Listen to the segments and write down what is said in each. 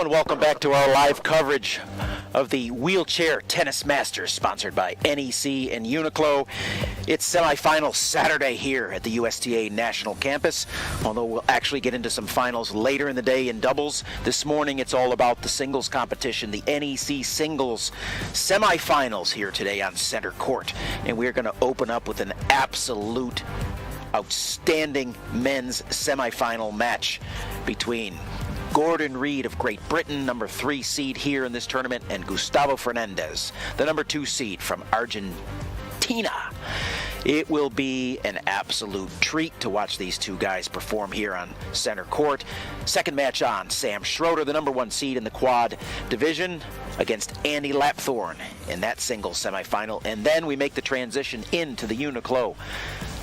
Hello and welcome back to our live coverage of the Wheelchair Tennis Masters, sponsored by NEC and UNIQLO. It's semifinal Saturday here at the USTA National Campus, although we'll actually get into some finals later in the day in doubles. This morning it's all about the singles competition, the NEC singles semifinals here today on center court. And we're going to open up with an absolute outstanding men's semifinal match between Gordon Reid of Great Britain, number 3 seed here in this tournament, and Gustavo Fernandez, the number 2 seed from Argentina. It will be an absolute treat to watch these two guys perform here on center court. Second match on, Sam Schroeder, the number 1 seed in the quad division, against Andy Lapthorne in that singles semifinal. And then we make the transition into the UNIQLO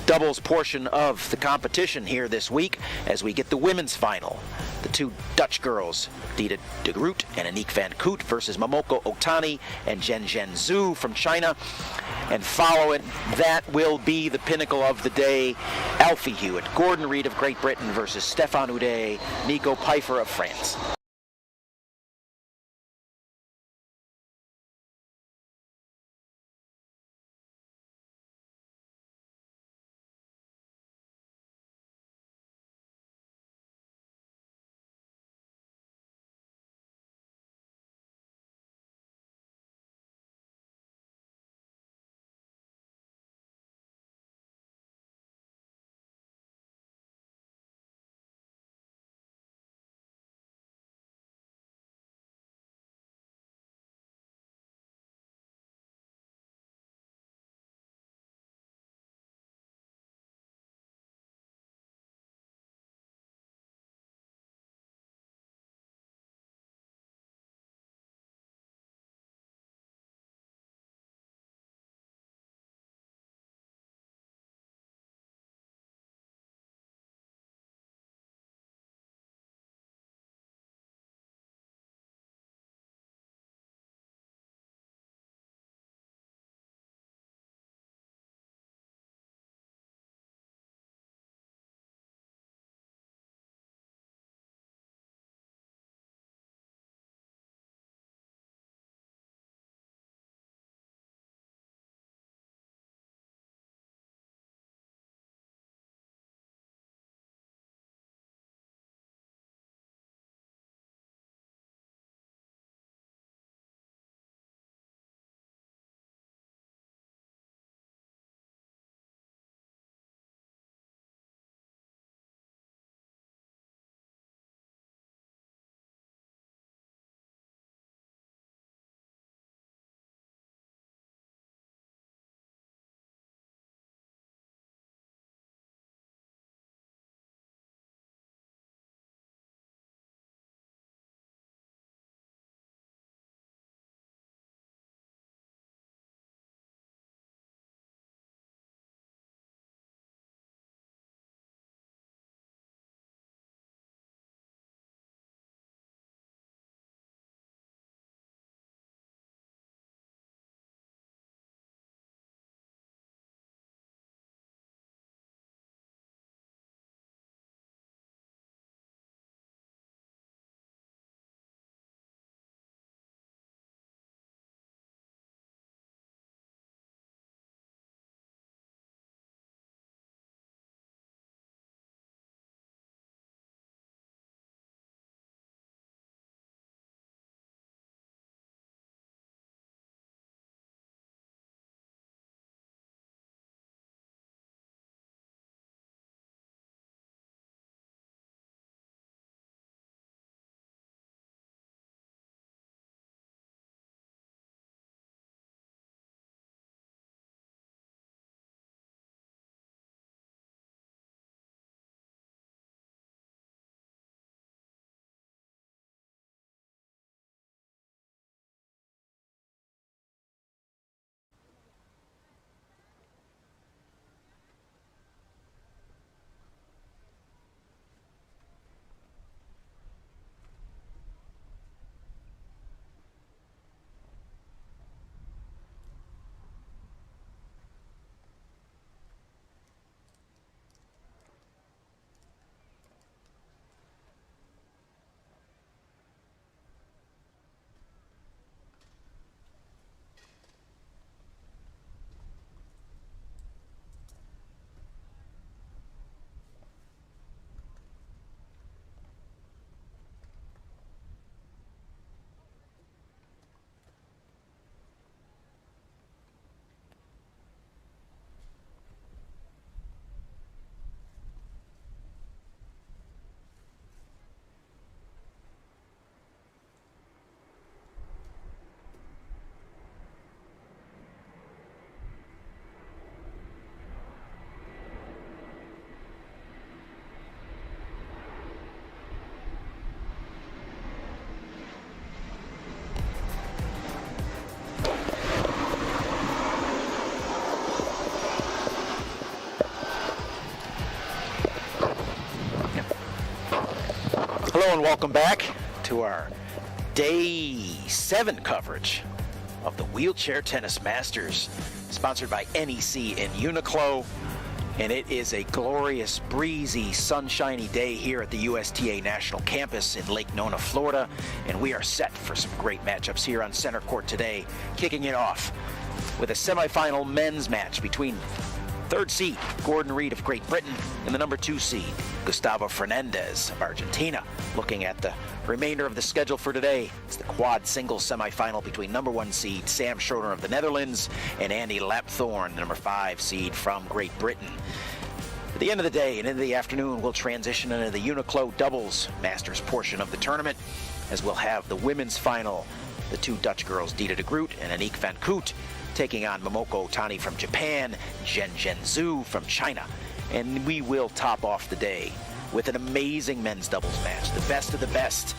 doubles portion of the competition here this week as we get the women's final. The two Dutch girls, Dita de Groot and Aniek van Koot, versus Momoko Otani and Zhen Zhu from China. And following that will be the pinnacle of the day, Alfie Hewitt, Gordon Reid of Great Britain versus Stefan Uday, Nico Pfeiffer of France. Hello and welcome back to our Day 7 coverage of the Wheelchair Tennis Masters, sponsored by NEC and UNIQLO. And it is a glorious, breezy, sunshiny day here at the USTA National Campus in Lake Nona, Florida. And we are set for some great matchups here on center court today, kicking it off with a semifinal men's match between third seed Gordon Reed of Great Britain and the number 2 seed Gustavo Fernandez of Argentina. Looking at the remainder of the schedule for today, it's the quad singles semifinal between number 1 seed Sam Schroeder of the Netherlands and Andy Lapthorne, the number 5 seed from Great Britain. At the end of the day and into the afternoon, we'll transition into the UNIQLO doubles Masters portion of the tournament, as we'll have the women's final, the 2 Dutch girls Dita de Groot and Aniek van Koot taking on Momoko Otani from Japan, Zhen Zhenzhou from China. And we will top off the day with an amazing men's doubles match, the best of the best.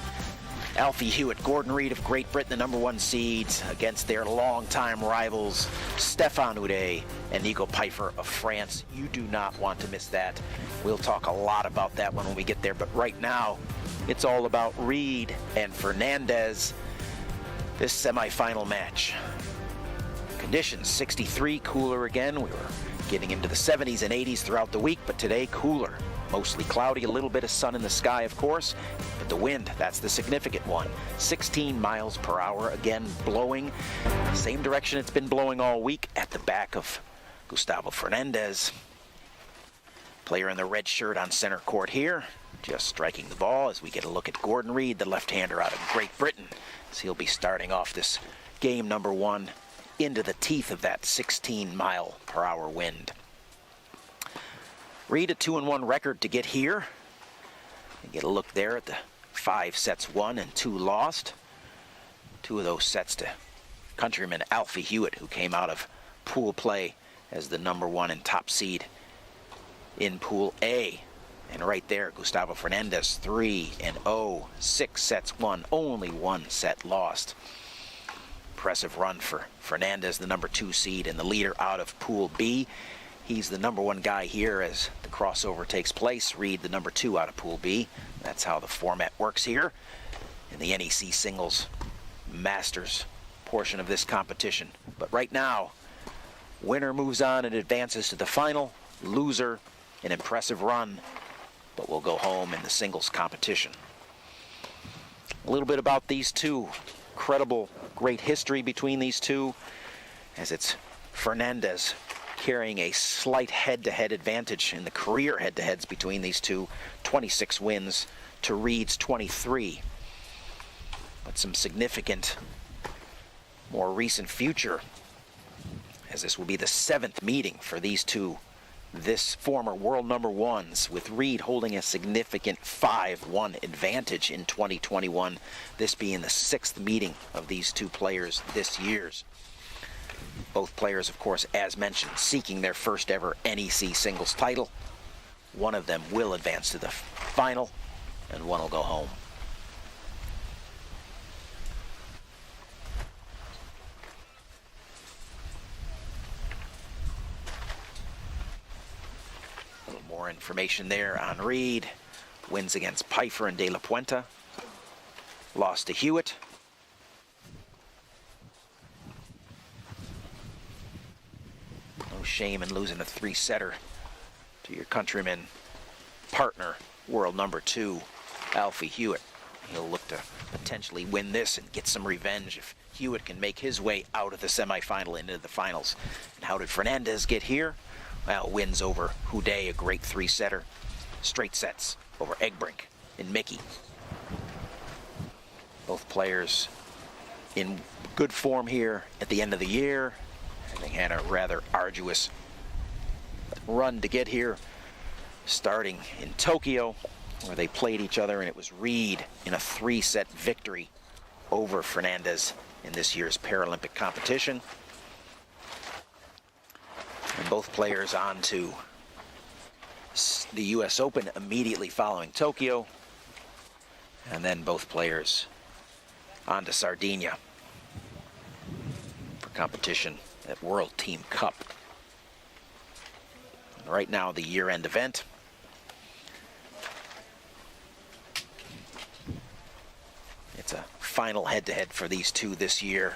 Alfie Hewitt, Gordon Reed of Great Britain, the number 1 seeds, against their longtime rivals, Stefan Houdet and Nico Pfeiffer of France. You do not want to miss that. We'll talk a lot about that one when we get there, but right now, it's all about Reed and Fernandez, this semifinal match. Conditions 63, cooler again. We were getting into the 70s and 80s throughout the week, but today cooler. Mostly cloudy, a little bit of sun in the sky, of course, but the wind, that's the significant one. 16 miles per hour, again blowing. Same direction it's been blowing all week at the back of Gustavo Fernandez. Player in the red shirt on center court here, just striking the ball as we get a look at Gordon Reed, the left-hander out of Great Britain, as he'll be starting off this game number 1 into the teeth of that 16 mile per hour wind. Reed, a 2-1 record to get here. And get a look there at the 5 sets won and 2 lost. 2 of those sets to countryman Alfie Hewitt, who came out of pool play as the number 1 and top seed in Pool A. And right there, Gustavo Fernandez, 3-0, 6 sets won, only 1 set lost. Impressive run for Fernandez, the number 2 seed and the leader out of Pool B. He's the number 1 guy here as the crossover takes place. Reed, the number 2 out of Pool B. That's how the format works here in the NEC Singles Masters portion of this competition. But right now, winner moves on and advances to the final. Loser, an impressive run, but will go home in the singles competition. A little bit about these two. Incredible, great history between these two, as it's Fernandez carrying a slight head-to-head advantage in the career head-to-heads between these two, 26 wins to Reed's 23. But some significant, more recent future, as this will be the 7th meeting for these two, this former world number 1s, with Reed holding a significant 5-1 advantage in 2021, this being the 6th meeting of these two players this year. Both players, of course, as mentioned, seeking their first ever NEC singles title. One of them will advance to the final, and one will go home. A little more information there on Reed. Wins against Pfeiffer and De La Puente. Lost to Hewitt. No shame in losing a 3-setter to your countryman partner, world number 2, Alfie Hewitt. He'll look to potentially win this and get some revenge if Hewitt can make his way out of the semifinal into the finals. And how did Fernandez get here? Well, wins over Houdet, a great 3-setter. Straight sets over Egbrink and Mickey. Both players in good form here at the end of the year, having had a rather arduous run to get here, starting in Tokyo, where they played each other, and it was Reed in a 3-set victory over Fernandez in this year's Paralympic competition. And both players on to the US Open immediately following Tokyo, and then both players on to Sardinia for competition at World Team Cup. And right now, the year-end event. It's a final head-to-head for these two this year.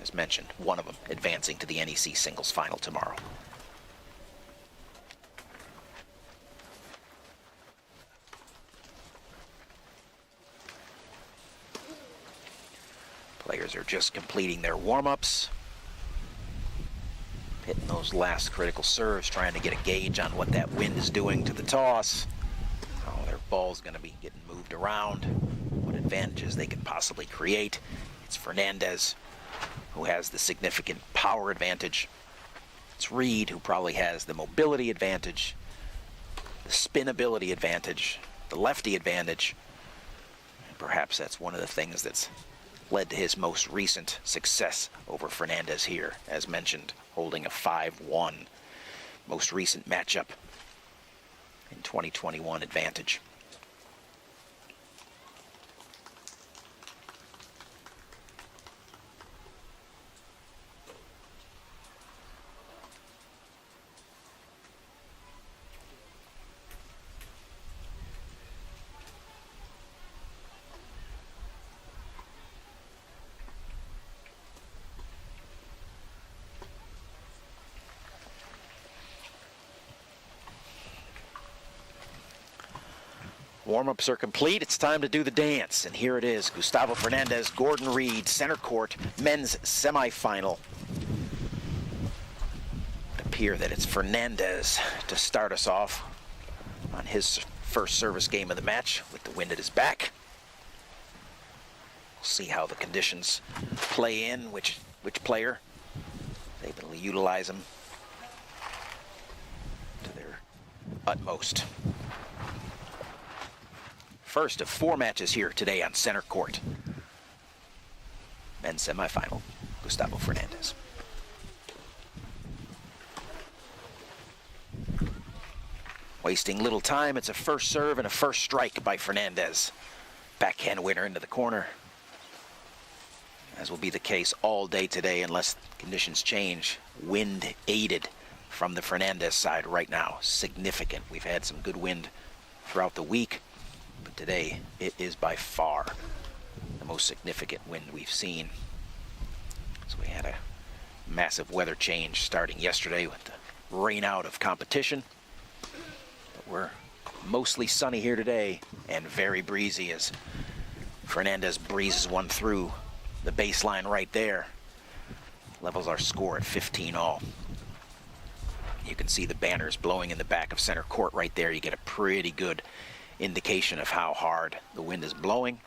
As mentioned, one of them advancing to the NEC singles final tomorrow. Players are just completing their warm-ups, hitting those last critical serves, trying to get a gauge on what that wind is doing to the toss. How their ball's going to be getting moved around, what advantages they can possibly create. It's Fernandez who has the significant power advantage. It's Reed who probably has the mobility advantage, the spinability advantage, the lefty advantage. And perhaps that's one of the things that's led to his most recent success over Fernandez here, as mentioned, holding a 5-1 most recent matchup in 2021 advantage. Warm-ups are complete. It's time to do the dance. And here it is. Gustavo Fernandez, Gordon Reed, center court, men's semifinal. It appears that it's Fernandez to start us off on his first service game of the match with the wind at his back. We'll see how the conditions play in, which player is able to utilize them to their utmost. First of 4 matches here today on center court. Men's semifinal, Gustavo Fernandez. Wasting little time, it's a first serve and a first strike by Fernandez. Backhand winner into the corner. As will be the case all day today unless conditions change. Wind aided from the Fernandez side right now. Significant. We've had some good wind throughout the week. But today, it is by far the most significant wind we've seen. So we had a massive weather change starting yesterday with the rain out of competition. But we're mostly sunny here today and very breezy as Fernandez breezes one through the baseline right there. Levels our score at 15 all. You can see the banners blowing in the back of center court right there. You get a pretty good indication of how hard the wind is blowing.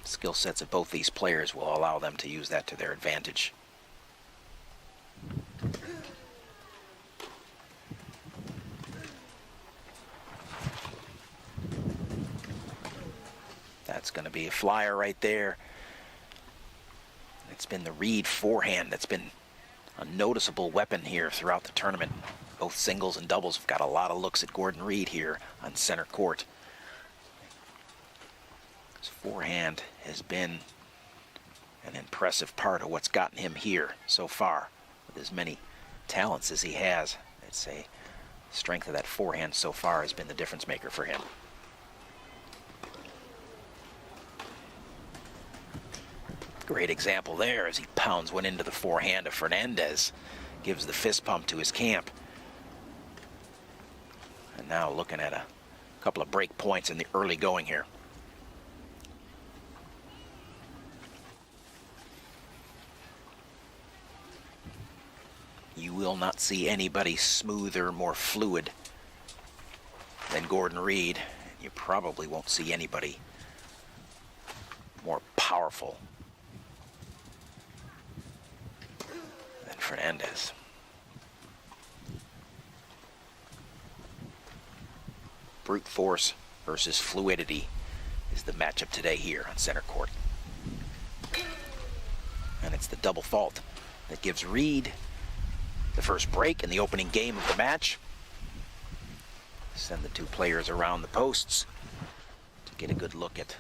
Skill sets of both these players will allow them to use that to their advantage. That's going to be a flyer right there. It's been the Reed forehand that's been a noticeable weapon here throughout the tournament. Both singles and doubles have got a lot of looks at Gordon Reed here on center court. His forehand has been an impressive part of what's gotten him here so far. With as many talents as he has, I'd say the strength of that forehand so far has been the difference maker for him. Great example there as he pounds one into the forehand of Fernandez. Gives the fist pump to his camp. And now looking at a couple of break points in the early going here. You will not see anybody smoother, more fluid than Gordon Reed. You probably won't see anybody more powerful Fernandez. Brute force versus fluidity is the matchup today here on center court. And it's the double fault that gives Reed the first break in the opening game of the match. Send the two players around the posts to get a good look at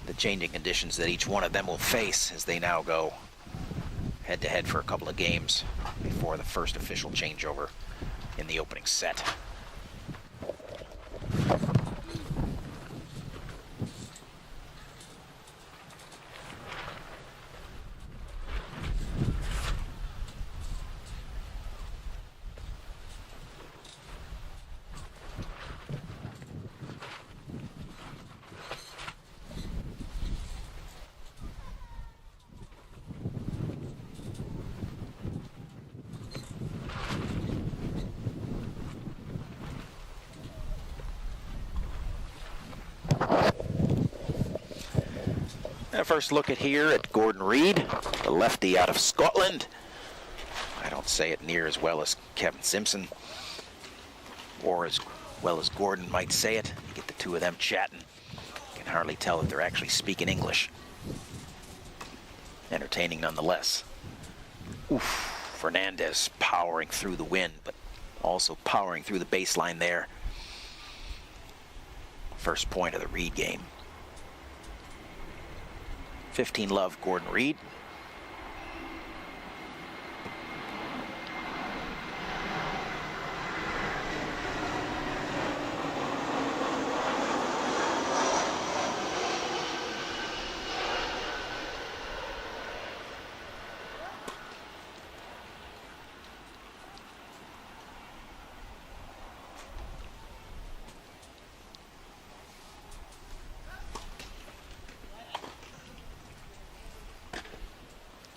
the changing conditions that each one of them will face as they now go head-to-head for a couple of games before the first official changeover in the opening set. First look at Gordon Reid, the lefty out of Scotland. I don't say it near as well as Kevin Simpson, or as well as Gordon might say it. You get the two of them chatting. You can hardly tell that they're actually speaking English. Entertaining nonetheless. Oof, Fernandez powering through the wind, but also powering through the baseline there. First point of the Reid game. 15-love, Gordon Reid.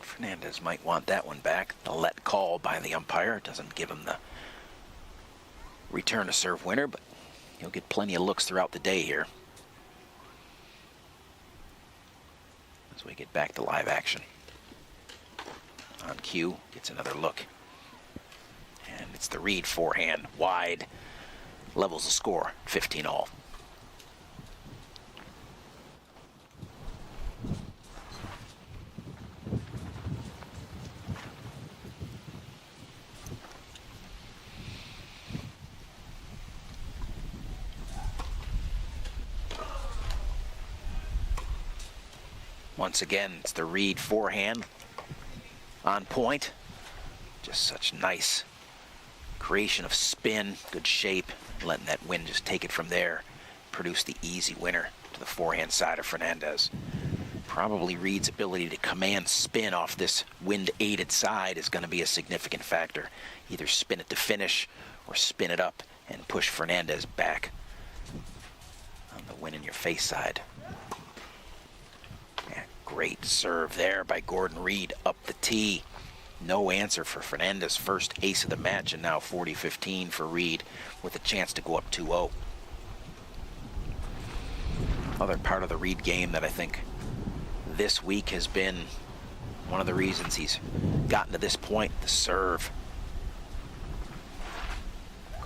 Fernandez might want that one back. The let call by the umpire doesn't give him the return to serve winner, but he'll get plenty of looks throughout the day here as we get back to live action. On cue, gets another look. And it's the Reid forehand wide, levels the score, 15-all. Once again, it's the Reid forehand on point. Just such nice creation of spin, good shape, letting that wind just take it from there. Produce the easy winner to the forehand side of Fernandez. Probably Reid's ability to command spin off this wind-aided side is going to be a significant factor. Either spin it to finish or spin it up and push Fernandez back on the win-in-your-face side. Great serve there by Gordon Reid up the tee. No answer for Fernandez. First ace of the match, and now 40-15 for Reid with a chance to go up 2-0. Other part of the Reid game that I think this week has been one of the reasons he's gotten to this point, the serve.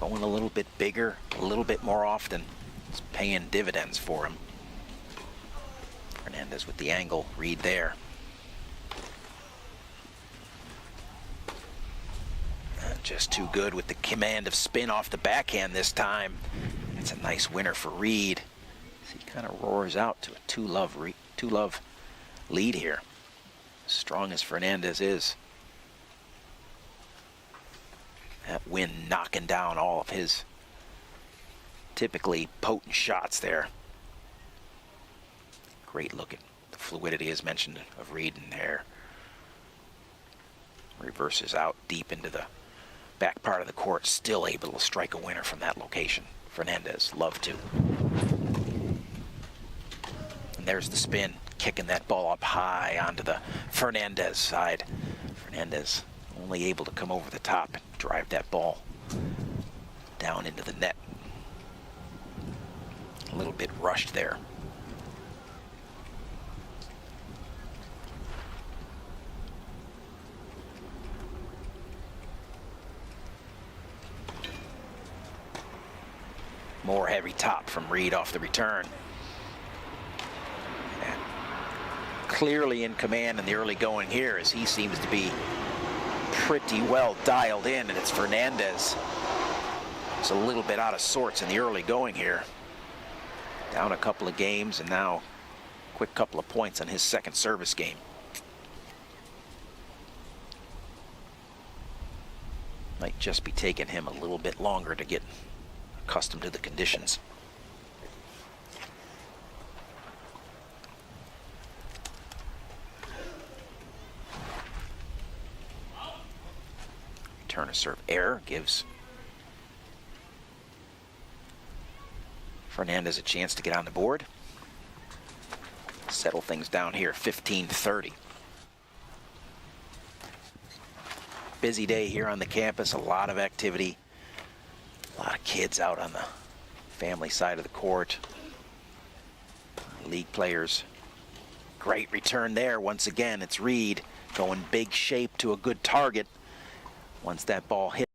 Going a little bit bigger, a little bit more often. It's paying dividends for him. Fernandez with the angle, Reid there. Just too good with the command of spin off the backhand this time. It's a nice winner for Reid. He kind of roars out to a two-love lead here. As strong as Fernandez is. That wind knocking down all of his typically potent shots there. Great look at the fluidity, as mentioned, of Reid in there. Reverses out deep into the back part of the court, still able to strike a winner from that location. Fernandez, love to. And there's the spin, kicking that ball up high onto the Fernandez side. Fernandez only able to come over the top and drive that ball down into the net. A little bit rushed there. More heavy top from Reid off the return. And clearly in command in the early going here, as he seems to be pretty well dialed in, and it's Fernandez. It's a little bit out of sorts in the early going here. Down a couple of games, and now quick couple of points on his second service game. Might just be taking him a little bit longer to get accustomed to the conditions. Return a serve error gives Fernandez a chance to get on the board. Settle things down here, 15-30. Busy day here on the campus, a lot of activity. A lot of kids out on the family side of the court. League players Great return there. Once again, it's Reed going big shape to a good target. Once that ball hit.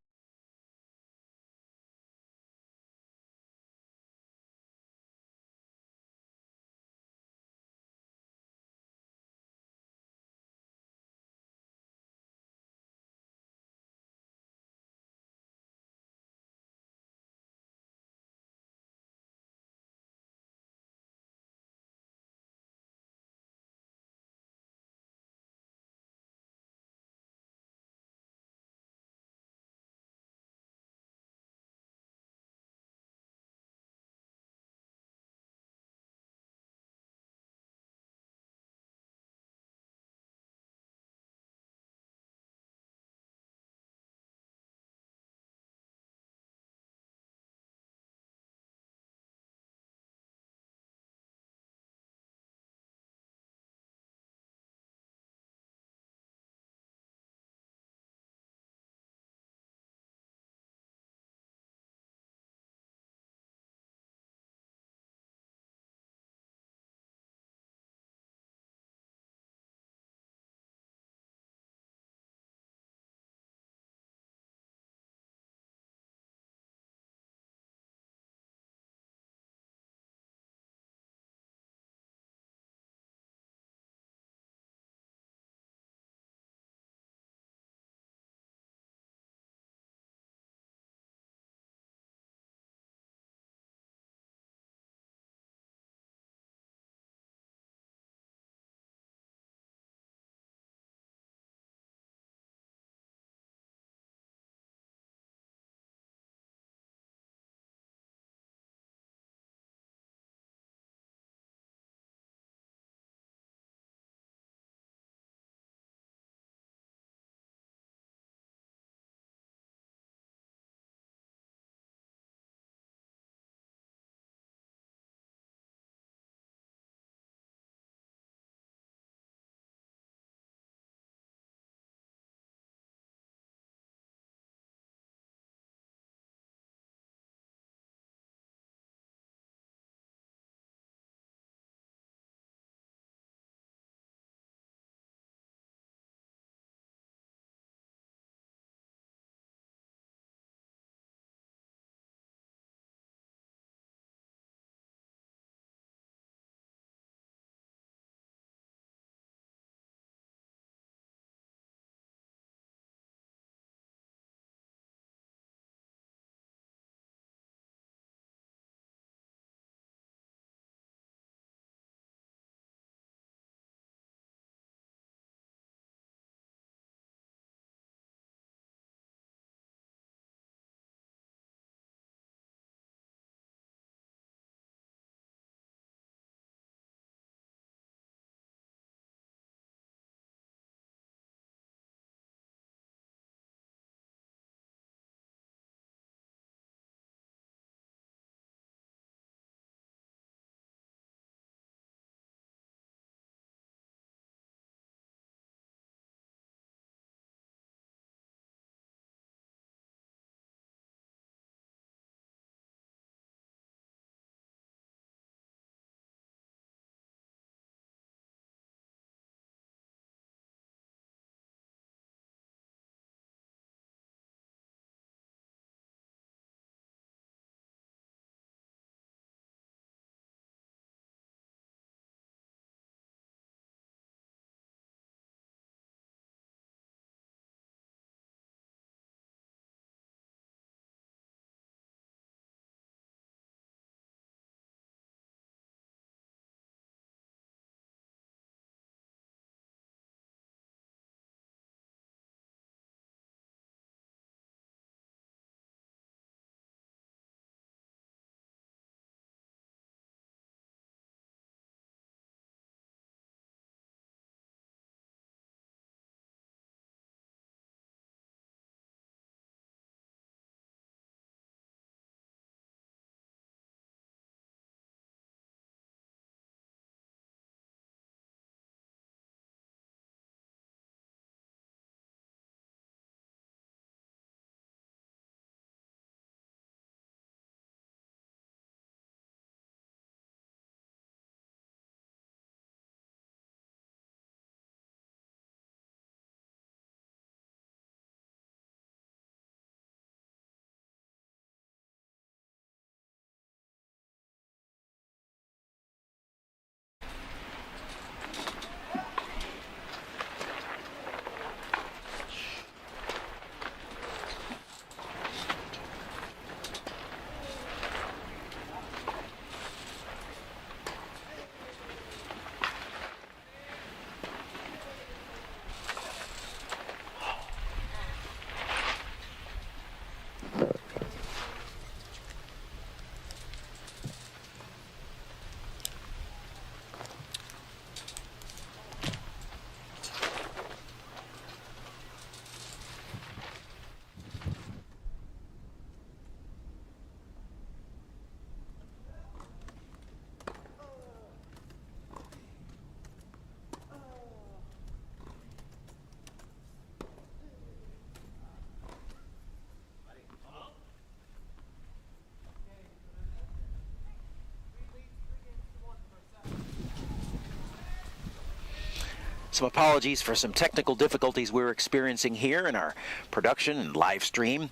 Some apologies for some technical difficulties we're experiencing here in our production and live stream.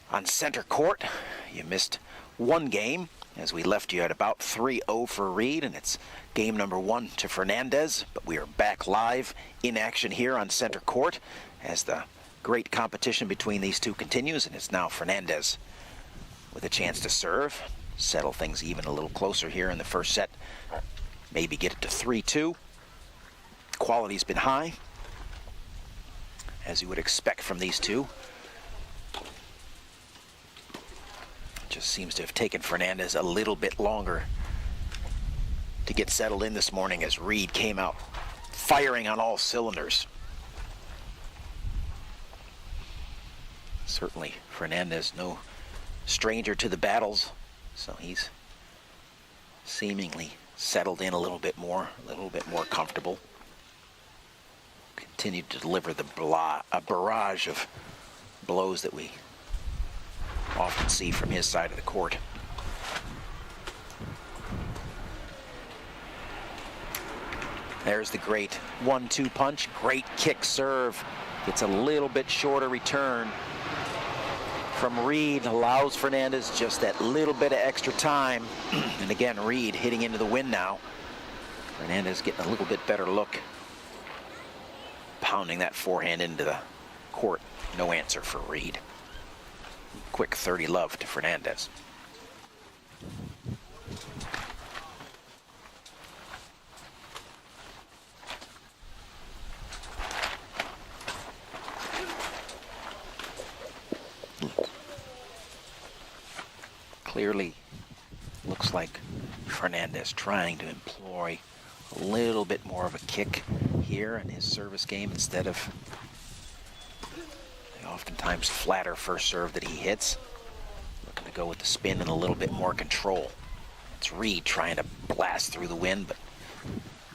On center court, you missed one game as we left you at about 3-0 for Reed, and it's game number 1 to Fernandez. But we are back live in action here on center court as the great competition between these two continues, and it's now Fernandez with a chance to serve, settle things even a little closer here in the first set, maybe get it to 3-2. Quality's been high, as you would expect from these two. Just seems to have taken Fernandez a little bit longer to get settled in this morning as Reed came out firing on all cylinders. Certainly Fernandez no stranger to the battles, so he's seemingly settled in a little bit more comfortable. Continued to deliver a barrage of blows that we often see from his side of the court. There's the great 1-2 punch, great kick serve. Gets a little bit shorter return from Reed, allows Fernandez just that little bit of extra time. And again, Reed hitting into the wind now. Fernandez getting a little bit better look. Pounding that forehand into the court. No answer for Reed. Quick 30 love to Fernandez. Clearly looks like Fernandez trying to employ a little bit more of a kick here in his service game instead of the oftentimes flatter first serve that he hits. Looking to go with the spin and a little bit more control. It's Reed trying to blast through the wind, but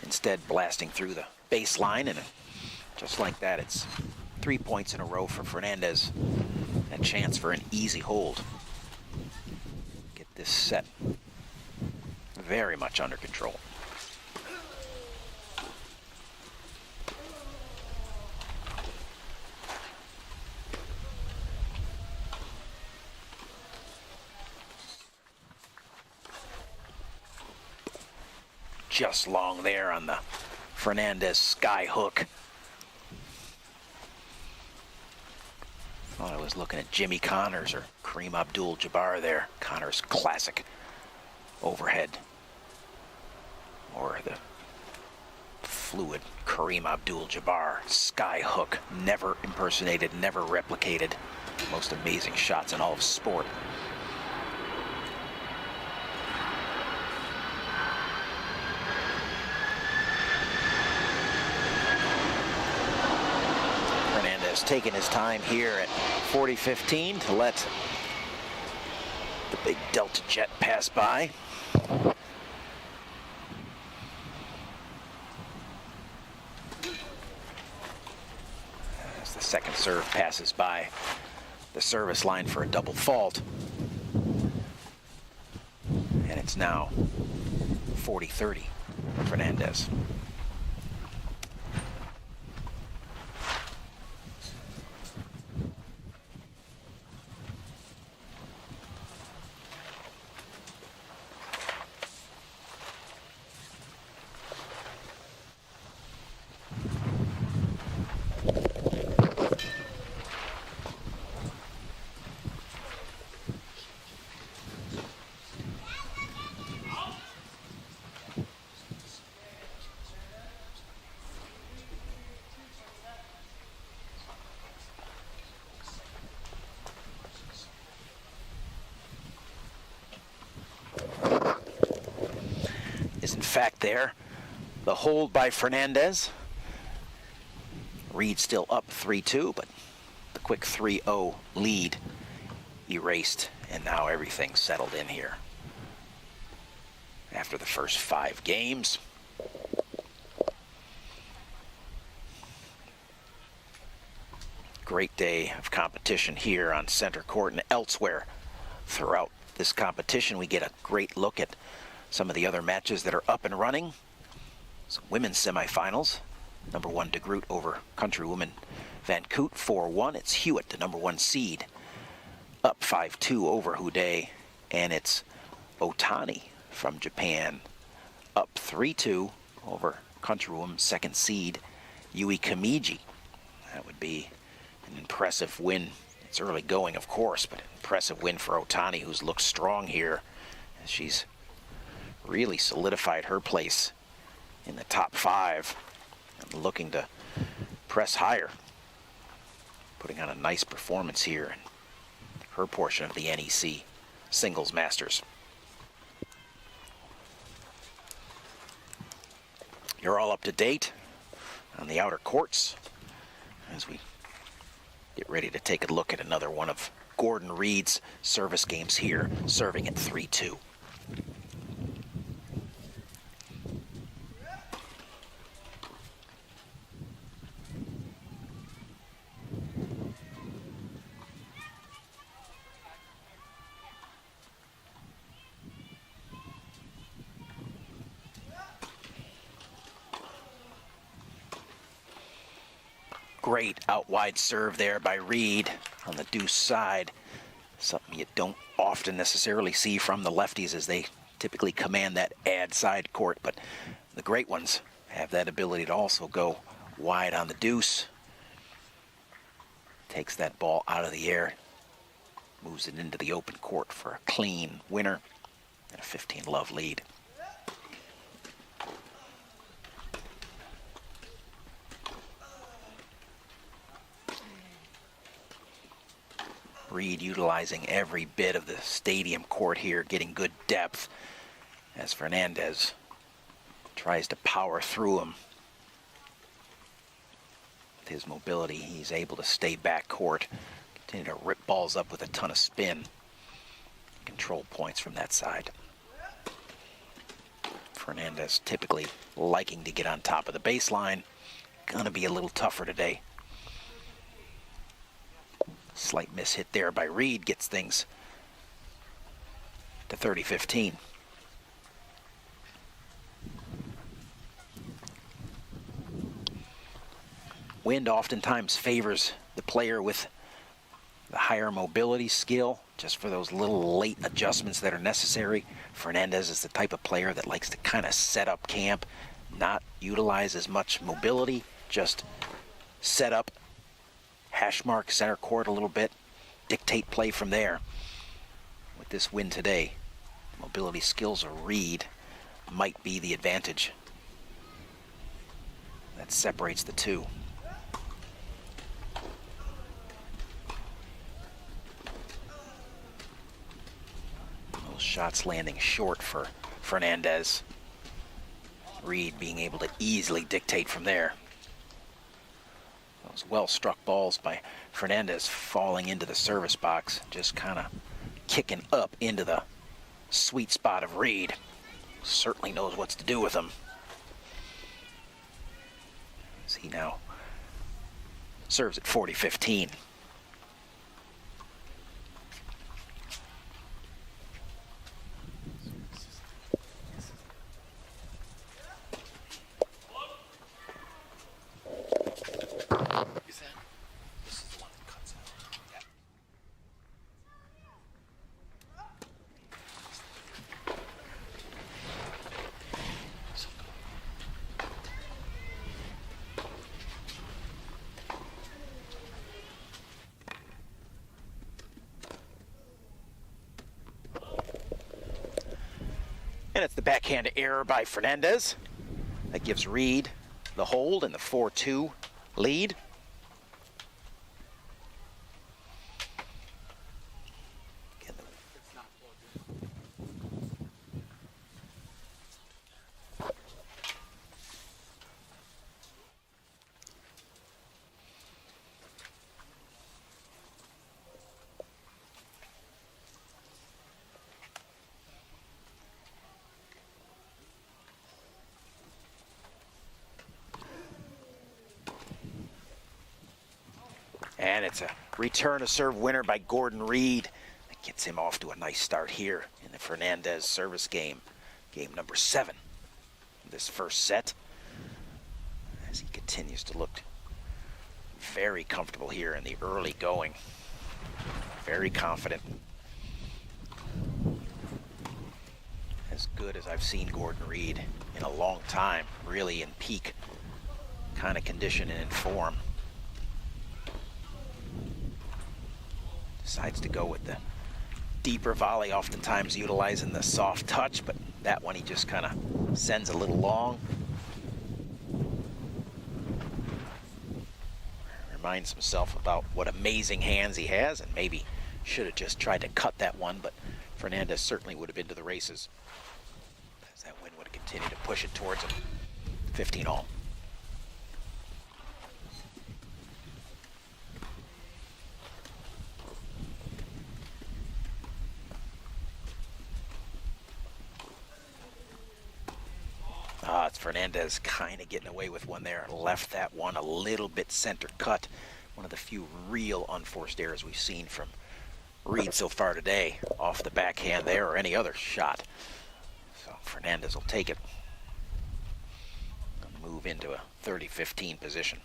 instead blasting through the baseline, and just like that, it's 3 points in a row for Fernandez. A chance for an easy hold. Get this set very much under control. Just long there on the Fernandez sky hook. Thought I was looking at Jimmy Connors or Kareem Abdul-Jabbar there. Connors' classic overhead. Or the fluid Kareem Abdul-Jabbar sky hook. Never impersonated, never replicated. Most amazing shots in all of sport. Taking his time here at 40-15 to let the big Delta Jet pass by. As the second serve passes by the service line for a double fault. And it's now 40-30 for Fernandez. In fact there, the hold by Fernandez. Reed still up 3-2, but the quick 3-0 lead erased, and now everything's settled in here. After the first 5 games. Great day of competition here on center court and elsewhere throughout this competition. We get a great look at some of the other matches that are up and running. Some women's semifinals Number 1 De Groot over countrywoman Van Koot, 4-1. It's Hewitt, the number 1 seed, up 5-2 over Houdet. And it's Otani from Japan, up 3-2 over countrywoman 2nd seed Yui Kamiji. That would be an impressive win. It's early going, of course, but an impressive win for Otani, who's looked strong here. She's really solidified her place in the top 5 and looking to press higher. Putting on a nice performance here in her portion of the NEC Singles Masters. You're all up to date on the outer courts as we get ready to take a look at another one of Gordon Reed's service games here, serving at 3-2. Great out wide serve there by Reed on the deuce side. Something you don't often necessarily see from the lefties, as they typically command that ad side court, but the great ones have that ability to also go wide on the deuce. Takes that ball out of the air, moves it into the open court for a clean winner and a 15-love lead. Reed utilizing every bit of the stadium court here, getting good depth as Fernandez tries to power through him. With his mobility, he's able to stay back court, continue to rip balls up with a ton of spin. Control points from that side. Fernandez typically liking to get on top of the baseline. Gonna be a little tougher today. Slight miss hit there by Reed gets things to 30-15. Wind oftentimes favors the player with the higher mobility skill, just for those little late adjustments that are necessary. Fernandez is the type of player that likes to kind of set up camp, not utilize as much mobility, just set up, hash mark center court a little bit, dictate play from there. With this win today, mobility skills of Reed might be the advantage that separates the two. Those shots landing short for Fernandez. Reed being able to easily dictate from there. Those well-struck balls by Fernandez falling into the service box, just kind of kicking up into the sweet spot of Reed. Certainly knows what to do with them. As he now serves at 40-15. And it's the backhand error by Fernandez that gives Reed the hold and the 4-2 lead. And it's a return to serve winner by Gordon Reed. That gets him off to a nice start here in the Fernandez service game. Game number 7 of this first set. As he continues continues to look very comfortable here in the early going. Very confident. As good as I've seen Gordon Reed in a long time, really in peak kind of condition and in form. Decides to go with the deeper volley, oftentimes utilizing the soft touch, but that one he just kind of sends a little long. Reminds himself about what amazing hands he has, and maybe should have just tried to cut that one, but Fernandez certainly would have been to the races, as that wind would have continued to push it towards him. 15 all. It's Fernandez kind of getting away with one there. Left that one a little bit center cut. One of the few real unforced errors we've seen from Reed so far today, off the backhand there or any other shot. So Fernandez will take it and move into a 30-15 position.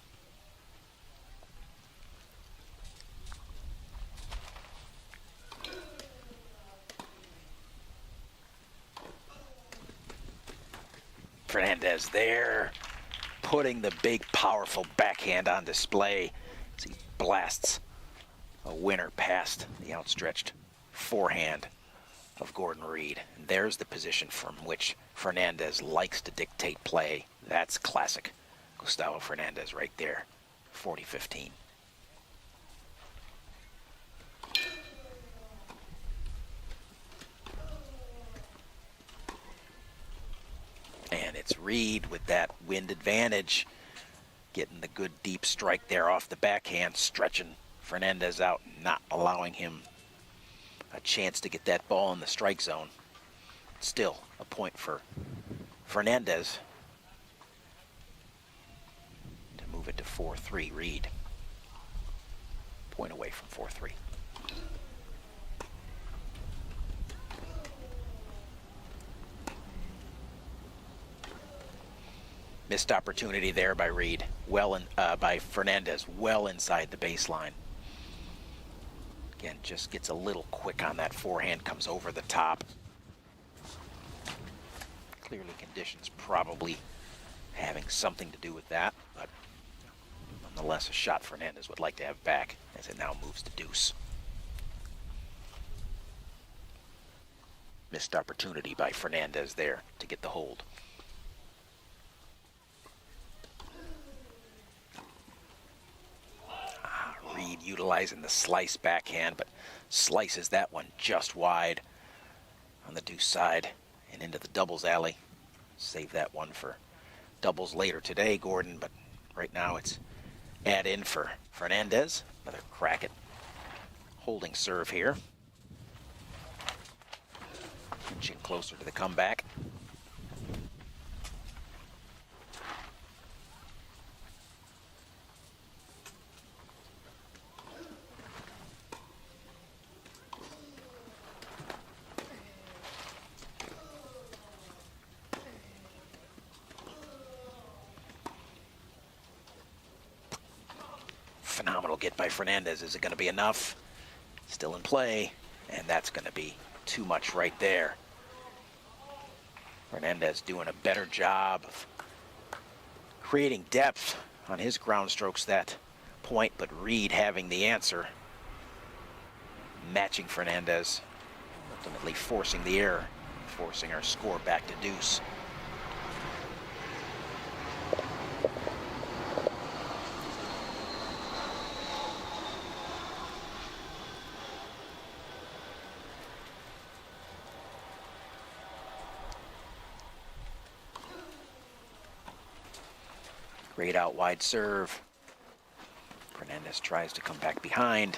Fernandez there, putting the big, powerful backhand on display as he blasts a winner past the outstretched forehand of Gordon Reed. And there's the position from which Fernandez likes to dictate play. That's classic Gustavo Fernandez right there, 40-15. And it's Reed with that wind advantage, getting the good deep strike there off the backhand, stretching Fernandez out, not allowing him a chance to get that ball in the strike zone. Still a point for Fernandez to move it to 4-3. Reed, point away from 4-3. Missed opportunity there by Reed, by Fernandez, well inside the baseline. Again, just gets a little quick on that forehand, comes over the top. Clearly conditions probably having something to do with that, but nonetheless a shot Fernandez would like to have back as it now moves to deuce. Missed opportunity by Fernandez there to get the hold. Reed utilizing the slice backhand, but slices that one just wide on the deuce side and into the doubles alley. Save that one for doubles later today, Gordon, but right now it's add in for Fernandez. Another crack at holding serve here. Inching closer to the comeback. Phenomenal get by Fernandez. Is it going to be enough? Still in play, and that's going to be too much right there. Fernandez doing a better job of creating depth on his ground strokes that point, but Reed having the answer, matching Fernandez, ultimately forcing the error, forcing our score back to deuce. Great out wide serve. Fernandez tries to come back behind.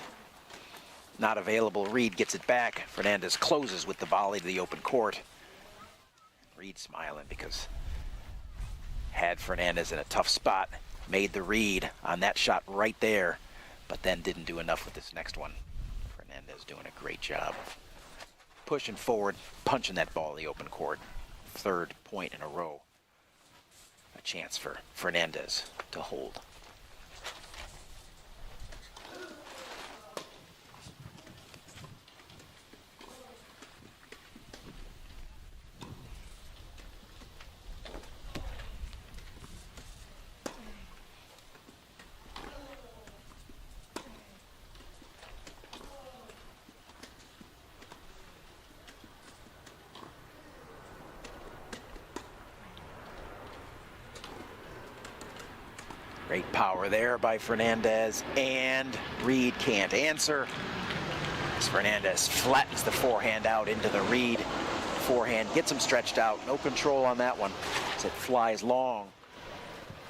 Not available. Reed gets it back. Fernandez closes with the volley to the open court. Reed smiling because had Fernandez in a tough spot. Made the read on that shot right there, but then didn't do enough with this next one. Fernandez doing a great job of pushing forward, punching that ball in the open court. Third point in a row. A chance for Fernandez to to hold. Great power there by Fernandez, and Reed can't answer as Fernandez flattens the forehand out into the Reed. Forehand gets him stretched out. No control on that one as it flies long.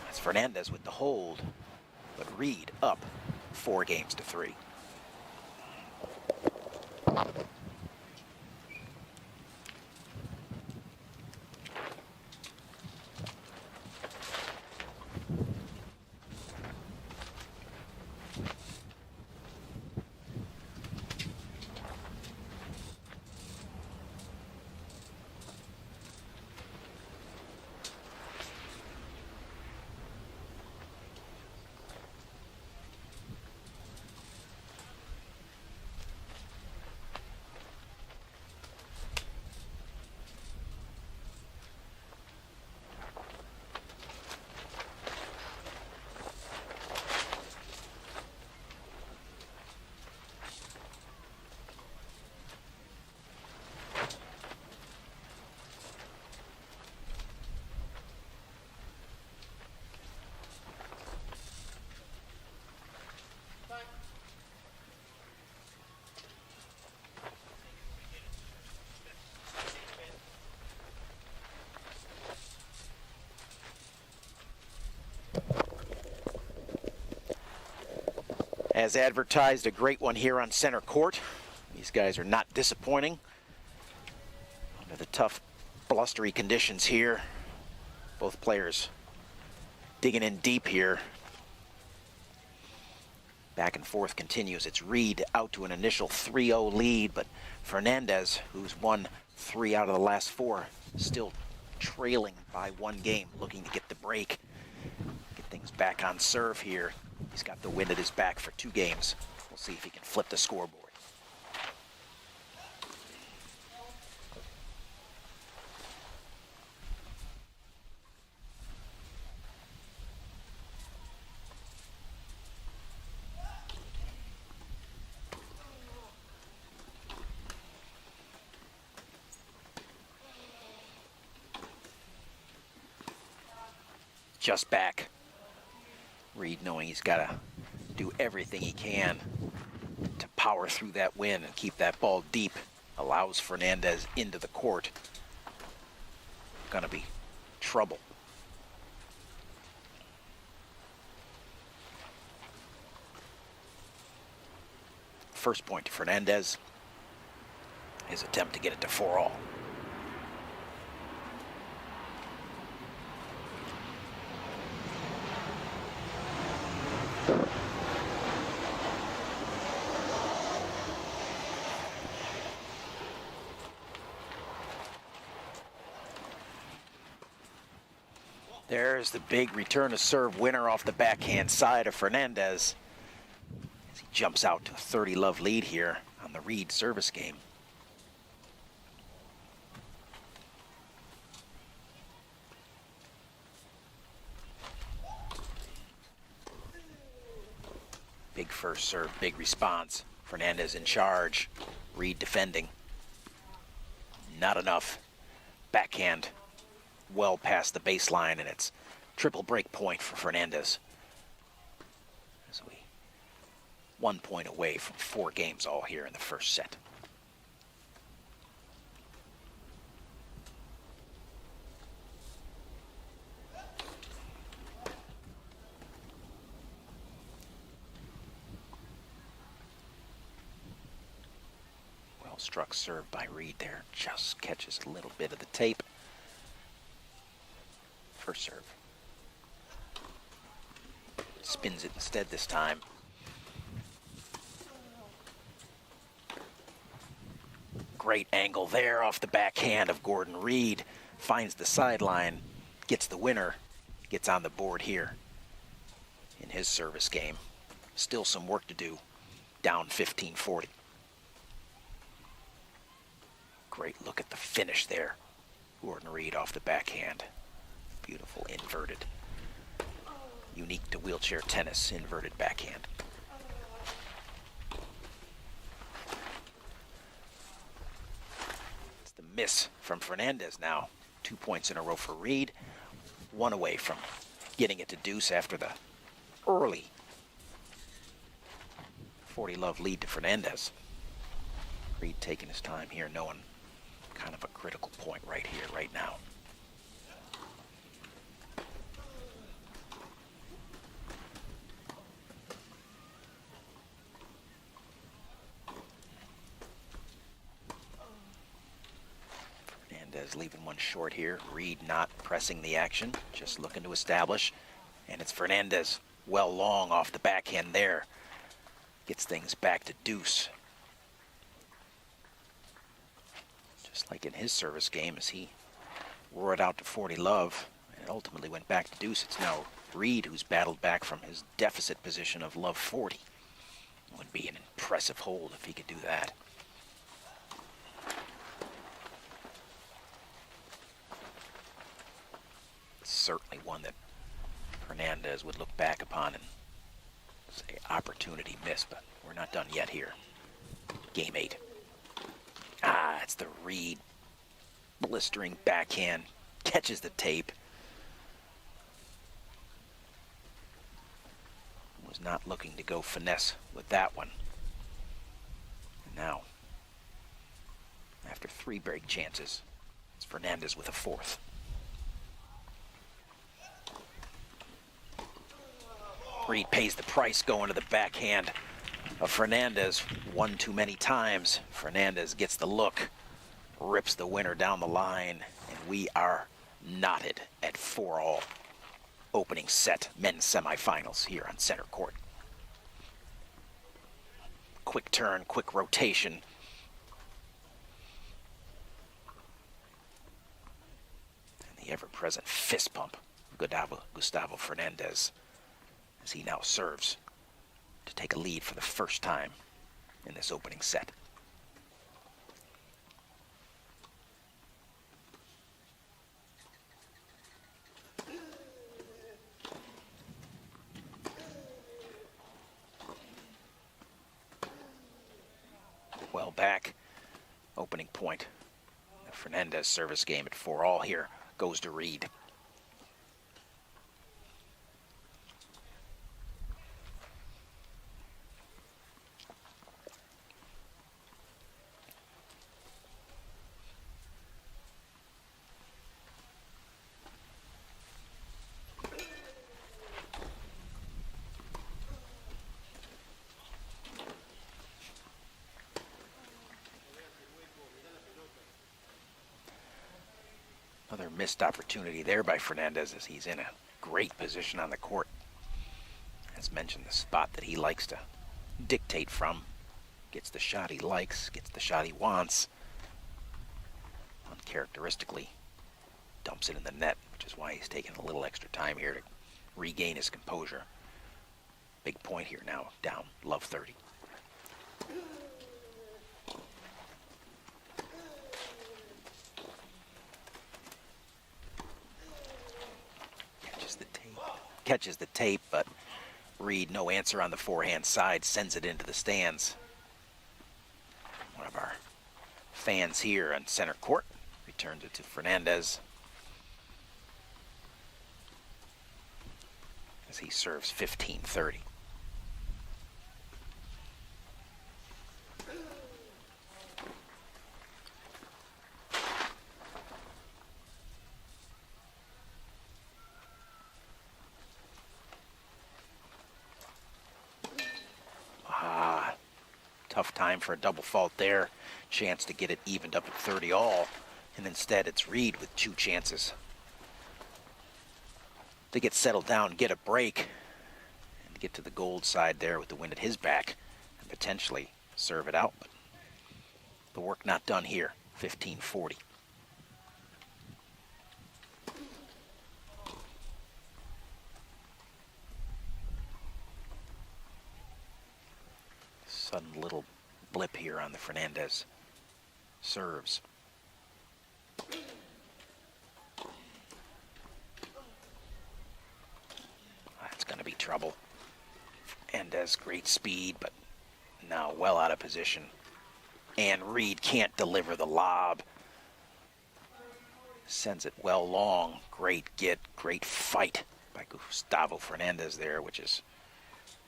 That's Fernandez with the hold, but Reed up 4-3. As advertised, a great one here on center court. These guys are not disappointing. Under the tough, blustery conditions here, both players digging in deep here. Back and forth continues. It's Reed out to an initial 3-0 lead, but Fernandez, who's won 3 out of the last 4, still trailing by 1 game, looking to get the break. Get things back on serve here. He's got the wind at his back for 2 games. We'll see if he can flip the scoreboard. Just back. Reed knowing he's got to do everything he can to power through that wind and keep that ball deep. Allows Fernandez into the court. Gonna be trouble. First point to Fernandez. His attempt to get it to 4-all. There's the big return to serve winner off the backhand side of Fernandez as he jumps out to a 30-love lead here on the Reed service game. Big first serve, big response. Fernandez in charge. Reed defending. Not enough. Backhand well past the baseline, and it's triple break point for Fernandez. As we 1 point away from 4 games all here in the first set. Well struck serve by Reed there. Just catches a little bit of the tape. First serve. Spins it instead this time. Great angle there off the backhand of Gordon Reed. Finds the sideline, gets the winner, gets on the board here. in his service game. Still some work to do, down 15-40. Great look at the finish there. Gordon Reed off the backhand. Beautiful inverted. Unique to wheelchair tennis, inverted backhand. It's the miss from Fernandez now. 2 points in a row for Reed. One away from getting it to deuce after the early 40-love lead to Fernandez. Reed taking his time here, knowing kind of a critical point right here, right now. Fernandez leaving one short here. Reed not pressing the action, just looking to establish. And it's Fernandez well long off the backhand there. Gets things back to deuce. Just like in his service game as he roared out to 40-love and ultimately went back to deuce. It's now Reed who's battled back from his deficit position of love 40. It would be an impressive hold if he could do that. Certainly one that Fernandez would look back upon and say opportunity missed, but we're not done yet here. Game 8. It's the Reed blistering backhand, catches the tape. Was not looking to go finesse with that one. And now, after 3 break chances, it's Fernandez with a 4th. Reed pays the price going to the backhand of Fernandez one too many times. Fernandez gets the look, rips the winner down the line, and we are knotted at 4-all. Opening set men's semifinals here on center court. Quick turn, quick rotation. And the ever-present fist pump of Gustavo Fernandez as he now serves to take a lead for the first time in this opening set. Well back, opening point. The Fernandez service game at 4-all here goes to Reed. Another missed opportunity there by Fernandez as he's in a great position on the court. As mentioned, the spot that he likes to dictate from. Gets the shot he likes, gets the shot he wants. Uncharacteristically dumps it in the net, which is why he's taking a little extra time here to regain his composure. Big point here now, down love 30. Catches the tape, but Reed, no answer on the forehand side, sends it into the stands. One of our fans here on center court returns it to Fernandez as he serves 15-30. Tough time for a double fault there. Chance to get it evened up at 30-all. And instead it's Reed with 2 chances to get settled down, get a break, and get to the gold side there with the wind at his back and potentially serve it out. But the work not done here, 15-40. Sudden little blip here on the Fernandez serves. That's going to be trouble. Fernandez, great speed, but now well out of position. And Reed can't deliver the lob. Sends it well long. Great get, great fight by Gustavo Fernandez there, which is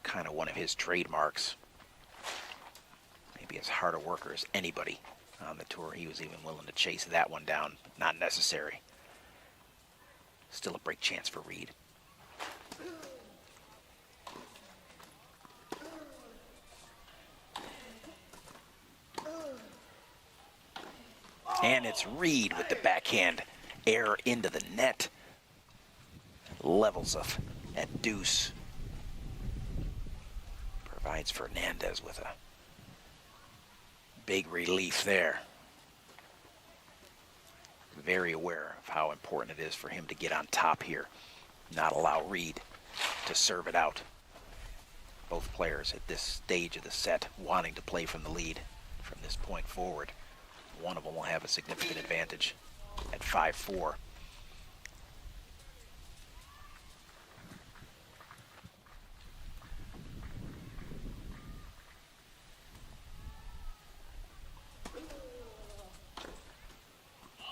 kind of one of his trademarks. Maybe as hard a worker as anybody on the tour. He was even willing to chase that one down. Not necessary. Still a break chance for Reed. And it's Reed with the backhand air into the net. Levels of at deuce. Provides Fernandez with a big relief there. Very aware of how important it is for him to get on top here. Not allow Reed to serve it out. Both players at this stage of the set wanting to play from the lead from this point forward. One of them will have a significant advantage at 5-4.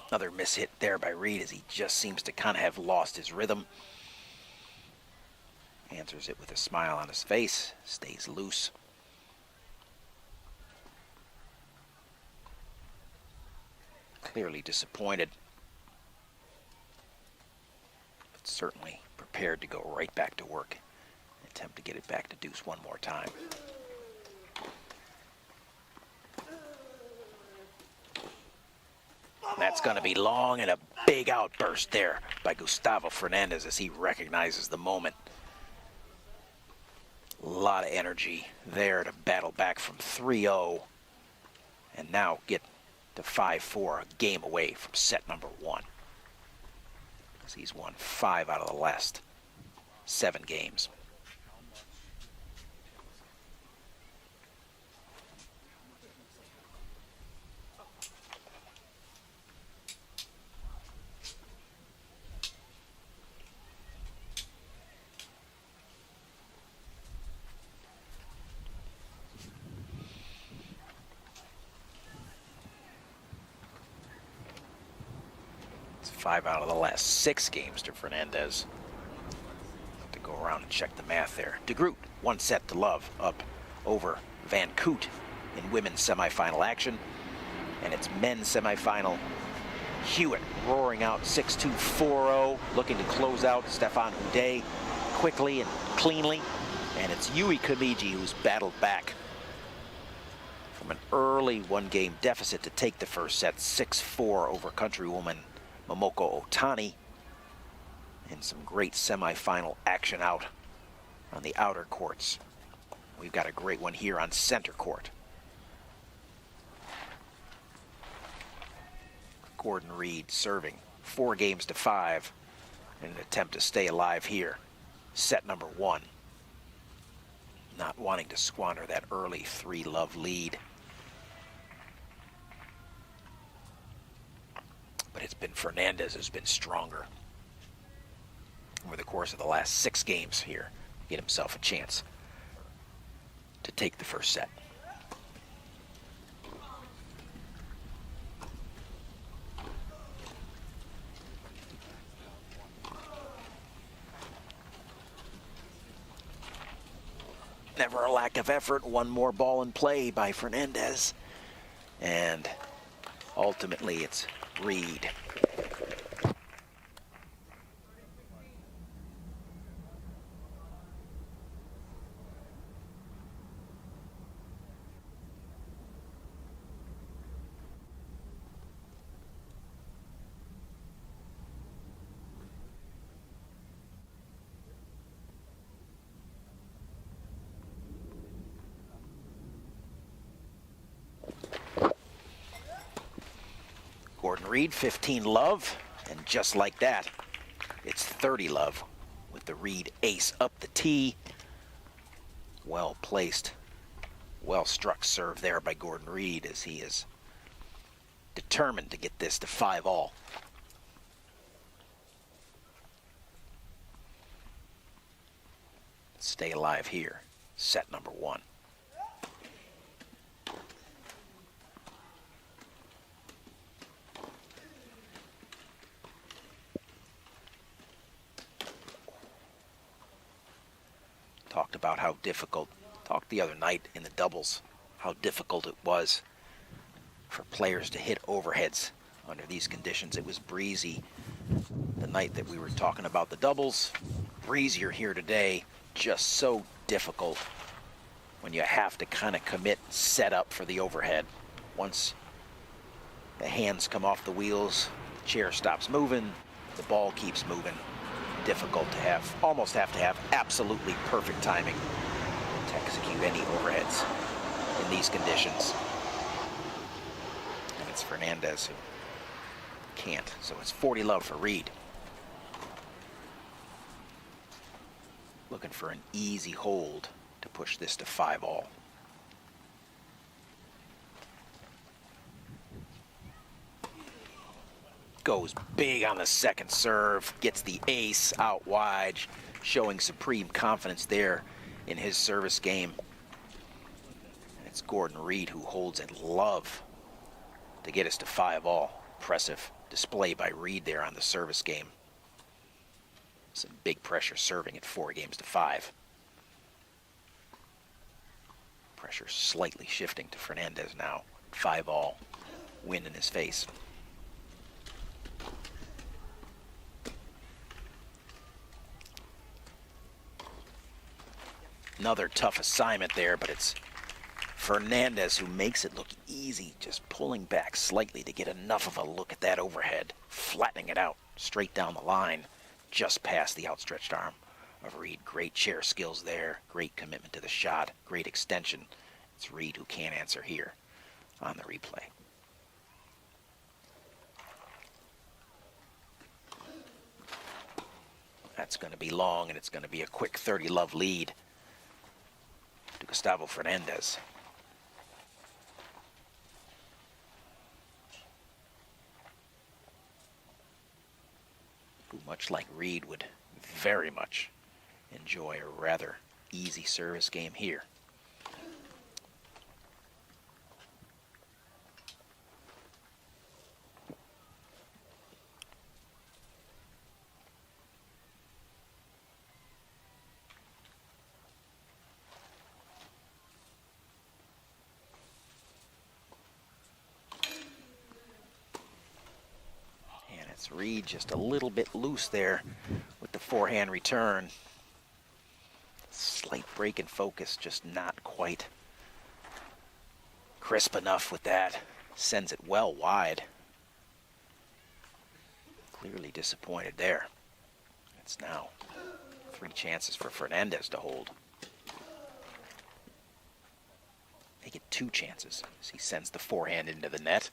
Another mishit there by Reed as he just seems to kind of have lost his rhythm. Answers it with a smile on his face, stays loose. Clearly disappointed, but certainly prepared to go right back to work. Attempt to get it back to deuce one more time. That's going to be long, and a big outburst there by Gustavo Fernandez as he recognizes the moment. A lot of energy there to battle back from 3-0 and now get to 5-4, a game away from set number 1. As he's won 5 out of the last 7 games. It's 5 out of the last 6 games to Fernandez. Have to go around and check the math there. De Groot, 1 set to love, up over Van Coot in women's semifinal action. And it's men's semifinal. Hewitt roaring out 6-2, 4-0, looking to close out Stefan Houdet quickly and cleanly. And it's Yui Kamiji who's battled back from an early 1-game deficit to take the first set, 6-4 over countrywoman Momoko Otani, in some great semifinal action out on the outer courts. We've got a great one here on center court. Gordon Reed serving 4 games to 5 in an attempt to stay alive here. Set number 1. Not wanting to squander that early 3-love lead. But it's been Fernandez who's been stronger over the course of the last 6 games here. Get himself a chance to take the first set. Never a lack of effort. One more ball in play by Fernandez. And ultimately it's Reed. Gordon Reed, 15 love, and just like that, it's 30 love with the Reed ace up the tee. Well placed, Well struck serve there by Gordon Reed as he is determined to get this to 5-all. Stay alive here. Set number 1. Talked about how difficult, talked the other night in the doubles, how difficult it was for players to hit overheads under these conditions. It was breezy the night that we were talking about the doubles. Breezier here today, just so difficult when you have to kind of commit, set up for the overhead. Once the hands come off the wheels, the chair stops moving, the ball keeps moving. Difficult to have, almost have to have absolutely perfect timing to execute any overheads in these conditions. And it's Fernandez who can't, so it's 40 love for Reed. Looking for an easy hold to push this to 5-all. Goes big on the second serve, gets the ace out wide, showing supreme confidence there in his service game. And it's Gordon Reed who holds at love to get us to 5-all. Impressive display by Reed there on the service game. Some big pressure serving at 4 games to 5. Pressure slightly shifting to Fernandez now. 5-all, wind in his face. Another tough assignment there, but it's Fernandez who makes it look easy, just pulling back slightly to get enough of a look at that overhead, flattening it out straight down the line, just past the outstretched arm of Reed. Great chair skills there, great commitment to the shot, great extension. It's Reed who can't answer here on the replay. That's going to be long, and it's going to be a quick 30 love lead to Gustavo Fernandez. Who, much like Reed, would very much enjoy a rather easy service game here. Reed just a little bit loose there with the forehand return. Slight break in focus, just not quite crisp enough with that. Sends it well wide. Clearly disappointed there. It's now 3 chances for Fernandez to hold. Make it 2 chances as he sends the forehand into the net.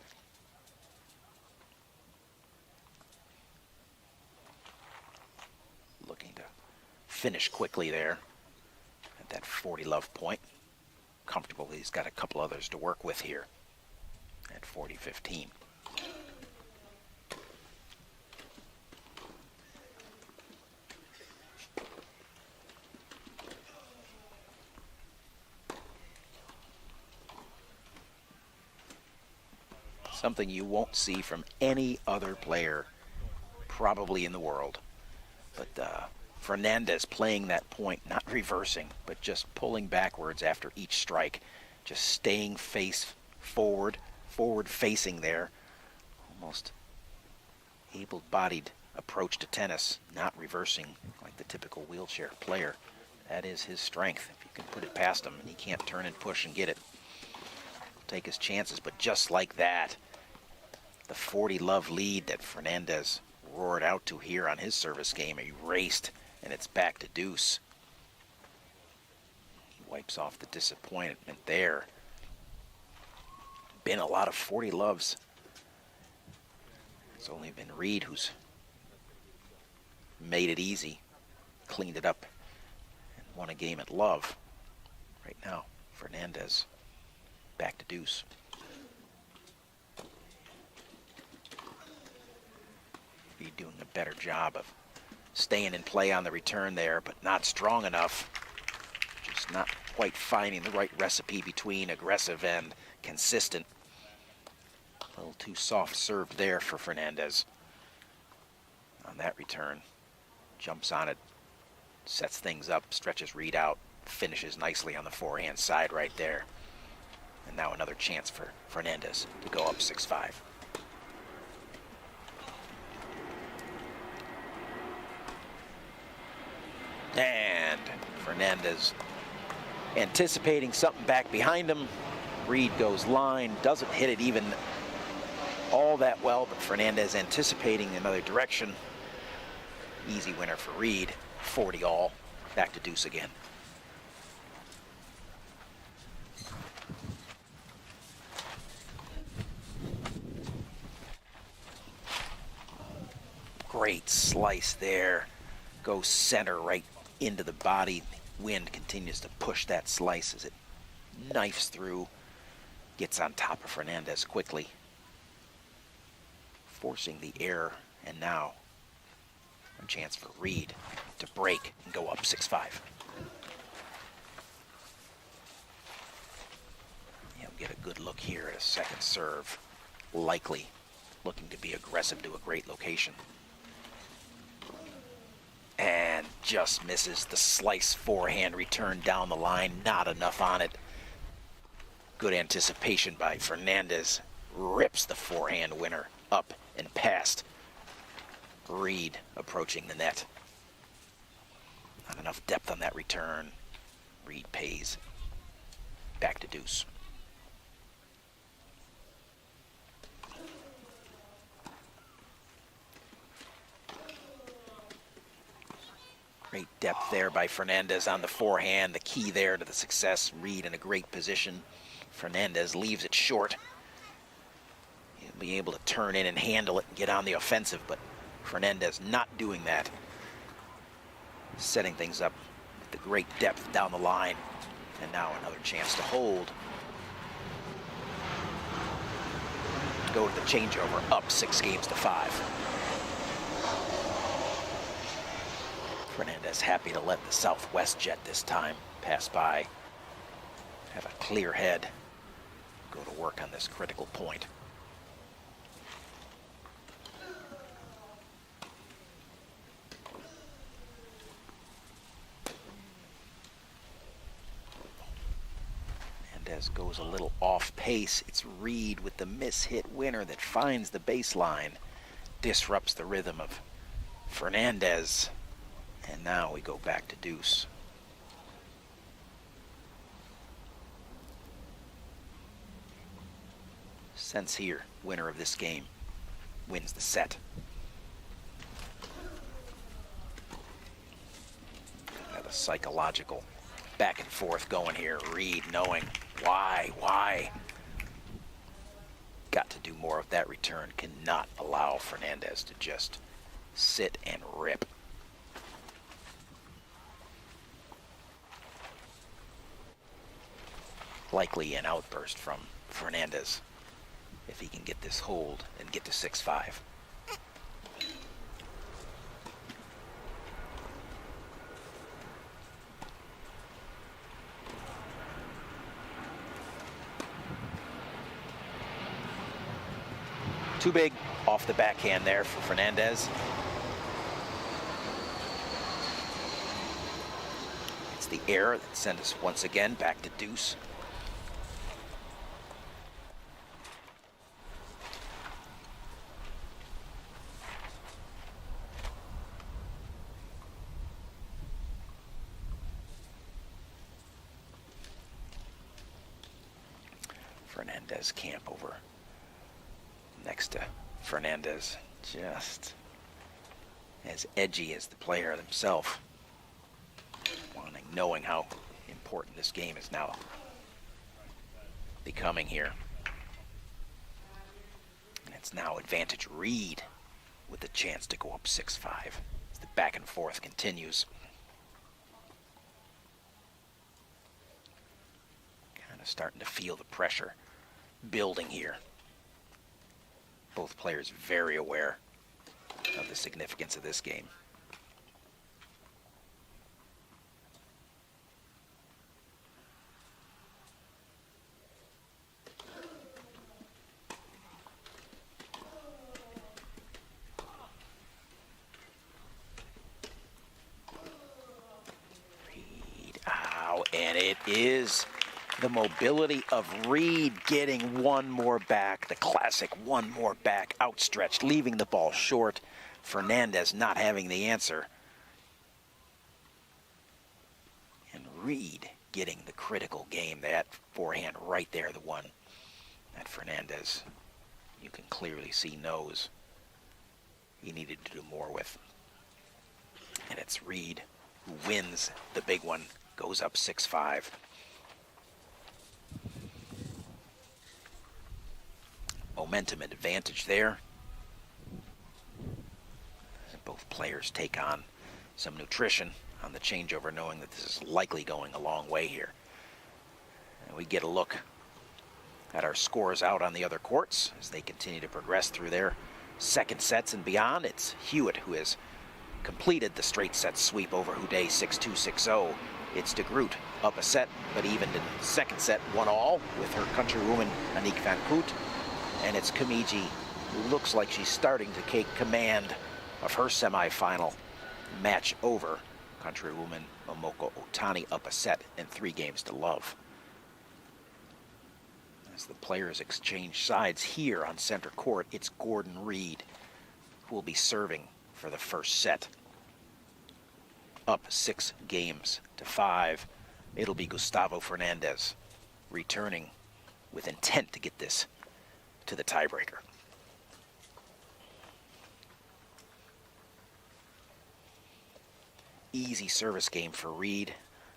Looking to finish quickly there at that 40 love point. Comfortable he's got a couple others to work with here at 40-15. Something you won't see from any other player probably in the world. But Fernandez playing that point, not reversing, but just pulling backwards after each strike. Just staying face forward, forward-facing there. Almost able-bodied approach to tennis, not reversing like the typical wheelchair player. That is his strength. If you can put it past him and he can't turn and push and get it, take his chances. But just like that, the 40 love lead that Fernandez roared out to here on his service game erased, and it's back to deuce. He wipes off the disappointment there. Been a lot of 40 loves. It's only been Reed who's made it easy, cleaned it up, and won a game at love. Right now, Fernandez Back to deuce. Reed doing a better job of staying in play on the return there, but not strong enough. Just not quite finding the right recipe between aggressive and consistent. A little too soft served there for Fernandez on that return. Jumps on it, sets things up, stretches Reed out, finishes nicely on the forehand side right there. And now another chance for Fernandez to go up 6-5. And Fernandez anticipating something back behind him. Reed goes line, doesn't hit it even all that well, but Fernandez anticipating another direction. Easy winner for Reed, 40 all, back to deuce again. Great slice there, goes center right into the body. Wind continues to push that slice as it knifes through, gets on top of Fernandez quickly, forcing the error, and now a chance for Reed to break and go up 6-5. He'll get a good look here at a second serve, likely looking to be aggressive to a great location. And just misses the slice forehand return down the line, not enough on it. Good anticipation by Fernandez, rips the forehand winner up and past. Reed approaching the net. Not enough depth on that return. Reed pays. Back to deuce. Great depth there by Fernandez on the forehand. The key there to the success. Reed in a great position. Fernandez leaves it short. He'll be able to turn in and handle it and get on the offensive, but Fernandez not doing that. Setting things up with the great depth down the line. And now another chance to hold. Go to the changeover, up 6-5. Fernandez happy to let the Southwest jet this time pass by. Have a clear head. Go to work on this critical point. Fernandez goes a little off pace. It's Reed with the miss-hit winner that finds the baseline. Disrupts the rhythm of Fernandez. And now we go back to deuce. Sense here, winner of this game wins the set. Got a psychological back and forth going here. Reed knowing why. Got to do more of that return. Cannot allow Fernandez to just sit and rip. Likely an outburst from Fernandez if he can get this hold and get to 6-5. Too big off the backhand there for Fernandez. It's the error that sent us once again back to deuce. Fernandez camp over next to Fernandez, just as edgy as the player himself, knowing how important this game is now becoming here. And it's now advantage Reed with the chance to go up 6-5 as the back and forth continues. Kind of starting to feel the pressure building here. Both players very aware of the significance of this game. And it is the mobility of Reed getting one more back, the classic one more back, outstretched, leaving the ball short. Fernandez not having the answer. And Reed getting the critical game, that forehand right there, the one that Fernandez, you can clearly see, knows he needed to do more with. And it's Reed who wins the big one. Goes up 6-5. Momentum advantage there. Both players take on some nutrition on the changeover, knowing that this is likely going a long way here. And we get a look at our scores out on the other courts as they continue to progress through their second sets and beyond. It's Hewitt who has completed the straight set sweep over Houdet 6-2, 6-0. It's de Groot up a set, but even in the second set, 1-all with her countrywoman Aniek van Koot. And it's Kamiji, who looks like she's starting to take command of her semifinal match over countrywoman Momoko Otani up a set and 3-0. As the players exchange sides here on center court, it's Gordon Reed who will be serving for the first set. Up 6-5. It'll be Gustavo Fernandez returning with intent to get this to the tiebreaker. Easy service game for Reed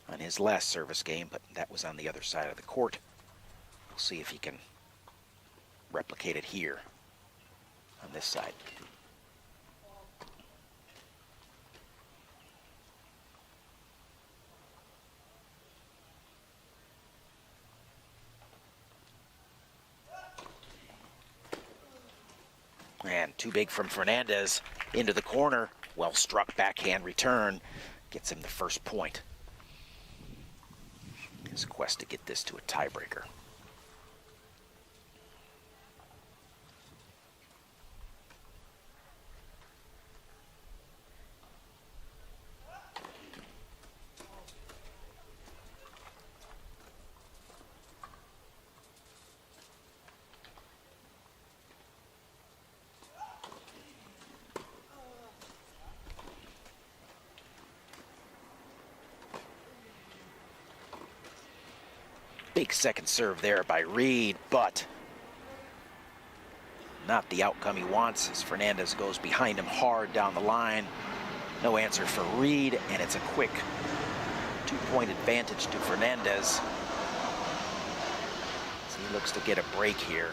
on his last service game, but that was on the other side of the court. We'll see if he can replicate it here on this side. And too big from Fernandez into the corner. Well struck backhand return gets him the first point. His quest to get this to a tiebreaker. Big second serve there by Reed, but not the outcome he wants as Fernandez goes behind him hard down the line. No answer for Reed, and it's a quick 2-point advantage to Fernandez. So he looks to get a break here,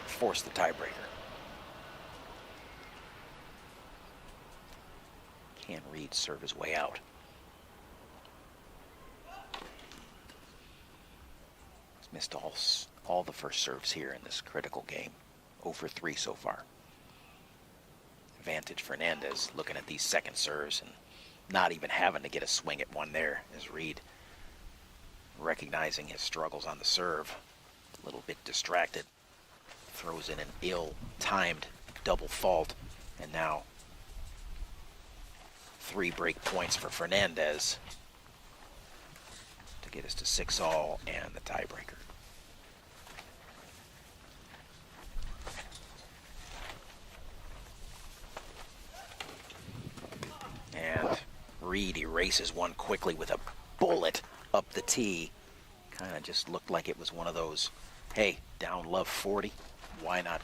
force the tiebreaker. Can Reed serve his way out? Missed all the first serves here in this critical game. 0 for 3 so far. Advantage Fernandez looking at these second serves and not even having to get a swing at one there as Reed recognizing his struggles on the serve. A little bit distracted. Throws in an ill-timed double fault, and now 3 break points for Fernandez to get us to 6-all and the tiebreaker. And Reed erases one quickly with a bullet up the tee. Kind of just looked like it was one of those, hey, down love 40, why not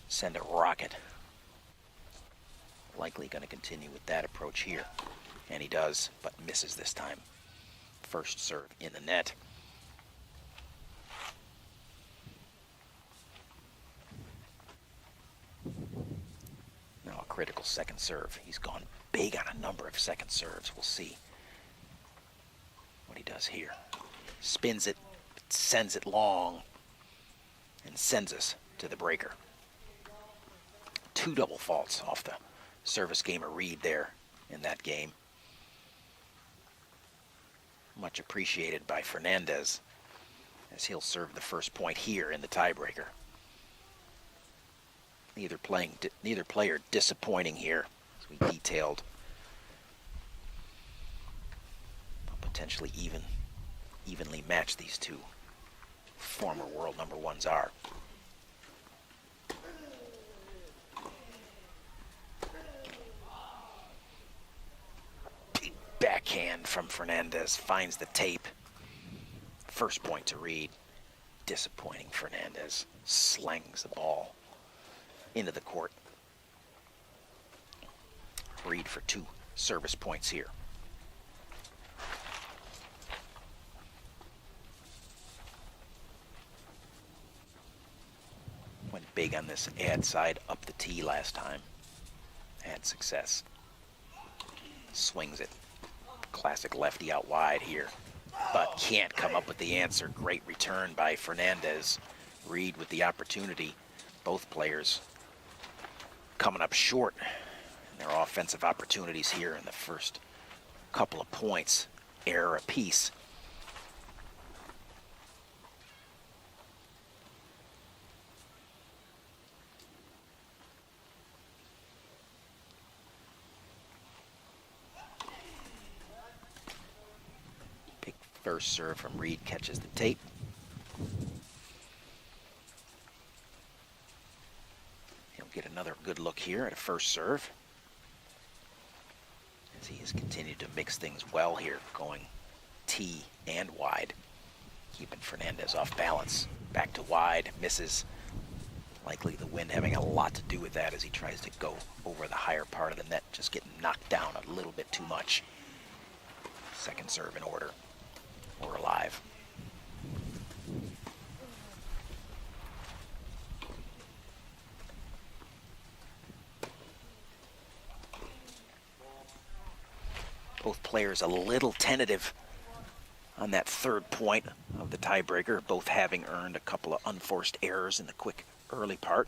send a rocket? Likely going to continue with that approach here. And he does, but misses this time. First serve in the net. Now a critical second serve. He's gone big on a number of second serves. We'll see what he does here. spins it, sends it long, and sends us to the breaker. 2 double faults off the service game of Reed there in that game. Much appreciated by Fernandez, as he'll serve the first point here in the tiebreaker. Neither player disappointing here, as we detailed. Potentially evenly matched these two former world number ones are. Big backhand from Fernandez, finds the tape. First point to Reed. Disappointing Fernandez. Slings the ball into the court. Reed for 2 service points here. Went big on this ad side up the tee last time. Had success. Swings it. Classic lefty out wide here, but can't come up with the answer. Great return by Fernandez. Reed with the opportunity. Both players coming up short in their offensive opportunities here in the first couple of points. Error apiece. Big first serve from Reed, catches the tape. Get another good look here at a first serve, as he has continued to mix things well here, going tee and wide, keeping Fernandez off balance. Back to wide, misses. Likely the wind having a lot to do with that, as he tries to go over the higher part of the net, just getting knocked down a little bit too much. Second serve in order. We're alive. Both players a little tentative on that third point of the tiebreaker, both having earned a couple of unforced errors in the quick early part.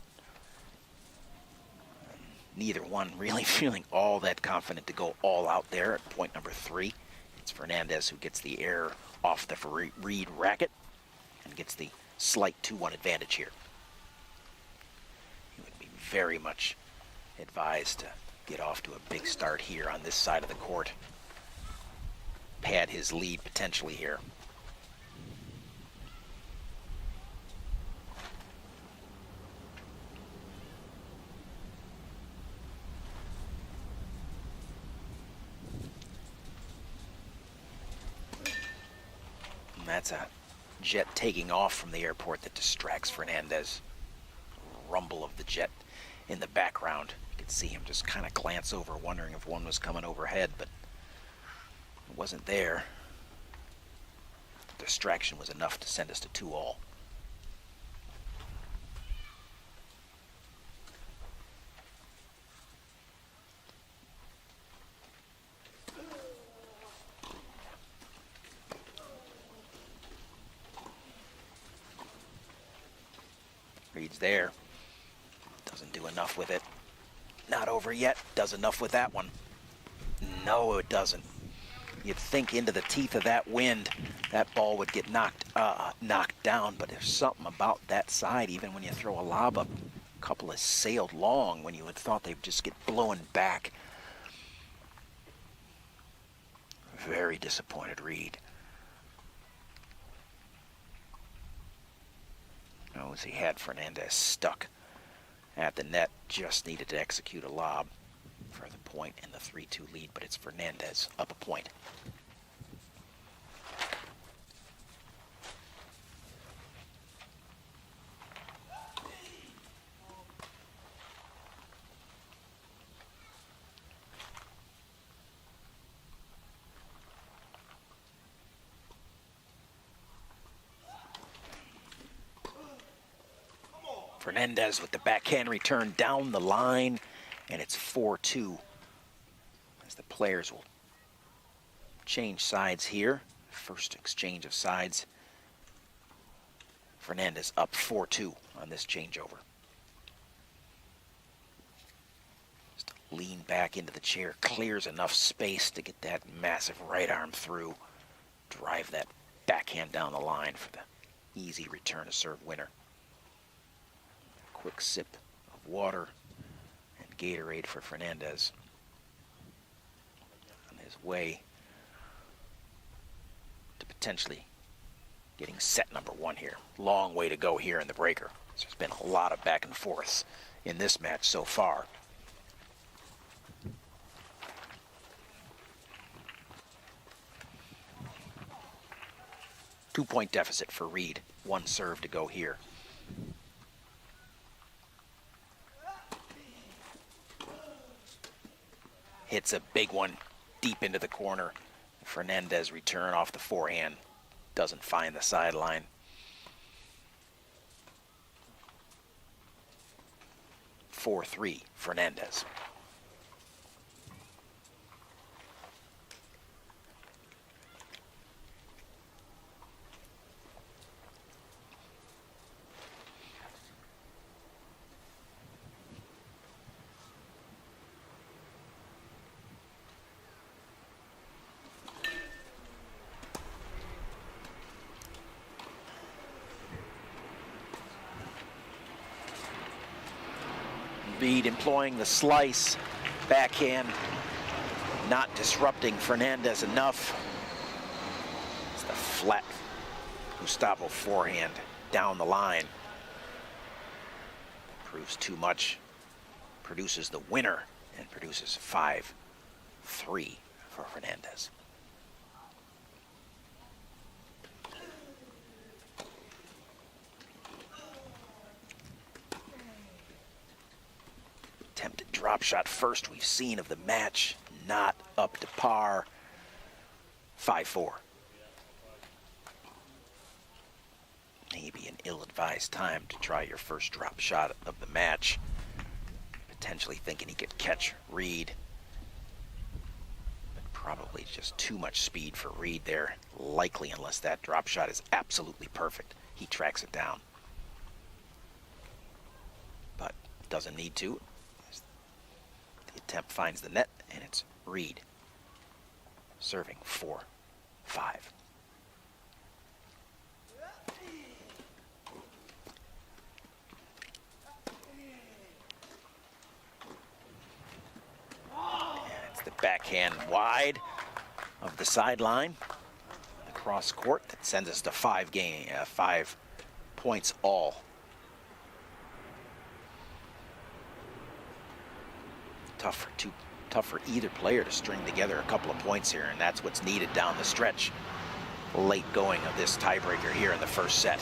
Neither one really feeling all that confident to go all out there at point number 3. It's Fernandez who gets the error off the Reed racket and gets the slight 2-1 advantage here. He would be very much advised to get off to a big start here on this side of the court. Pad his lead potentially here. And that's a jet taking off from the airport that distracts Fernandez. Rumble of the jet in the background. You could see him just kind of glance over, wondering if one was coming overhead, but it wasn't there. The distraction was enough to send us to 2-all. Reed's there. Doesn't do enough with it. Not over yet. Does enough with that one. No, it doesn't. You'd think into the teeth of that wind, that ball would get knocked down, but there's something about that side, even when you throw a lob up. A couple has sailed long when you had thought they'd just get blown back. Very disappointed Reed. Oh, as he had Fernandez stuck at the net, just needed to execute a lob for the point and the 3-2 lead, but it's Fernandez up a point. Fernandez with the backhand return down the line, and it's 4-2 as the players will change sides here. First exchange of sides. Fernandez up 4-2 on this changeover. Just lean back into the chair, clears enough space to get that massive right arm through. Drive that backhand down the line for the easy return to serve winner. Quick sip of water and Gatorade for Fernandez. On his way to potentially getting set number one here. Long way to go here in the breaker. There's been a lot of back and forths in this match so far. Two-point deficit for Reed. One serve to go here. Hits a big one deep into the corner. Fernandez return off the forehand. Doesn't find the sideline. 4-3, Fernandez. Reed employing the slice, backhand, not disrupting Fernandez enough. It's the flat Gustavo forehand down the line. Proves too much, produces the winner, and produces 5-3 for Fernandez. Attempted drop shot first we've seen of the match, not up to par. 5-4. Maybe an ill-advised time to try your first drop shot of the match. Potentially thinking he could catch Reed. But probably just too much speed for Reed there. Likely, unless that drop shot is absolutely perfect, he tracks it down. But doesn't need to. The attempt finds the net, and it's Reed serving 4-5. And it's the backhand wide of the sideline, the cross court that sends us to 5 points all. Tough for either player to string together a couple of points here, and that's what's needed down the stretch. Late going of this tiebreaker here in the first set.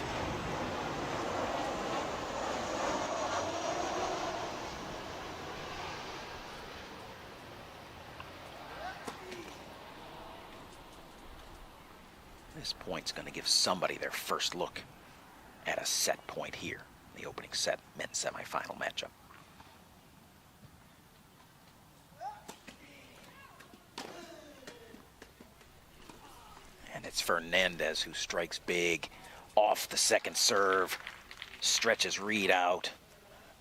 This point's going to give somebody their first look at a set point here, the opening set men's semifinal matchup. It's Fernandez who strikes big off the second serve, stretches Reed out.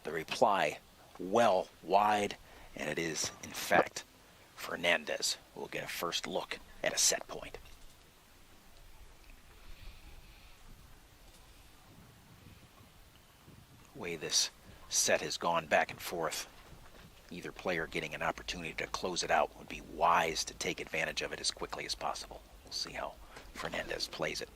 The reply well wide, and it is, in fact, Fernandez who will get a first look at a set point. The way this set has gone back and forth, either player getting an opportunity to close it out would be wise to take advantage of it as quickly as possible. We'll see how Fernandez plays it.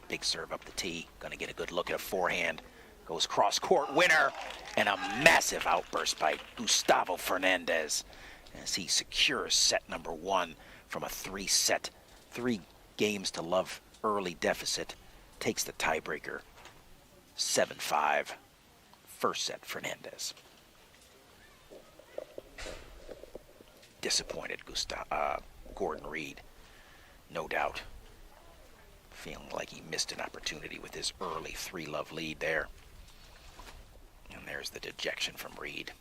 Big serve up the tee. Going to get a good look at a forehand. Goes cross court, winner, and a massive outburst by Gustavo Fernandez as he secures set number one from a 3 games to love early deficit. Takes the tiebreaker 7-5. First set, Fernandez. Disappointed Gordon Reed, no doubt. Feeling like he missed an opportunity with his early 3-love lead there. And there's the dejection from Reed.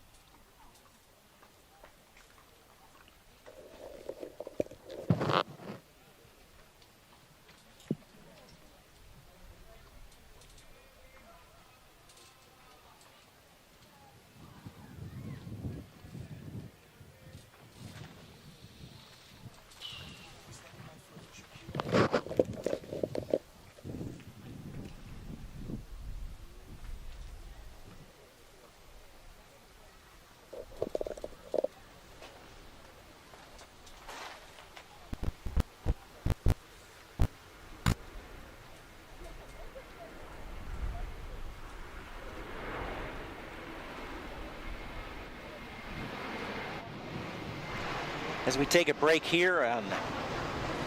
As we take a break here on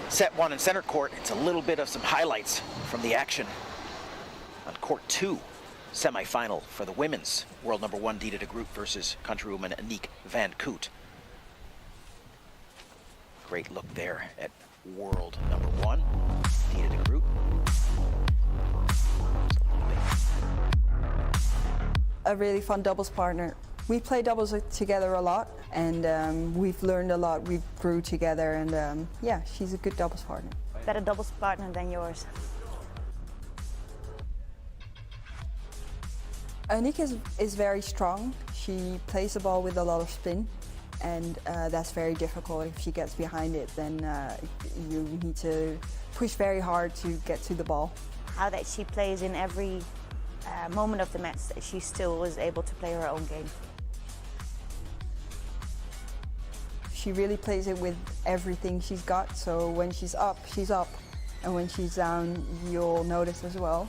set 1 in center court, it's a little bit of some highlights from the action on court 2, semifinal for the women's world number 1 Dita de Groot versus countrywoman Aniek van Koot. Great look there at world number 1 Dita de Groot. A really fun doubles partner. We play doubles together a lot, and we've learned a lot. We grew together, and yeah, she's a good doubles partner. Better doubles partner than yours. Aniek is very strong. She plays the ball with a lot of spin, and that's very difficult. If she gets behind it, then you need to push very hard to get to the ball. How that she plays in every moment of the match, that she still is able to play her own game. She really plays it with everything she's got, so when she's up, and when she's down, you'll notice as well.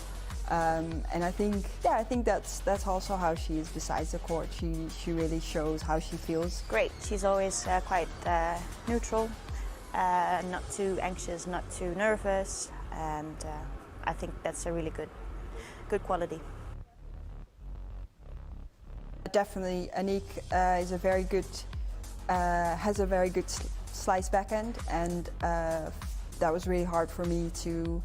And I think that's also how she is besides the court. She really shows how she feels. Great, she's always quite neutral, not too anxious, not too nervous, and I think that's a really good quality. Definitely, Aniek is a very good, has a very good slice backhand, and that was really hard for me to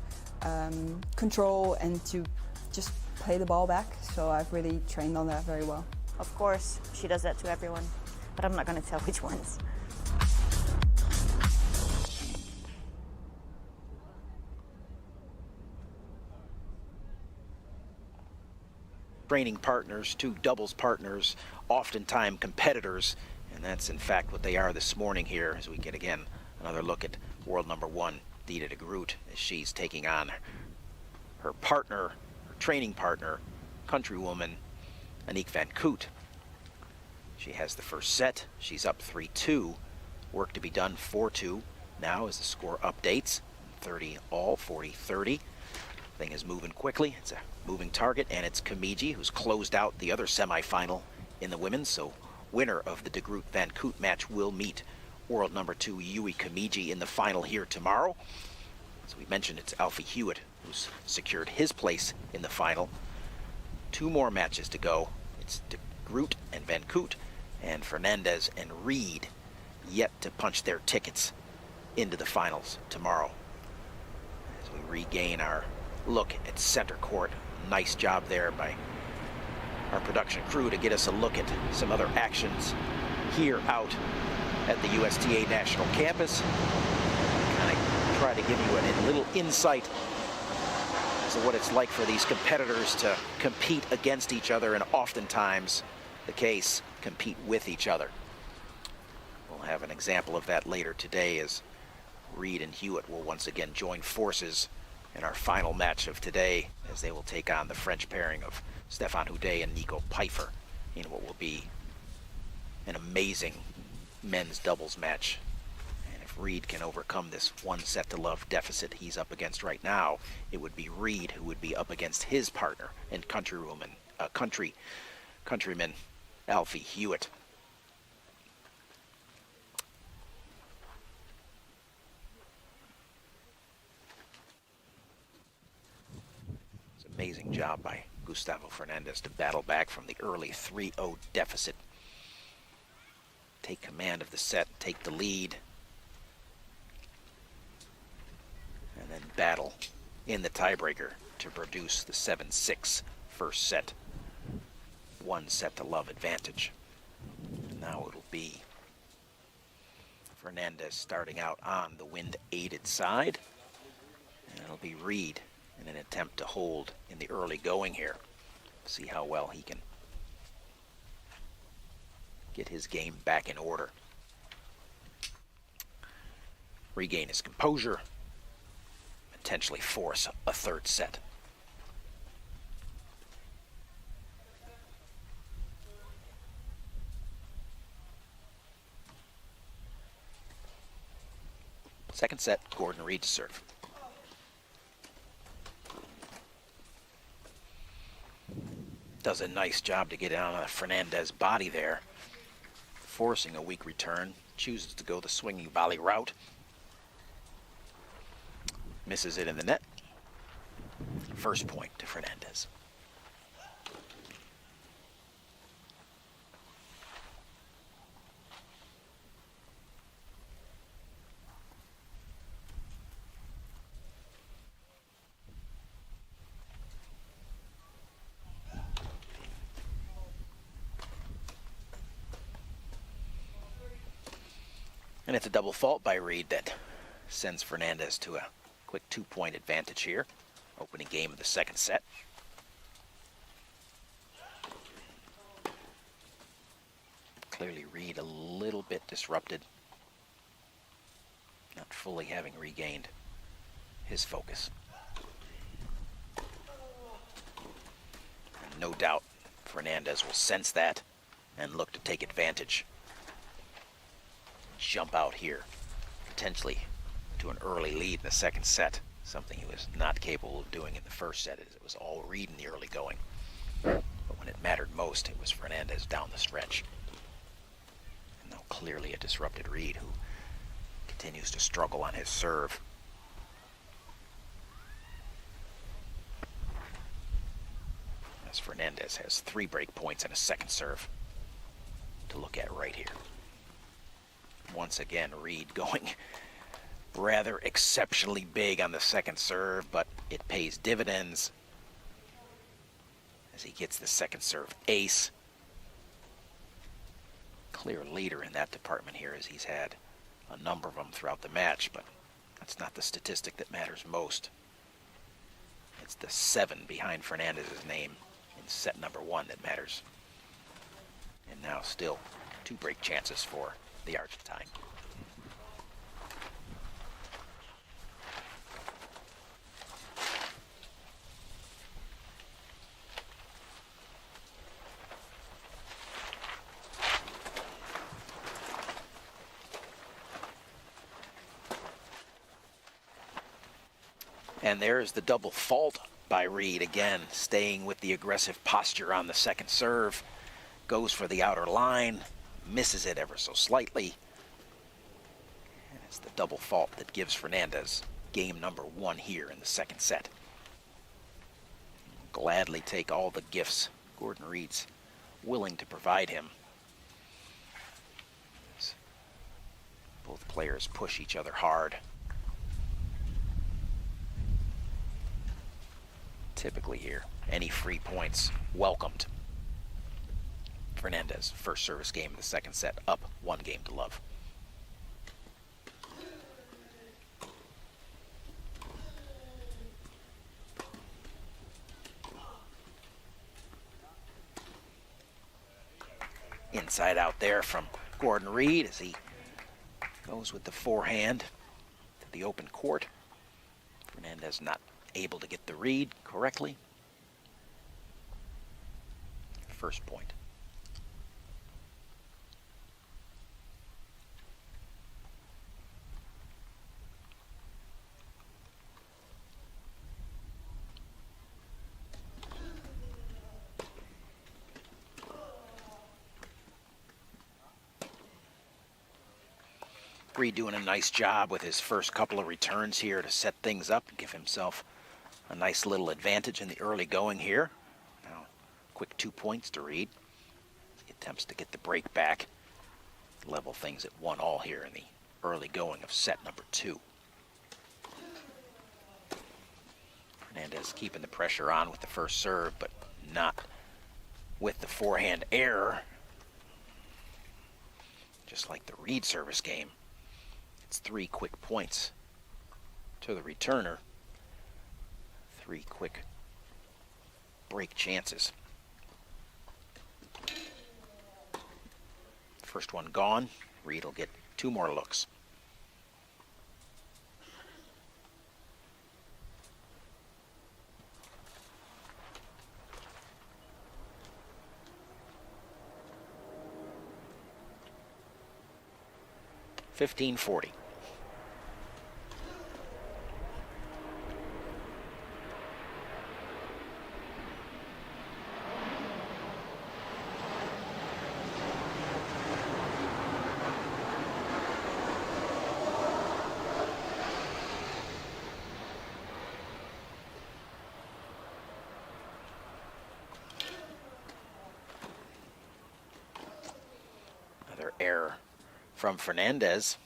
control and to just play the ball back. So I've really trained on that very well. Of course, she does that to everyone, but I'm not going to tell which ones. Training partners, 2 doubles partners, oftentimes competitors, and that's in fact what they are this morning here as we get again another look at world number 1 Dita de Groot as she's taking on her partner, her training partner, countrywoman Aniek van Koot. She has the first set. She's up 3-2. Work to be done 4-2 now as the score updates. 30 all, 40-30. Thing is moving quickly. It's a moving target, and it's Kamiji who's closed out the other semifinal in the women's. So winner of the de Groot van Koot match will meet world number 2 Yui Kamiji in the final here tomorrow. As we mentioned, it's Alfie Hewitt who's secured his place in the final. 2 more matches to go. It's de Groot and van Koot, and Fernandez and Reed yet to punch their tickets into the finals tomorrow. As we regain our look at center court. Nice job there by our production crew to get us a look at some other actions here out at the USTA National Campus. Kind of try to give you a little insight as to what it's like for these competitors to compete against each other, and oftentimes the case, compete with each other. We'll have an example of that later today as Reed and Hewitt will once again join forces in our final match of today as they will take on the French pairing of Stefan Houdet and Nico Pfeiffer in what will be an amazing men's doubles match. And if Reed can overcome this 1-set-to-love deficit he's up against right now, it would be Reed who would be up against his partner and countryman Alfie Hewitt. Amazing job by Gustavo Fernandez to battle back from the early 3-0 deficit. Take command of the set, take the lead, and then battle in the tiebreaker to produce the 7-6 first set. 1-set-to-love advantage. And now it'll be Fernandez starting out on the wind-aided side, and it'll be Reed in an attempt to hold in the early going here. See how well he can get his game back in order. Regain his composure, potentially force a third set. Second set, Gordon Reed to serve. Does a nice job to get on Fernandez's body there, forcing a weak return. chooses to go the swinging volley route. Misses it in the net. First point to Fernandez. And it's a double fault by Reed that sends Fernandez to a quick 2-point advantage here. Opening game of the second set. Clearly Reed a little bit disrupted. Not fully having regained his focus. And no doubt Fernandez will sense that and look to take advantage. Jump out here, potentially to an early lead in the second set, something he was not capable of doing in the first set, as it was all Reed in the early going. But when it mattered most, it was Fernandez down the stretch. And now clearly a disrupted Reed, who continues to struggle on his serve. As Fernandez has 3 break points and a second serve to look at right here. Once again, Reed going rather exceptionally big on the second serve, but it pays dividends as he gets the second serve ace. Clear leader in that department here, as he's had a number of them throughout the match, but that's not the statistic that matters most. It's the 7 behind Fernandez's name in set number 1 that matters. And now still 2 break chances for the Argentine. And there's the double fault by Reed again, staying with the aggressive posture on the second serve. Goes for the outer line. Misses it ever so slightly. And it's the double fault that gives Fernandez game number 1 here in the second set. Gladly take all the gifts Gordon Reed's willing to provide him. As both players push each other hard. Typically here, any free points welcomed. Fernandez, first service game of the second set, up 1 game to love. Inside out there from Gordon Reed as he goes with the forehand to the open court. Fernandez not able to get the read correctly. First point. Reed doing a nice job with his first couple of returns here to set things up and give himself a nice little advantage in the early going here. Now, quick 2 points to Reed. He attempts to get the break back, level things at 1-1 here in the early going of set number 2. Fernandez keeping the pressure on with the first serve, but not with the forehand error. Just like the Reed service game. It's 3 quick points to the returner. 3 quick break chances. First one gone. Reed will get 2 more looks. $15.40. from Fernandez.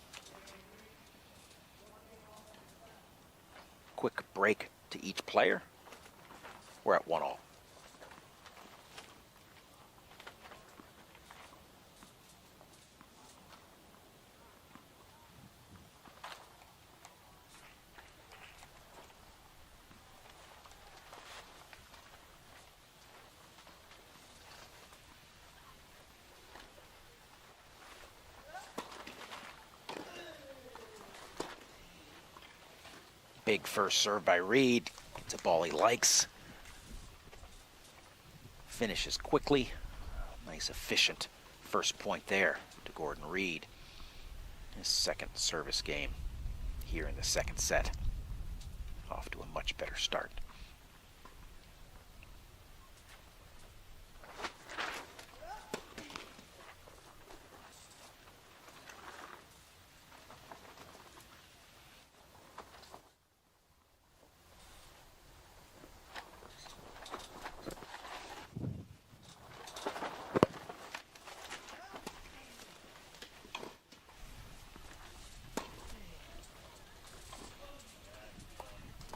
Quick break to each player. We're at 1-all. Big first serve by Reed. It's a ball he likes. Finishes quickly. Nice efficient first point there to Gordon Reed. His second service game here in the second set. Off to a much better start.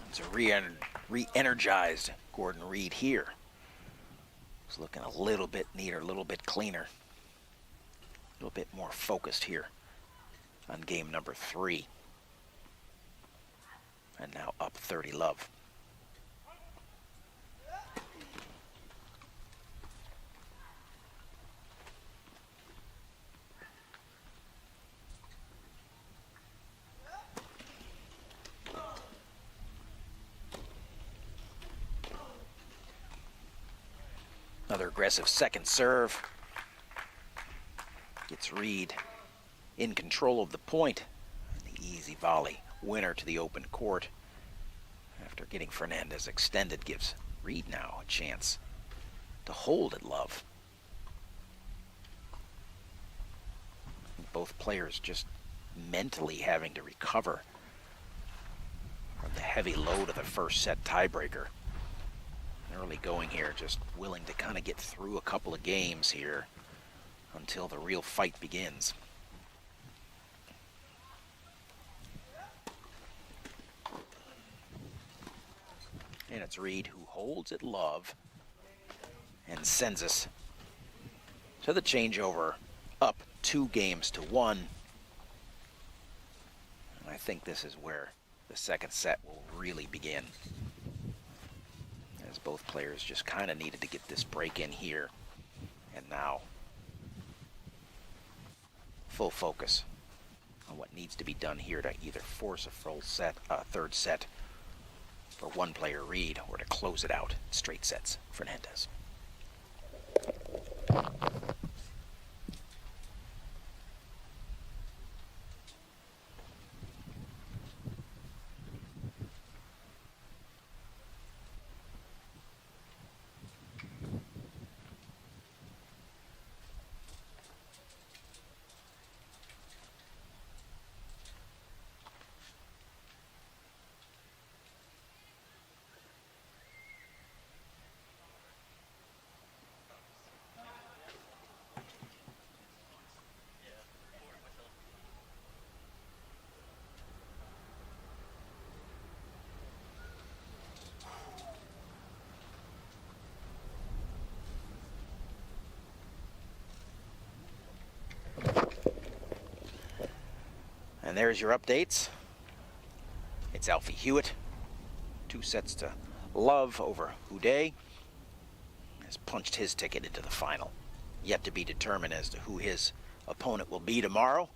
It's a re-energized Gordon Reed here. He's looking a little bit neater, a little bit cleaner, a little bit more focused here on game number 3. And now up 30-love. Another aggressive second serve. Gets Reed in control of the point. The easy volley winner to the open court. After getting Fernandez extended, gives Reed now a chance to hold at love. Both players just mentally having to recover from the heavy load of the first set tiebreaker. Early going here, just willing to kind of get through a couple of games here until the real fight begins. And it's Reed who holds at love and sends us to the changeover, up 2-1. And I think this is where the second set will really begin, as both players just kind of needed to get this break in here. And now, full focus on what needs to be done here to either force a full set, third set for one player, Reed, or to close it out straight sets, Fernandez. And there's your updates. It's Alfie Hewitt. 2 sets to love over Houdet. Has punched his ticket into the final. Yet to be determined as to who his opponent will be tomorrow.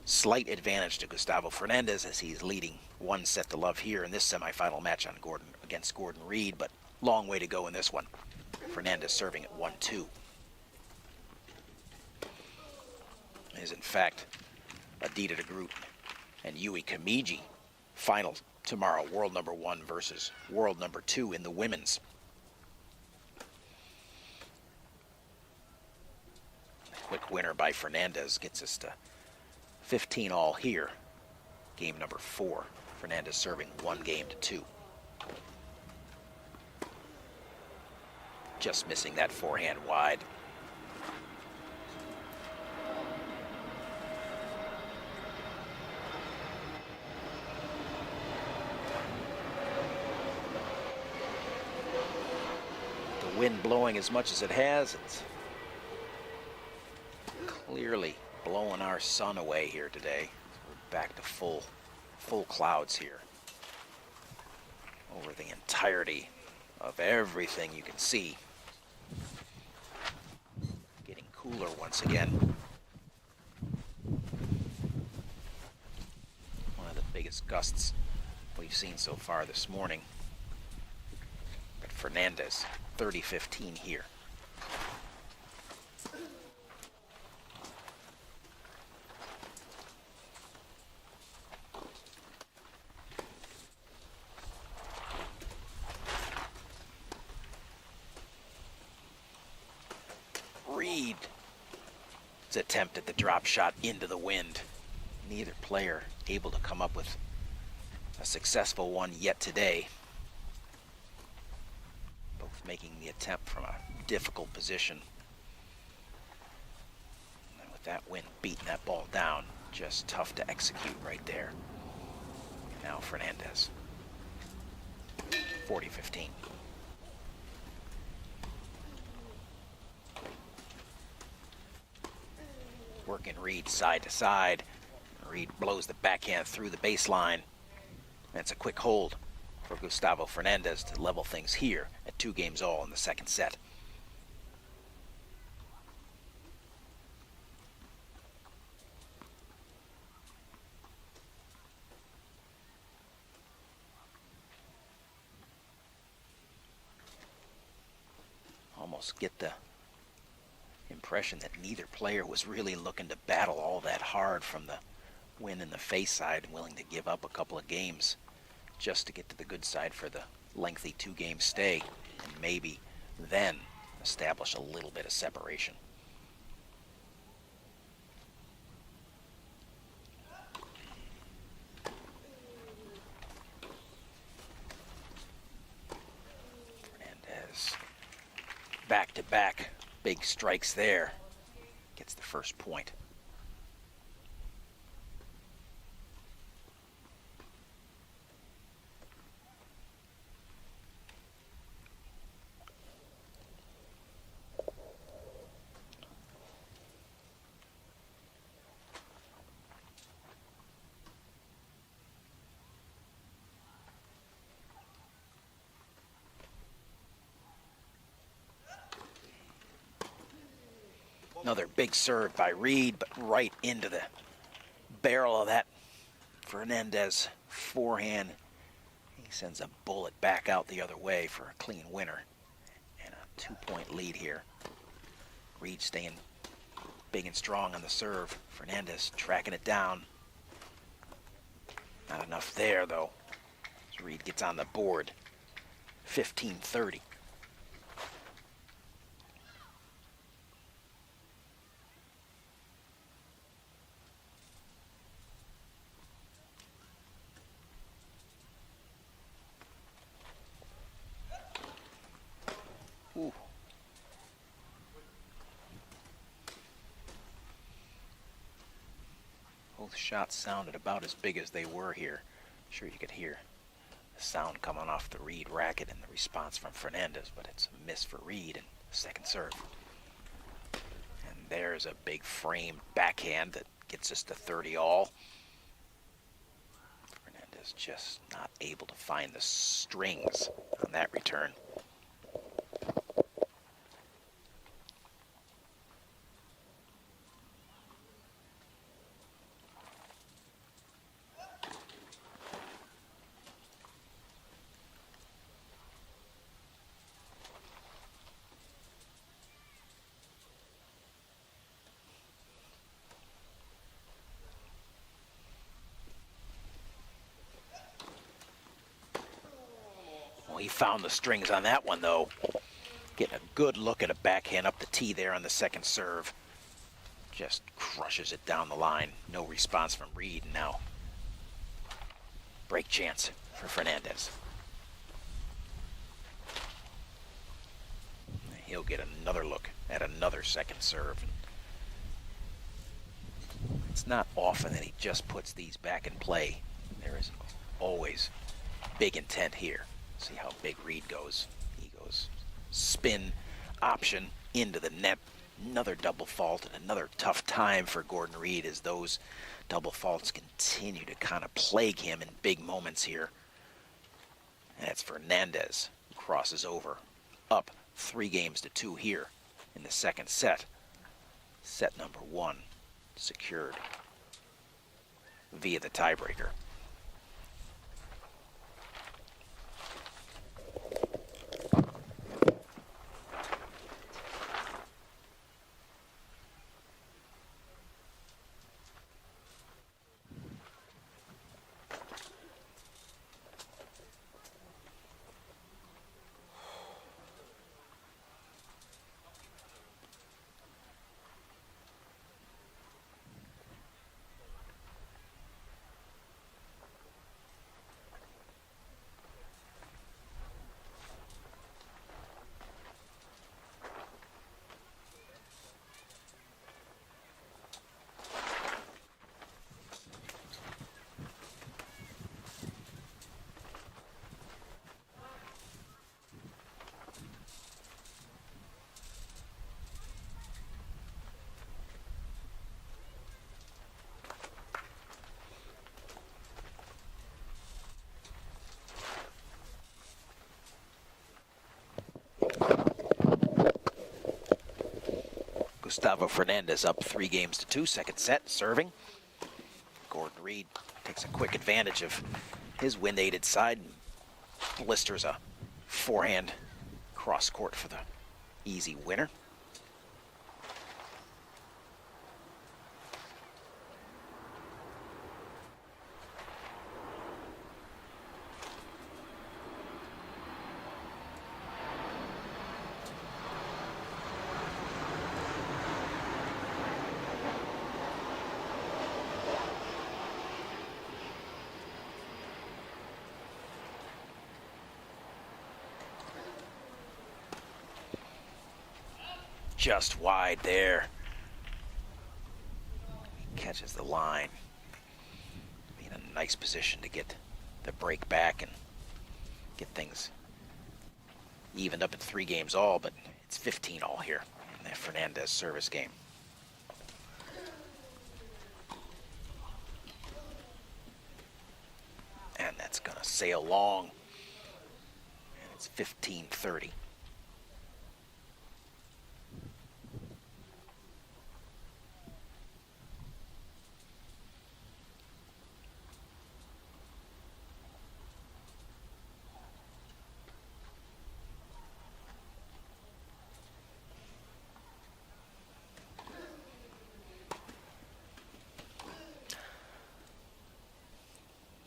Slight advantage to Gustavo Fernandez as he's leading 1 set to love here in this semifinal match on against Gordon Reed, but long way to go in this one. Fernandez serving at 1-2. Is in fact Adida de Groot and Yui Kamiji final tomorrow, world number 1 versus world number 2 in the women's. Quick winner by Fernandez gets us to 15-all here. Game number 4. Fernandez serving 1-2. Just missing that forehand wide. wind blowing as much as it has, it's clearly blowing our sun away here today. We're back to full clouds here over the entirety of everything you can see. Getting cooler once again. One of the biggest gusts we've seen so far this morning. But Fernandez, 30-15 here. Reed's attempt at the drop shot into the wind. Neither player able to come up with a successful one yet today. Both making the attempt from a difficult position. And with that wind beating that ball down, just tough to execute right there. Now Fernandez, 40-15. Working Reed side to side. Reed blows the backhand through the baseline. And it's a quick hold for Gustavo Fernandez to level things here at 2-all in the second set. Almost get the impression that neither player was really looking to battle all that hard from the win in the face side, willing to give up a couple of games just to get to the good side for the lengthy 2-game stay, and maybe then establish a little bit of separation. Fernandez, back-to-back big strikes there, gets the first point. Another big serve by Reed, but right into the barrel of that Fernandez forehand. He sends a bullet back out the other way for a clean winner and a 2-point lead here. Reed staying big and strong on the serve. Fernandez tracking it down. Not enough there, though, as Reed gets on the board. 15-30. Ooh. Both shots sounded about as big as they were here. Sure, you could hear the sound coming off the Reed racket and the response from Fernandez, but it's a miss for Reed in the second serve. And there's a big frame backhand that gets us to 30-all. Fernandez just not able to find the strings on that return. He found the strings on that one, though. Getting a good look at a backhand up the tee there on the second serve. Just crushes it down the line. No response from Reed. Now, break chance for Fernandez. He'll get another look at another second serve. It's not often that he just puts these back in play. There is always big intent here. See how big Reed goes. He goes spin option into the net. Another double fault and another tough time for Gordon Reid as those double faults continue to kind of plague him in big moments here. And it's Fernandez who crosses over, up 3-2 here in the second set. Set number 1 secured via the tiebreaker. Gustavo Fernandez up 3-2, second set, serving. Gordon Reid takes a quick advantage of his wind-aided side and blisters a forehand cross court for the easy winner. Just wide there. Catches the line. In a nice position to get the break back and get things evened up at 3-all, but it's 15-all here in the Fernandez service game. And that's gonna sail long. And it's 15-30.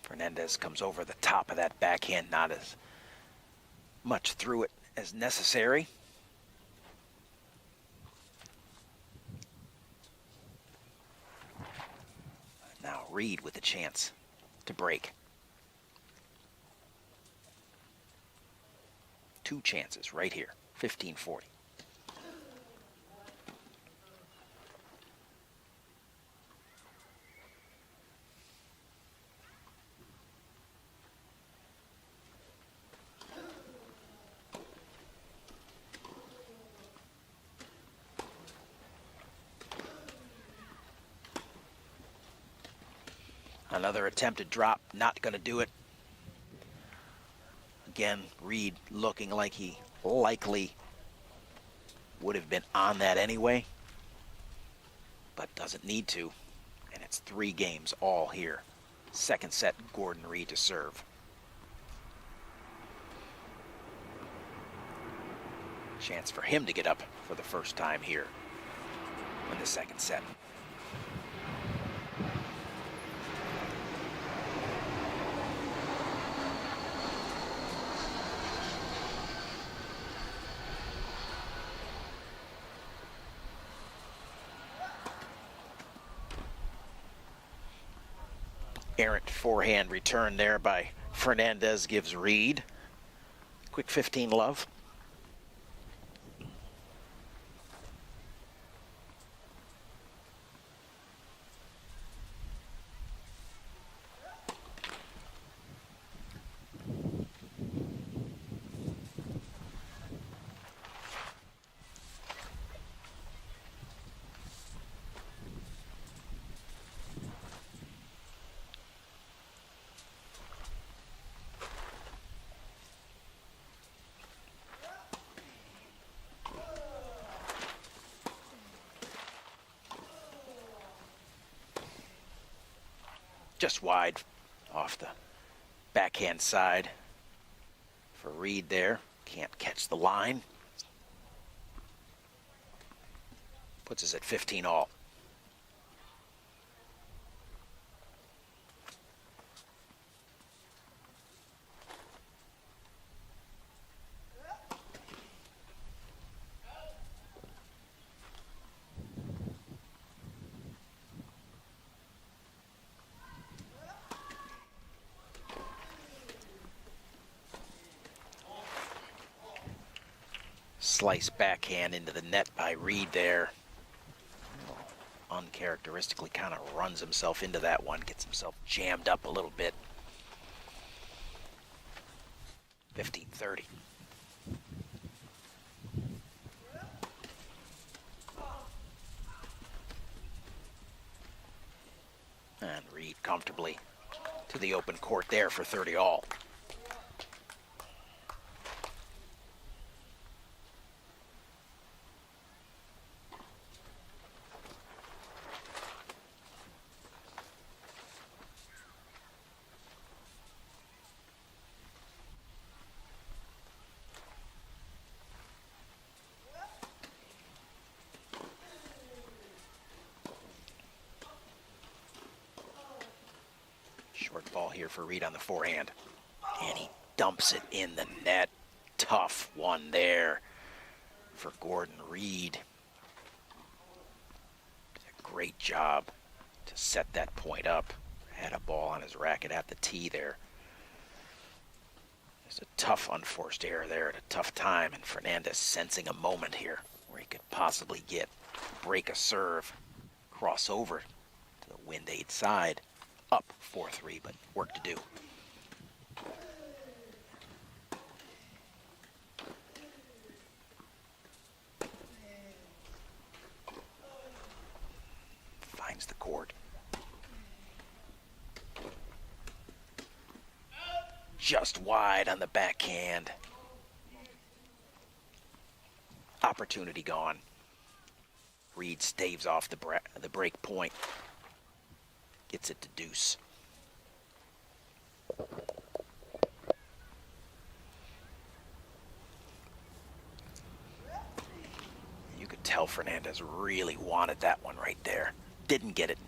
Fernandez comes over the top of that backhand, not as much through it as necessary. Now Reid with a chance to break. 2 chances right here, 15-40. Another attempted drop, not going to do it. Again, Reid looking like he likely would have been on that anyway, but doesn't need to. And it's 3-all here. Second set, Gordon Reid to serve. Chance for him to get up for the first time here in the second set. Errant forehand return there by Fernandez gives Reid. Quick 15 love. just wide off the backhand side for Reed there. Can't catch the line. Puts us at 15 all. Slice backhand into the net by Reed there. Uncharacteristically kind of runs himself into that one, gets himself jammed up a little bit. 15-30. And Reed comfortably to the open court there for 30 all. Short ball here for Reed on the forehand. And he dumps it in the net. Tough one there for Gordon Reed. Did a great job to set that point up. Had a ball on his racket at the tee there. There's a tough unforced error there at a tough time, and Fernandez sensing a moment here where he could possibly break a serve, cross over to the wind aid side. Up 4-3, but work to do. Finds the court. Just wide on the backhand. Opportunity gone. Reed staves off the break point. Gets it to deuce. You could tell Fernandez really wanted that one right there. Didn't get it.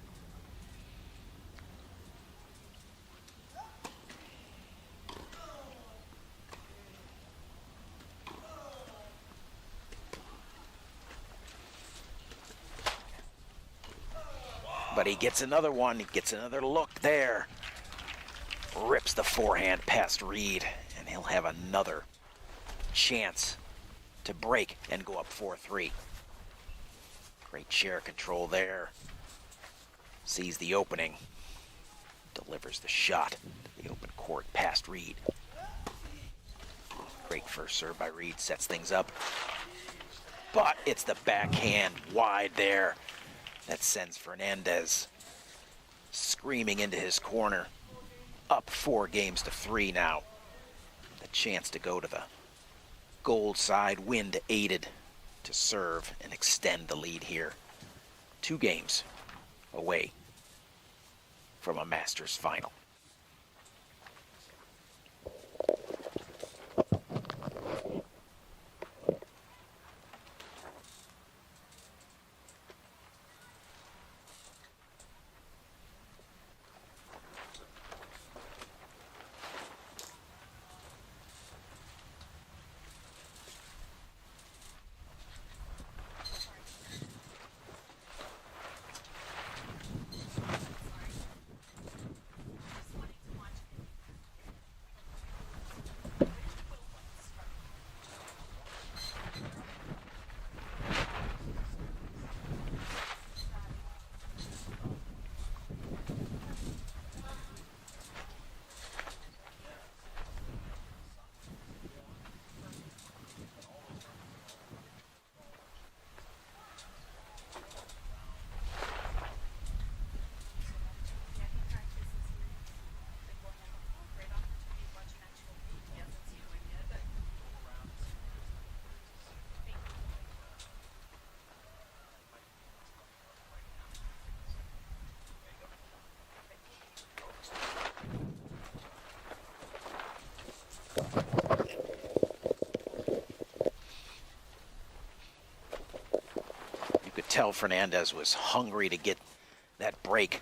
But he gets another one. He gets another look there. Rips the forehand past Reed, and he'll have another chance to break and go up 4-3. Great share control there. Sees the opening. Delivers the shot to the open court past Reed. Great first serve by Reed. Sets things up. But it's the backhand wide there that sends Fernandez screaming into his corner. Up 4-3 now. The chance to go to the gold side, wind aided to serve and extend the lead here. 2 games away from a Masters final. tell Fernandez was hungry to get that break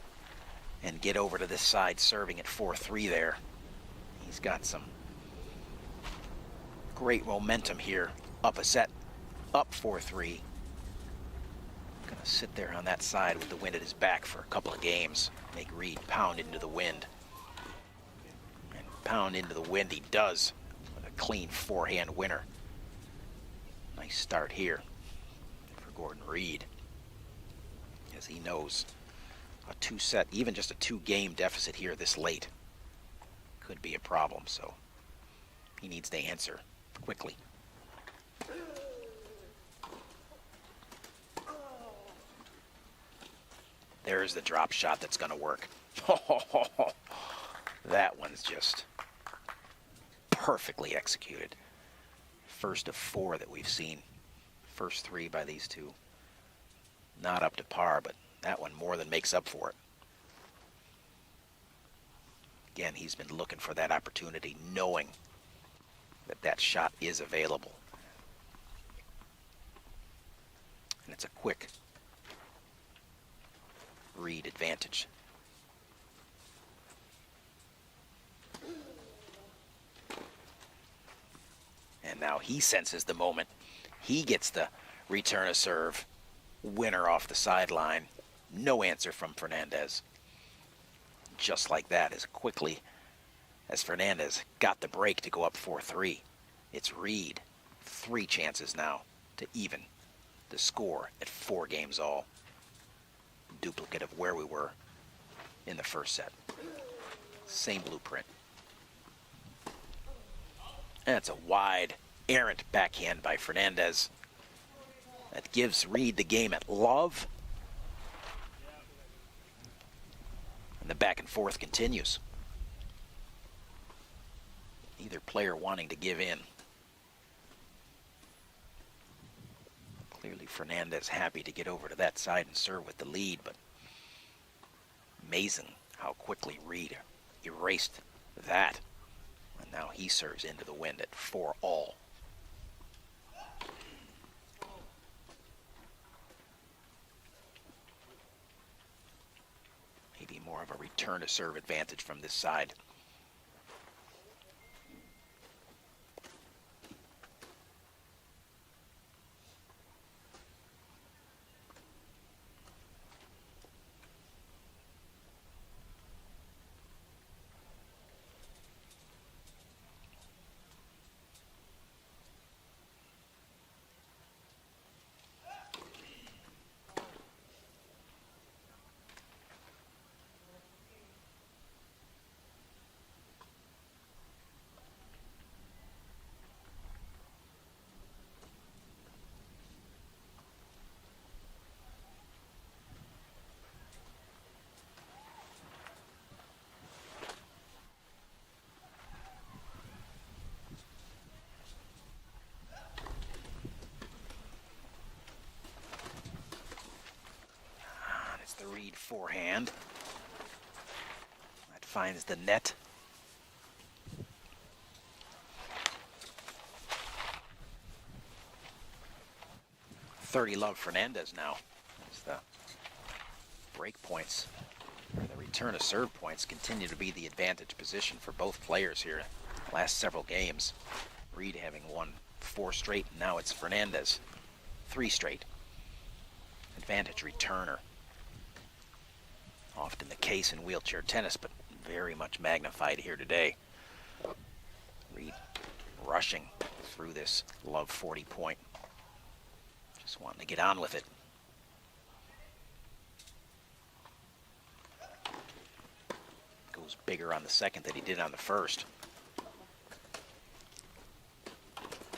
and get over to this side, serving at 4-3 there. He's got some great momentum here. Up a set, up 4-3. Gonna sit there on that side with the wind at his back for a couple of games. Make Reed pound into the wind. And pound into the wind he does with a clean forehand winner. Nice start here for Gordon Reed, as he knows a two-set, even just a two-game deficit here this late could be a problem, so he needs to answer quickly. There's the drop shot that's going to work. That one's just perfectly executed. First of 4 that we've seen. First 3 by these two. Not up to par, but that one more than makes up for it. Again, he's been looking for that opportunity, knowing that that shot is available. And it's a quick Reed advantage. And now he senses the moment. He gets the return a serve. Winner off the sideline. No answer from Fernandez. Just like that, as quickly as Fernandez got the break to go up 4-3. It's Reed. 3 chances now to even the score at 4 games all. Duplicate of where we were in the first set. Same blueprint. And it's a wide, errant backhand by Fernandez. That gives Reed the game at love. And the back and forth continues. Neither player wanting to give in. Clearly Fernandez happy to get over to that side and serve with the lead, but amazing how quickly Reed erased that. And now he serves into the wind at 4-all. Maybe more of a return to serve advantage from this side. The Reed forehand. That finds the net. .30 love Fernandez now. As the break points, or the return of serve points, continue to be the advantage position for both players here. Last several games. Reed having won 4 straight, and now it's Fernandez 3 straight. Advantage returner. Often the case in wheelchair tennis, but very much magnified here today. Reed rushing through this love 40 point. Just wanting to get on with it. Goes bigger on the second than he did on the first.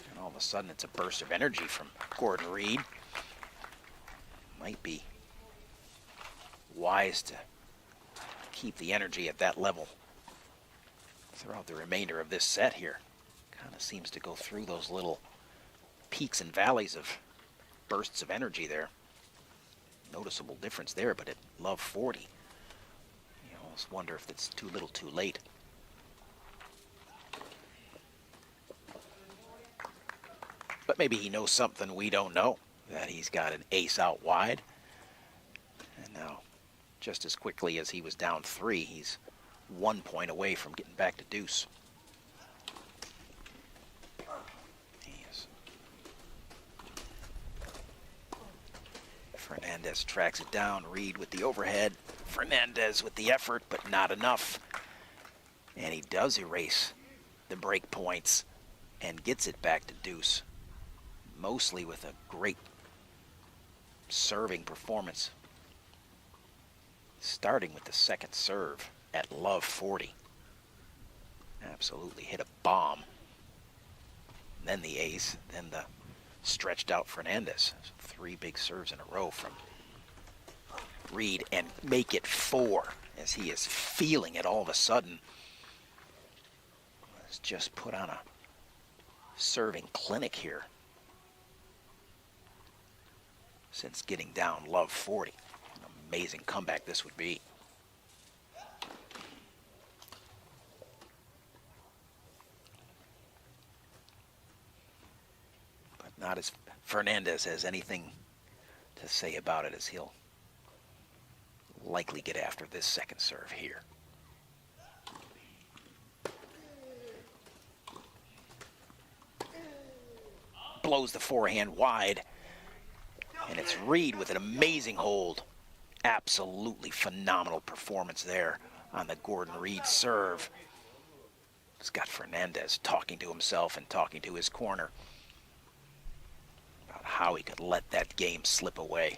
And all of a sudden it's a burst of energy from Gordon Reed. Might be wise to keep the energy at that level throughout the remainder of this set here. Kind of seems to go through those little peaks and valleys of bursts of energy there. Noticeable difference there, but at love 40, you almost wonder if it's too little too late. But maybe he knows something we don't know. that he's got an ace out wide. And now, just as quickly as he was down 3, he's 1 point away from getting back to deuce. Fernandez tracks it down. Reed with the overhead. Fernandez with the effort, but not enough. And he does erase the break points and gets it back to deuce. Mostly with a great serving performance. Starting with the second serve at love 40. Absolutely hit a bomb. Then the ace, then the stretched out Fernandez. 3 big serves in a row from Reed, and make it 4 as he is feeling it all of a sudden. He's just put on a serving clinic here since getting down love 40. An amazing comeback this would be. But not as Fernandez has anything to say about it, as he'll likely get after this second serve here. Blows the forehand wide, and it's Reed with an amazing hold. Absolutely phenomenal performance there on the Gordon Reed serve. It's got Fernandez talking to himself and talking to his corner about how he could let that game slip away.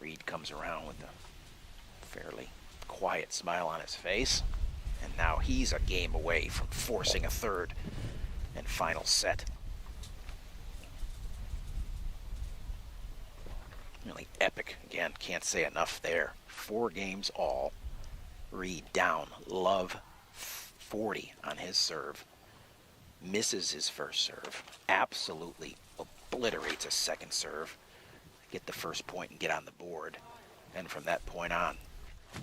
Reed comes around with a fairly quiet smile on his face, and now he's a game away from forcing a third and final set. Really epic. Again, can't say enough there. 4 games all. Reed down love 40 on his serve. Misses his first serve. Absolutely obliterates a second serve. Get the first point and get on the board. And from that point on,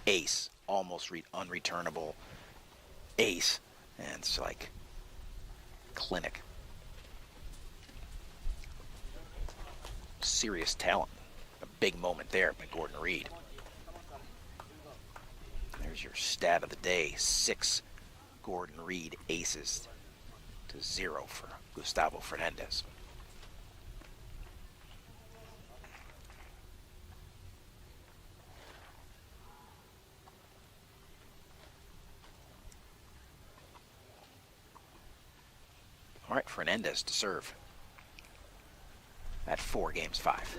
ace. Almost unreturnable ace. And it's like clinic. Serious talent. A big moment there by Gordon Reed. There's your stat of the day. 6 Gordon Reed aces to 0 for Gustavo Fernandez. All right, Fernandez to serve at 4 games 5.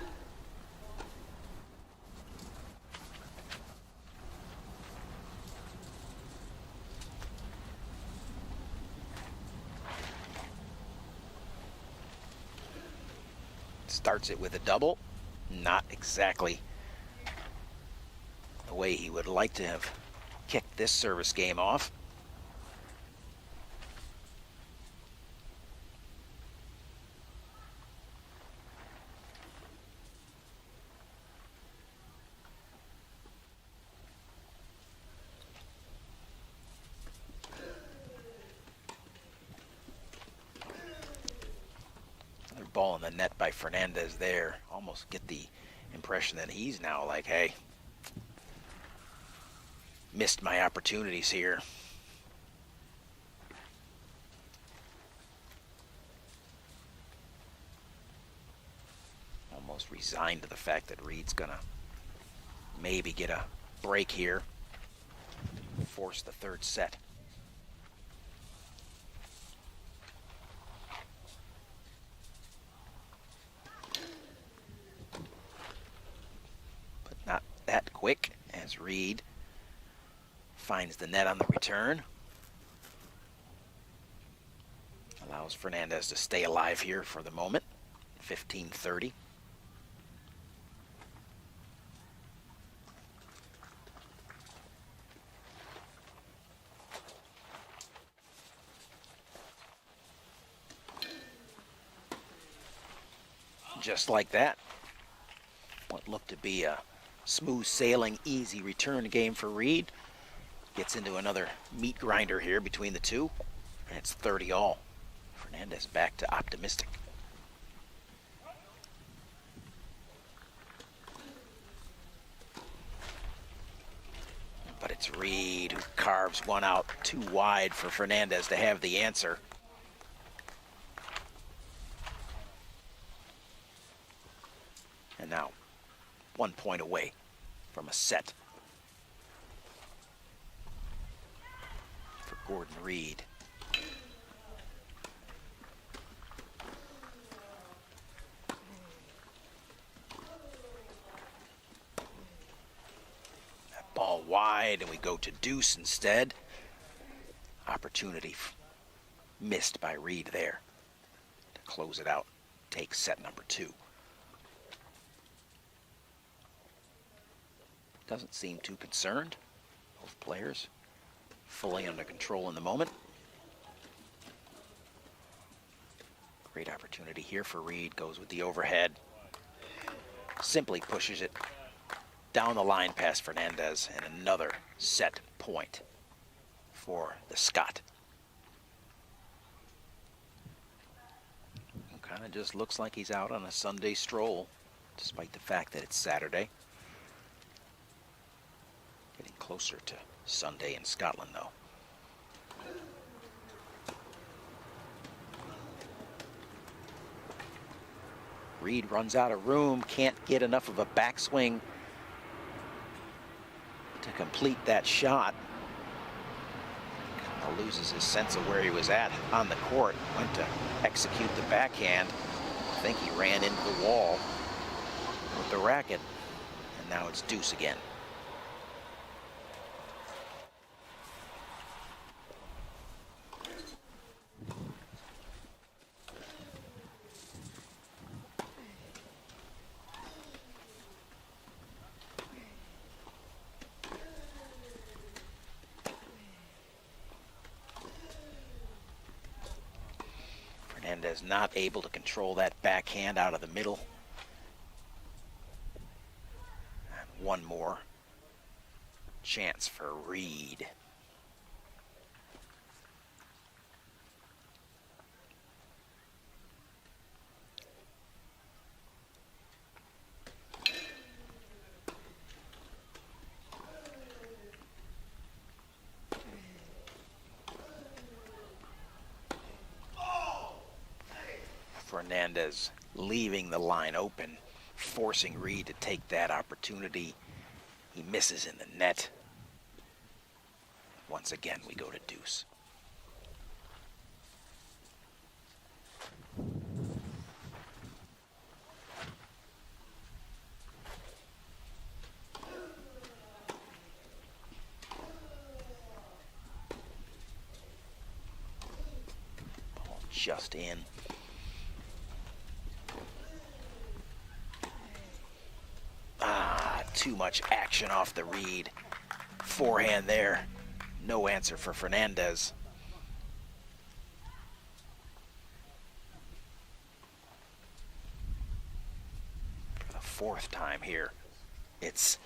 Starts it with a double. Not exactly the way he would like to have kicked this service game off. Ball in the net by Fernandez there. Almost get the impression that he's now like, hey, missed my opportunities here. Almost resigned to the fact that Reed's gonna maybe get a break here. Force the third set. That quick as Reed finds the net on the return. Allows Fernandez to stay alive here for the moment. 15-30. just like that, what looked to be a smooth sailing, easy return game for Reed gets into another meat grinder here between the two, and it's 30 all. Fernandez back to optimistic. But it's Reed who carves one out too wide for Fernandez to have the answer. And now, 1 point away from a set for Gordon Reed. That ball wide, and we go to deuce instead. Opportunity missed by Reed there to close it out, take set number 2. Doesn't seem too concerned. Both players fully under control in the moment. Great opportunity here for Reed. Goes with the overhead. Simply pushes it down the line past Fernandez, and another set point for the Scot. Kind of just looks like he's out on a Sunday stroll, despite the fact that it's Saturday. Getting closer to Sunday in Scotland, though. Reed runs out of room, can't get enough of a backswing to complete that shot. Kind of loses his sense of where he was at on the court. Went to execute the backhand. I think he ran into the wall with the racket. And now it's deuce again. Fernandez not able to control that backhand out of the middle. And one more chance for Reed. Fernandez leaving the line open, forcing Reed to take that opportunity. He misses in the net. Once again, we go to deuce. Ball just in. Too much action off the Reed. Forehand there. No answer for Fernandez. For the 4th time here, it's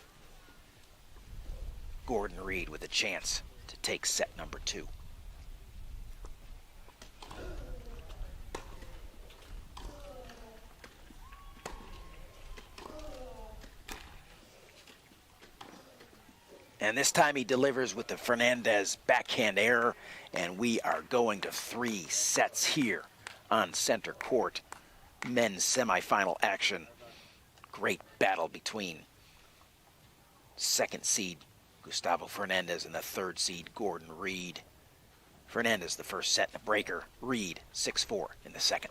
Gordon Reed with a chance to take set number 2. And this time he delivers with the Fernandez backhand error, and we are going to 3 sets here on center court. Men's semifinal action. Great battle between 2nd seed Gustavo Fernandez and the 3rd seed Gordon Reed. Fernandez the first set in a breaker. Reed 6-4 in the second.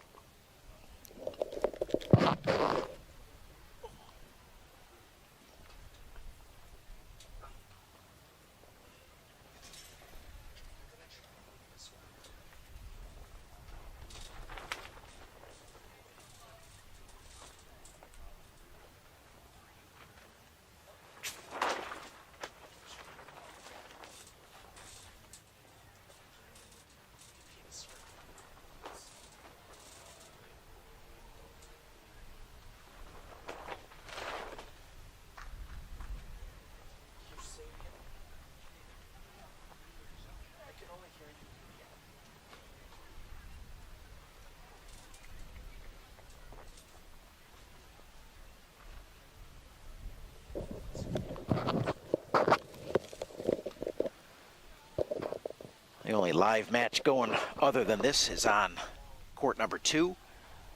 The only live match going other than this is on court number 2,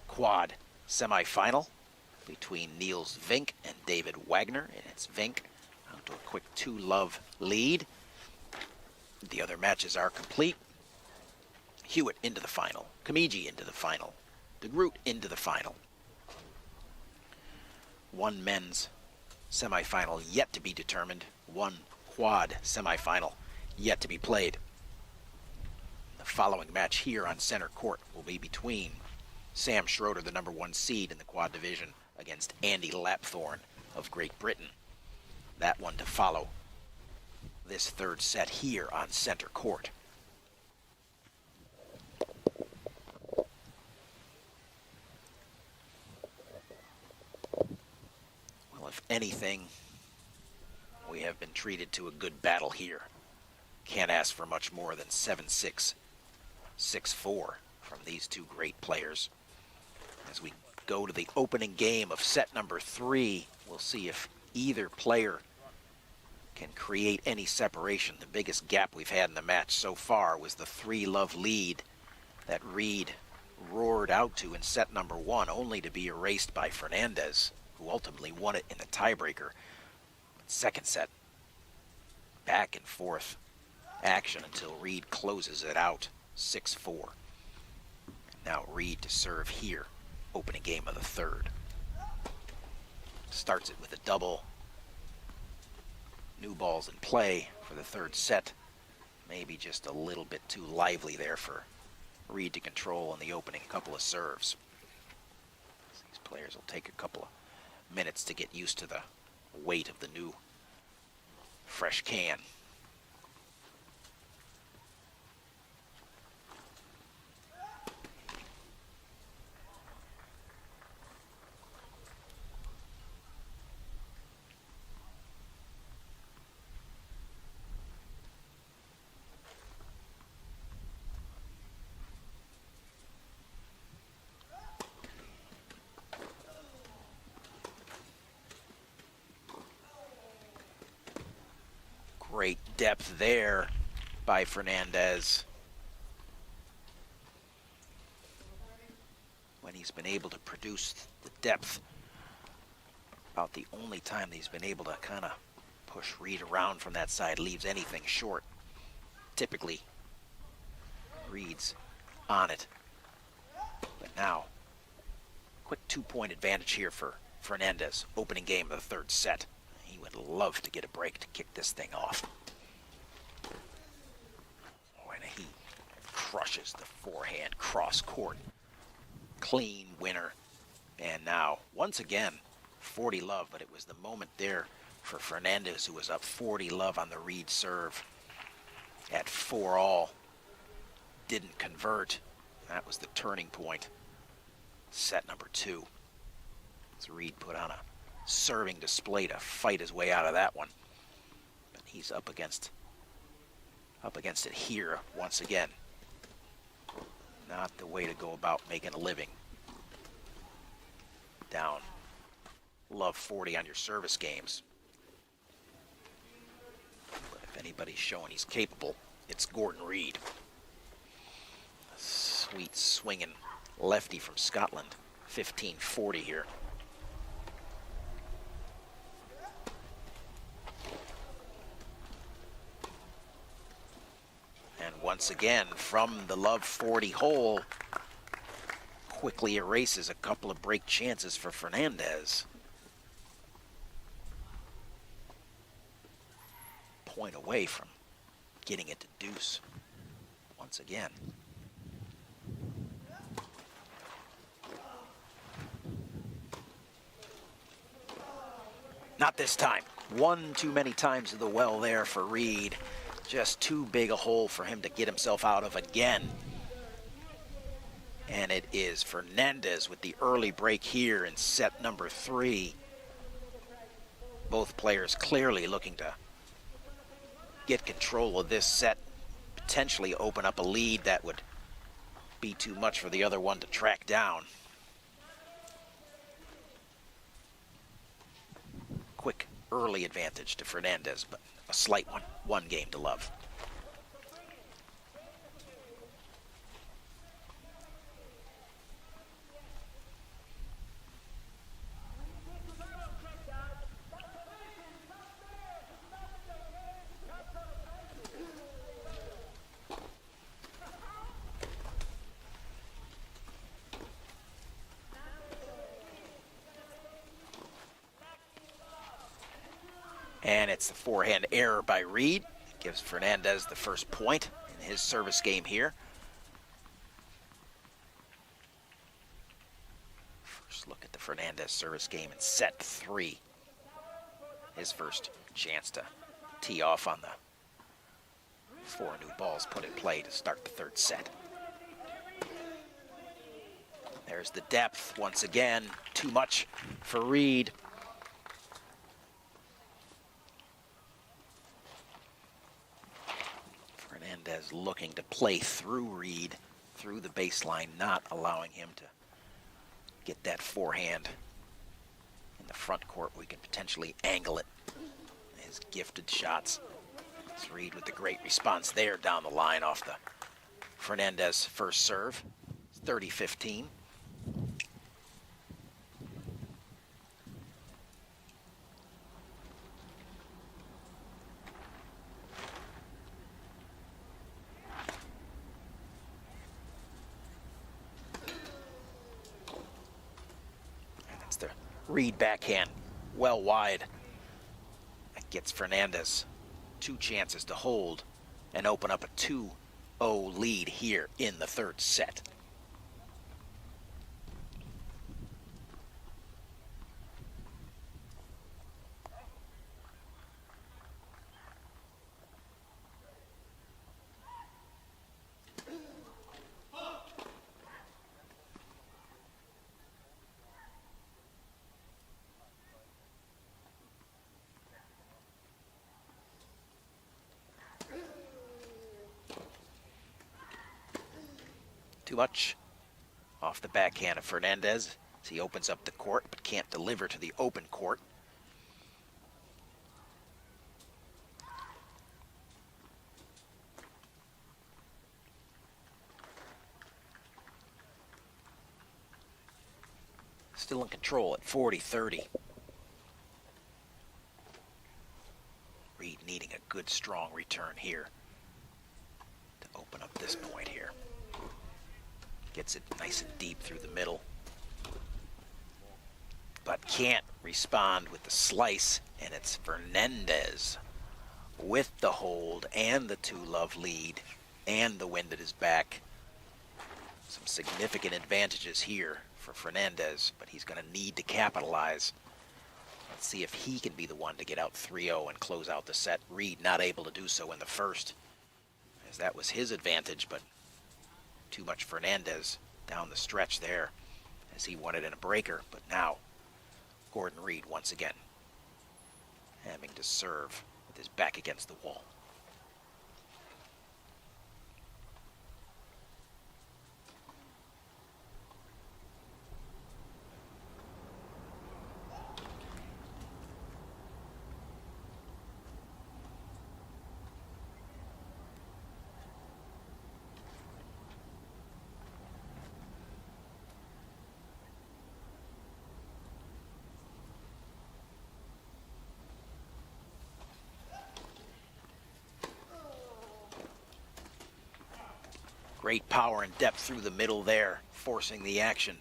quad semifinal between Niels Vink and David Wagner, and it's Vink out to a quick 2-love lead. The other matches are complete. Hewitt into the final, Kamiji into the final, De Groot into the final. One men's semifinal yet to be determined, one quad semifinal yet to be played. The following match here on center court will be between Sam Schroeder, the number 1 seed in the quad division, against Andy Lapthorne of Great Britain. That one to follow this third set here on center court. Well, if anything, we have been treated to a good battle here. Can't ask for much more than 7-6, 6-4 from these two great players. As we go to the opening game of set number 3, we'll see if either player can create any separation. The biggest gap we've had in the match so far was the 3-love lead that Reed roared out to in set number 1, only to be erased by Fernandez, who ultimately won it in the tiebreaker. Second set, back and forth action until Reed closes it out 6-4. Now Reed to serve here, opening game of the third. Starts it with a double. New balls in play for the third set. Maybe just a little bit too lively there for Reed to control in the opening couple of serves. These players will take a couple of minutes to get used to the weight of the new fresh can. Great depth there by Fernandez. When he's been able to produce the depth, about the only time that he's been able to kind of push Reed around from that side, leaves anything short. Typically, Reed's on it. But now, quick 2-point advantage here for Fernandez, opening game of the third set. He would love to get a break to kick this thing off. When he crushes the forehand cross court. Clean winner. And now, once again, 40-love, but it was the moment there for Fernandez, who was up 40-love on the Reed serve at 4-all. Didn't convert. That was the turning point. Set number 2. As Reed put on a serving display to fight his way out of that one. But he's up against it here once again. Not the way to go about making a living. Down. Love 40 on your service games. But if anybody's showing he's capable, it's Gordon Reed. A sweet swinging lefty from Scotland. 15-40 here. And once again, from the love 40 hole, quickly erases a couple of break chances for Fernandez. Point away from getting it to deuce once again. Not this time. One too many times to the well there for Reed. Just too big a hole for him to get himself out of again. And it is Fernandez with the early break here in set number 3. Both players clearly looking to get control of this set, potentially open up a lead that would be too much for the other one to track down. Quick early advantage to Fernandez, but a slight one. 1 game to love. And it's the forehand error by Reed. It gives Fernandez the first point in his service game here. First look at the Fernandez service game in set 3. His first chance to tee off on the 4 new balls put in play to start the third set. There's the depth once again, too much for Reed. Fernandez looking to play through Reed, through the baseline, not allowing him to get that forehand in the front court. We can potentially angle it. His gifted shots. It's Reed with the great response there down the line off the Fernandez first serve. It's 30-15. Reed backhand well wide. That gets Fernandez 2 chances to hold and open up a 2-0 lead here in the third set. Too much off the backhand of Fernandez as he opens up the court but can't deliver to the open court. Still in control at 40-30. Reed needing a good strong return here to open up this point here. Gets it nice and deep through the middle, but can't respond with the slice, and it's Fernandez with the hold and the 2-love lead and the wind at his back. Some significant advantages here for Fernandez, but he's going to need to capitalize. Let's see if he can be the one to get out 3-0 and close out the set. Reed not able to do so in the first, as that was his advantage, but too much Fernandez down the stretch there as he wanted in a breaker. But now Gordon Reed once again having to serve with his back against the wall. Great power and depth through the middle there, forcing the action.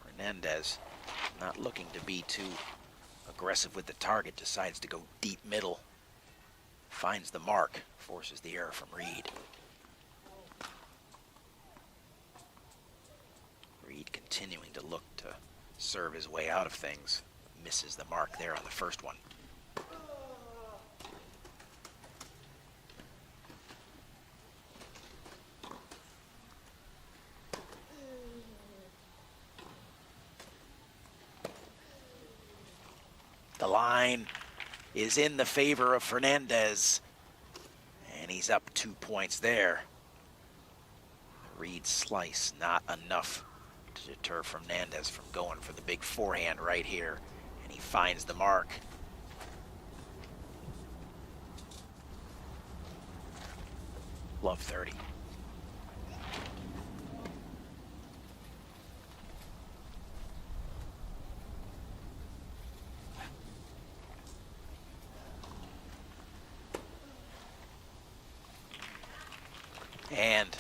Fernandez not looking to be too aggressive with the target, decides to go deep middle. Finds the mark, forces the error from Reed. Reed continuing to look to serve his way out of things. Misses the mark there on the first one. The line is in the favor of Fernandez, and he's up 2 points there. Reed slice, not enough to deter Fernandez from going for the big forehand right here, and he finds the mark. Love 30. And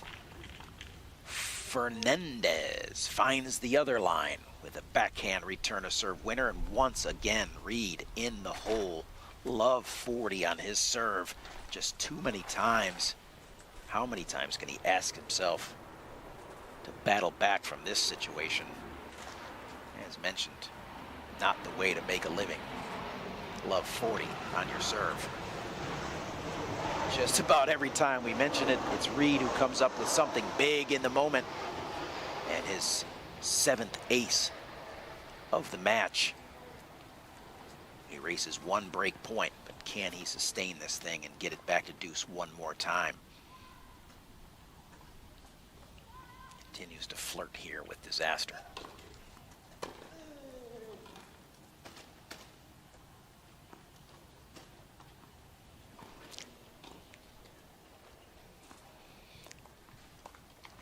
Fernandez finds the other line with a backhand return to serve winner, and once again Reed in the hole Love 40 on his serve. Just too many times. How many times can he ask himself to battle back from this situation? As mentioned, not the way to make a living. Love 40 on your serve. Just about every time we mention it, it's Reed who comes up with something big in the moment. And his 7th ace of the match. He races 1 break point, but can he sustain this thing and get it back to deuce one more time? Continues to flirt here with disaster.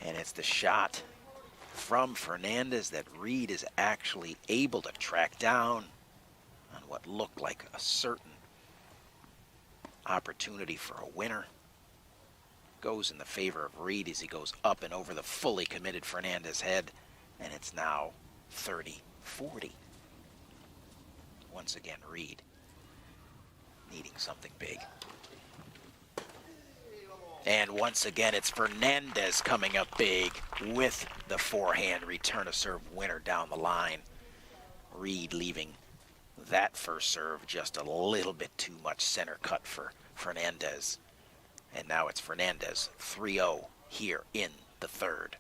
And it's the shot from Fernandez that Reed is actually able to track down on what looked like a certain opportunity for a winner. Goes in the favor of Reed as he goes up and over the fully committed Fernandez head, and it's now 30-40. Once again, Reed needing something big. And once again, it's Fernandez coming up big with the forehand return to serve winner down the line. Reed leaving that first serve just a little bit too much center cut for Fernandez. And now it's Fernandez 3-0 here in the third.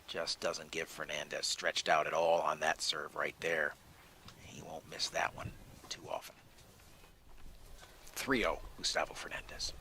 Just doesn't give Fernandez stretched out at all on that serve right there. He won't miss that one too often. 3-0, Gustavo Fernandez.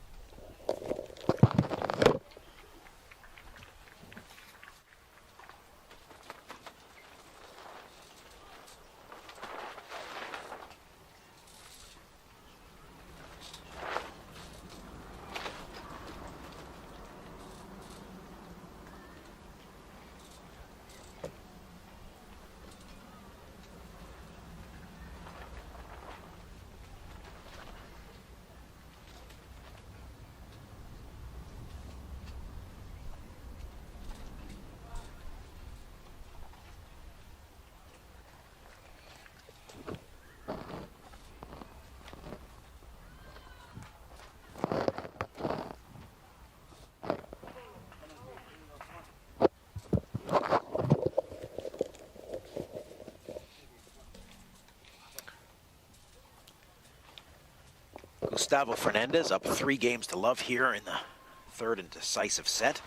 Gustavo Fernandez up 3 games to love here in the third and decisive set.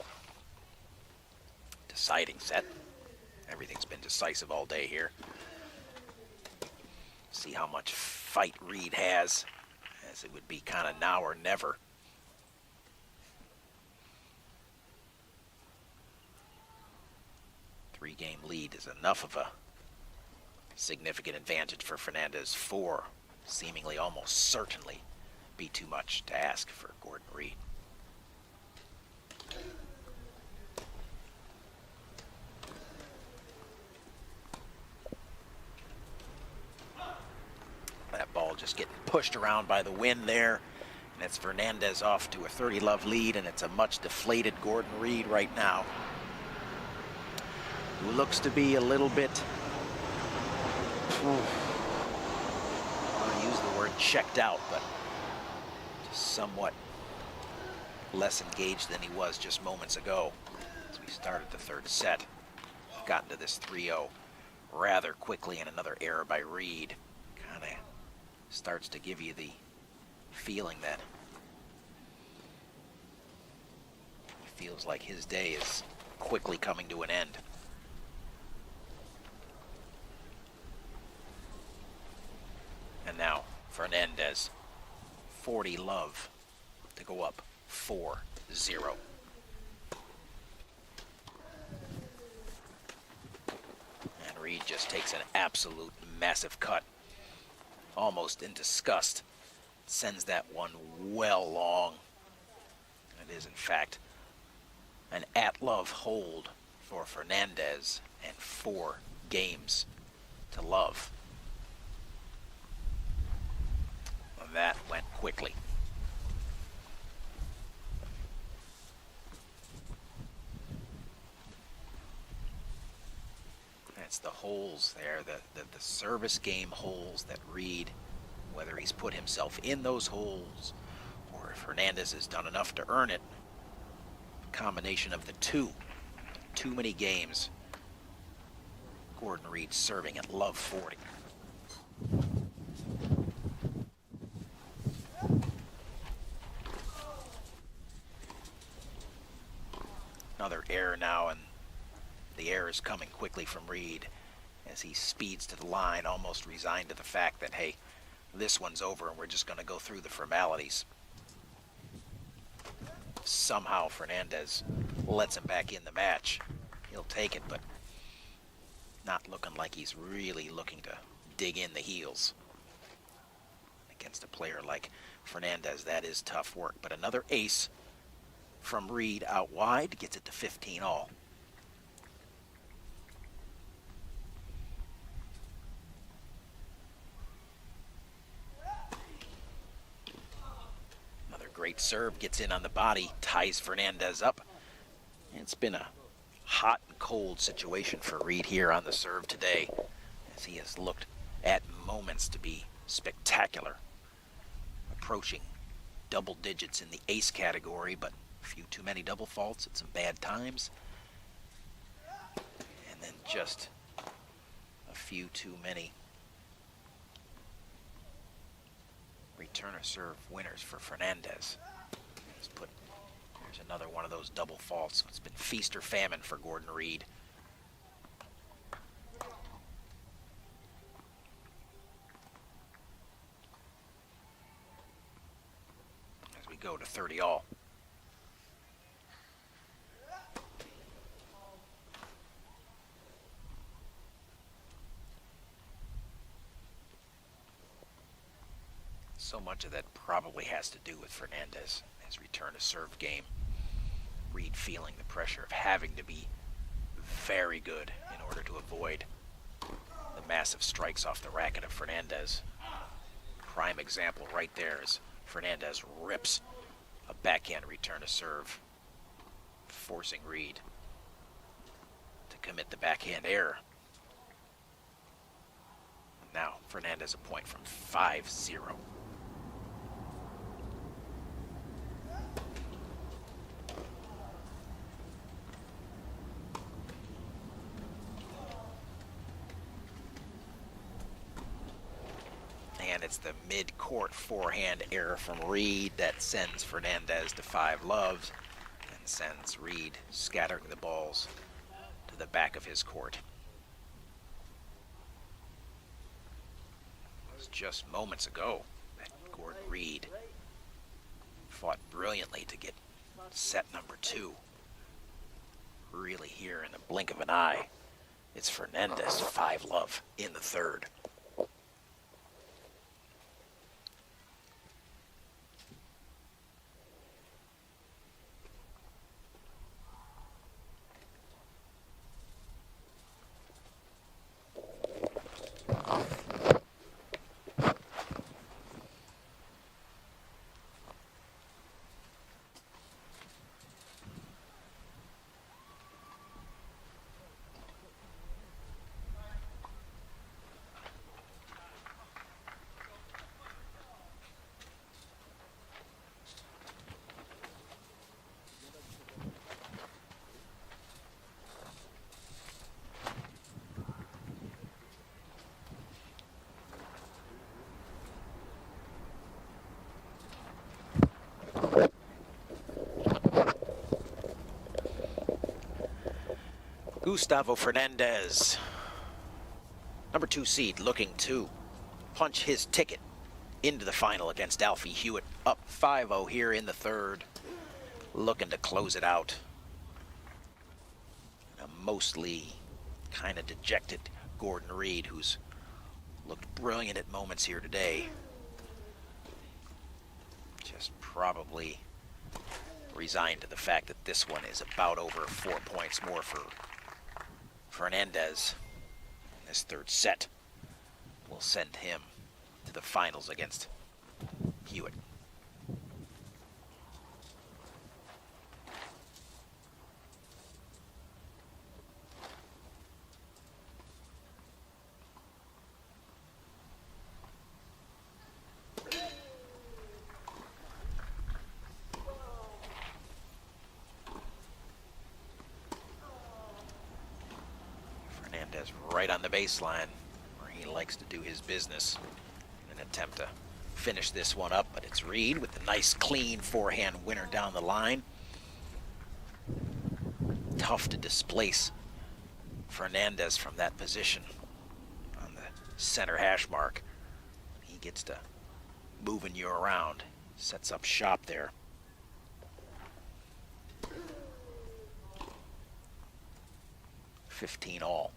Deciding set. Everything's been decisive all day here. See how much fight Reed has, as it would be kind of now or never. Three-game lead is enough of a significant advantage for Fernandez. 4 seemingly almost certainly be too much to ask for Gordon Reed. That ball just getting pushed around by the wind there, and it's Fernandez off to a 30-love lead, and it's a much deflated Gordon Reed right now, who looks to be a little bit, I want to use the word checked out, but somewhat less engaged than he was just moments ago as we started the third set. Got into this 3-0 rather quickly, and another error by Reed kind of starts to give you the feeling that he feels like his day is quickly coming to an end. And now Fernandez 40-love to go up 4-0. And Reed just takes an absolute massive cut, almost in disgust. Sends that one well long. It is, in fact, an at-love hold for Fernandez and 4 games to love. That went quickly. it's the holes there, the service game holes that Reed, whether he's put himself in those holes or if Fernandez has done enough to earn it, combination of the two. Too many games. Gordon Reed serving at love 40. Another error now, and the error is coming quickly from Reed as he speeds to the line, almost resigned to the fact that, hey, this one's over and we're just going to go through the formalities. Somehow Fernandez lets him back in the match. He'll take it, but not looking like he's really looking to dig in the heels. Against a player like Fernandez, that is tough work. But another ace from Reed out wide gets it to 15 all. Another great serve, gets in on the body, ties Fernandez up. It's been a hot and cold situation for Reed here on the serve today, as he has looked at moments to be spectacular. Approaching double digits in the ace category, but a few too many double faults at some bad times. And then just a few too many returner serve winners for Fernandez. There's another one of those double faults. It's been feast or famine for Gordon Reed. As we go to 30 all. So much of that probably has to do with Fernandez, his return to serve game. Reed feeling the pressure of having to be very good in order to avoid the massive strikes off the racket of Fernandez. Prime example right there is Fernandez rips a backhand return to serve, forcing Reed to commit the backhand error. Now Fernandez a point from 5-0. And it's the mid-court forehand error from Reed that sends Fernandez to 5 loves and sends Reed scattering the balls to the back of his court. It was just moments ago that Gordon Reed fought brilliantly to get set number 2. Really here in the blink of an eye, it's Fernandez 5 love in the third. Gustavo Fernandez, number 2 seed, looking to punch his ticket into the final against Alfie Hewitt. Up 5-0 here in the third, looking to close it out. A mostly kind of dejected Gordon Reed, who's looked brilliant at moments here today. Just probably resigned to the fact that this one is about over 4 points more for Fernandez. This third set will send him to the finals against Hewitt. Fernandez right on the baseline where he likes to do his business in an attempt to finish this one up, but it's Reed with a nice clean forehand winner down the line. Tough to displace Fernandez from that position on the center hash mark. He gets to moving you around, sets up shop there. $15 all.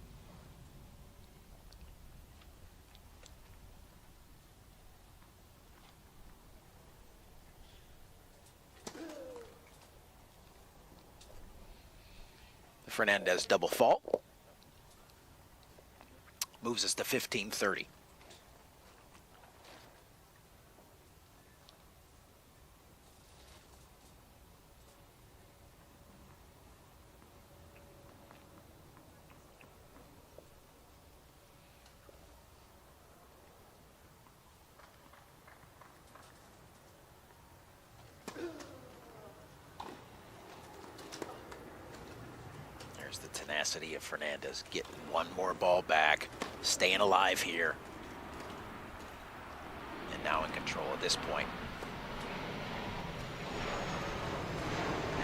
The Fernandez double fault moves us to 15-30. The tenacity of Fernandez, getting one more ball back, staying alive here, and now in control at this point.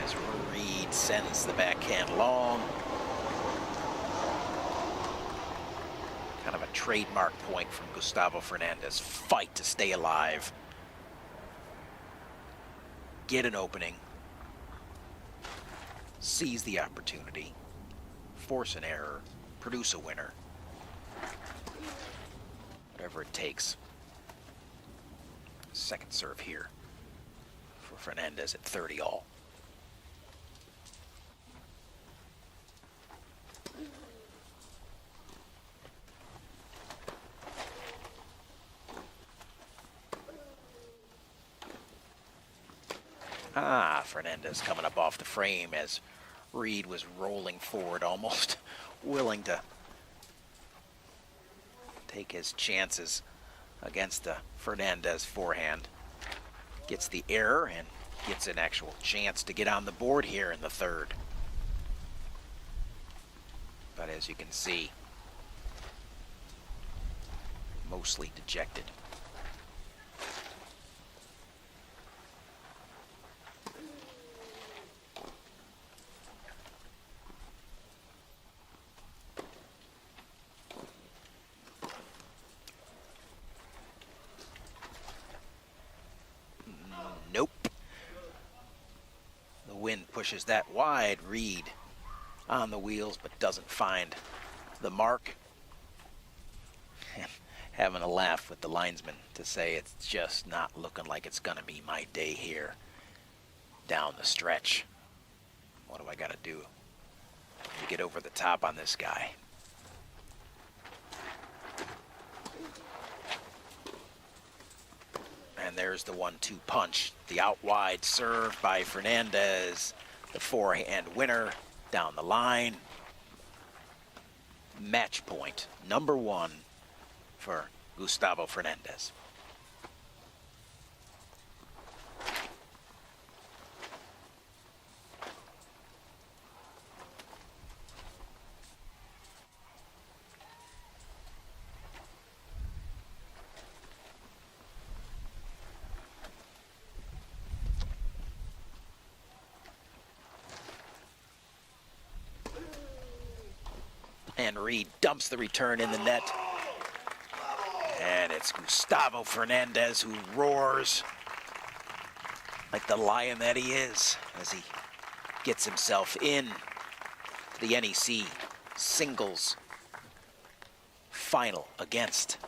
As Reed sends the backhand long. Kind of a trademark point from Gustavo Fernandez. Fight to stay alive. Get an opening. Seize the opportunity. Force an error, produce a winner. Whatever it takes. Second serve here for Fernandez at 30 all. Fernandez coming up off the frame as Reed was rolling forward, almost willing to take his chances against the Fernandez forehand. Gets the error and gets an actual chance to get on the board here in the third. But as you can see, mostly dejected. Nope. The wind pushes that wide. Reed on the wheels, but doesn't find the mark. Having a laugh with the linesman to say it's just not looking like it's gonna be my day here down the stretch. What do I gotta do to get over the top on this guy? And there's the 1-2 punch. The out wide serve by Fernandez. The forehand winner down the line. Match point number 1 for Gustavo Fernandez. And Reed dumps the return in the net. And it's Gustavo Fernandez who roars like the lion that he is as he gets himself in to the NEC singles final against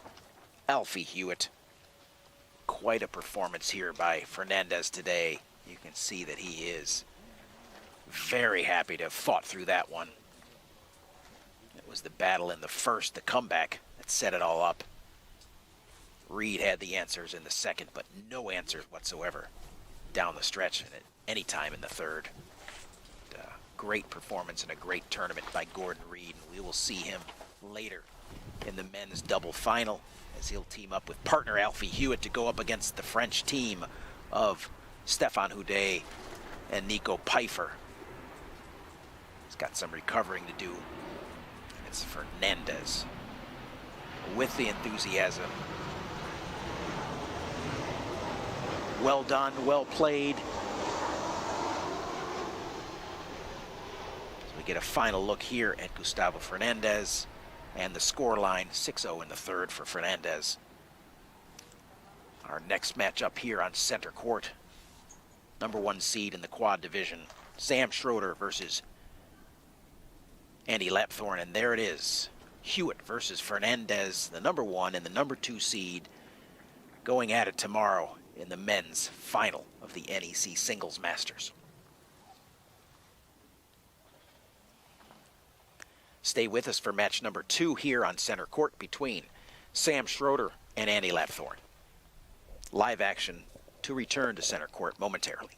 Alfie Hewitt. Quite a performance here by Fernandez today. You can see that he is very happy to have fought through that one. It was the battle in the first, the comeback, that set it all up. Reed had the answers in the second, but no answers whatsoever down the stretch and at any time in the third. Great performance and a great tournament by Gordon Reed, and we will see him later in the men's double final as he'll team up with partner Alfie Hewitt to go up against the French team of Stefan Houdet and Nico Pfeiffer. He's got some recovering to do. It's Fernandez with the enthusiasm. Well done, well played. So we get a final look here at Gustavo Fernandez and the score line, 6-0 in the third for Fernandez. Our next matchup here on center court, #1 seed in the quad division, Sam Schroeder versus Andy Lapthorne, and there it is. Hewitt versus Fernandez, the #1 and the #2 seed, going at it tomorrow in the men's final of the NEC Singles Masters. Stay with us for match #2 here on center court between Sam Schroeder and Andy Lapthorne. Live action to return to center court momentarily.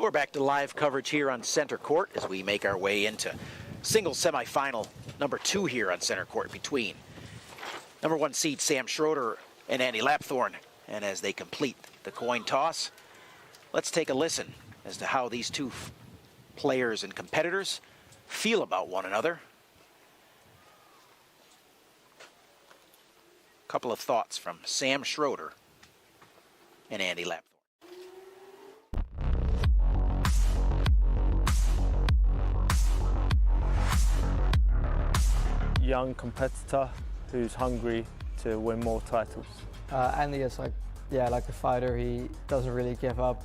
We're back to live coverage here on center court as we make our way into singles semifinal number 2 here on center court between number 1 seed Sam Schroeder and Andy Lapthorne. And as they complete the coin toss, let's take a listen as to how these two players and competitors feel about one another. A couple of thoughts from Sam Schroeder and Andy Lapthorne. Young competitor who's hungry to win more titles. Andy is like a fighter. He doesn't really give up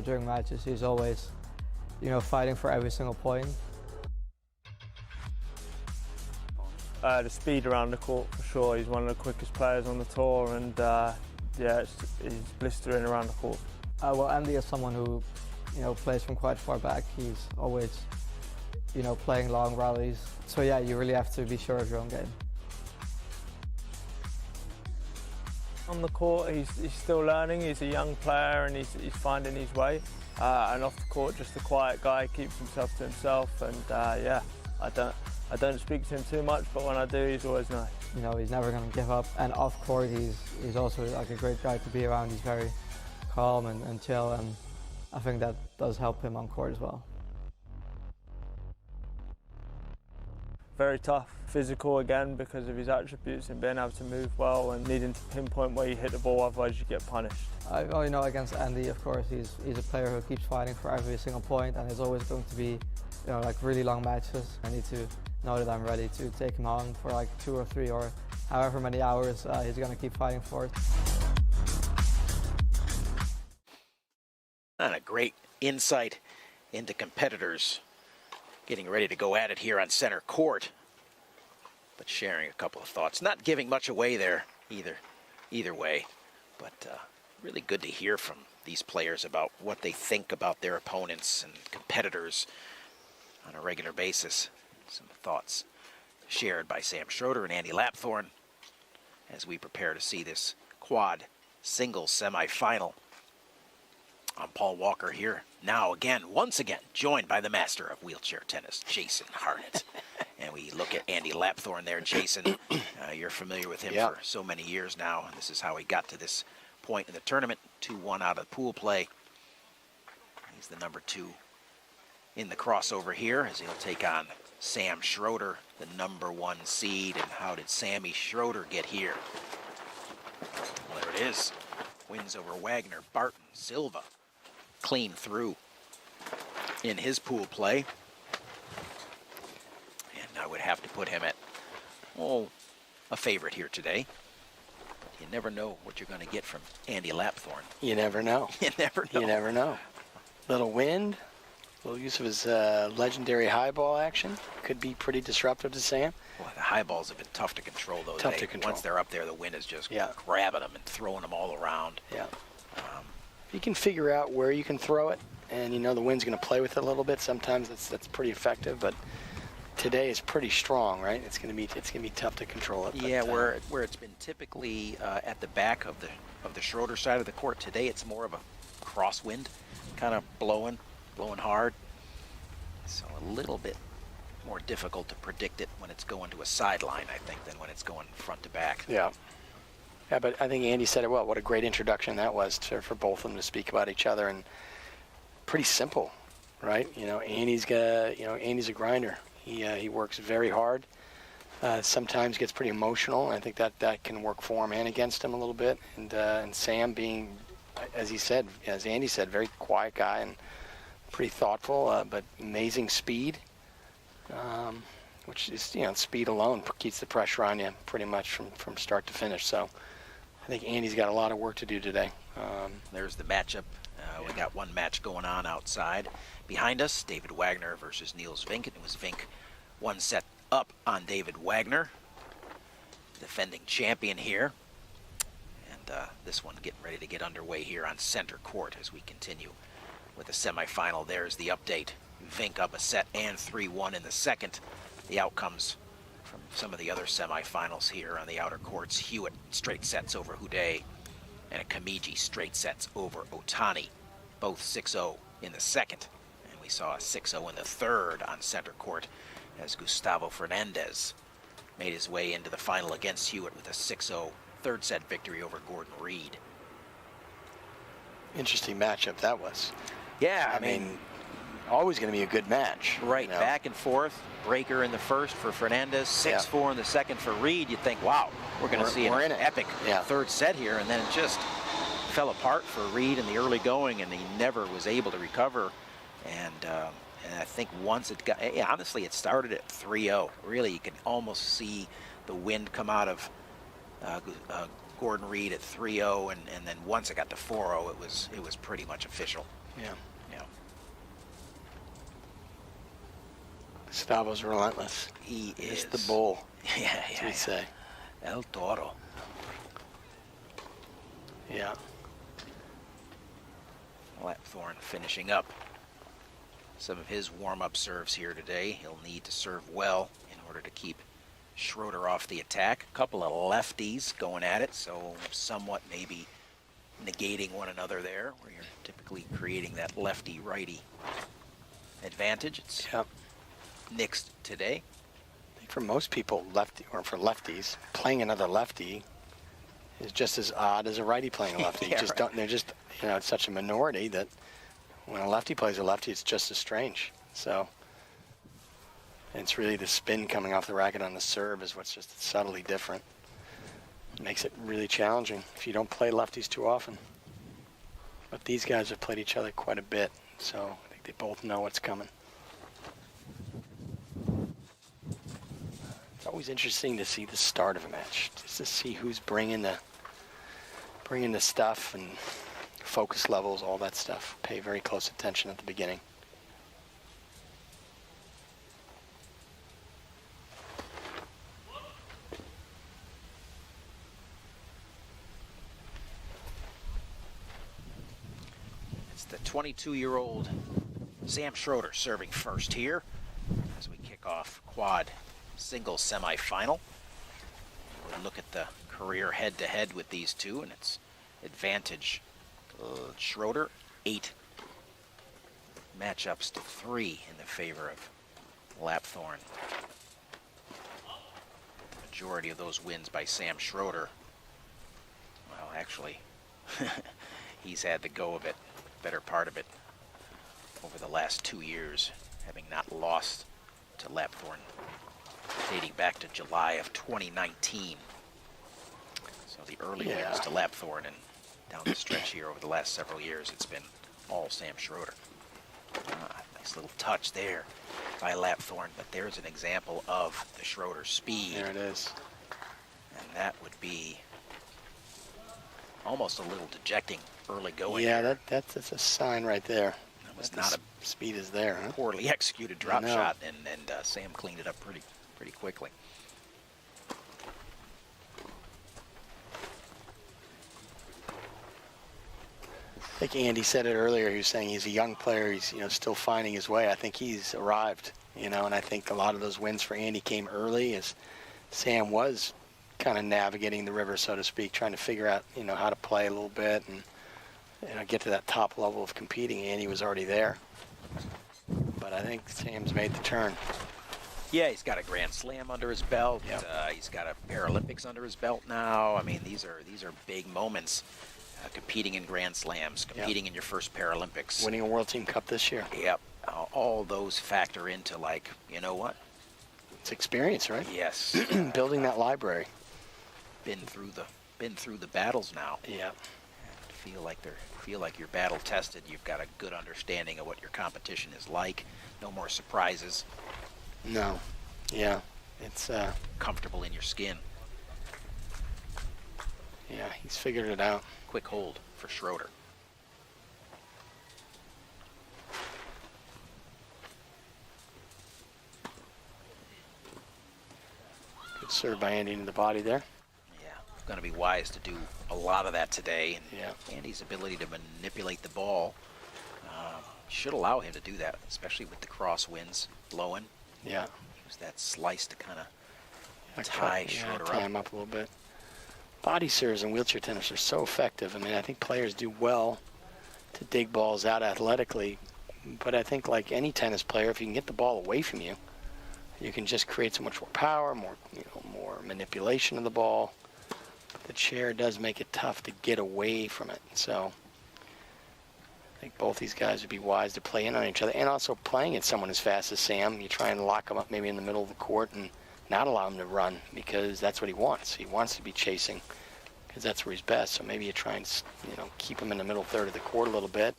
during matches. He's always, fighting for every single point. The speed around the court for sure. He's one of the quickest players on the tour, and he's blistering around the court. Well, Andy is someone who, plays from quite far back. He's always, playing long rallies. So yeah, you really have to be sure of your own game. On the court, he's still learning. He's a young player, and he's finding his way. And off the court, just a quiet guy, keeps himself to himself. And I don't speak to him too much, but when I do, he's always nice. He's never going to give up. And off court, he's also like a great guy to be around. He's very calm and chill, and I think that does help him on court as well. Very tough, physical again because of his attributes and being able to move well and needing to pinpoint where you hit the ball, otherwise you get punished. Against Andy, of course, he's a player who keeps fighting for every single point, and there's always going to be, really long matches. I need to know that I'm ready to take him on for like 2 or 3 or however many hours he's going to keep fighting for it. And a great insight into competitors getting ready to go at it here on center court, but sharing a couple of thoughts, not giving much away there either way, but really good to hear from these players about what they think about their opponents and competitors on a regular basis. Some thoughts shared by Sam Schroeder and Andy Lapthorne as we prepare to see this quad singles semifinal. I'm Paul Walker here, now once again, joined by the master of wheelchair tennis, Jason Harnett. And we look at Andy Lapthorne there. Jason, you're familiar with him for so many years now, and this is how he got to this point in the tournament, 2-1 out of pool play. He's the number 2 in the crossover here as he'll take on Sam Schroeder, the number 1 seed. And how did Sammy Schroeder get here? Well, there it is. Wins over Wagner, Barton, Silva. Clean through in his pool play. And I would have to put him at, a favorite here today. You never know what you're going to get from Andy Lapthorne. You never know. You never know. You never know. Little wind, little use of his legendary high ball action. Could be pretty disruptive to Sam. Boy, the high balls have been tough to control, though. Tough to control. Once they're up there, the wind is just grabbing them and throwing them all around. Yeah. You can figure out where you can throw it, and the wind's going to play with it a little bit. Sometimes that's pretty effective, but today is pretty strong, right? It's going to be tough to control it. Yeah, where it's been typically at the back of the Schroeder side of the court, today it's more of a crosswind, kind of blowing hard. So a little bit more difficult to predict it when it's going to a sideline, I think, than when it's going front to back. Yeah. Yeah, but I think Andy said it well. What a great introduction that was for both of them to speak about each other, and pretty simple, right? Andy's a grinder. He works very hard. Sometimes gets pretty emotional. I think that can work for him and against him a little bit. And Sam being, as Andy said, very quiet guy and pretty thoughtful, but amazing speed. Which is, speed alone keeps the pressure on you pretty much from start to finish. So I think Andy's got a lot of work to do today. There's the matchup. We got one match going on outside. Behind us, David Wagner versus Niels Vink. It was Vink 1 set up on David Wagner, defending champion here. And this one getting ready to get underway here on center court as we continue with the semifinal. There's the update. Vink up a set and 3-1 in the second. The outcomes from some of the other semifinals here on the outer courts. Hewitt straight sets over Houdet, and a Kamiji straight sets over Otani. Both 6-0 in the second. And we saw a 6-0 in the third on center court as Gustavo Fernandez made his way into the final against Hewitt with a 6-0 third set victory over Gordon Reed. Interesting matchup that was. Yeah, I mean, always going to be a good match. Right, you know? back and forth. Breaker in the first for Fernandez, 6-4 in the second for Reed. You'd think, wow, we're going to see an epic third set here, and then it just fell apart for Reed in the early going, and he never was able to recover. And I think once it got, honestly, it started at 3-0. Really, you could almost see the wind come out of Gordon Reed at 3-0, and then once it got to 4-0, it was pretty much official. Yeah. Gustavo's relentless. He is the bull. Yeah, as we say. El Toro. Yeah. Lapthorne finishing up some of his warm-up serves here today. He'll need to serve well in order to keep Schroeder off the attack. A couple of lefties going at it, so somewhat maybe negating one another there, where you're typically creating that lefty-righty advantage. It's nixed today. I think for most people, for lefties, playing another lefty is just as odd as a righty playing a lefty. They're just, it's such a minority that when a lefty plays a lefty, it's just as strange. So it's really the spin coming off the racket on the serve is what's just subtly different. It makes it really challenging if you don't play lefties too often. But these guys have played each other quite a bit, so I think they both know what's coming. It's always interesting to see the start of a match, just to see who's bringing the stuff and focus levels, all that stuff. Pay very close attention at the beginning. It's the 22-year-old Sam Schroeder serving first here as we kick off quad singles semifinal. We'll look at the career head-to-head with these two, and it's advantage Schroeder, 8 matchups to 3 in the favor of Lapthorne. Majority of those wins by Sam Schroeder. Well, actually, he's had the go of it, better part of it, over the last 2 years, having not lost to Lapthorne dating back to July of 2019. So the early wins to Lapthorne, and down the stretch here over the last several years, it's been all Sam Schroeder. Nice little touch there by Lapthorne, but there's an example of the Schroeder speed. There it is. And that would be almost a little dejecting early going. Yeah, that's a sign right there. That was not a speed is there, huh? poorly executed drop shot, and Sam cleaned it up pretty quickly. I think Andy said it earlier. He was saying he's a young player. He's still finding his way. I think he's arrived. And I think a lot of those wins for Andy came early as Sam was kind of navigating the river, so to speak, trying to figure out how to play a little bit and get to that top level of competing. Andy was already there, but I think Sam's made the turn. Yeah, he's got a Grand Slam under his belt. Yep. He's got a Paralympics under his belt now. I mean, these are big moments. Competing in Grand Slams, competing in your first Paralympics. Winning a World Team Cup this year. Yep. All those factor into, like, you know what? It's experience, right? Yes. Building that library. Been through the battles now. Yeah. Feel like you're battle tested. You've got a good understanding of what your competition is like. No more surprises. No. Yeah. It's comfortable in your skin. Yeah, he's figured it out. Quick hold for Schroeder. Good serve by Andy into the body there. Yeah, going to be wise to do a lot of that today. And yeah. Andy's ability to manipulate the ball should allow him to do that, especially with the crosswinds blowing. Yeah. Use that slice to kind of tie Schroeder tie him up a little bit. Body serves in wheelchair tennis are so effective. I mean, I think players do well to dig balls out athletically. But I think like any tennis player, if you can get the ball away from you, you can just create so much more power, more more manipulation of the ball. But the chair does make it tough to get away from it. So I think both these guys would be wise to play in on each other, and also playing at someone as fast as Sam. You try and lock him up maybe in the middle of the court and not allow him to run, because that's what he wants. He wants to be chasing, because that's where he's best. So maybe you try and keep him in the middle third of the court a little bit,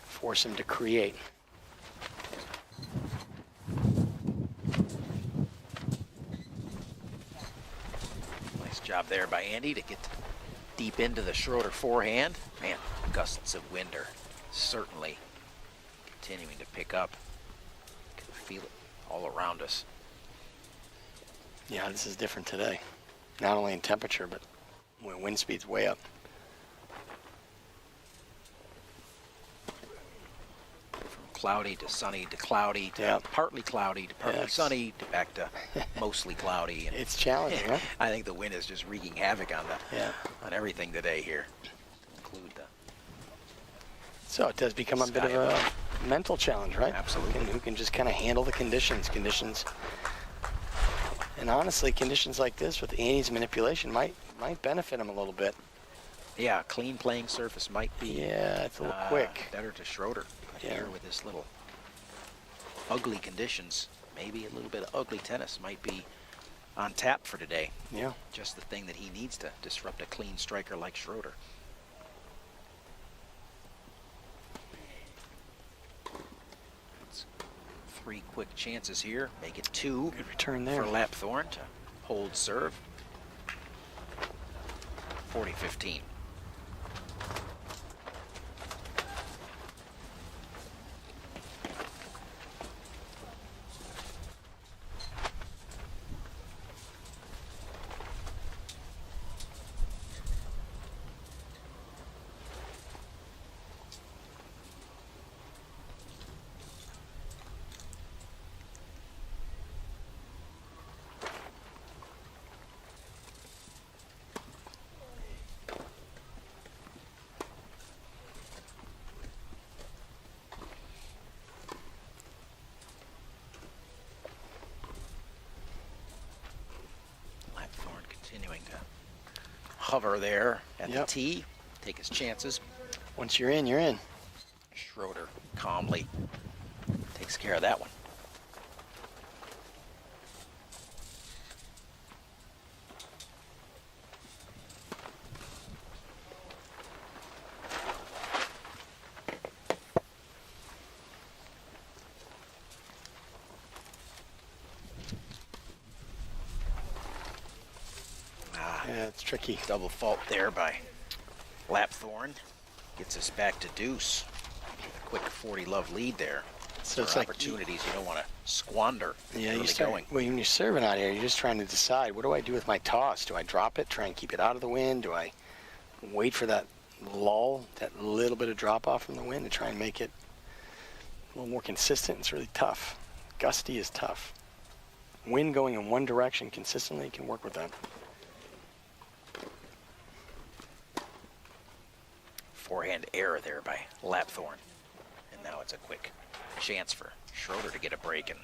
force him to create. Nice job there by Andy to get deep into the Schroeder forehand. Man, gusts of wind are certainly continuing to pick up. You can feel it all around us. Yeah, this is different today. Not only in temperature, but wind speed's way up. From cloudy to sunny to cloudy to Yeah. partly cloudy to partly sunny to back to mostly cloudy. And It's challenging, huh? I think the wind is just wreaking havoc on on everything today here. Include the So it does become a bit of a mental challenge, right? Absolutely. Who can just kind of handle the conditions. And honestly, conditions like this with Annie's manipulation might benefit him a little bit. Yeah, clean playing surface might be. Yeah, it's a little quick. Better to Schroeder. But here with this little ugly conditions, maybe a little bit of ugly tennis might be on tap for today. Yeah. Just the thing that he needs to disrupt a clean striker like Schroeder. It's 3 quick chances here. Make it 2. Good return there. For Lapthorne to hold serve. 40-15. Continuing to hover there at the tee, take his chances. Once you're in, you're in. Schroeder calmly takes care of that one. Yeah, it's tricky. Double fault there by Lapthorne. Gets us back to deuce. A quick 40-love lead there. So it's like opportunities you don't want to squander. Yeah, early going. when you're serving out here, you're just trying to decide, what do I do with my toss? Do I drop it, try and keep it out of the wind? Do I wait for that lull, that little bit of drop off from the wind, to try and make it a little more consistent? It's really tough. Gusty is tough. Wind going in one direction consistently can work with that. Forehand error there by Lapthorne. And now it's a quick chance for Schroeder to get a break. And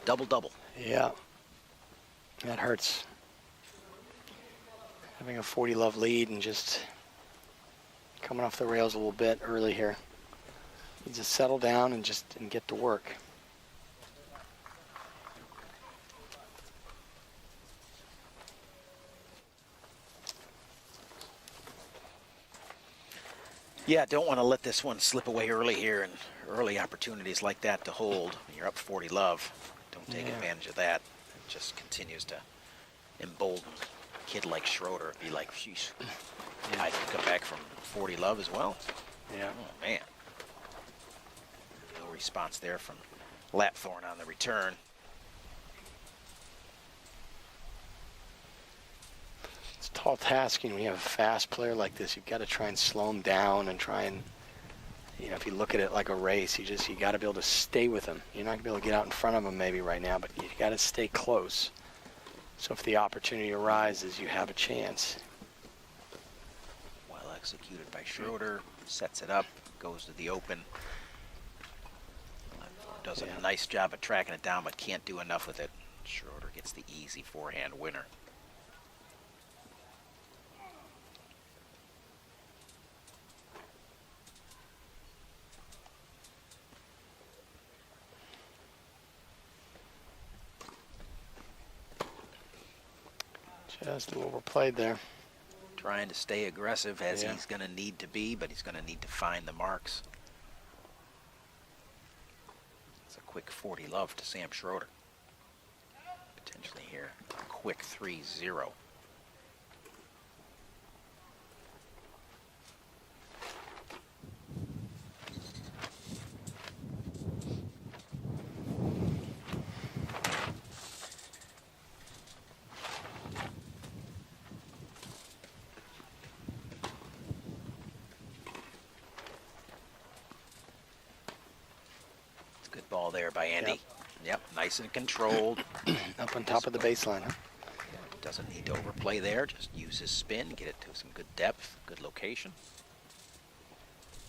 double-double. Yeah, that hurts. Having a 40-love lead and just coming off the rails a little bit early here. You just settle down and get to work. Yeah, don't want to let this one slip away early here, and early opportunities like that to hold. When you're up 40-love, don't take advantage of that. It just continues to embolden a kid like Schroeder. Be like, sheesh, I can come back from 40-love as well. Yeah. Oh, man. No response there from Lapthorne on the return. tall task. You know, when you have a fast player like this, you've got to try and slow him down and try and, you know, if you look at it like a race, you got to be able to stay with him. You're not going to be able to get out in front of him maybe right now, but you got to stay close. So if the opportunity arises, you have a chance. Well executed by Schroeder, sets it up, goes to the open. Does a nice job of tracking it down, but can't do enough with it. Schroeder gets the easy forehand winner. Just overplayed there. Trying to stay aggressive as he's going to need to be, but he's going to need to find the marks. It's a quick 40 love to Sam Schroeder. Potentially here, a quick 3-0. Good ball there by Andy. Yep, nice and controlled. Up on top of the baseline, huh? Doesn't need to overplay there. Just use his spin, get it to some good depth, good location.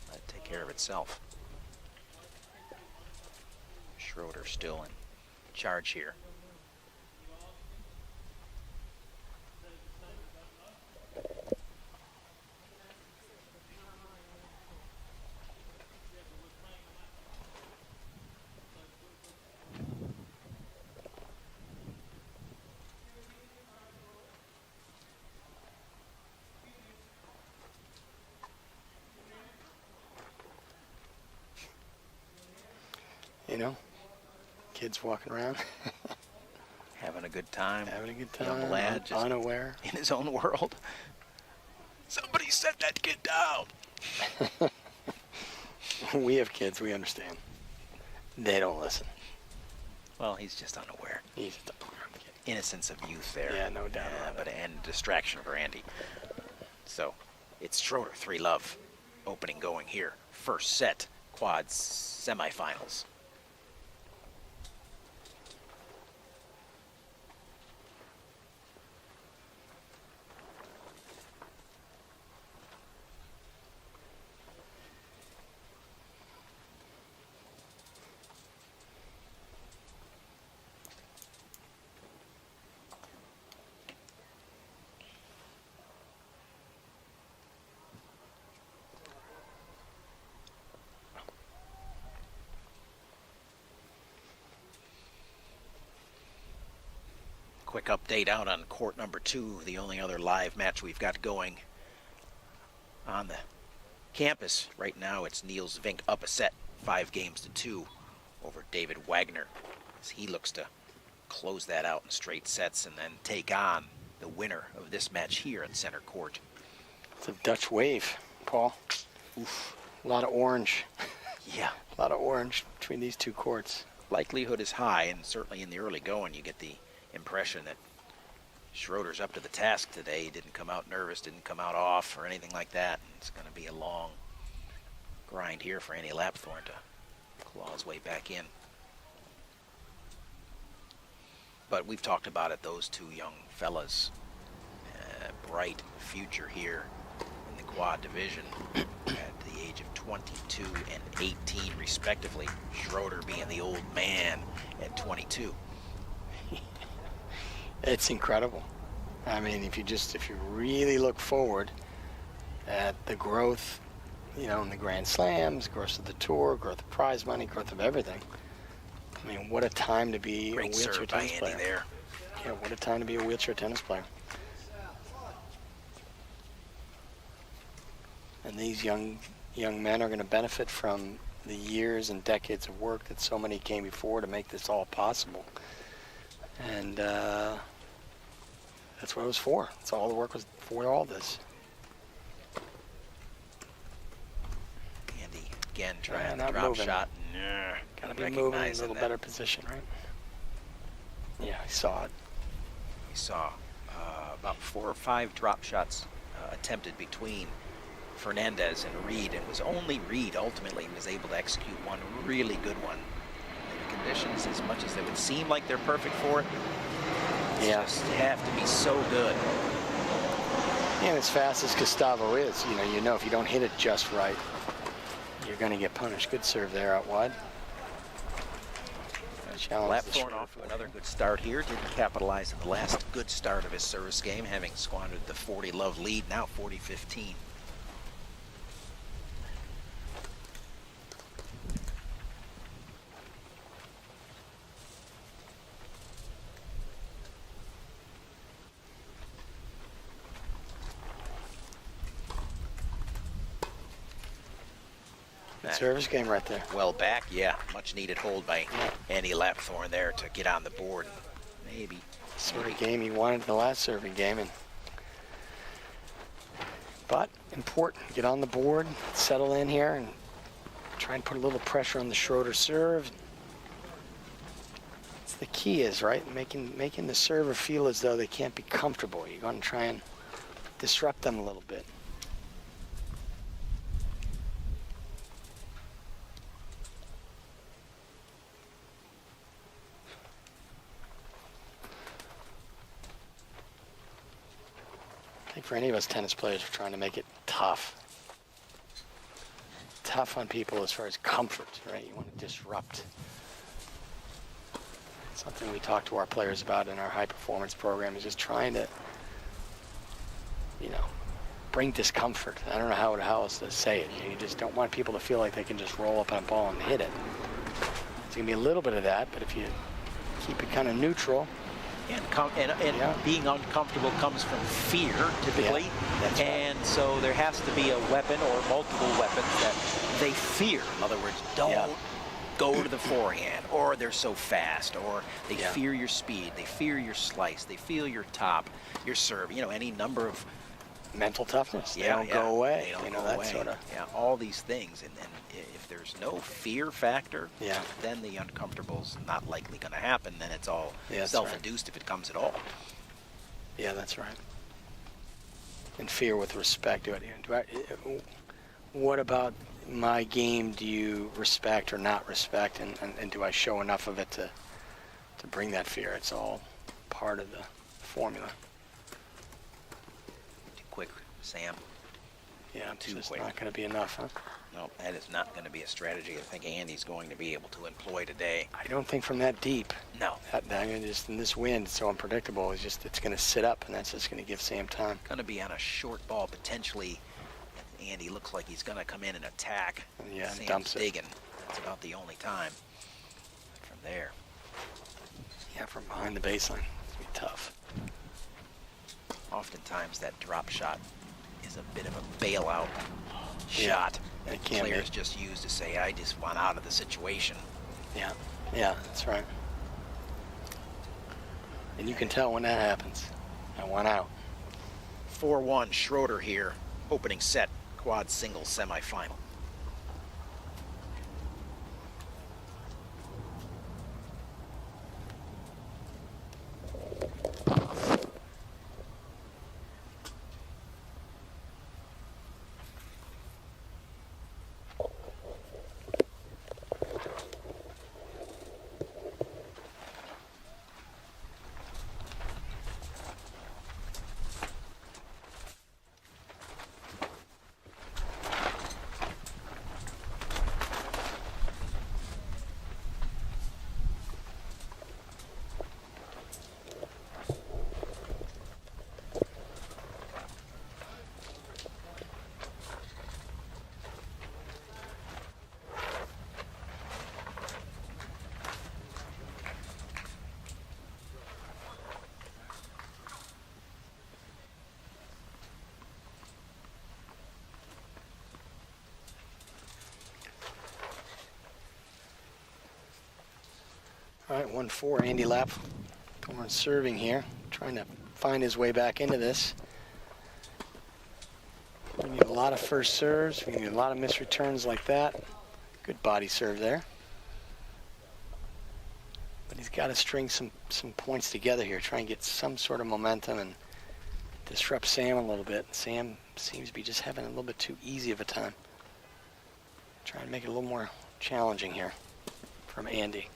Let it take care of itself. Schroeder still in charge here. You know, kids walking around. Having a good time. Having a good time. Young lad, just unaware. in his own world. Somebody set that kid down. We have kids, we understand. They don't listen. Well, he's just unaware. He's just unaware. Innocence of youth there. Yeah, no doubt about but and distraction for Andy. So it's Schroeder 3-love. Opening going here. First set, quads semifinals. Quick update out on court number 2, the only other live match we've got going on the campus. Right now it's Niels Vink up a set, 5-2 over David Wagner, as he looks to close that out in straight sets and then take on the winner of this match here at center court. It's a Dutch wave, Paul. Oof. A lot of orange. Yeah. A lot of orange between these two courts. Likelihood is high, and certainly in the early going you get the impression that Schroeder's up to the task today. He didn't come out nervous, didn't come out off or anything like that. It's going to be a long grind here for Andy Lapthorne to claw his way back in. But we've talked about it, those two young fellas, bright future here in the quad division at the age of 22 and 18 respectively. Schroeder being the old man at 22. It's incredible. I mean, if you really look forward at the growth, you know, in the Grand Slams, growth of the tour, growth of prize money, growth of everything. I mean, what a time to be Great a wheelchair serve by tennis Andy player. there. Yeah, what a time to be a wheelchair tennis player. And these young men are going to benefit from the years and decades of work that so many came before to make this all possible. And that's what it was for. That's all the work was for, all this. Andy again trying the not drop moving. shot. Gotta be moving in a little better position, right? Yeah, I saw it. We saw about 4 or 5 drop shots attempted between Fernandez and Reed, and it was only Reed ultimately who was able to execute one really good one. And the conditions, as much as they would seem like they're perfect for it, just have to be so good. And as fast as Gustavo is, you know if you don't hit it just right, you're going to get punished. Good serve there out wide. Lapthorne off to another good start here. Didn't capitalize on the last good start of his service game, having squandered the 40-love lead, now 40-15. Good service game right there. Well back, yeah. Much needed hold by Andy Lapthorne there to get on the board. Maybe. Serving game he wanted in the last serving game. But important, get on the board, settle in here, and try and put a little pressure on the Schroeder serve. That's the key is, right? Making the server feel as though they can't be comfortable. You're going to try and disrupt them a little bit. I think for any of us tennis players, we're trying to make it tough. Tough on people as far as comfort, right? You want to disrupt. Something we talk to our players about in our high performance program is just trying to, bring discomfort. I don't know how else to say it. You just don't want people to feel like they can just roll up on a ball and hit it. There's going to be a little bit of that, but if you keep it kind of neutral, and being uncomfortable comes from fear, typically. Yeah, that's right. And so there has to be a weapon or multiple weapons that they fear. In other words, don't go to the forehand, or they're so fast, or they fear your speed, they fear your slice, they feel your top, your serve, any number of mental toughness. They don't go away. They don't go away. Sort of. Yeah, all these things. And if there's no fear factor, then the uncomfortable's not likely going to happen. Then it's all self-induced if it comes at all. Yeah, that's right. And fear with respect. What about my game do you respect or not respect? And do I show enough of it to bring that fear? It's all part of the formula. Quick, Sam. Yeah, it's too just quick. Not going to be enough, huh? No, that is not going to be a strategy I think Andy's going to be able to employ today. I don't think from that deep. No. Just in this wind, it's so unpredictable. It's going to sit up, and that's just going to give Sam time. Going to be on a short ball, potentially. Andy looks like he's going to come in and attack. Yeah, Sam's dumps digging. That's about the only time. From there. Yeah, from behind the baseline. It's going to be tough. Oftentimes that drop shot is a bit of a bailout shot that players just use to say, I just want out of the situation. Yeah, that's right. And you can tell when that happens. I want out. 4-1 Schroeder here, opening set, quad singles semifinal. All right, 1-4, Andy Lapthorne serving here, trying to find his way back into this. We need a lot of first serves. We need a lot of missed returns like that. Good body serve there. But he's got to string some points together here, try and get some sort of momentum and disrupt Sam a little bit. Sam seems to be just having a little bit too easy of a time. Trying to make it a little more challenging here from Andy.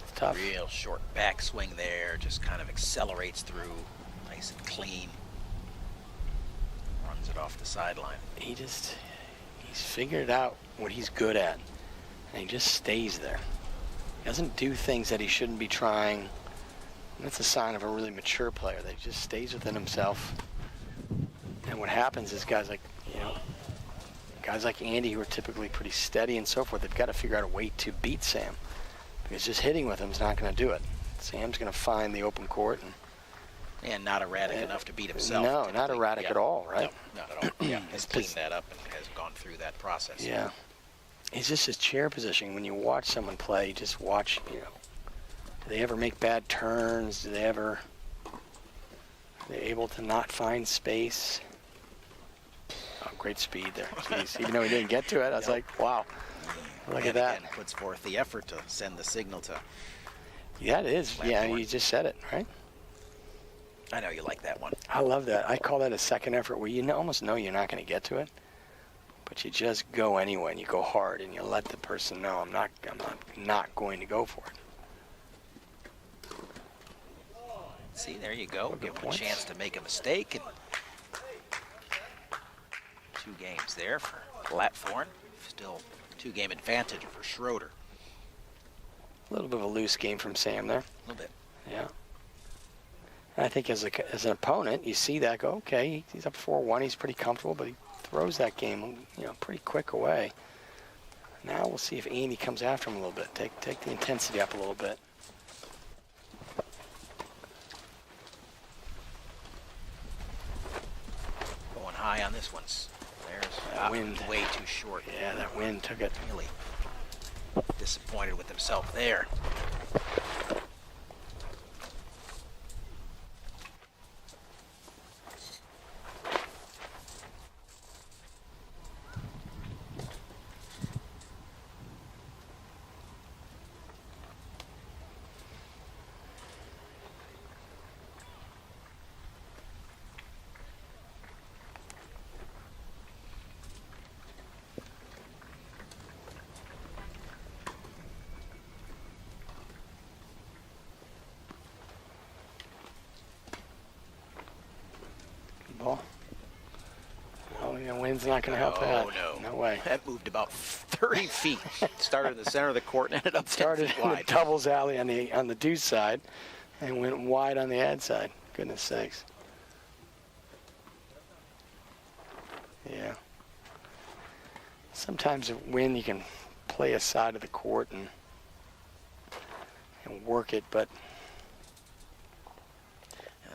It's tough. Real short backswing there, just kind of accelerates through, nice and clean. Runs it off the sideline. He's figured out what he's good at, and he just stays there. He doesn't do things that he shouldn't be trying. And that's a sign of a really mature player, that he just stays within himself. And what happens is guys like Andy, who are typically pretty steady and so forth, they've got to figure out a way to beat Sam, because just hitting with him is not going to do it. Sam's going to find the open court and not erratic enough to beat himself. No, typically. not erratic at all, right? No, not at all. Yeah, has cleaned that up and has gone through that process. Yeah. It's just his chair positioning. When you watch someone play, you just watch, do they ever make bad turns? Are they able to not find space? Oh, great speed there. Jeez. Even though he didn't get to it, I was like, wow, look at that. Again, puts forth the effort to send the signal to. Yeah, it is. Yeah, you just said it, right? I know you like that one. I love that. I call that a second effort, where you almost know you're not going to get to it, but you just go anyway, and you go hard, and you let the person know I'm not going to go for it. See, there you go. Give him a chance to make a mistake, and 2 games there for Latvorn. Still 2-game advantage for Schroeder. A little bit of a loose game from Sam there. A little bit. Yeah. And I think as an opponent, you see that, go, okay, he's up 4-1, he's pretty comfortable, but he throws that game, pretty quick away. Now we'll see if Andy comes after him a little bit. Take the intensity up a little bit. Going high on this one. There's that wind. Way too short. Yeah, that wind took it. Really disappointed with himself there. Ball. Oh, wind's not going to help that. No way. That moved about 30 feet. Started in the center of the court and ended up 10 feet in wide. the doubles alley on the deuce side and went wide on the ad side. Goodness sakes. Yeah. Sometimes when you can play a side of the court and work it, but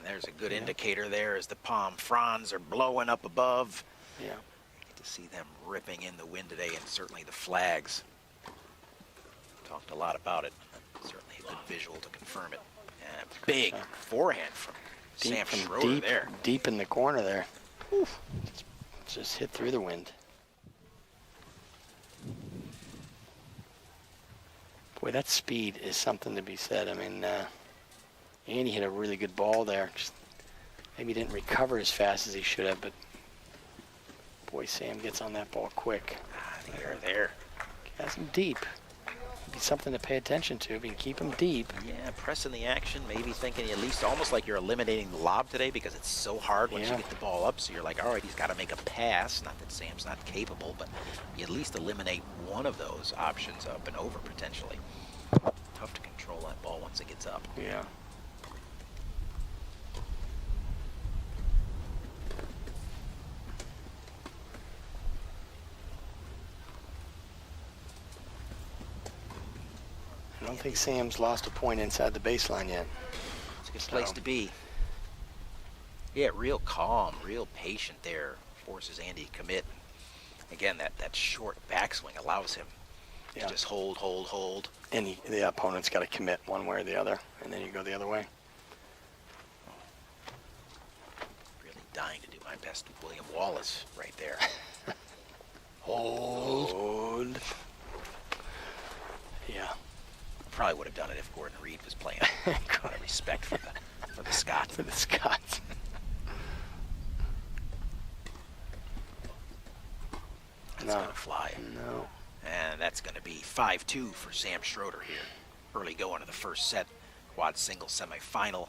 there's a good indicator there as the palm fronds are blowing up above. Yeah. Get to see them ripping in the wind today, and certainly the flags. Talked a lot about it. Certainly a good visual to confirm it. And a big forehand from Sam Schroeder there. Deep in the corner there. Oof. Just hit through the wind. Boy, that speed is something to be said. I mean, Andy hit a really good ball there. Just maybe didn't recover as fast as he should have, but boy, Sam gets on that ball quick. There. Has him deep. Be something to pay attention to if you can keep him deep. Yeah, pressing the action, maybe thinking at least almost like you're eliminating the lob today, because it's so hard once you get the ball up. So you're like, all right, he's got to make a pass. Not that Sam's not capable, but you at least eliminate one of those options up and over potentially. Tough to control that ball once it gets up. Yeah. I don't think Sam's lost a point inside the baseline yet. It's a good place to be. Yeah, real calm, real patient there. Forces Andy to commit. Again, that short backswing allows him to just hold. And the opponent's got to commit one way or the other, and then you go the other way. Really dying to do my best William Wallace right there. Hold. Yeah. Probably would have done it if Gordon Reed was playing. A lot of respect for that. For the Scot. For the Scots. That's going to fly. No. And that's going to be 5-2 for Sam Schroeder here. Early go into the first set. Quad singles semifinal.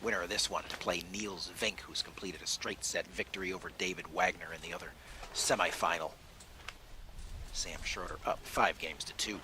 Winner of this one to play Niels Vink, who's completed a straight set victory over David Wagner in the other semifinal. Sam Schroeder up 5-2.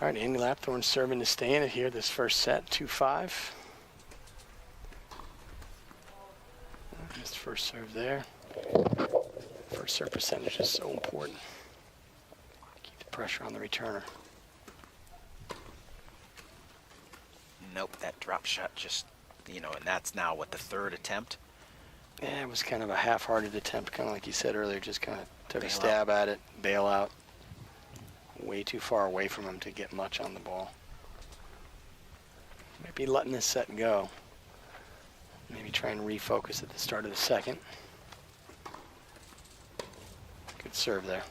All right, Andy Lapthorne serving to stay in it here this first set, 2-5. His first serve there. First serve percentage is so important. Keep the pressure on the returner. Nope, that drop shot just, and that's now what, the third attempt? Yeah, it was kind of a half-hearted attempt, kind of like you said earlier, just kind of took Bail a stab at it, bail out. Way too far away from him to get much on the ball. Maybe letting this set go. Maybe try and refocus at the start of the second. Good serve there.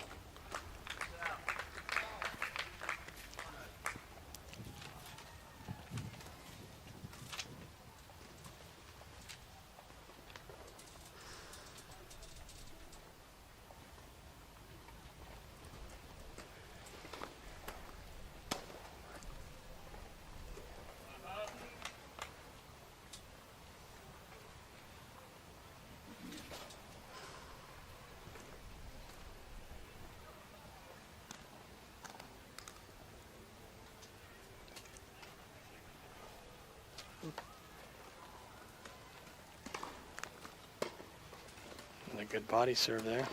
A good body serve there.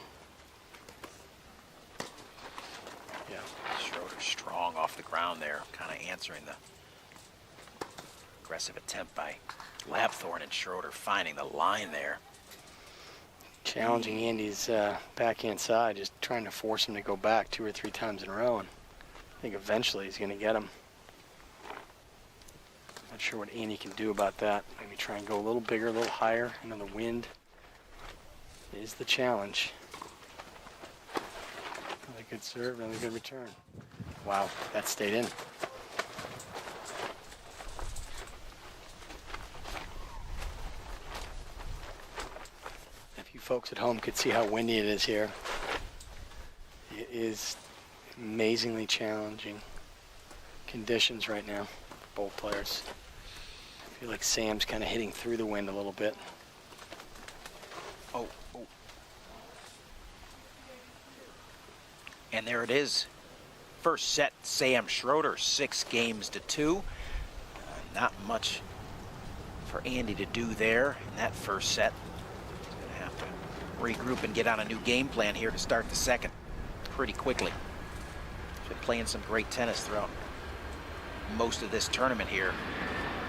Yeah, Schroeder strong off the ground there, kind of answering the aggressive attempt by Lapthorne, and Schroeder finding the line there. Challenging Andy's backhand side, just trying to force him to go back 2 or 3 times in a row, and I think eventually he's going to get him. Not sure what Andy can do about that. Maybe try and go a little bigger, a little higher into the wind. Is the challenge. Another good serve, another good return. Wow, that stayed in. If you folks at home could see how windy it is here, it is amazingly challenging conditions right now for both players. I feel like Sam's kind of hitting through the wind a little bit. Oh. And there it is. First set, Sam Schroeder, 6-2. Not much for Andy to do there in that first set. He's going to have to regroup and get on a new game plan here to start the second pretty quickly. He's been playing some great tennis throughout most of this tournament here.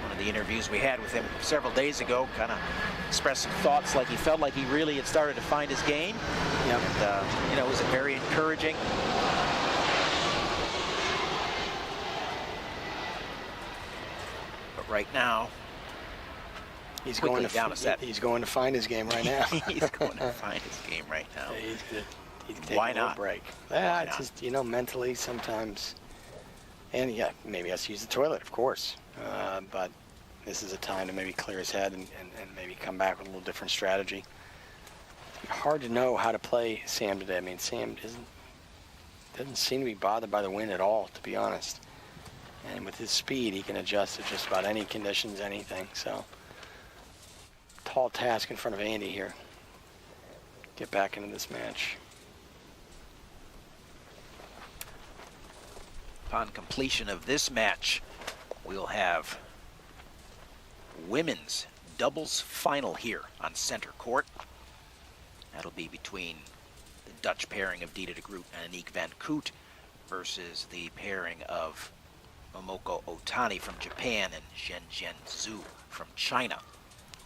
One of the interviews we had with him several days ago kind of expressed some thoughts like he felt like he really had started to find his game. Yep. And, it was very encouraging. But right now, he's going to down a set. He's going to find his game right now. He's going to find his game right now. He's taking Why a little not? break. Why It's not? just, mentally sometimes, and yeah, maybe he has to use the toilet, of course. But this is a time to maybe clear his head and maybe come back with a little different strategy. Hard to know how to play Sam today. I mean, Sam doesn't seem to be bothered by the wind at all, to be honest. And with his speed, he can adjust to just about any conditions, anything. So, tall task in front of Andy here. get back into this match. Upon completion of this match, we'll have women's doubles final here on center court. That'll be between the Dutch pairing of Dida de Groot and Aniek van Koot versus the pairing of Momoko Otani from Japan and Zhenzhen Zhu from China.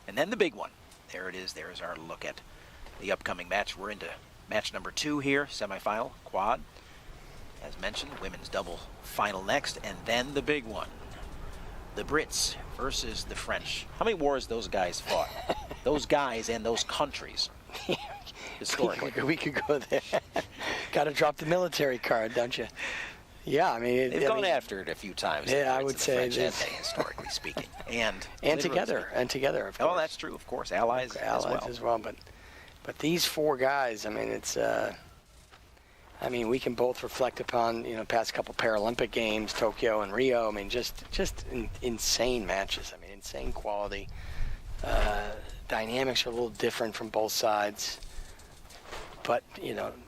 And then the big one. There it is. There's our look at the upcoming match. We're into match number 2 here, semifinal, quad. As mentioned, women's double final next, and then the big one. The Brits versus the French. How many wars those guys fought? Those guys and those countries. Historically. We could go there. Got to drop the military card, don't you? Yeah, I mean... They've gone after it a few times. Yeah, I would say... historically speaking. And together, of course. Oh, that's true, of course. Allies as well. But these 4 guys, I mean, it's... I mean, we can both reflect upon, past couple Paralympic games, Tokyo and Rio. I mean, just insane matches. I mean, insane quality. Dynamics are a little different from both sides. But,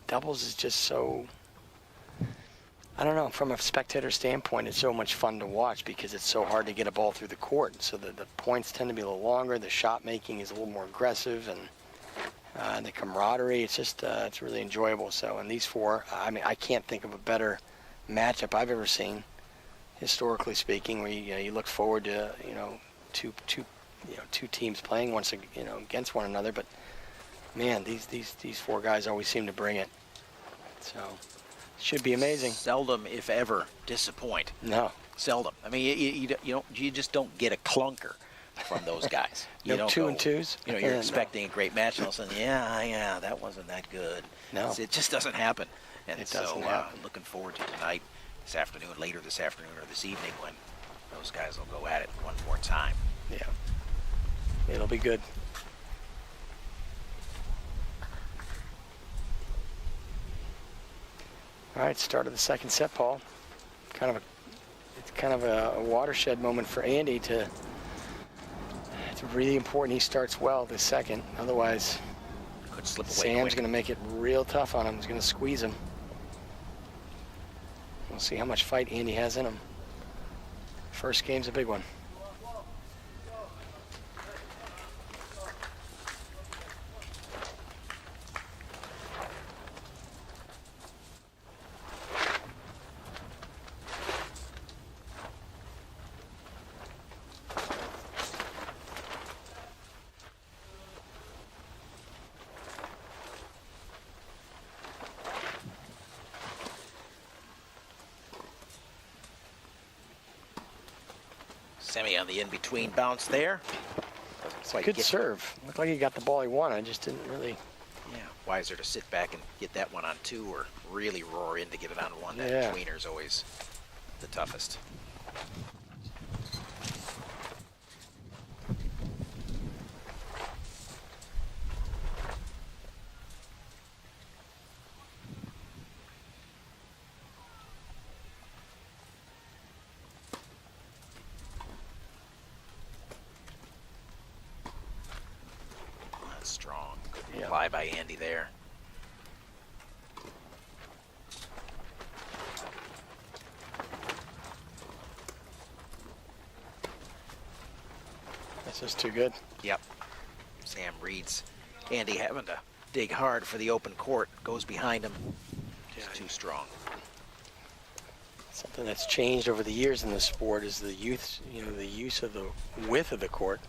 doubles is just so... I don't know, from a spectator standpoint, it's so much fun to watch because it's so hard to get a ball through the court. So the points tend to be a little longer, the shot making is a little more aggressive, and the camaraderie, it's just, it's really enjoyable. So, and these 4, I mean, I can't think of a better matchup I've ever seen, historically speaking, where you look forward to, two teams playing against one another. But man, these 4 guys always seem to bring it. So. Should be amazing. Seldom, if ever, disappoint. No. Seldom. I mean, you just don't get a clunker from those guys. No 2-2s. You're expecting a great match, and all of a sudden, yeah, that wasn't that good. No. It just doesn't happen. And it doesn't happen. Looking forward to tonight, this afternoon, later this afternoon, or this evening when those guys will go at it one more time. Yeah. It'll be good. All right, start of the second set, Paul. It's kind of a watershed moment for Andy it's really important he starts well this second. Otherwise, could slip away. Sam's going to make it real tough on him. He's going to squeeze him. We'll see how much fight Andy has in him. First game's a big one. Semi on the in-between bounce there. Good serve. Looked like he got the ball he wanted. Just didn't really. Yeah, wiser to sit back and get that one on 2 or really roar in to get it on 1. That tweener's always the toughest. Strong. Good reply by Andy there. That's just too good. Yep. Sam reads Andy having to dig hard for the open court. Goes behind him. Just too strong. Something that's changed over the years in the sport is the use of the width of the court.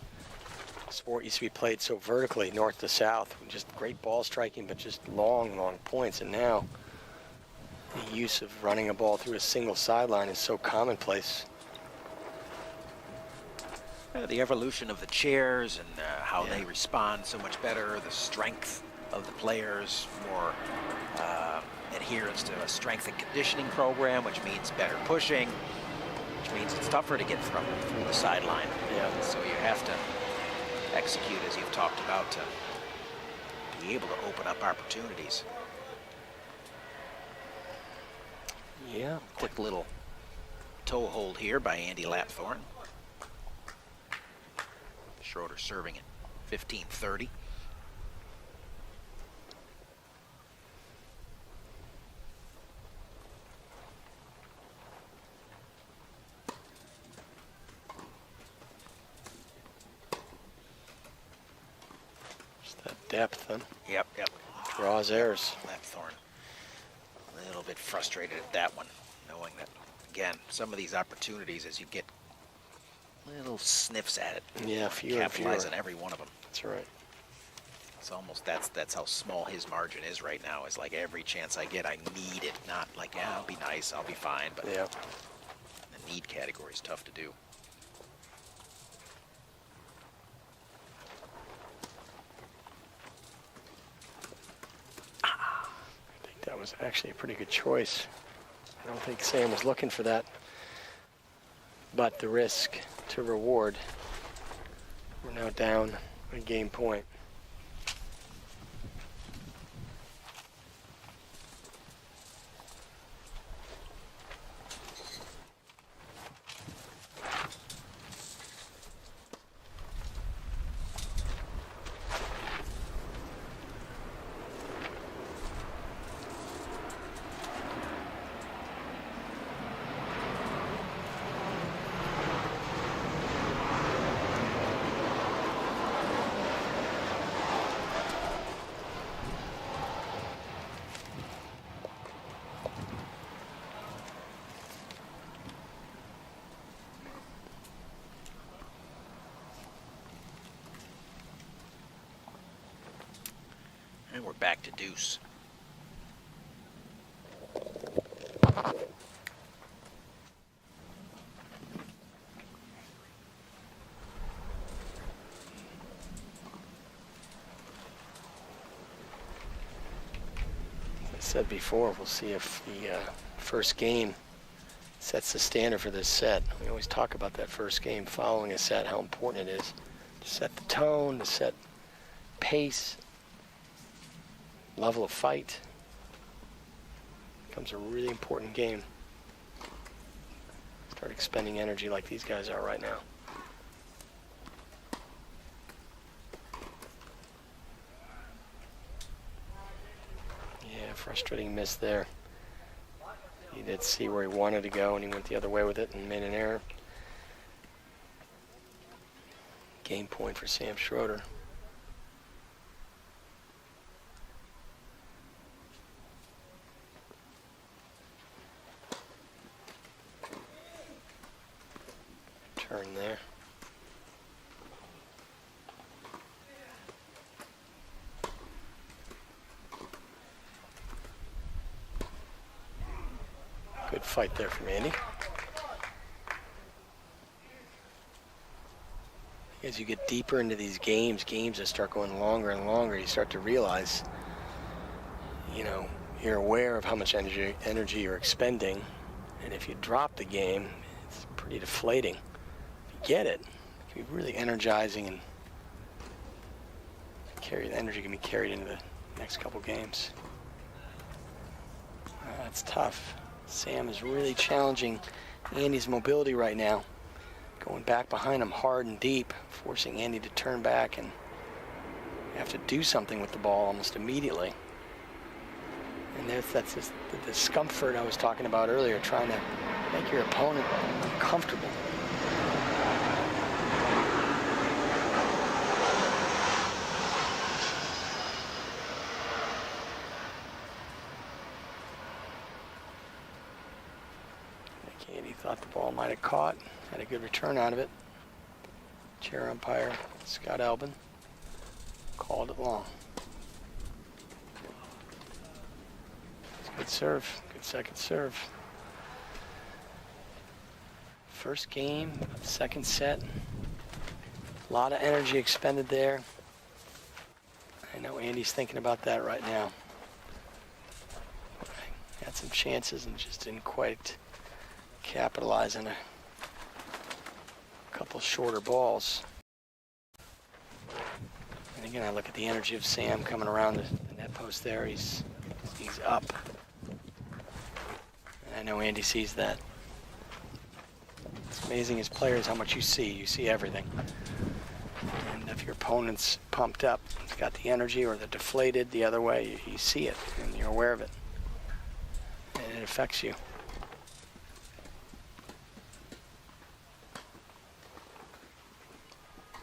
Sport used to be played so vertically, north to south, just great ball striking, but just long points. And now the use of running a ball through a single sideline is so commonplace. The evolution of the chairs and how they respond so much better, the strength of the players, more adherence to a strength and conditioning program, which means better pushing, which means it's tougher to get through the sideline. Yeah. So you have to execute, as you've talked about, to be able to open up opportunities. Yeah. Quick little toe hold here by Andy Lapthorne. Schroeder serving at 15-30. depth, huh? Yep. Draws errors. Left thorn. A little bit frustrated at that one, knowing that, again, some of these opportunities, as you get little sniffs at it, Yeah, fewer and capitalize fewer. on every one of them. That's right. It's almost, that's how small his margin is right now. Is like every chance I get, I need it. Not like, yeah, I'll be nice, I'll be fine, but Yeah. the need category is tough to do. I think that was actually a pretty good choice. I don't think Sam was looking for that. But the risk to reward, we're now down a game point. And we're back to deuce. As I said before, we'll see if the first game sets the standard for this set. We always talk about that first game following a set, how important it is to set the tone, to set pace, level of fight. Becomes a really important game. Start expending energy like these guys are right now. Yeah, frustrating miss there. He did see where he wanted to go and he went the other way with it and made an error. Game point for Sam Schroeder. Turn there. Good fight there from Andy. As you get deeper into these games that start going longer and longer, you start to realize, you know, you're aware of how much energy you're expending, and if you drop the game, it's pretty deflating. If you get it, it can be really energizing, and the energy can be carried into the next couple games. That's tough. Sam is really challenging Andy's mobility right now. Going back behind him hard and deep, forcing Andy to turn back and have to do something with the ball almost immediately. And that's just the discomfort I was talking about earlier, trying to make your opponent uncomfortable. Andy thought the ball might have caught, had a good return out of it. Chair umpire Scott Albin called it long. Good serve, good second serve. First game, second set. A lot of energy expended there. I know Andy's thinking about that right now. Had some chances and just didn't quite capitalize on a couple shorter balls. And again, I look at the energy of Sam coming around the net post there. He's up. And I know Andy sees that. It's amazing as players how much you see. You see everything. And if your opponent's pumped up, he's got the energy, or they're deflated the other way, you see it and you're aware of it. And it affects you.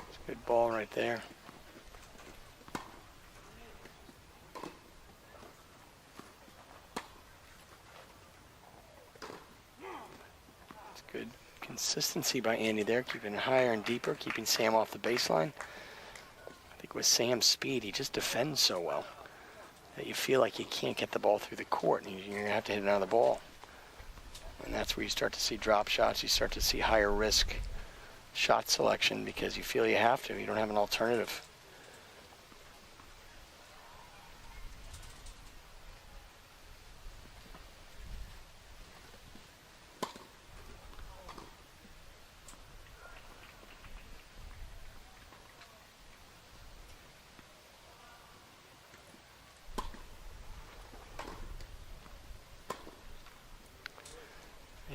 It's a good ball right there. Consistency by Andy there, keeping it higher and deeper, keeping Sam off the baseline. I think with Sam's speed, he just defends so well that you feel like you can't get the ball through the court, and you're going to have to hit another ball. And that's where you start to see drop shots. You start to see higher risk shot selection because you feel you have to. You don't have an alternative.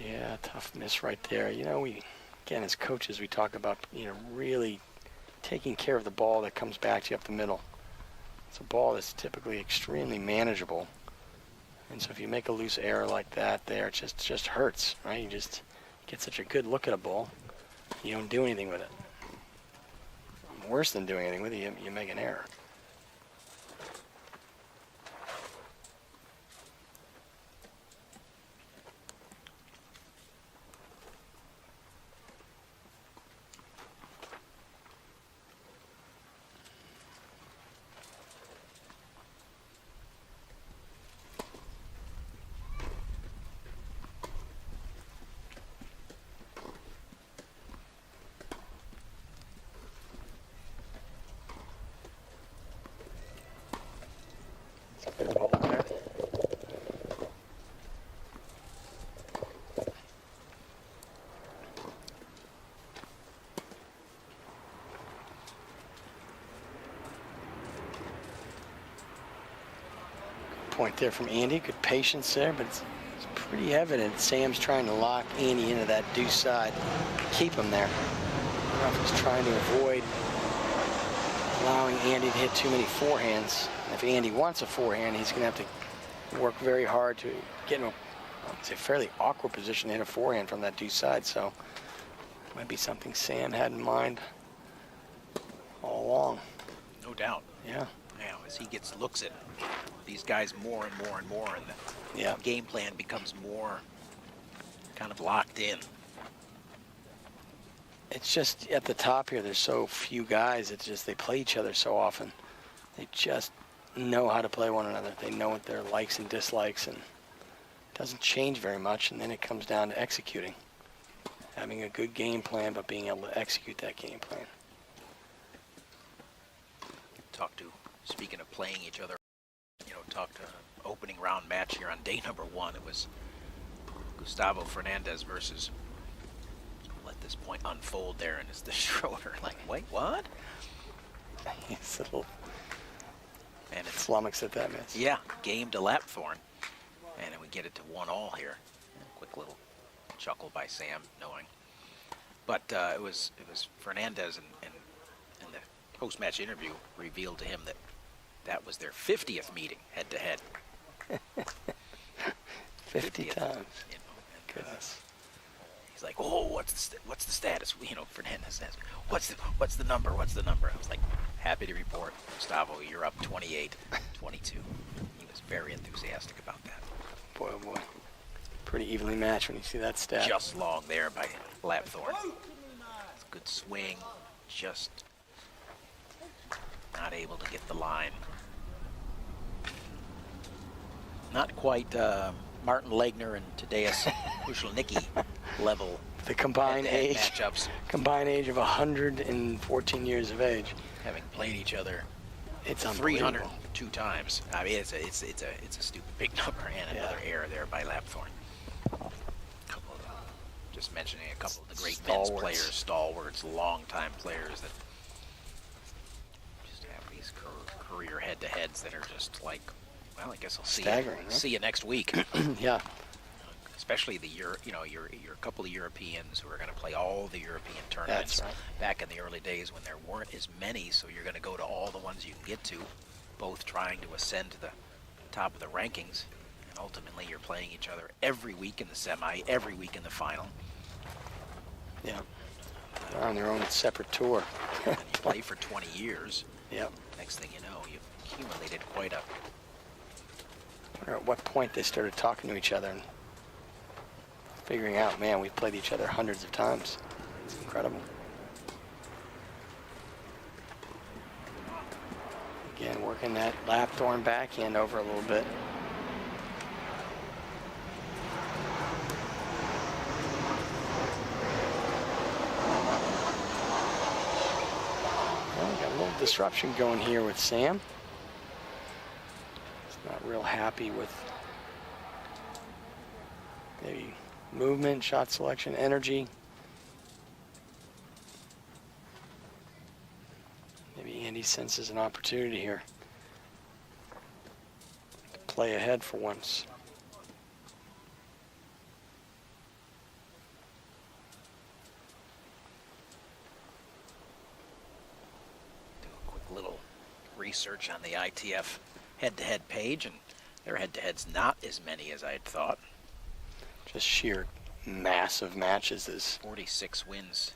Yeah, tough miss right there. You know, again, as coaches, we talk about, really taking care of the ball that comes back to you up the middle. It's a ball that's typically extremely manageable. And so if you make a loose error like that there, it just hurts, right? You just get such a good look at a ball, you don't do anything with it. Worse than doing anything with it, you make an error. Point there from Andy. Good patience there, but it's pretty evident Sam's trying to lock Andy into that deuce side, keep him there. I don't know if he's trying to avoid allowing Andy to hit too many forehands. If Andy wants a forehand, he's going to have to work very hard to get in a fairly awkward position to hit a forehand from that deuce side. So it might be something Sam had in mind all along. No doubt. Yeah. Now, as he looks at these guys more and more and more, and the game plan becomes more kind of locked in. It's just at the top here, there's so few guys. It's just they play each other so often. They just know how to play one another. They know what their likes and dislikes, and it doesn't change very much. And then it comes down to executing, having a good game plan, but being able to execute that game plan. Speaking of playing each other, talk to opening round match here on day number 1. It was Gustavo Fernandez versus, let this point unfold there, and it's the Schroeder. Like, wait, what? He's a little and it's flummoxed at that miss. Yeah, game to Lapthorne. And then we get it to 1-all here. Quick little chuckle by Sam, knowing. But it was Fernandez, and the post-match interview revealed to him that was their 50th meeting head-to-head. 50 times. Goodness. He's like, oh, what's the status? Fernandez says, what's the number? What's the number? I was like, happy to report, Gustavo, you're up 28-22. He was very enthusiastic about that. Boy, oh boy. Pretty evenly matched when you see that stat. Just long there by Lapthorne. It's a good swing, just not able to get the line. Not quite Martin Legner and Tadeusz Puszczalnicki level. The combined age matchups. Combined age of 114 years of age. Having played each other, it's 302 times. I mean, it's a stupid big number, and another error there by Lapthorne. Just mentioning a couple of the great men's players, stalwarts, long-time players that just have these career head-to-heads that are just like, well, I guess I'll see you next week. Yeah. Especially your couple of Europeans who are going to play all the European tournaments. That's right. Back in the early days when there weren't as many, so you're going to go to all the ones you can get to, both trying to ascend to the top of the rankings, and ultimately you're playing each other every week in the semi, every week in the final. Yeah. They're on their own separate tour. And you play for 20 years. Yep. Next thing you know, you've accumulated quite a... I wonder at what point they started talking to each other and figuring out, man, we've played each other hundreds of times. It's incredible. Again, working that Lapthorn backhand over a little bit. Well, got a little disruption going here with Sam. He's not real happy with maybe movement, shot selection, energy. Maybe Andy senses an opportunity here to play ahead for once. Do a quick little research on the ITF head-to-head page, and their head-to-head's not as many as I had thought. Just sheer massive matches. 46 wins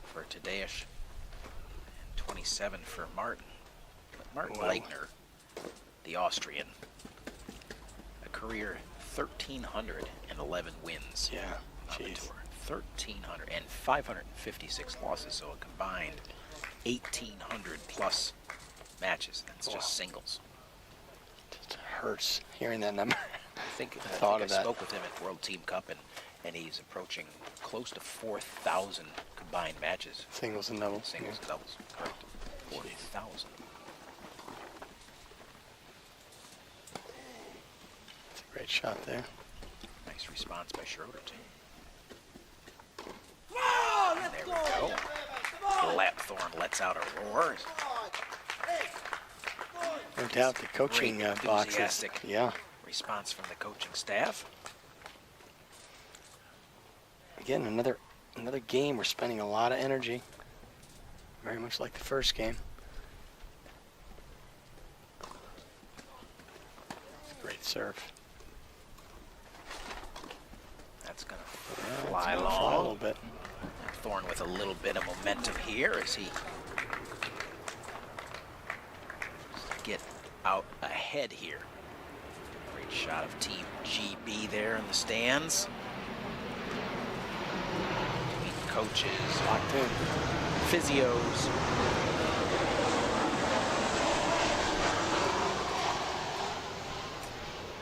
for Tadeusz and 27 for Martin. But Martin Leitner, the Austrian, a career 1,311 wins on the tour. 1,300 and 556 losses, so a combined 1,800 plus matches. That's just singles. It hurts hearing that number. I think I spoke with him at World Team Cup, and he's approaching close to 4,000 combined matches. Singles and doubles. Singles and doubles, correct. 4,000. That's a great shot there. Nice response by Schroeder, too. And there we go. Lapthorn lets out a roar. No doubt the coaching boxes. Yeah. Response from the coaching staff. Again, another game. We're spending a lot of energy. Very much like the first game. Great serve. That's going to fly long. A little bit. Thorne with a little bit of momentum here as he get out ahead here. Great shot of Team GB there in the stands. Team coaches, Locked in. physios.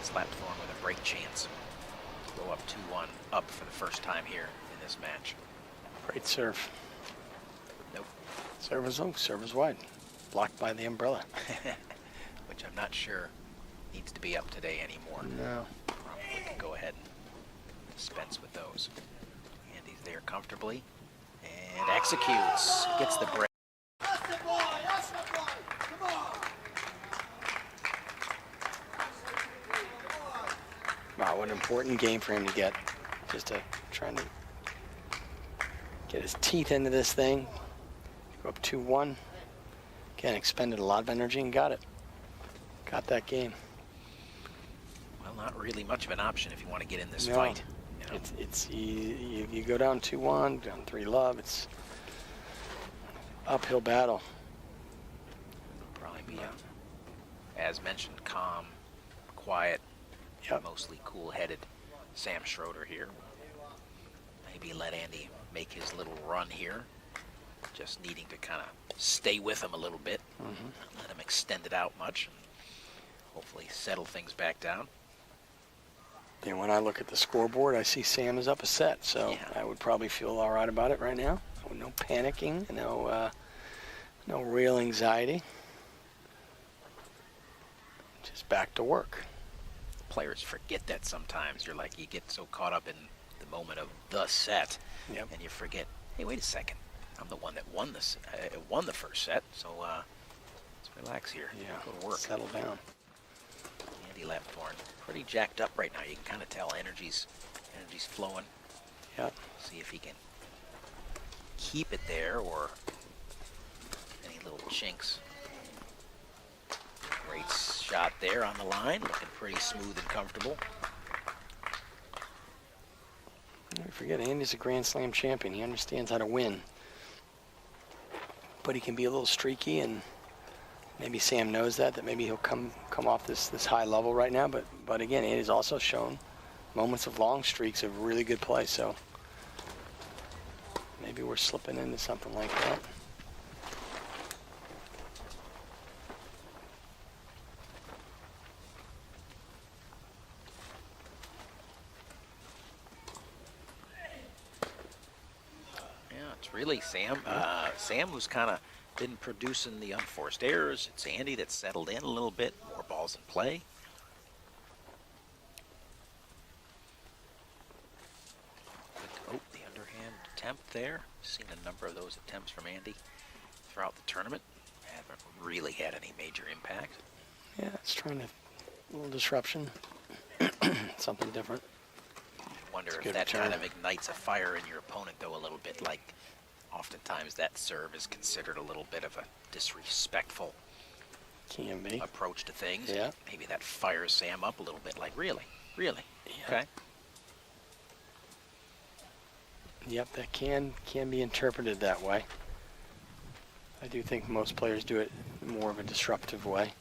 Slapped Thorne with a break chance. Go up 2-1, up for the first time here in this match. Great serve. Nope. Serve was wide. Blocked by the umbrella. Which I'm not sure needs to be up today anymore. No. We can go ahead and dispense with those. Andy's there comfortably and executes. Gets the break. Wow, what an important game for him to get. Just trying to get his teeth into this thing. Go up 2-1. Again, expended a lot of energy and got it. Got that game. Well, not really much of an option if you want to get in this fight. You know? You go down 2-1, down 3-love. It's uphill battle. Probably be, as mentioned, calm, quiet, mostly cool-headed Sam Schroeder here. Maybe let Andy make his little run here. Just needing to kind of stay with him a little bit. Not let him extend it out much. Hopefully settle things back down. And when I look at the scoreboard, I see Sam is up a set, so I would probably feel all right about it right now. No panicking, no real anxiety. Just back to work. Players forget that sometimes. You're like, you get so caught up in the moment of the set, and you forget, hey, wait a second. I'm the one that won this, won the first set, so let's relax here. Go to work. Settle down. Andy Lapthorn, pretty jacked up right now. You can kind of tell energy's flowing. Yep. See if he can keep it there or any little chinks. Great shot there on the line, looking pretty smooth and comfortable. Don't forget, Andy's a Grand Slam champion. He understands how to win. But he can be a little streaky, and maybe Sam knows that maybe he'll come off this high level right now. But again, Andy's also shown moments of long streaks of really good play. So maybe we're slipping into something like that. Really, Sam. Sam who's kind of been producing the unforced errors. It's Andy that's settled in a little bit. More balls in play. Oh, the underhand attempt there. Seen a number of those attempts from Andy throughout the tournament. Haven't really had any major impact. Yeah, it's trying to, a little disruption. Something different. I wonder if that kind of ignites a fire in your opponent, though, a little bit. Like, oftentimes that serve is considered a little bit of a disrespectful approach to things. Yeah. Maybe that fires Sam up a little bit, like, really? Really? Yeah. Okay. Yep, that can be interpreted that way. I do think most players do it more of a disruptive way.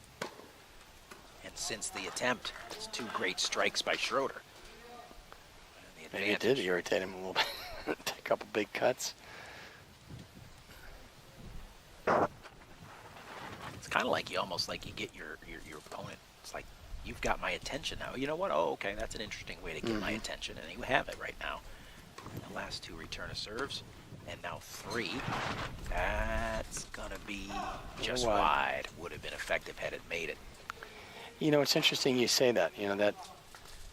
And since the attempt, it's 2 great strikes by Schroeder. Maybe it did irritate him a little bit. A couple big cuts. It's kind of like you get your opponent. It's like, you've got my attention now. You know what? Oh, okay, that's an interesting way to get my attention, and you have it right now. The last 2 return of serves, and now 3. That's gonna be just wide. Would have been effective had it made it. You know, it's interesting you say that. You know, that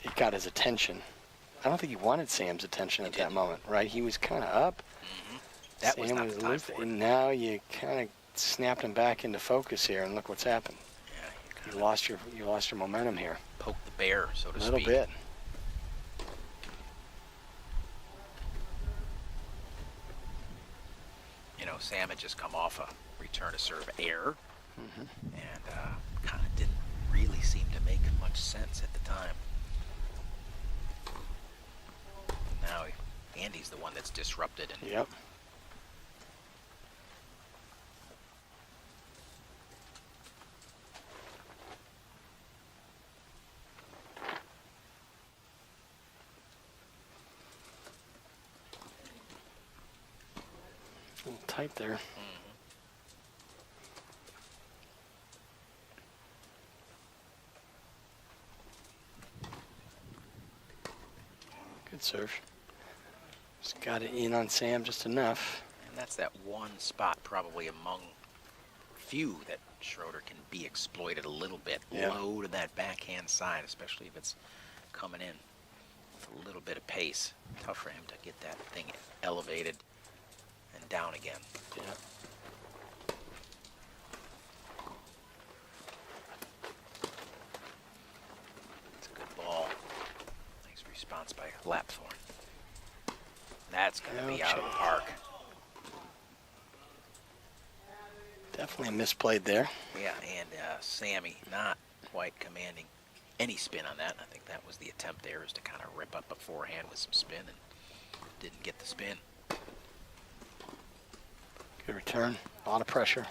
it got his attention. I don't think he wanted Sam's attention at that moment, right? He was kind of up. That Sam was not the time for it. and now you kind of snapped him back into focus here, and look what's happened. Yeah, You lost your momentum here. Poke the bear, so to speak. A little bit. You know, Sam had just come off a return to serve error, and kind of didn't really seem to make much sense at the time. Now Andy's the one that's disrupted. And Yep. A little tight there. Good serve. Just got it in on Sam just enough. And that's that one spot probably among few that Schroeder can be exploited a little bit. Yeah. Low to that backhand side, especially if it's coming in with a little bit of pace. Tough for him to get that thing elevated and down again. Yeah. It's a good ball. Nice response by Lapthorne. That's going to be out of the park. Definitely misplayed there. Yeah, and Sammy not quite commanding any spin on that. I think that was the attempt there, is to kind of rip up a forehand with some spin, and didn't get the spin. Good return. A lot of pressure.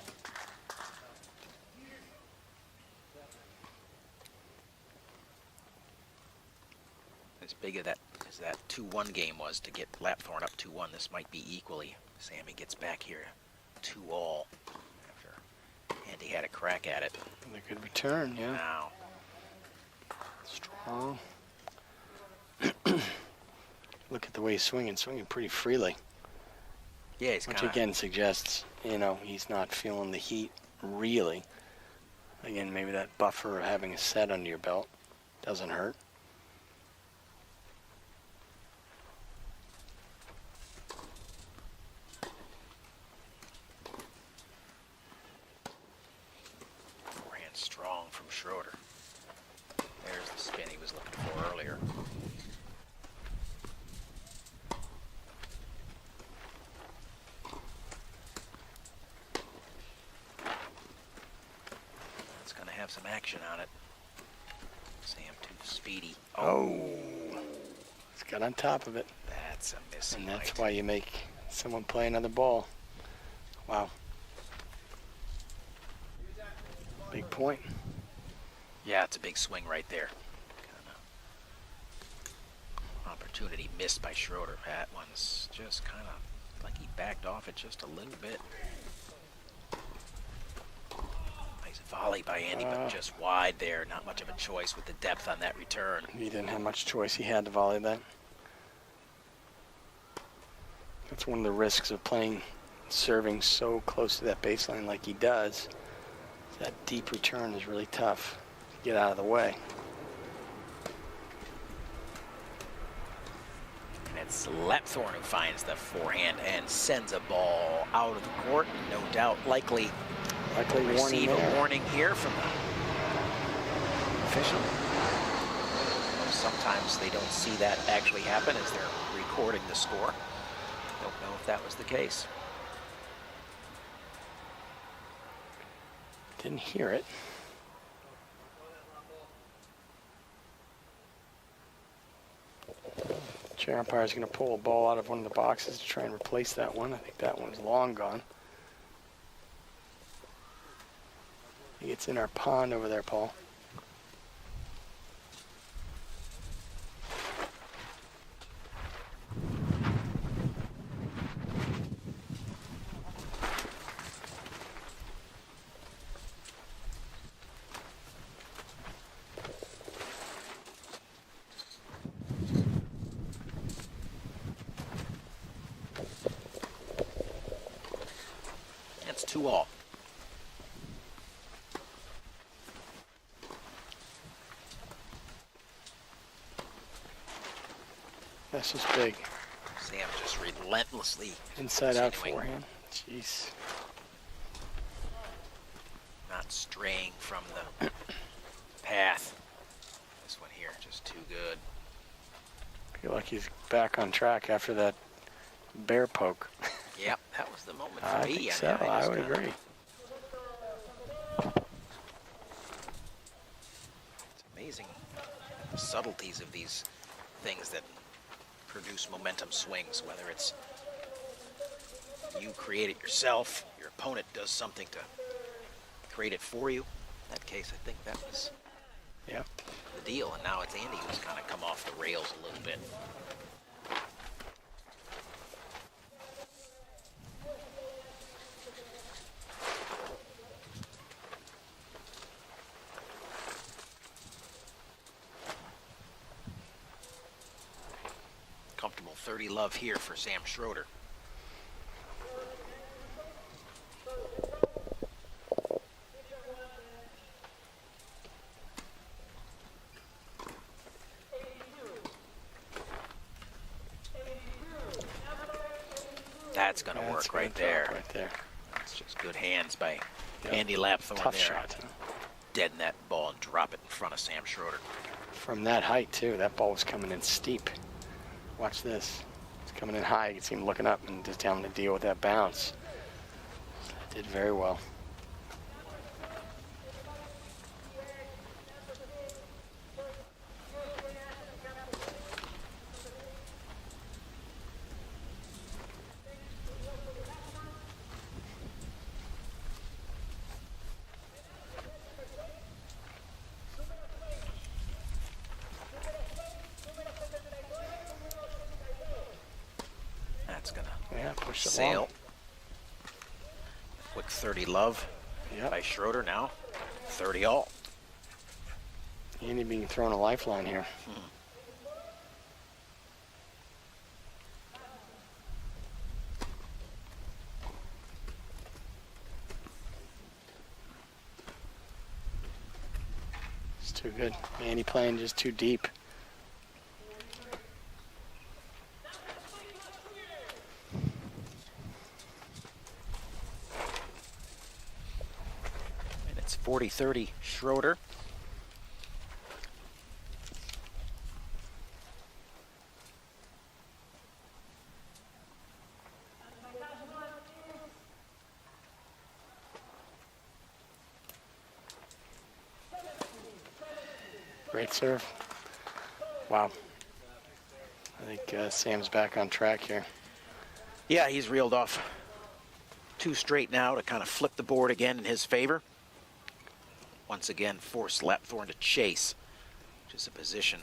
As big as that 2-1 game was to get Lapthorne up 2-1, this might be equally. Sammy gets back here 2-all after Andy had a crack at it. And a good return, yeah. Now, strong. Look at the way he's swinging pretty freely. yeah, he's Which kind of again suggests, you know, he's not feeling the heat really. Again, maybe that buffer of having a set under your belt doesn't hurt. forehand strong from Schroeder. There's the spin he was looking for earlier. It's going to have some action on it. Sam too speedy. Oh, it's got on top of it. That's a missing And that's light. why you make someone play another ball. Wow. Big point. Yeah, it's a big swing right there. opportunity missed by Schroeder. That one's just kind of like he backed off it just a little bit. Nice volley by Andy, but just wide there. Not much of a choice with the depth on that return. He didn't have much choice. He had to volley that. That's one of the risks of playing, serving so close to that baseline like he does. That deep return is really tough to get out of the way. And it's Lapthorne who finds the forehand and sends a ball out of the court. No doubt likely receive a warning here from the official. Sometimes they don't see that actually happen as they're recording the score. Don't know if that was the case. Didn't hear it. Chair umpire is going to pull a ball out of one of the boxes to try and replace that one. I think that one's long gone. I think it's in our pond over there, Paul. It's 2-all. That's just big. Sam just relentlessly Inside out continuing. forehand. Jeez. Not straying from the path. This one here, just too good. Feel like he's back on track after that bear poke. Yep, that was the moment for I me. think so. I would agree. It's amazing the subtleties of these things that produce momentum swings, whether it's you create it yourself, your opponent does something to create it for you. In that case, I think that was Yeah. the deal, and now it's Andy who's kind of come off the rails a little bit. Comfortable 30 love here for Sam Schroeder. That's going to work right there. Right there. It's just good hands by Yep. Andy Lapthorne Tough there. shot. Deaden that ball and drop it in front of Sam Schroeder. From that height, too. That ball was coming in steep. Watch this. It's coming in high. You can see him looking up and just having to deal with that bounce. Did very well. That's going to Yeah, push it sail. along. Quick 30 love Yep. by Schroeder now. 30 all. Andy being thrown a lifeline here. It's too good. Andy playing just too deep. And it's 40-30 Schroeder. Great serve. Wow. I think Sam's back on track here. Yeah, he's reeled off 2 straight now to kind of flip the board again in his favor. Once again, force Lapthorne to chase, which is a position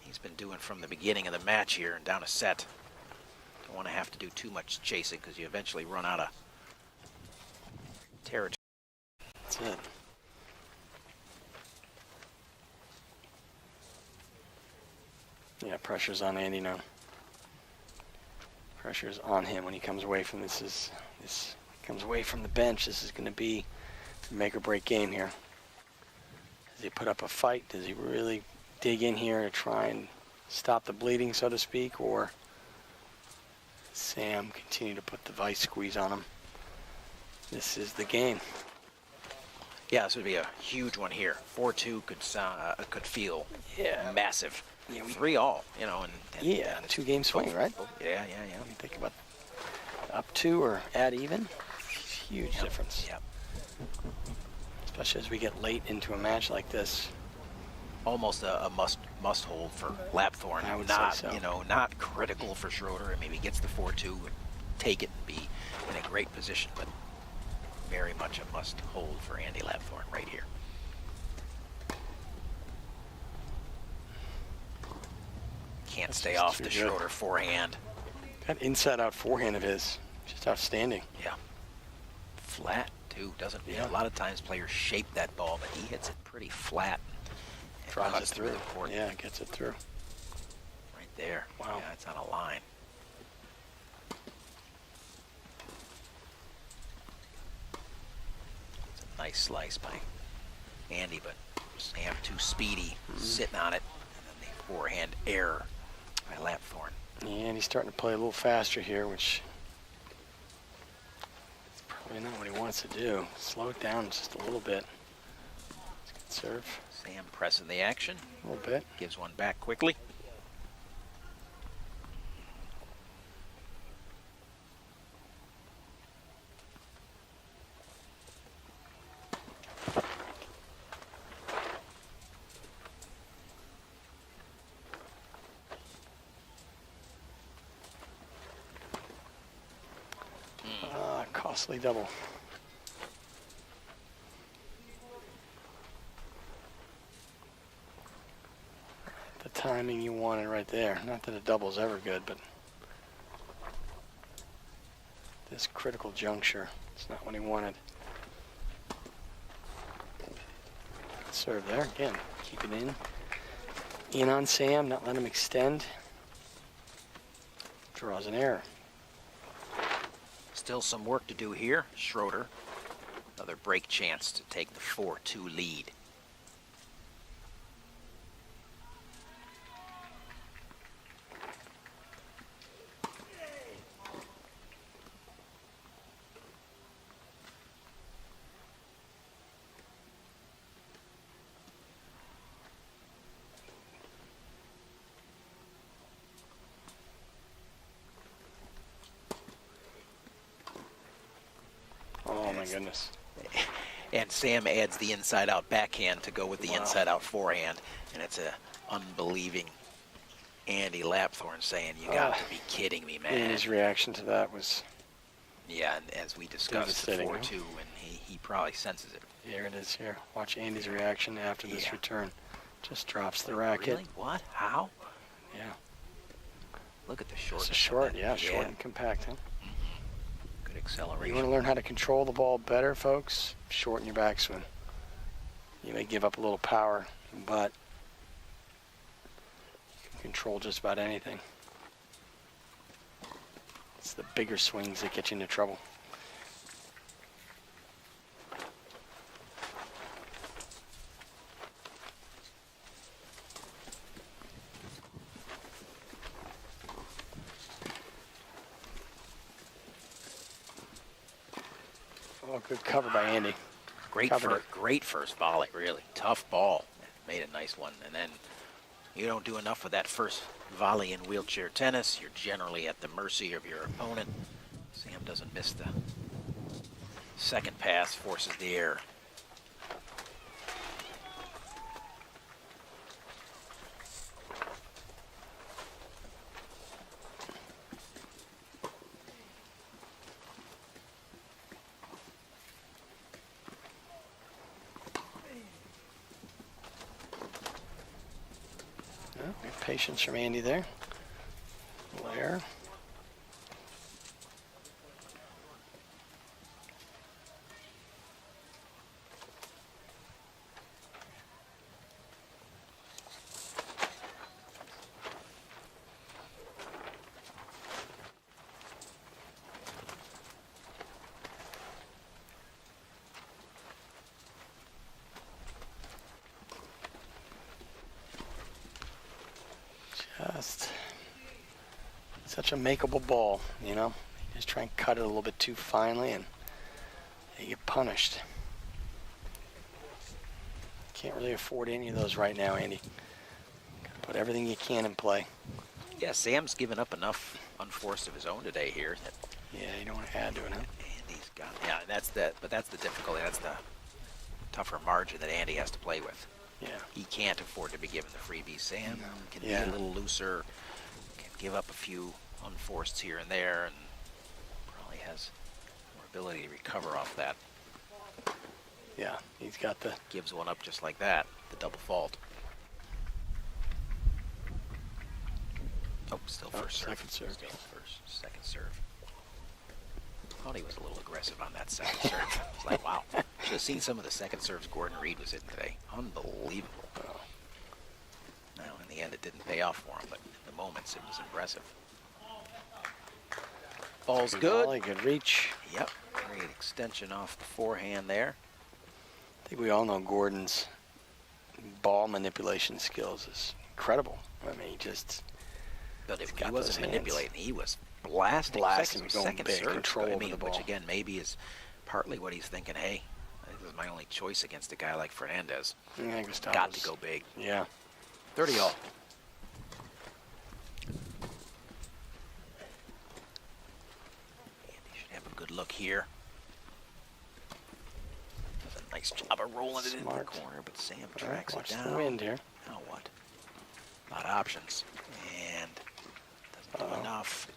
he's been doing from the beginning of the match here and down a set. Don't want to have to do too much chasing because you eventually run out of territory. That's it. Yeah, pressure's on Andy now. Pressure's on him when he comes away from this comes away from the bench. This is going to be a make or break game here. Does he put up a fight? Does he really dig in here to try and stop the bleeding, so to speak, or Sam continue to put the vice squeeze on him? This is the game. Yeah, this would be a huge one here. 4-2 could feel massive. Yeah, 3-all, you know, and yeah, 2-game swing, right? Yeah. When you think about up 2 or at even, huge difference. Yep. Especially as we get late into a match like this. Almost a must hold for Lapthorne. I would not, say so. You know, not critical for Schroeder. I mean, he gets the 4-2 and take it and be in a great position, but very much a must hold for Andy Lapthorne right here. Can't stay off the Schroeder forehand. That inside-out forehand of his, just outstanding. Yeah. Flat, too. Doesn't, you know, a lot of times players shape that ball, but he hits it pretty flat. Drives it through. The court. Yeah, gets it through. Right there. Wow. Yeah, it's on a line. It's a nice slice by Andy, but Sam too speedy, sitting on it, and then the forehand error by Lapthorne. Yeah, and he's starting to play a little faster here, which is probably not what he wants to do. Slow it down just a little bit. It's a good serve. Sam pressing the action. A little bit. Gives one back quickly. Costly double. The timing you wanted right there. Not that a double's ever good, but this critical juncture, it's not what he wanted. Serve there again. Keep it in. In on Sam, not let him extend. Draws an error. Still some work to do here. Schroeder, another break chance to take the 4-2 lead. Oh my goodness. And Sam adds the inside-out backhand to go with the inside-out forehand. And it's a unbelieving Andy Lapthorne saying, you got to be kidding me, man. And his reaction to that was... Yeah, and as we discussed, the 4-2, and he probably senses it. Here it is here. Watch Andy's reaction after this return. Just drops the racket. Really? What? How? Yeah. Look at the short. It's a short, short and compact, huh? Good acceleration. You want to learn how to control the ball better, folks? Shorten your backswing. You may give up a little power, but you can control just about anything. It's the bigger swings that get you into trouble. Oh, good cover by Andy. Great first volley, really. Tough ball. Made a nice one. And then you don't do enough with that first volley in wheelchair tennis. You're generally at the mercy of your opponent. Sam doesn't miss the second pass, forces the error. patience from Andy there. Blair. Just such a makeable ball, you know. You just try and cut it a little bit too finely and you get punished. Can't really afford any of those right now, Andy. Gotta put everything you can in play. Yeah, Sam's given up enough unforced of his own today here. That Yeah, you don't want to add to it, huh? Andy's got. Yeah, but that's the difficulty. That's the tougher margin that Andy has to play with. Yeah. He can't afford to be given the freebie. Sam can be Yeah. a little looser, can give up a few unforceds here and there, and probably has more ability to recover off that. Yeah, he's got the... Gives one up just like that, the double fault. Oh, still first serve. Second serve. Still first, second serve. Thought he was a little aggressive on that second serve. It's like, wow. Should have seen some of the second serves Gordon Reed was hitting today. Unbelievable. Now, in the end, it didn't pay off for him, but in the moments, it was impressive. Ball's good. Volley, good reach. Yep. Great extension off the forehand there. I think we all know Gordon's ball manipulation skills is incredible. I mean, he just... But if he got wasn't those hands. manipulating, he was blasting. Blasting, going second big, serve, control I over mean, the ball. which again maybe is partly what he's thinking. Hey, this is my only choice against a guy like Fernandez. Yeah, Gustavo's, Got to go big. Yeah. 30 all. Andy should have a good look here. Does a nice job of rolling it into the Smart. corner, but Sam All right, tracks it watch down. the wind here. Now what? A lot of options. And doesn't do enough.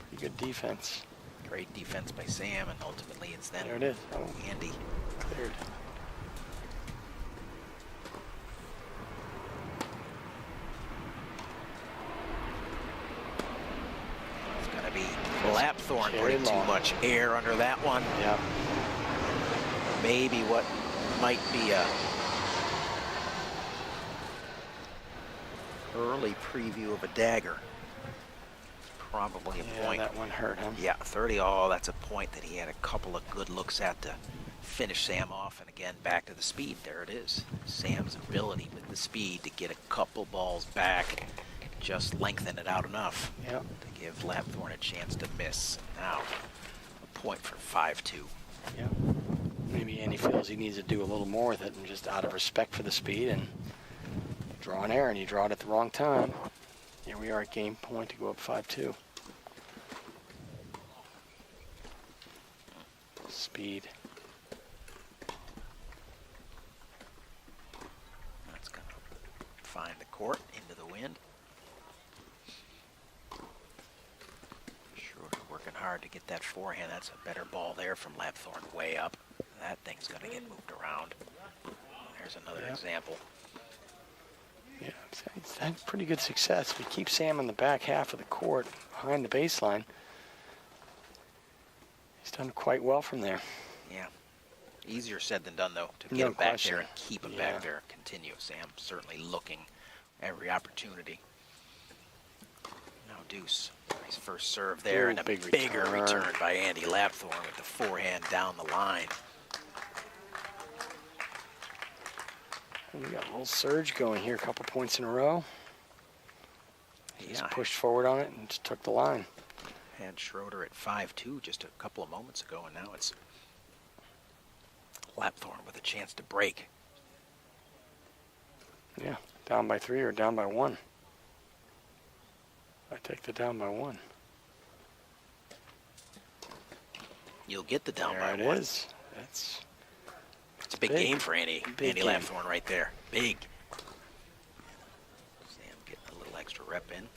Pretty good defense. Great defense by Sam, and ultimately it's then There it is. Oh, Andy. cleared. It's going to be Lapthorne Carry putting too long. much air under that one. Yeah. Maybe what might be a early preview of a dagger. Probably a Yeah, point. that one hurt him. Yeah, 30 all. That's a point that he had a couple of good looks at to finish Sam off. And again, back to the speed. There it is. Sam's ability with the speed to get a couple balls back, just lengthen it out enough Yeah. to give Lapthorne a chance to miss. Now, a point for 5-2. Yeah. Maybe Andy feels he needs to do a little more with it, and just out of respect for the speed and draw an error, and you draw it at the wrong time. Here we are at game point to go up 5-2. Speed. That's going to find the court into the wind. Schroeder working hard to get that forehand. That's a better ball there from Lapthorne way up. That thing's going to get moved around. There's another Yeah. example. Yeah, he's had pretty good success. If we keep Sam in the back half of the court, behind the baseline, he's done quite well from there. Yeah. Easier said than done, though, to get No him back question. there and keep him Yeah. back there. Continue. Sam certainly looking every opportunity. Now Deuce. Nice first serve there, Ooh, and a big bigger return. return by Andy Lapthorne with the forehand down the line. And we got a little surge going here, a couple points in a row. Just Yeah. pushed forward on it and just took the line. Had Schroeder at 5-2 just a couple of moments ago, and now it's Lapthorne with a chance to break. Yeah, down by 3 or down by 1. I take the down by 1. You'll get the down There by it 1. is. That's It's a big big. game for Andy. Big Andy game. Lapthorne right there. Big. Sam getting a little extra rep in.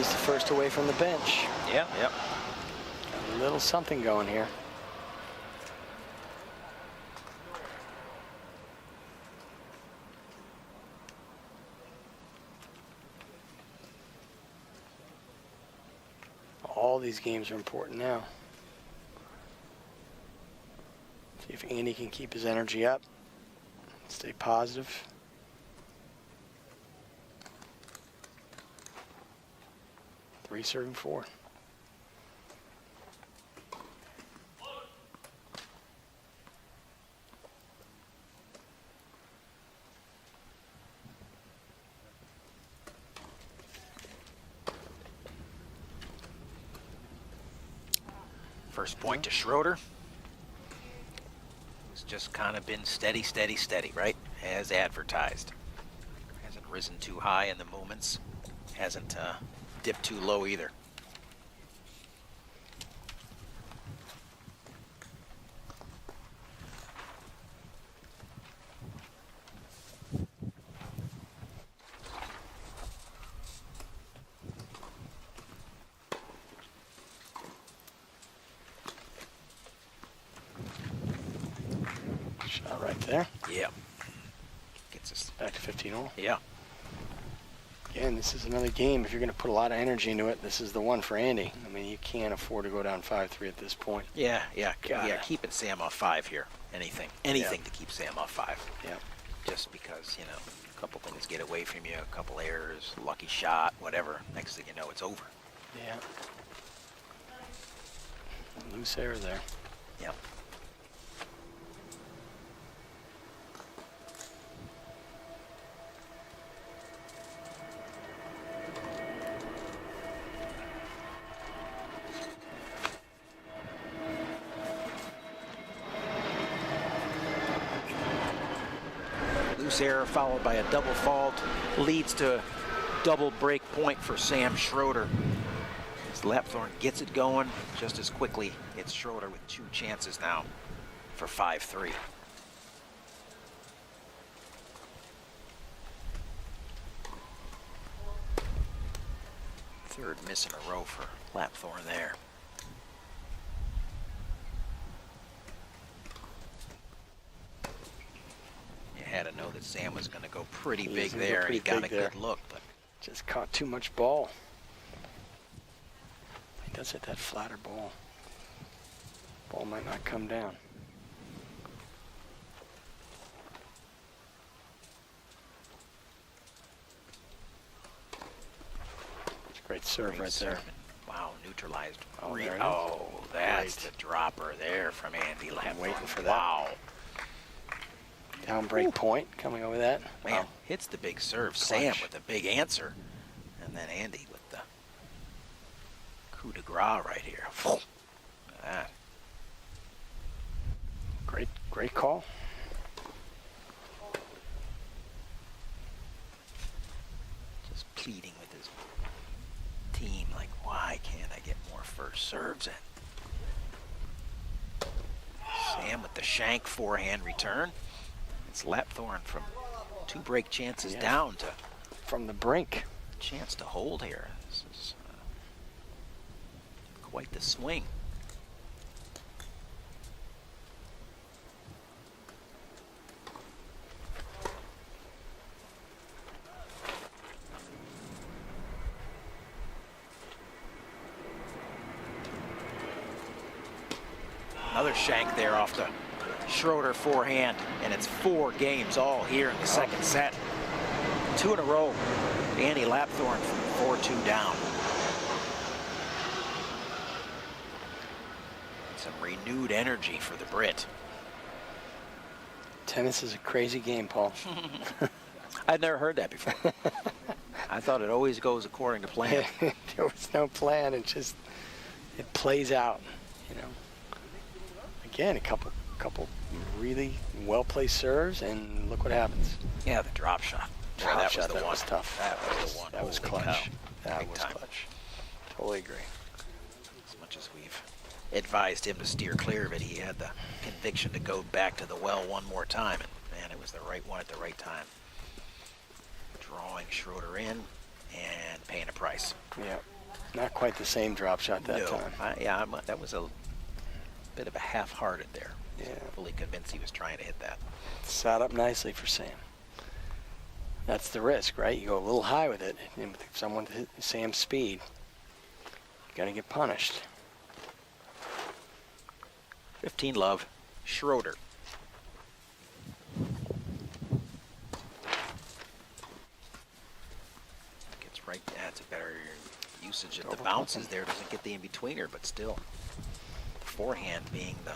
Billie's the first away from the bench. Yep. Got a little something going here. All these games are important now. See if Andy can keep his energy up, stay positive. Three serving four. First point to Schroeder. Who's just kind of been steady, steady, steady, right? As advertised. Hasn't risen too high in the moments. Hasn't dipped too low either. Shot right there. Yeah. Gets us Back to 15 all. Yeah. Again, this is another game. If you're going to put a lot of energy into it, this is the one for Andy. I mean, you can't afford to go down 5-3 at this point. Yeah. Got Yeah. it. Keeping Sam off 5 here. Anything to keep Sam off 5. Yeah. Just because, you know, a couple things get away from you, a couple errors, lucky shot, whatever. Next thing you know, it's over. Yeah. Loose error there. Yep. Loose error followed by a double fault leads to a double break point for Sam Schroeder. As Lapthorne gets it going just as quickly, it's Schroeder with 2 chances now for 5-3. Third miss in a row for Lapthorne there. You had to know that Sam was going to go pretty big there, and he got a good look, but Just caught too much ball. He does hit that flatter ball. Ball might not come down. It's a great serve right there. Wow, neutralized. Oh, there it is. Oh, that's Great. the dropper there from Andy Lapthorne. waiting for that. Wow. Down break point coming over that. Man, Wow. hits the big serve. Clutch. Sam with the big answer. And then Andy with the coup de grace right here. Look at that. Great call. Just pleading with his team, like, why can't I get more first serves in? Sam with the shank forehand return. It's Lapthorne from 2 break chances down to From the brink. chance to hold here. This is quite the swing. Another shank there off the Schroeder forehand, and it's 4 games all here in the second set. 2 in a row. Andy Lapthorne from 4-2 down. Some renewed energy for the Brit. Tennis is a crazy game, Paul. I'd never heard that before. I thought it always goes according to plan. There was no plan. It plays out, you know. Again, a couple really well-placed serves, and look what happens. Yeah, the drop shot. Drop that shot, was the that one. was tough. That was the one. That was Holy clutch. cow. That Big was time. clutch. Totally agree. As much as we've advised him to steer clear of it, he had the conviction to go back to the well one more time, and man, it was the right one at the right time. Drawing Schroeder in and paying a price. Yeah. Not quite the same drop shot that time. That was a bit of a half-hearted there. Yeah. Fully convinced he was trying to hit that. Sat up nicely for Sam. That's the risk, right? You go a little high with it, and with someone to hit Sam's speed, you got to get punished. 15 love, Schroeder. Gets right, that's a better usage of the bounces there. Doesn't get the in-betweener, but still. Forehand being the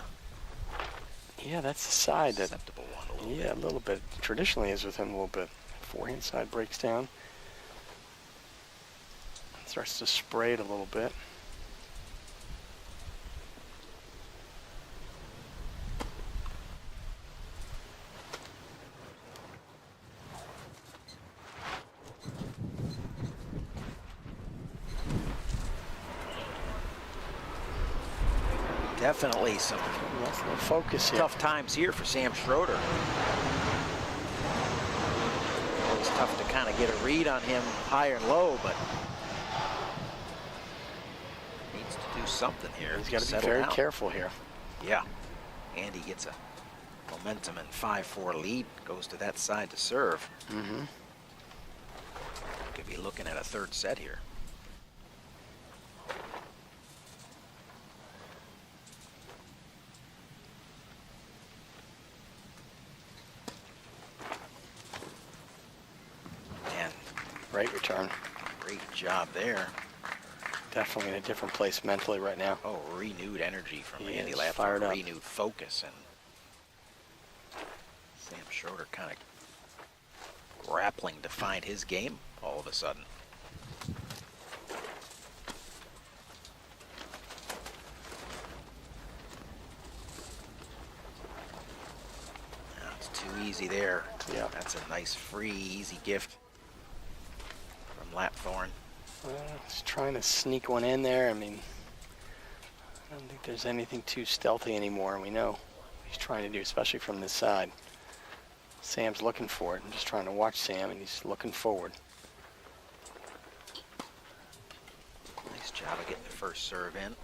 Yeah, that's the side that, acceptable one a little yeah, a little bit. Traditionally is with him a little bit. Forehand side breaks down. Starts to spray it a little bit. Definitely some That's no focus here. tough times here for Sam Schroeder. It's tough to kind of get a read on him high and low, but needs to do something here. He's got to be Settle very down. careful here. Yeah. Andy gets a momentum and 5-4 lead, goes to that side to serve. Mm-hmm. Could be looking at a third set here. Man, Great return. great job there. Definitely in a different place mentally right now. Oh, renewed energy from He Andy is Latham, fired up. renewed focus, and Sam Schroeder kind of grappling to find his game all of a sudden. Now it's too easy there. Yeah. That's a nice, free, easy gift from Lapthorne. He's trying to sneak one in there. I mean, I don't think there's anything too stealthy anymore. We know what he's trying to do, especially from this side. Sam's looking for it. I'm just trying to watch Sam, and he's looking forward. Nice job of getting the first serve in.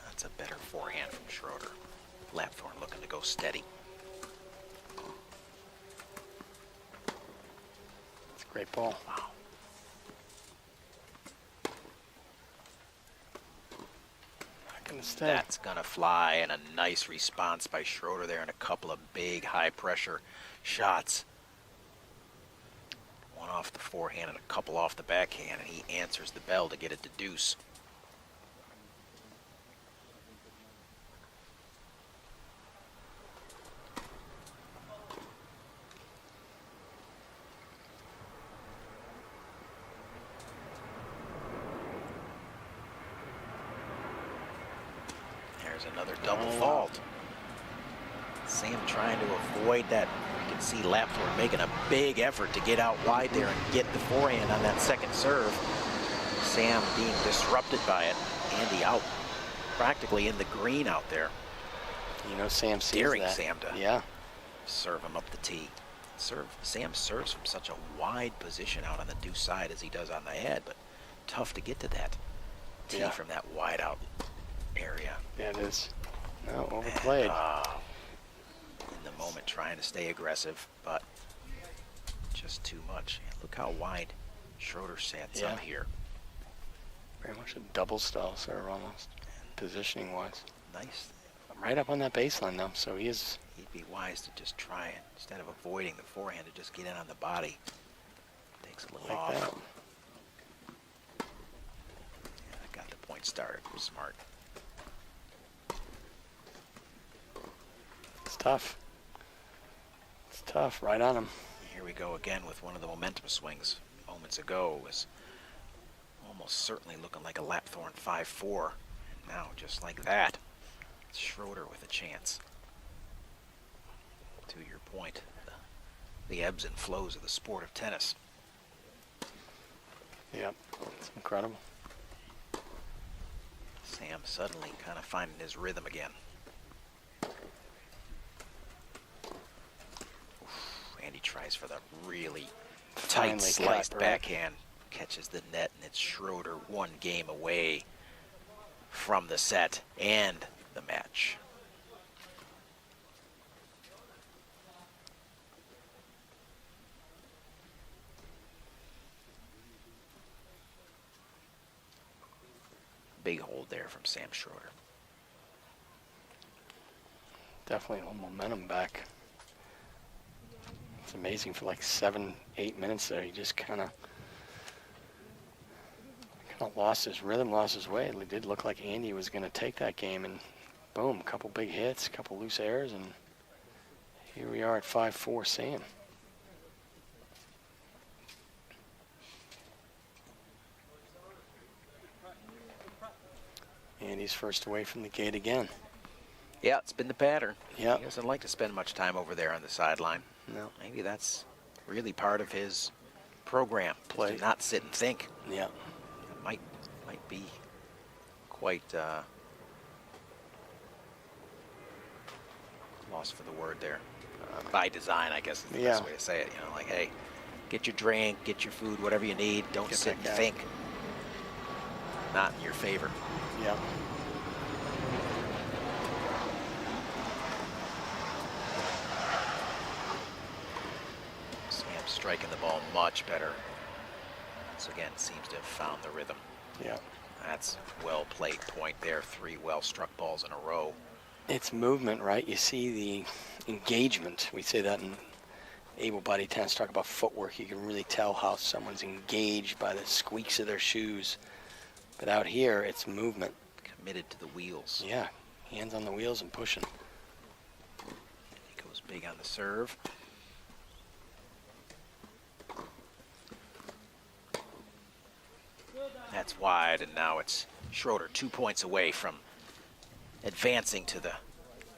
That's a better forehand from Schroeder. Lapthorne looking to go steady. It's a great ball. Wow. Not gonna stay. That's gonna fly, and a nice response by Schroeder there, and a couple of big high pressure shots. One off the forehand and a couple off the backhand, and he answers the bell to get it to deuce. There's another double fault. Sam trying to avoid that. You can see Lapthorne making a big effort to get out wide there and get the forehand on that second serve. Sam being disrupted by it. Andy out practically in the green out there. You know, Sam sees Daring that. Sam to Yeah. serve him up the tee. Sam serves from such a wide position out on the deuce side as he does on the head, but tough to get to that tee Yeah. from that wide out area. Yeah, it is. No, overplayed. And, in the moment trying to stay aggressive, but just too much. Look how wide Schroeder sets up here. Very much a double style serve almost, positioning wise. Nice. Right up on that baseline though, so he is. He'd be wise to just try it instead of avoiding the forehand to just get in on the body. Takes a little Like off. that. Yeah, I got the point started. Smart. It's tough. It's tough, right on him. Here we go again with one of the momentum swings. Moments ago was almost certainly looking like a Lapthorne 5-4. And now, just like that, it's Schroeder with a chance. To your point, the ebbs and flows of the sport of tennis. Yep, it's incredible. Sam suddenly kind of finding his rhythm again. Oof, Andy tries for the really tight Finally sliced cut, right? backhand. catches the net, and it's Schroeder one game away from the set and the match. Big hold there from Sam Schroeder. Definitely a little momentum back. It's amazing for like 7-8 minutes there. He just kind of lost his rhythm, lost his way. It did look like Andy was going to take that game, and boom, a couple big hits, a couple loose errors, and here we are at 5-4 Sam. Andy's first away from the gate again. Yeah, it's been the pattern. Yeah. He doesn't like to spend much time over there on the sideline. No. Maybe that's really part of his program. Play. To not sit and think. Yeah. It might be quite lost for the word there. By design, I guess is the best way to say it. You know, like, hey, get your drink, get your food, whatever you need. Don't sit and think. Not in your favor. Yeah. Sam striking the ball much better. Once again, seems to have found the rhythm. Yeah. That's well played point there. 3 well struck balls in a row. It's movement, right? You see the engagement. We say that in able-bodied tennis, talk about footwork. You can really tell how someone's engaged by the squeaks of their shoes. But out here, it's movement. Committed to the wheels. Yeah, hands on the wheels and pushing. He goes big on the serve. That's wide, and now it's Schroeder 2 points away from advancing to the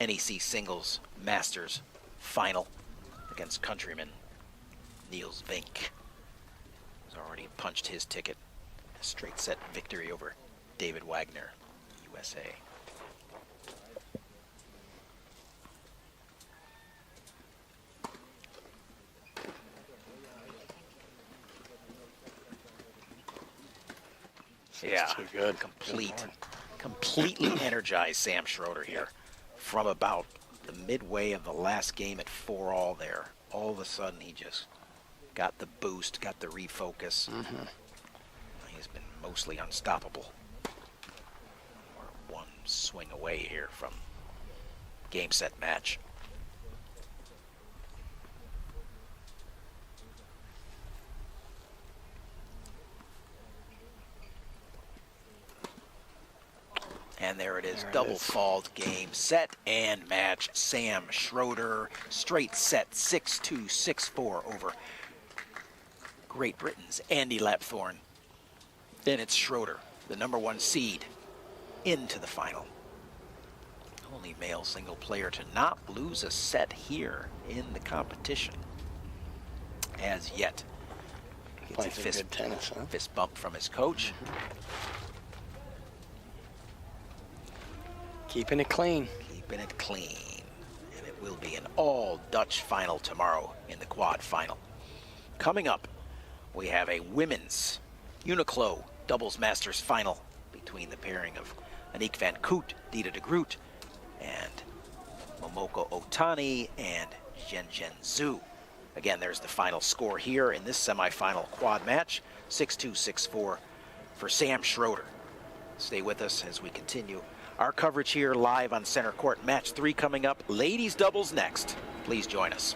NEC Singles Masters final against countryman Niels Vink, who's already punched his ticket. A straight set victory over David Wagner, USA. Yeah, too good. Completely energized Sam Schroeder here. From about the midway of the last game at 4-all there, all of a sudden he just got the boost, got the refocus. He's been mostly unstoppable. We're one swing away here from game, set, match. And there it is, double fault, game, set, and match. Sam Schroeder, straight set, 6-2, 6-4 over Great Britain's Andy Lapthorne. Then it's Schroeder, the #1 seed, into the final. Only male single player to not lose a set here in the competition as yet. Gets a fist bump from his coach. Keeping it clean. Keeping it clean. And it will be an all-Dutch final tomorrow in the quad final. Coming up, we have a women's UNIQLO Doubles Masters final between the pairing of Aniek van Koot, Dita de Groot, and Momoko Otani and Zhenzhen Zhu. Again, there's the final score here in this semifinal quad match, 6-2, 6-4 for Sam Schroeder. Stay with us as we continue our coverage here live on Center Court. Match 3 coming up. Ladies doubles next. Please join us.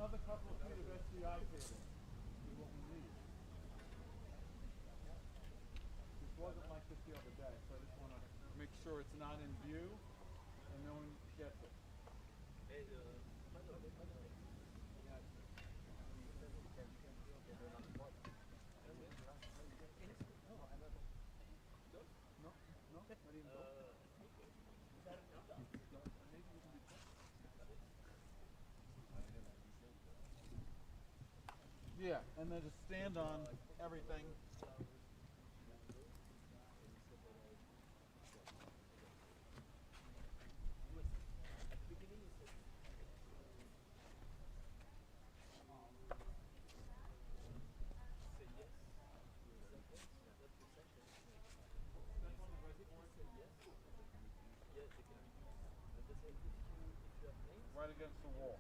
Another couple of feet of SDI cable is what we need. This wasn't like this the other day, so I just want to make sure it's not in view and no one gets it. No, not even yeah, and then just stand on everything. Right against the wall.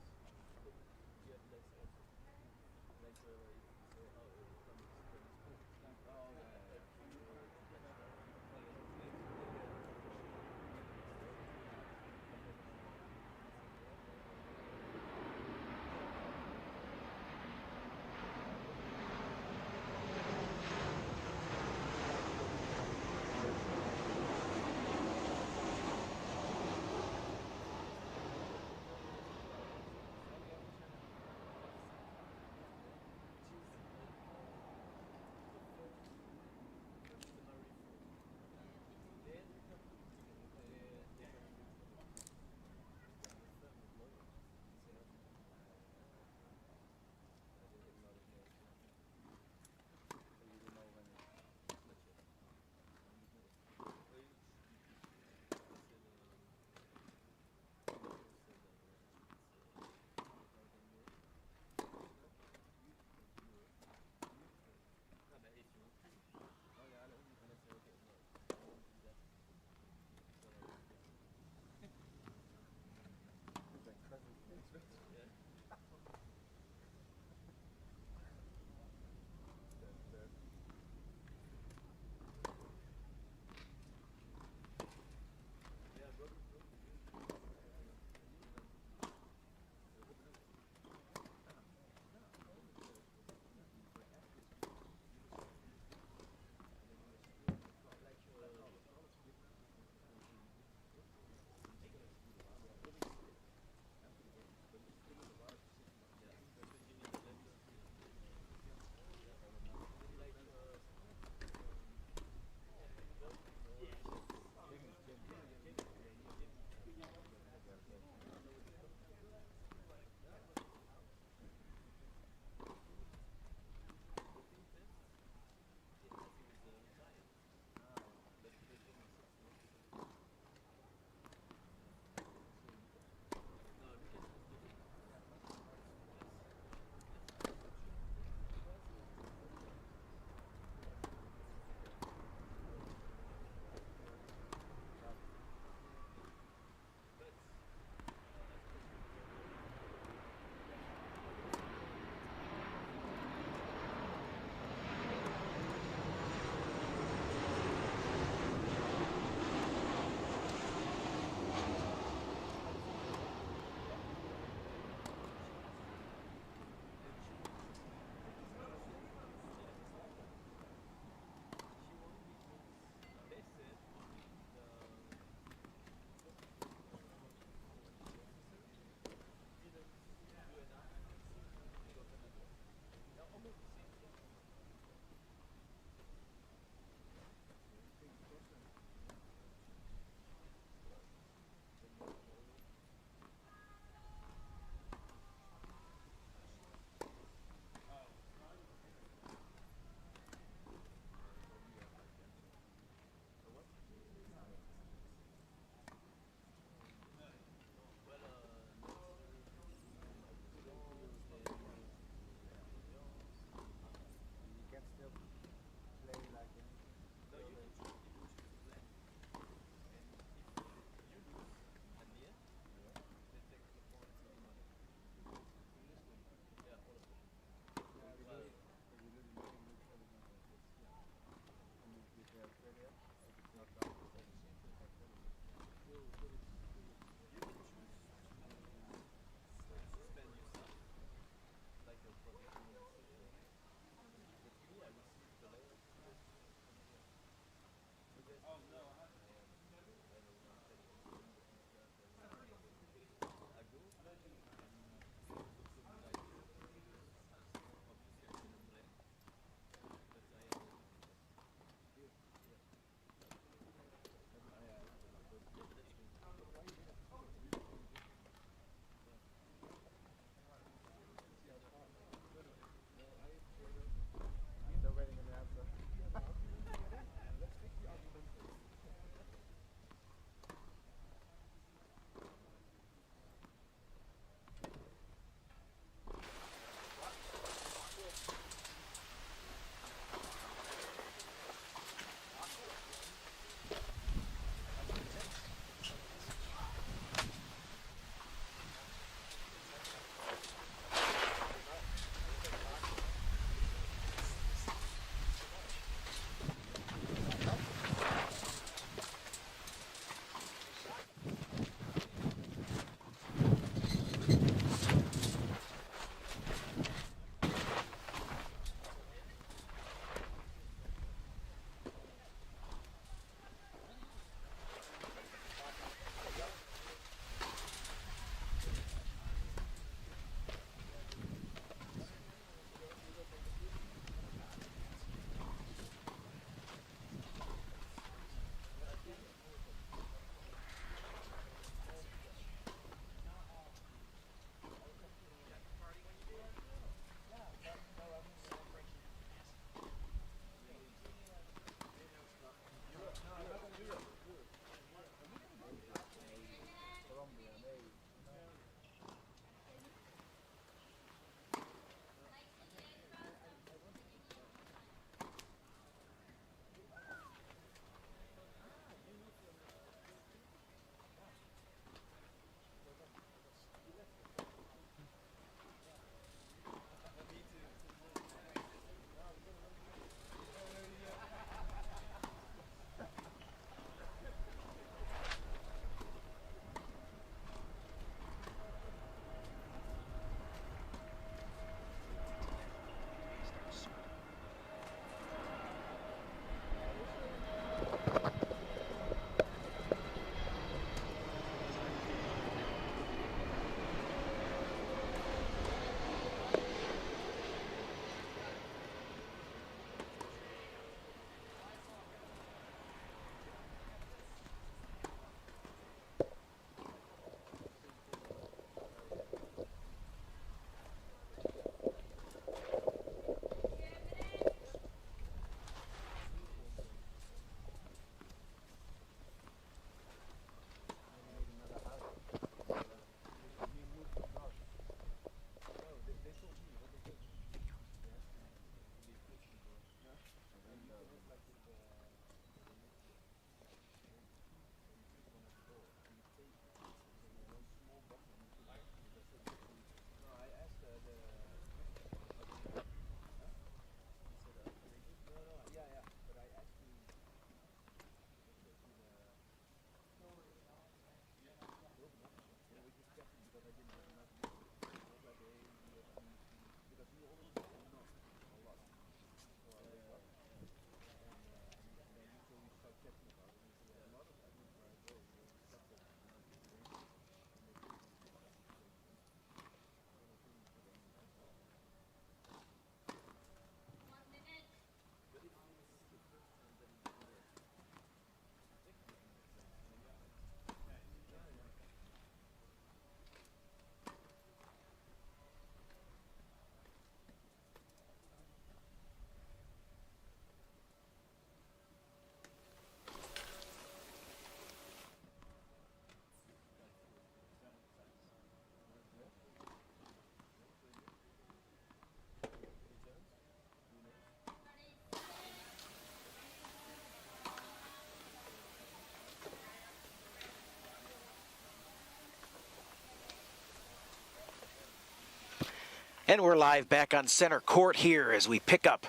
And we're live back on center court here as we pick up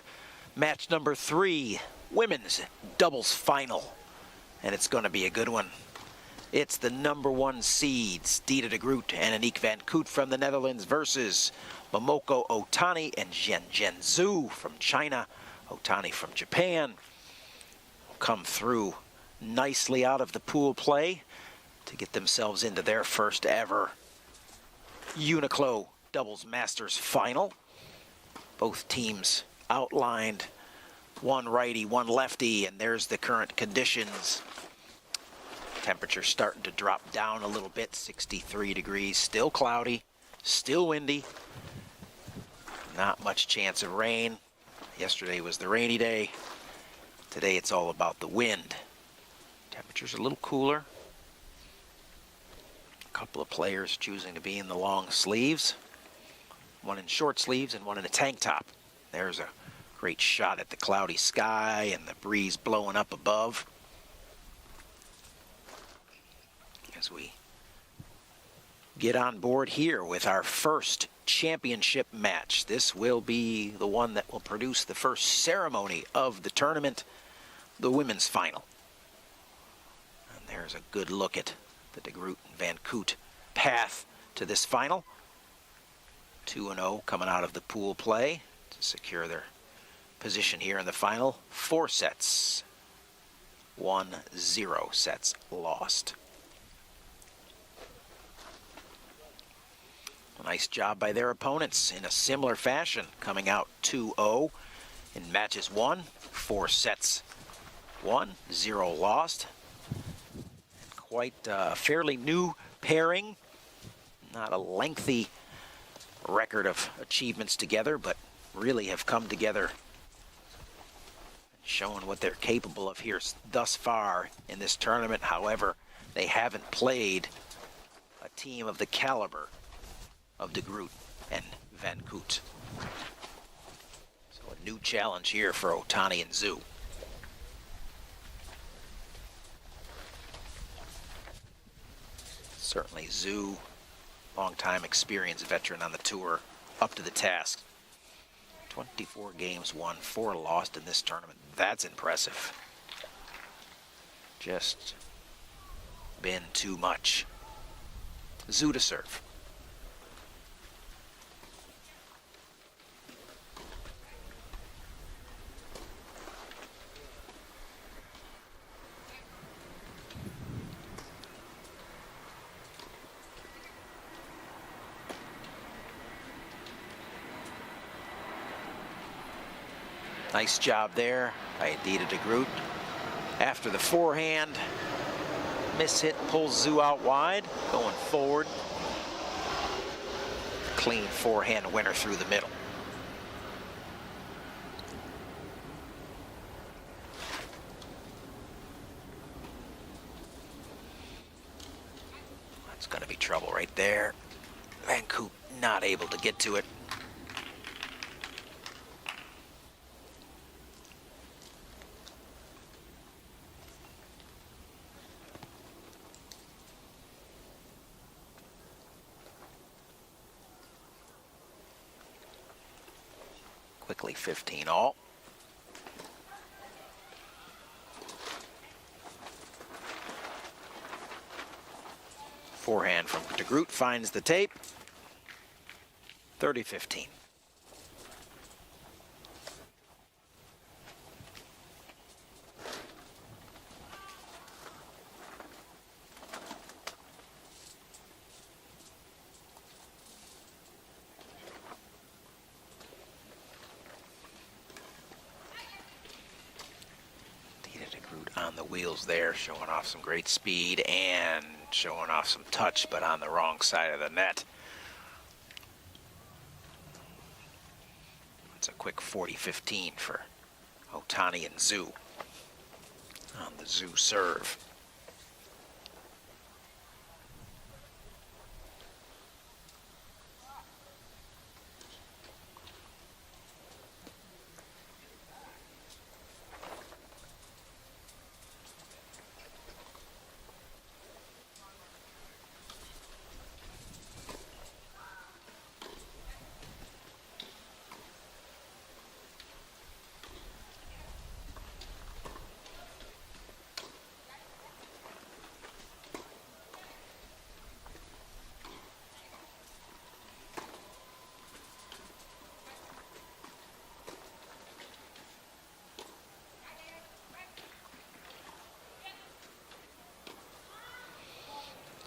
match number 3, women's doubles final. And it's going to be a good one. It's the number 1 seeds, Dita de Groot and Aniek van Koot from the Netherlands versus Momoko Otani and Zhenjian Zhu from China. Otani from Japan will come through nicely out of the pool play to get themselves into their first ever UNIQLO Doubles Masters final. Both teams outlined, one righty, one lefty, and there's the current conditions. Temperature starting to drop down a little bit, 63 degrees, still cloudy, still windy. Not much chance of rain. Yesterday was the rainy day. Today it's all about the wind. Temperature's a little cooler. A couple of players choosing to be in the long sleeves. One in short sleeves and one in a tank top. There's a great shot at the cloudy sky and the breeze blowing up above. As we get on board here with our first championship match. This will be the one that will produce the first ceremony of the tournament, the women's final. And there's a good look at the de Groot and Van Koot path to this final. 2-0 coming out of the pool play to secure their position here in the final. 4 sets. 1-0 sets lost. A nice job by their opponents in a similar fashion, coming out 2-0 in matches 1. 4 sets won, 0 lost. Quite a fairly new pairing. Not a lengthy record of achievements together, but really have come together and shown what they're capable of here thus far in this tournament. However, they haven't played a team of the caliber of de Groot and Van Koot. So a new challenge here for Otani and Zhu. Certainly Zhu, long-time experienced veteran on the tour, up to the task. 24 games won, 4 lost in this tournament. That's impressive. Just been too much. Zhu to serve. Nice job there by Dita de Groot. After the forehand, miss hit pulls Zhu out wide, going forward. Clean forehand winner through the middle. That's going to be trouble right there. Van Koot not able to get to it. Quickly 15 all. Forehand from de Groot finds the tape. 30-15. On the wheels there, showing off some great speed and showing off some touch, but on the wrong side of the net. It's a quick 40-15 for Otani and Zhu on the Zhu serve.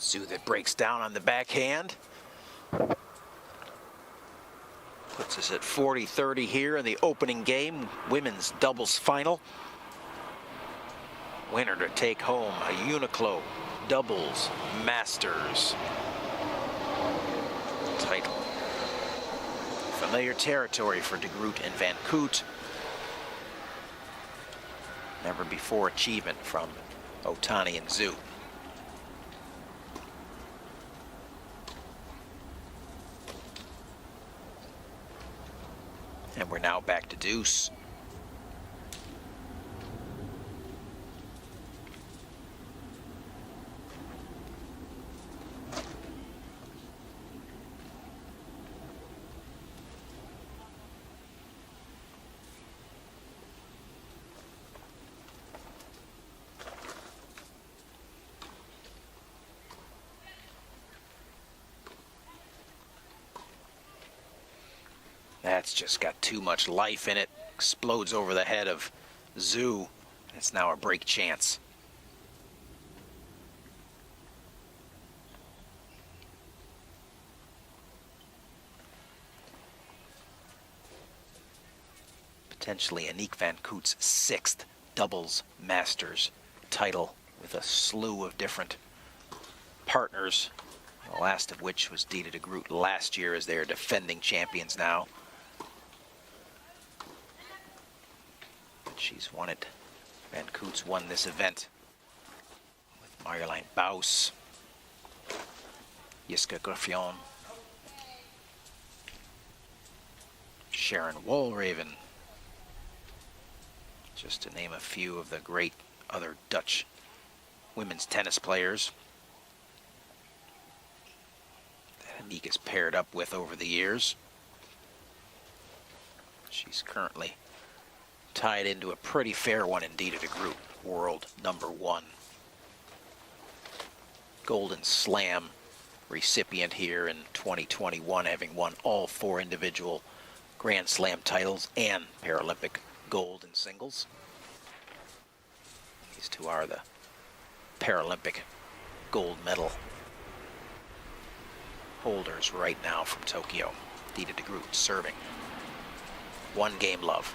Zhu that breaks down on the backhand. Puts us at 40-30 here in the opening game, women's doubles final. Winner to take home a UNIQLO Doubles Masters title. Familiar territory for De Groot and Van Koot. Never before achievement from Otani and Zhu. And we're now back to deuce. That's just got too much life in it. Explodes over the head of Zhu. It's now a break chance. Potentially Aniek van Koot's 6th doubles Masters title, with a slew of different partners, the last of which was Dita de Groot last year, as they are defending champions now. She's won it. Van Koot's won this event with Marjolein Baus, Jiske Graffion, Sharon Walraven, just to name a few of the great other Dutch women's tennis players that Aniek has paired up with over the years. She's currently tied into a pretty fair one indeed at a group, world #1. Golden Slam recipient here in 2021, having won all 4 individual Grand Slam titles and Paralympic gold in singles. These two are the Paralympic gold medal holders right now from Tokyo. Dita de Groot serving. 1 game love.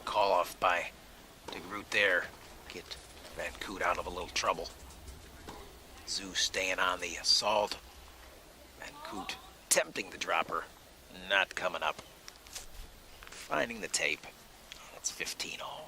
Call off by De Groot there. Get Van Koot out of a little trouble. Zhu staying on the assault. Van Koot tempting the dropper. Not coming up. Finding the tape. That's 15 all.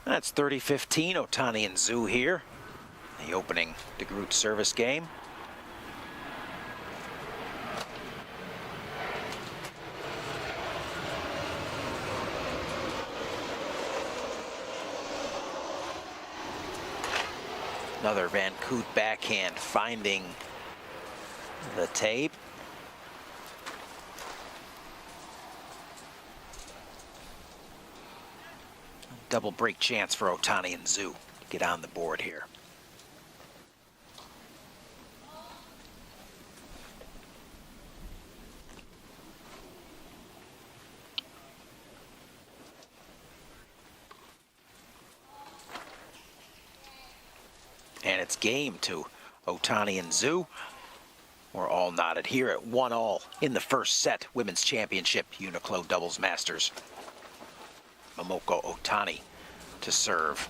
That's 30-15, Otani and Zhu here. The opening De Groot service game. Another Van Koot backhand finding the tape. Double break chance for Otani and Zhu to get on the board here. it's game to Otani and Zhu. We're all knotted here at 1-1 in the first set. Women's Championship, UNIQLO Doubles Masters. Momoko Otani to serve.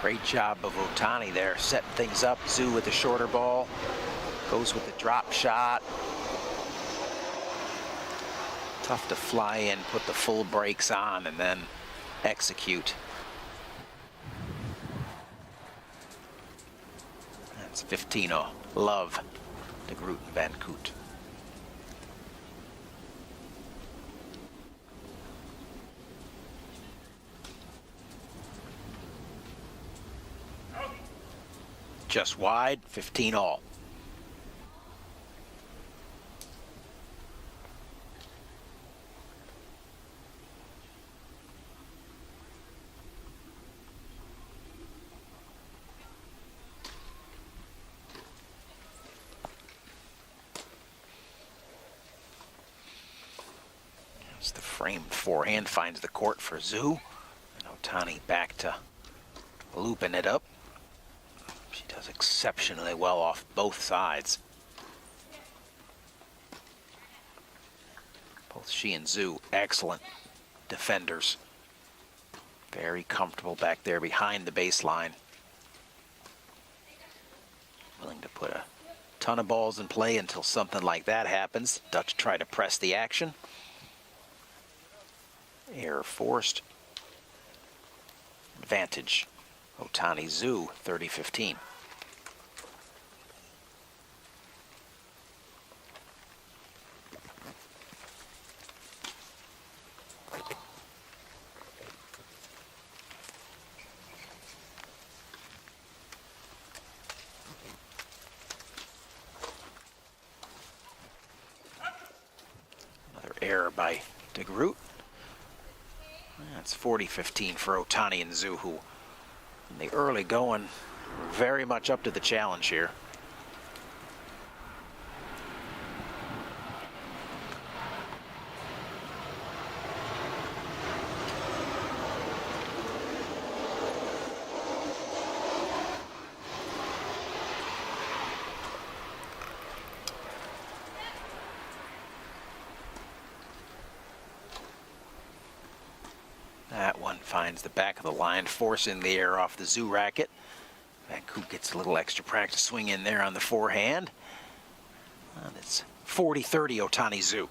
Great job of Otani there, setting things up. Zhu with the shorter ball, goes with the drop shot. Tough to fly in, put the full brakes on, and then execute. That's 15-0. Love de Groot and Van Koot. Just wide, 15-all. As the framed forehand finds the court for Zhu. And Otani back to looping it up. She does exceptionally well off both sides. Both she and Zhu, excellent defenders. Very comfortable back there behind the baseline. Willing to put a ton of balls in play until something like that happens. Dutch try to press the action. Error forced. Advantage. Otani Zhu, 30-15. Another error by de Groot. That's 40-15 for Otani and Zhu, who in the early going very much up to the challenge here. That one finds the back of the line, forcing the air off the Zhu racket. Van Koot gets a little extra practice swing in there on the forehand. And it's 40-30 Otani Zhu.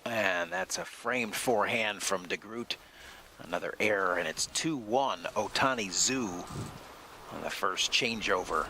And that's a framed forehand from de Groot. Another error, and it's 2-1 Otani Zhu on the first changeover.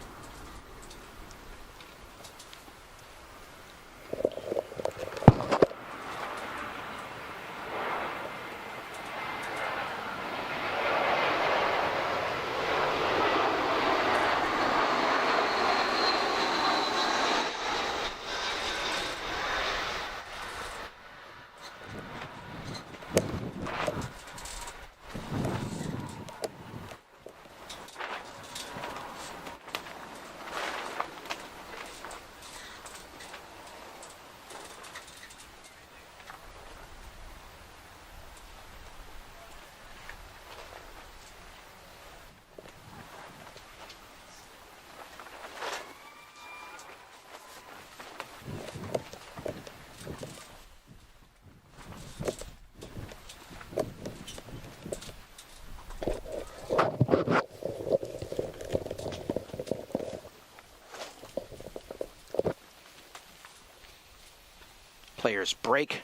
players break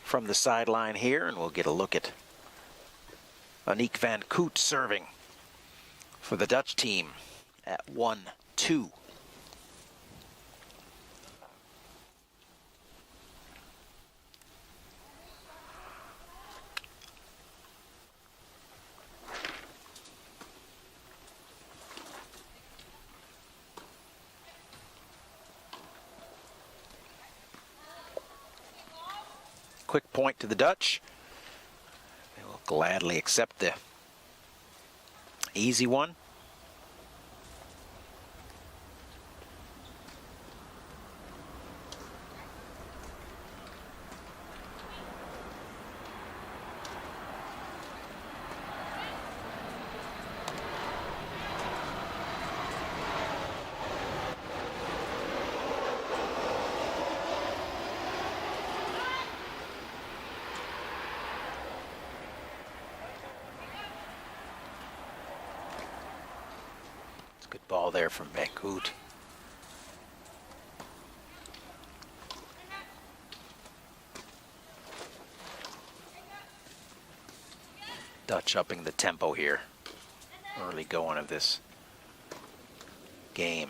from the sideline here, and we'll get a look at Aniek van Koot serving for the Dutch team at 1-2. Quick point to the Dutch. They will gladly accept the easy one. Good ball there from Van Koot. Dutch upping the tempo here. Early going of this game.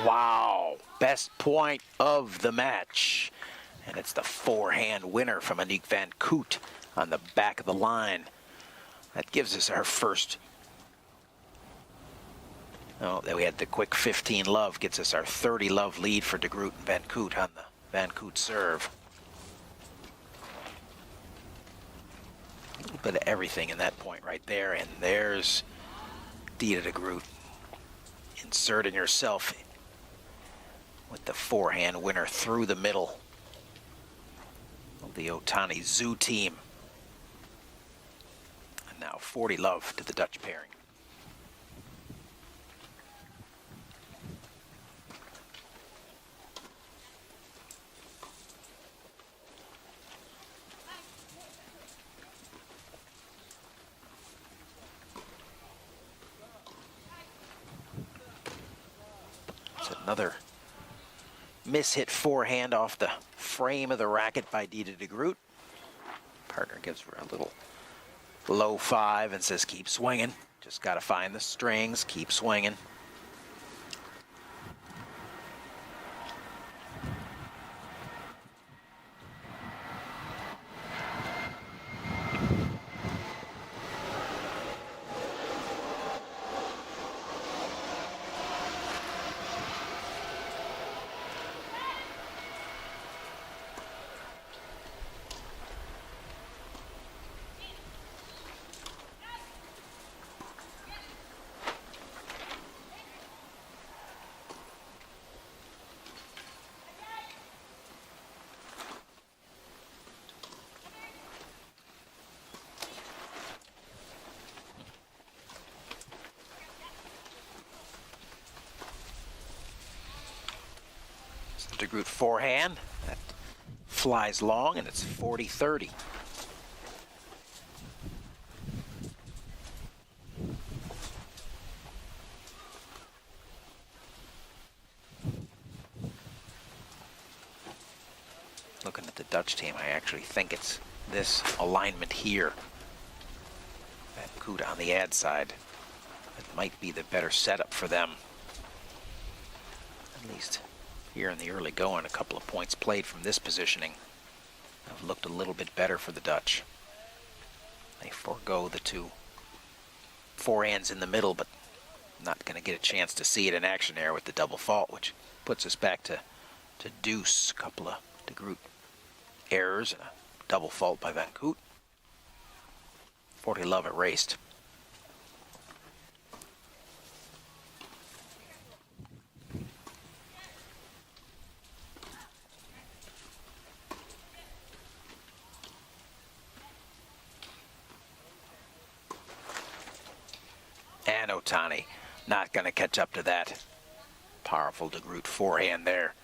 Wow, best point of the match. And it's the forehand winner from Aniek van Koot on the back of the line. That gives us our first. Oh, then we had the quick 15 love, gets us our 30 love lead for De Groot and Van Koot on the Van Koot serve. A little bit of everything in that point right there, and there's Dita De Groot inserting herself with the forehand winner through the middle of the Otani Zoo team. And now 40 love to the Dutch pairing. It's another mishit forehand off the frame of the racket by Dita De Groot. Partner gives her a little low five and says, keep swinging. Just got to find the strings, keep swinging. De Groot forehand, that flies long, and it's 40-30. Looking at the Dutch team, I actually think it's this alignment here. Van Koot on the ad side. It might be the better setup for them. At least here in the early going, a couple of points played from this positioning have looked a little bit better for the Dutch. They forego the two forehands in the middle, but not going to get a chance to see it in action there with the double fault, which puts us back to deuce. A couple of De Groot errors and a double fault by Van Koot. 40 love erased. And Otani not going to catch up to that. Powerful de Groot forehand there.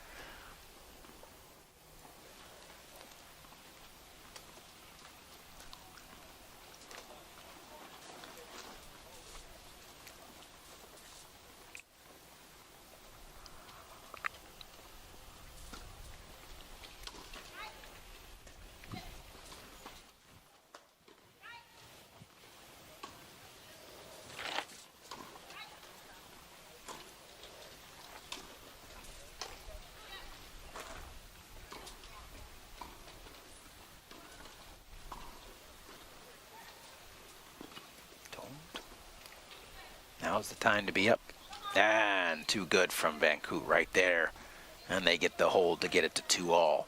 Now's the time to be up. And too good from Van Koot right there. And they get the hold to get it to 2-all.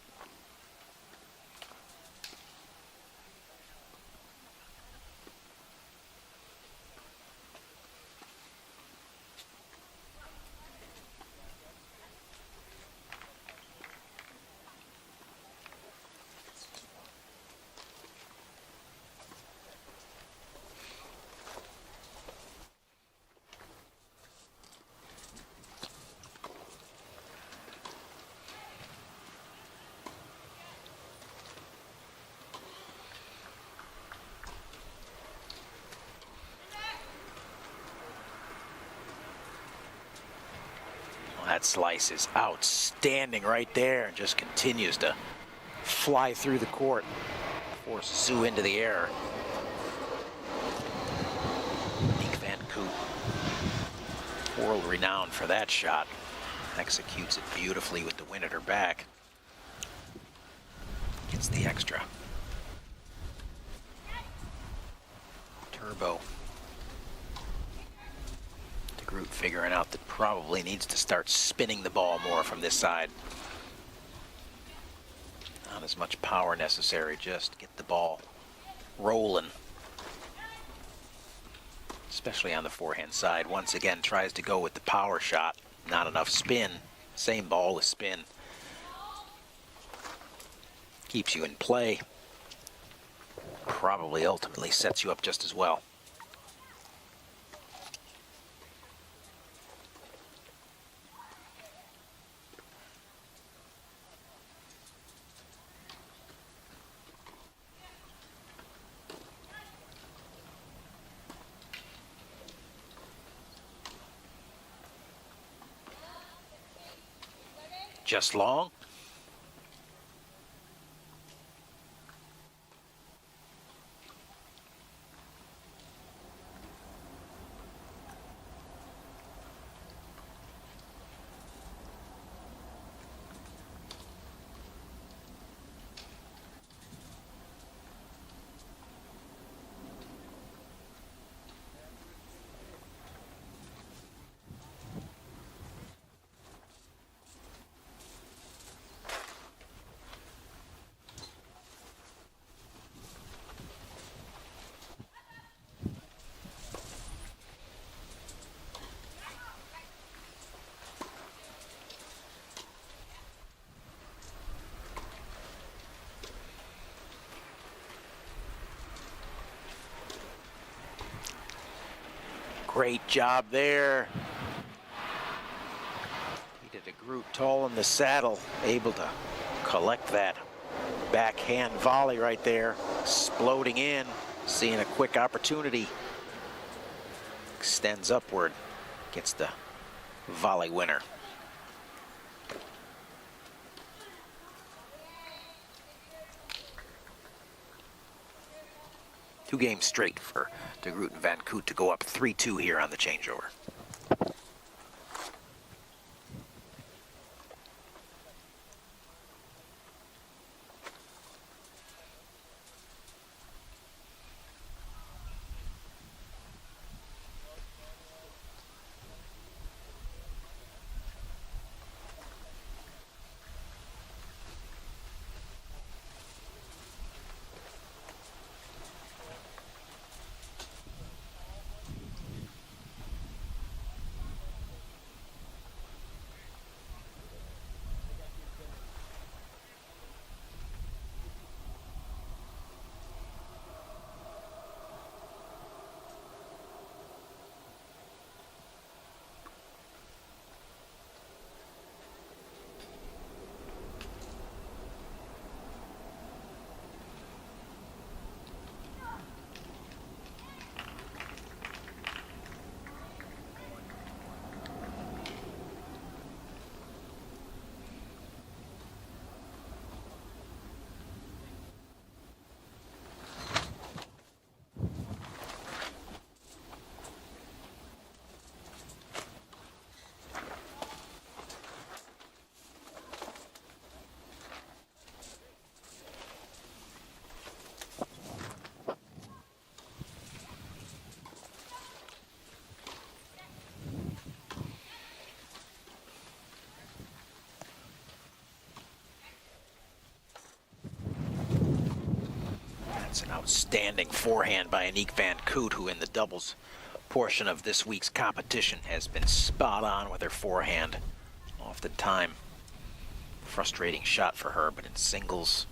That slice is outstanding right there and just continues to fly through the court. Force Zhu into the air. Nick Van Koot, world renowned for that shot. Executes it beautifully with the wind at her back. Gets the extra. Turbo. Groot figuring out that probably needs to start spinning the ball more from this side. Not as much power necessary, just get the ball rolling. Especially on the forehand side. Once again, tries to go with the power shot. Not enough spin. Same ball with spin. Keeps you in play. Probably ultimately sets you up just as well. Just long. Great job there. He did a Groot tall in the saddle, able to collect that backhand volley right there, exploding in, seeing a quick opportunity. Extends upward, gets the volley winner. Two games straight for de Groot and Van Koot to go up 3-2 here on the changeover. It's an outstanding forehand by Aniek van Koot, who in the doubles portion of this week's competition has been spot on with her forehand. Oftentimes frustrating shot for her, but in singles,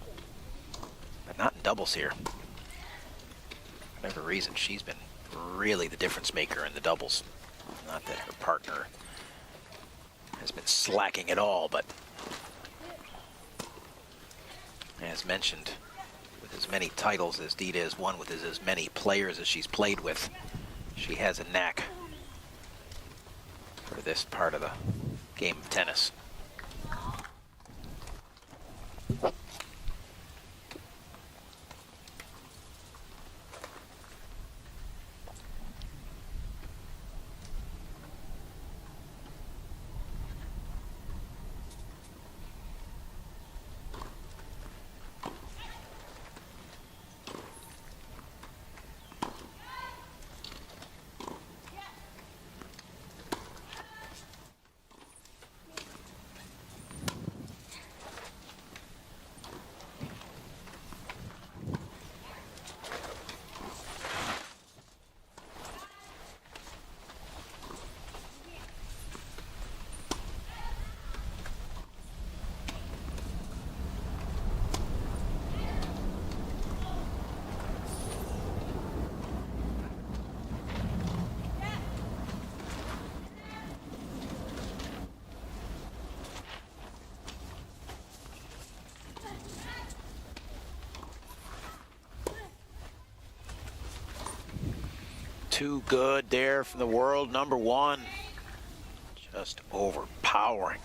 but not in doubles here. For whatever reason, she's been really the difference maker in the doubles. Not that her partner has been slacking at all, but as mentioned, with as many titles as Dida has won, with as many players as she's played with, she has a knack for this part of the game of tennis. Too good there from the world number one. Just overpowering.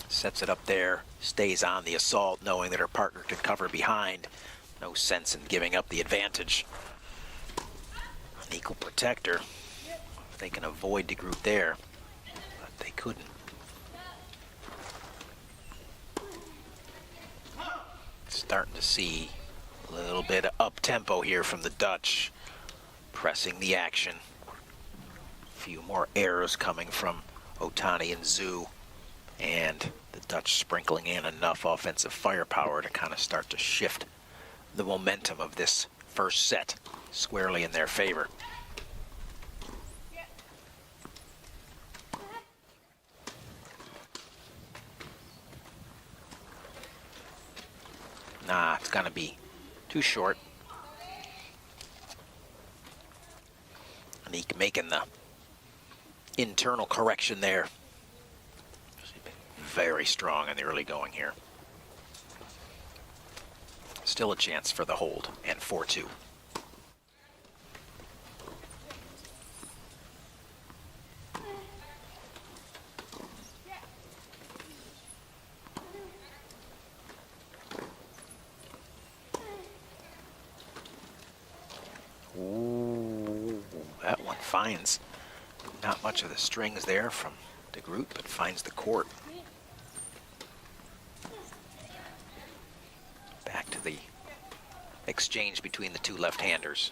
Sets it up there, stays on the assault, knowing that her partner can cover behind. No sense in giving up the advantage. An equal protector. If they can avoid the group there, but they couldn't. Starting to see a little bit of up-tempo here from the Dutch, pressing the action. A few more errors coming from Otani and Zhu, and the Dutch sprinkling in enough offensive firepower to kind of start to shift the momentum of this first set squarely in their favor. Nah, it's gonna be too short. Aniek making the internal correction there. Very strong in the early going here. Still a chance for the hold and 4-2. Ooh, that one finds not much of the strings there from de Groot, but finds the court. Back to the exchange between the two left-handers.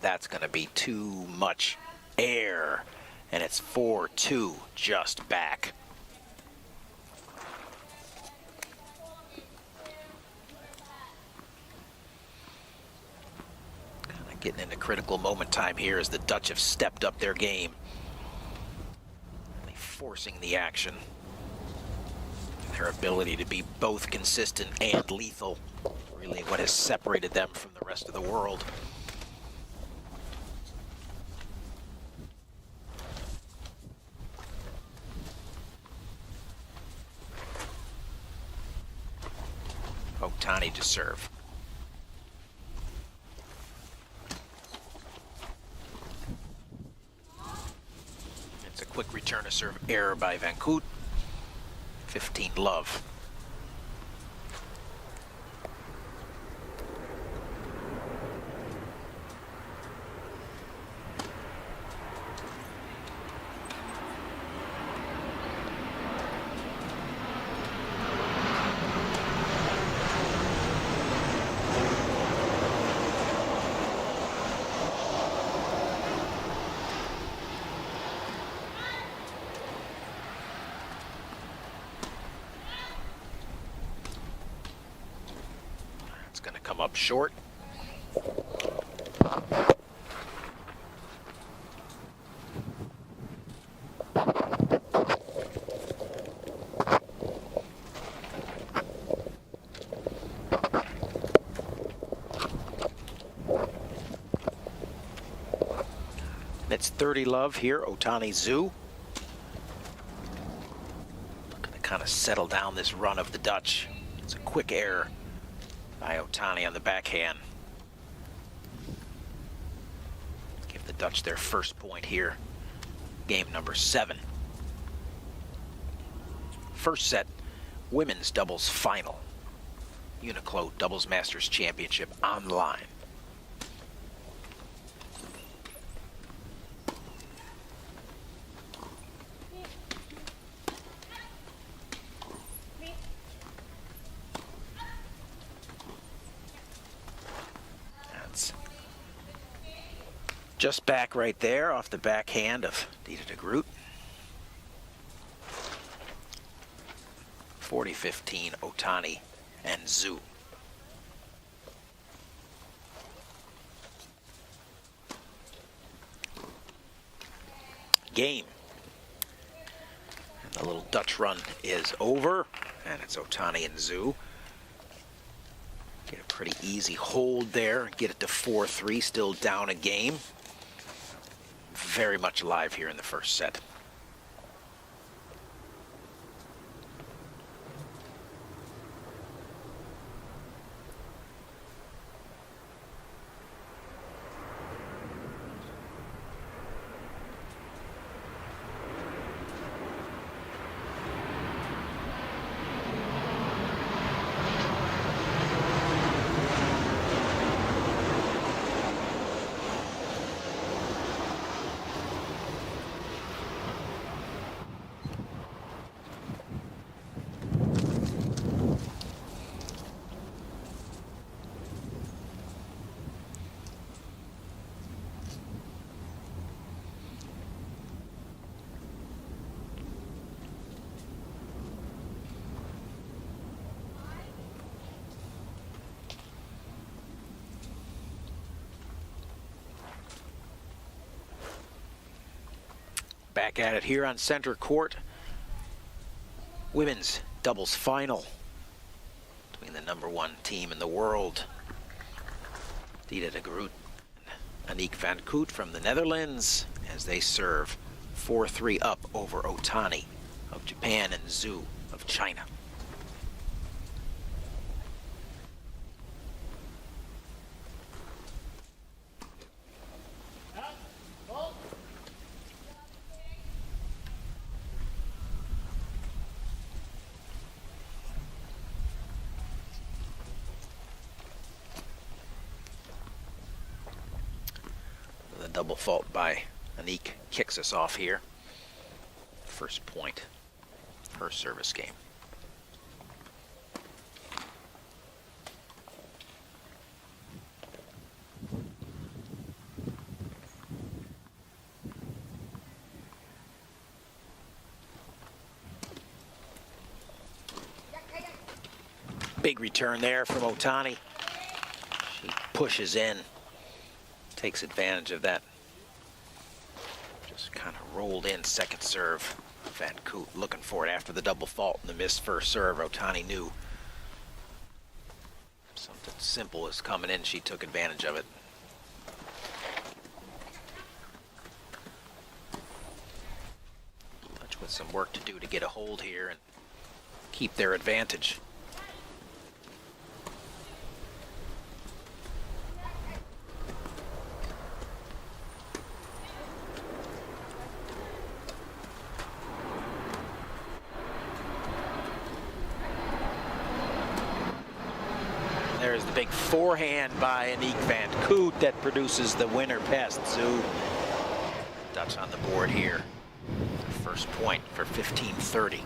That's going to be too much air, and it's 4-2 just back. Getting into critical moment time here as the Dutch have stepped up their game. Really forcing the action. Their ability to be both consistent and lethal. Really what has separated them from the rest of the world. Otani to serve. Quick return to serve error by van Koot. 15 love. It's going to come up short. It's 30 love here, Otani Zhu. Looking to kind of settle down this run of the Dutch. It's a quick error by Otani on the backhand. Give the Dutch their first point here. Game number 7. First set, women's doubles final. UNIQLO Doubles Masters Championship online. Just back right there off the backhand of Dita de Groot. 40-15 Otani and Zhu. Game. And the little Dutch run is over, and it's Otani and Zhu. Get a pretty easy hold there, get it to 4-3, still down a game. Very much alive here in the first set. Back at it here on center court. Women's doubles final between the #1 team in the world, Dita de Groot and Aniek van Koot from the Netherlands, as they serve 4-3 up over Otani of Japan and Zhu of China. Double fault by Aniek kicks us off here. First point, her service game. Big return there from Otani. She pushes in. Takes advantage of that. Just kind of rolled in second serve. Van Koot looking for it after the double fault and the missed first serve. Otani knew something simple was coming in. She took advantage of it. Dutch with some work to do to get a hold here and keep their advantage. There's the big forehand by Aniek van Koot that produces the winner past Zhu. Dutch on the board here. First point for 15-30.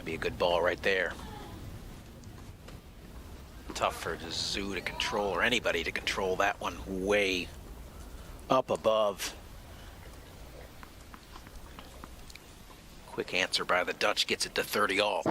Gonna be a good ball right there. Tough for Zhu to control, or anybody to control that one way up above. Quick answer by the Dutch gets it to 30 all.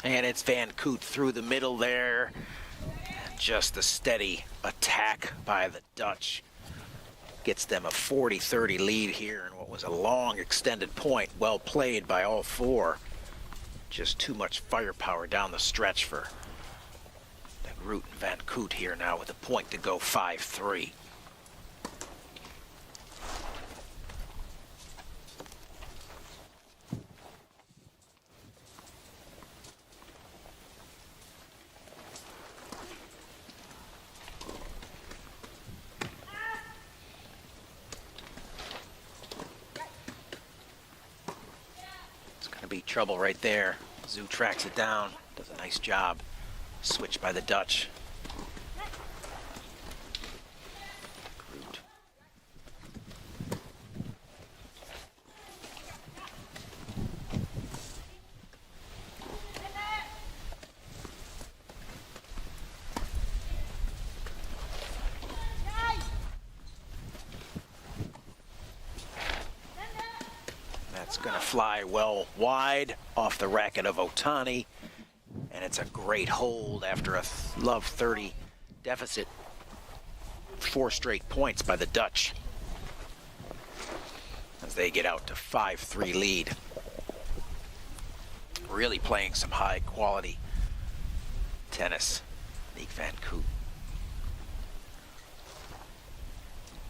And it's Van Koot through the middle there. Just a steady attack by the Dutch. Gets them a 40-30 lead here in what was a long extended point. Well played by all four. Just too much firepower down the stretch for de Groot and Van Koot here now with a point to go 5-3. Trouble right there. Zhu tracks it down, does a nice job. Switch by the Dutch. Groot. That's going to fly well wide off the racket of Otani, and it's a great hold after a love 30 deficit. 4 straight points by the Dutch as they get out to 5-3 lead. Really playing some high quality tennis. Nick Van Koot.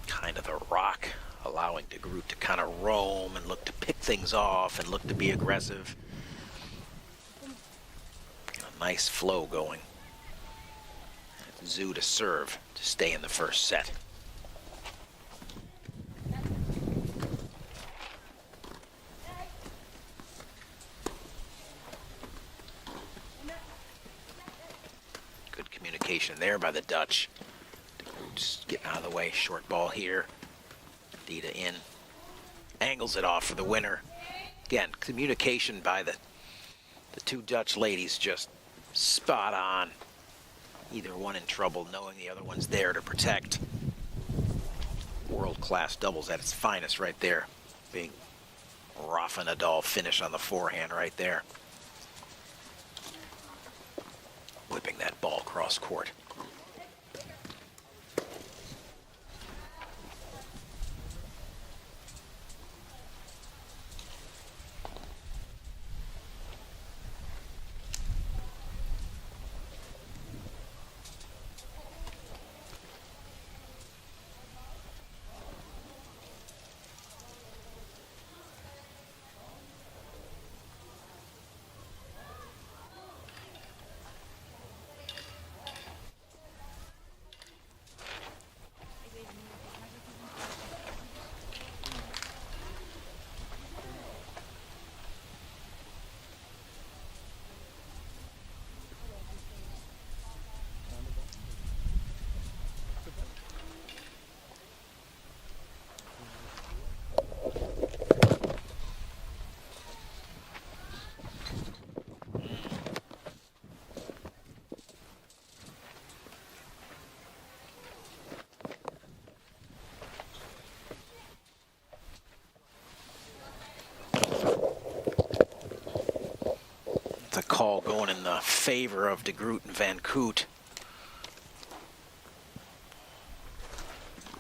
Kind of a rock, allowing de Groot to kind of roam and look to pick things off and look to be aggressive. A nice flow going. Zhu to serve to stay in the first set. Good communication there by the Dutch. De Groot's getting out of the way. Short ball here. Dita in, angles it off for the winner. Again, communication by the two Dutch ladies just spot on. Either one in trouble, knowing the other one's there to protect. World-class doubles at its finest right there. Big Rafa Nadal finish on the forehand right there. Whipping that ball cross court. The call going in the favor of De Groot and Van Koot.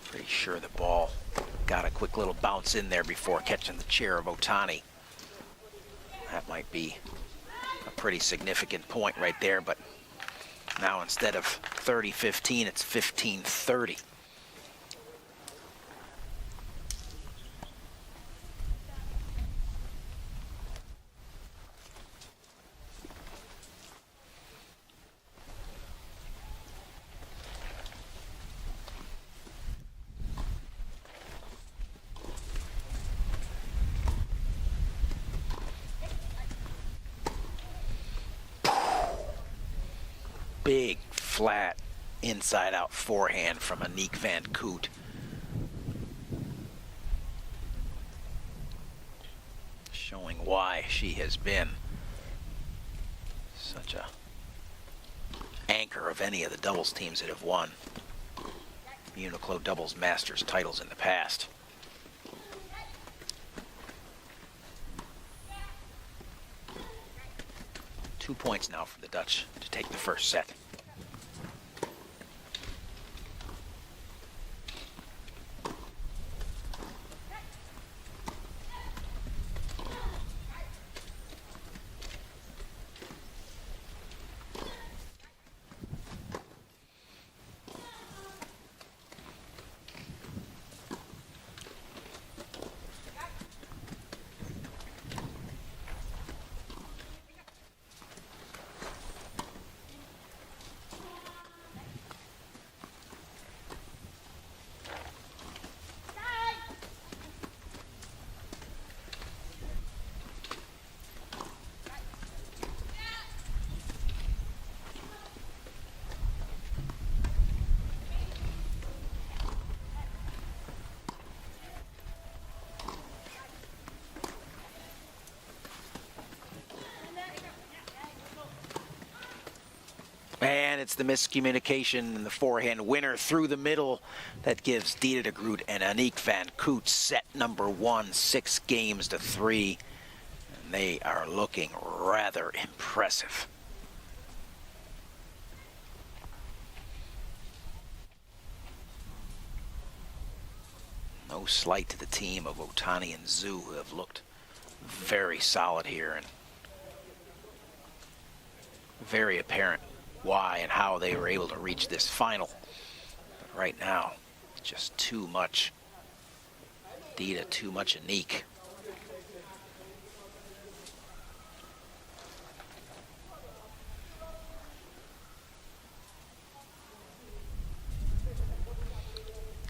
Pretty sure the ball got a quick little bounce in there before catching the chair of Otani. That might be a pretty significant point right there, but now instead of 30-15, it's 15-30. Big, flat, inside-out forehand from Aniek van Koot. Showing why she has been such a anchor of any of the doubles teams that have won UNIQLO Doubles Masters titles in the past. Two points now for the Dutch to take the first set. And it's the miscommunication and the forehand winner through the middle that gives Dida de Groot and Aniek van Koot set number 1, 6-3. And they are looking rather impressive. No slight to the team of Otani and Zhu, who have looked very solid here and very apparent why and how they were able to reach this final. But right now, just too much Dida, too much Aniek.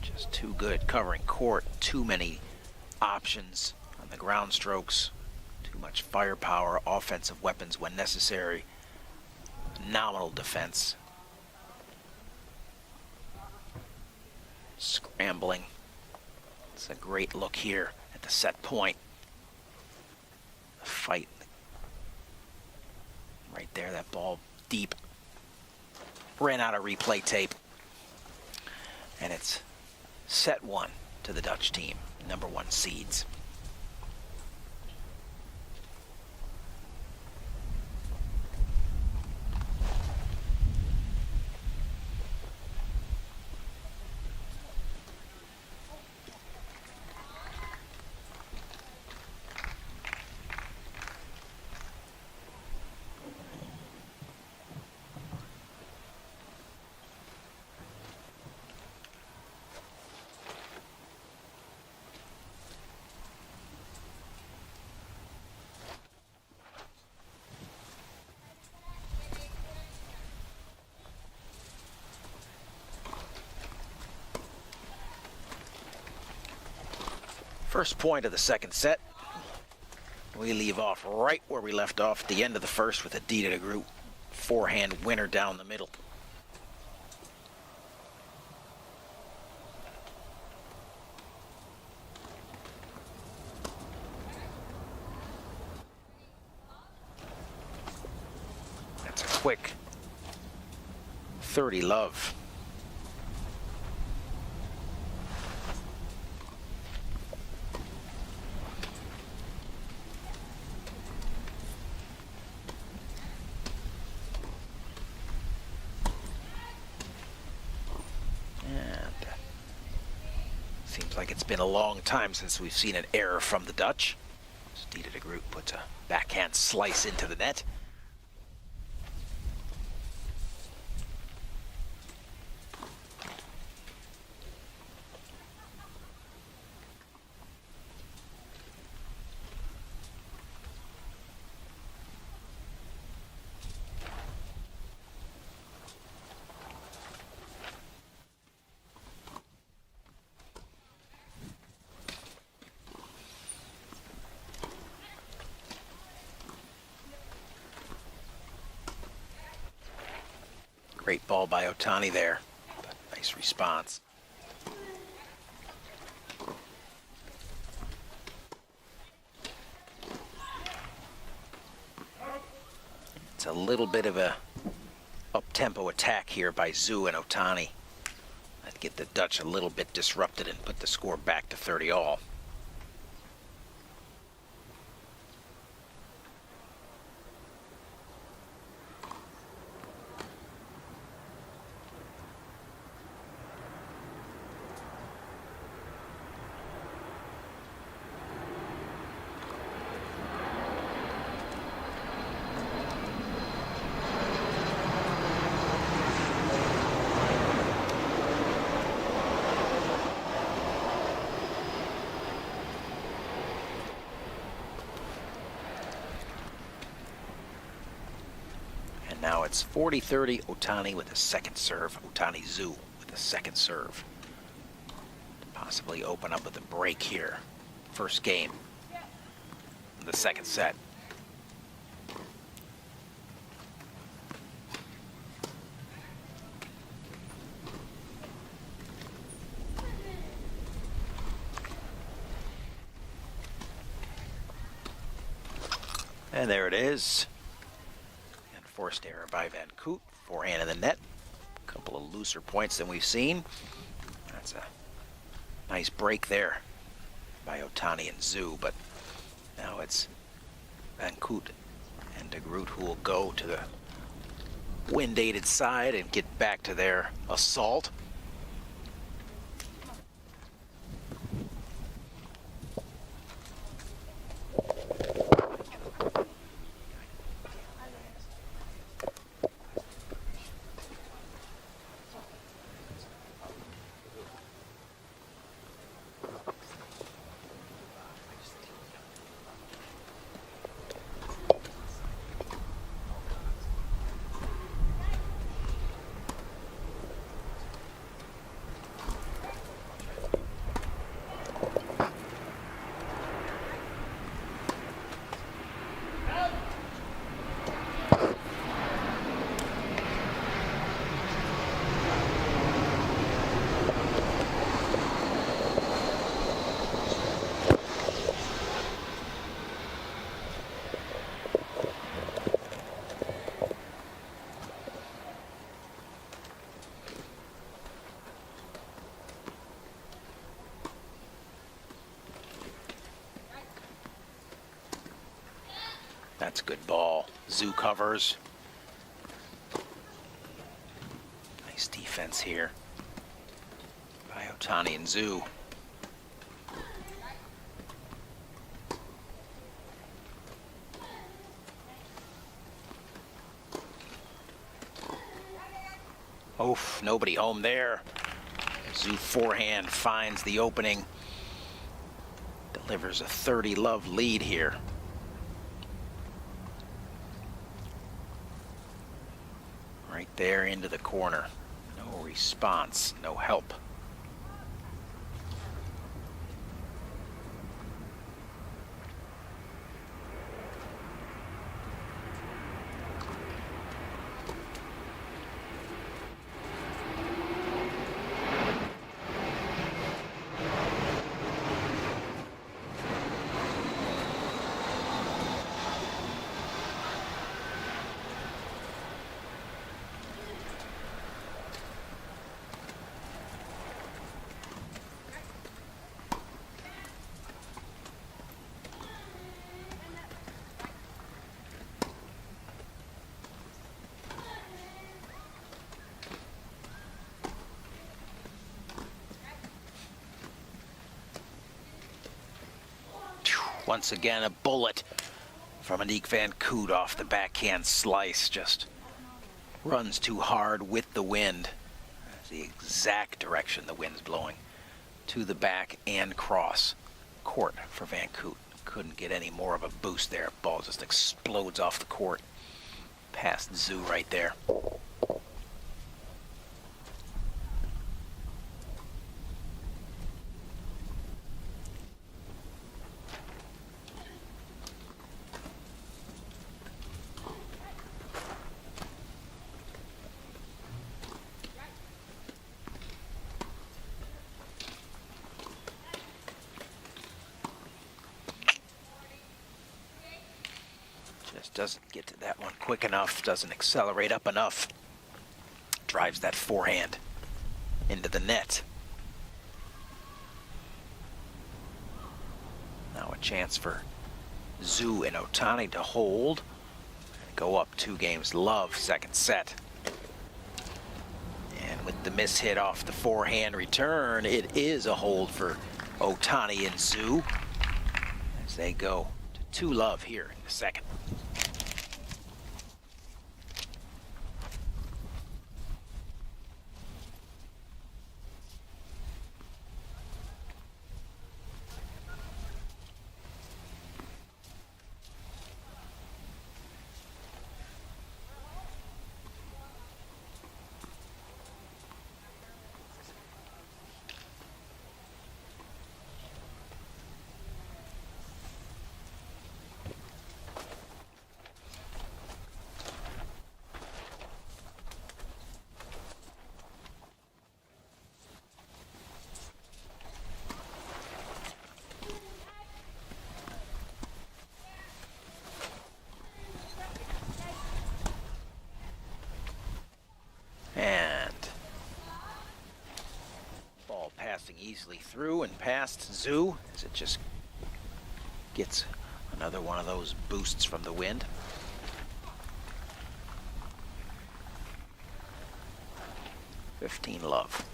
Just too good at covering court, too many options on the ground strokes, too much firepower, offensive weapons when necessary. Nominal defense. Scrambling. It's a great look here at the set point. The fight. Right there, that ball deep. Ran out of replay tape. And it's set 1 to the Dutch team, number 1 seeds. First point of the second set. We leave off right where we left off at the end of the first with a Dida de Groot forehand winner down the middle. That's a quick 30 love. Seems like it's been a long time since we've seen an error from the Dutch. Stede de Groot puts a backhand slice into the net. Great ball by Otani there. Nice response. It's a little bit of a up-tempo attack here by Zhu and Otani. I'd get the Dutch a little bit disrupted and put the score back to 30 all. Now it's 40-30 Otani with a second serve. Otani Zhu with a second serve. To possibly open up with a break here. First game. The second set. And there it is. Forced error by Van Koot. Forehand in the net. A couple of looser points than we've seen. That's a nice break there by Otani and Zhu, but now it's Van Koot and de Groot who will go to the wind-aided side and get back to their assault. That's a good ball. Zhu covers. Nice defense here by Otani and Zhu. Oof, nobody home there. Zhu forehand finds the opening. Delivers a 30-love lead here. Right there into the corner. No response, no help. Once again, a bullet from Aniek van Koot off the backhand slice. Just runs too hard with the wind. That's the exact direction the wind's blowing. To the back and cross court for van Koot. Couldn't get any more of a boost there. Ball just explodes off the court. Past Zhu right there. Doesn't get to that one quick enough, doesn't accelerate up enough. Drives that forehand into the net. Now a chance for Zhu and Otani to hold. Go up 2 games love, second set. And with the mishit off the forehand return, it is a hold for Otani and Zhu as they go to 2-love here in the second. Passing easily through and past Zhu as it just gets another one of those boosts from the wind. (15-love).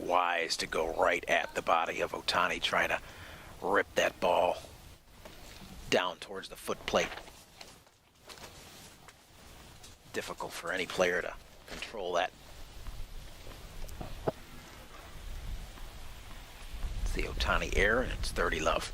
Wise to go right at the body of Otani, trying to rip that ball down towards the foot plate. Difficult for any player to control that. It's the Otani air, and it's 30-love.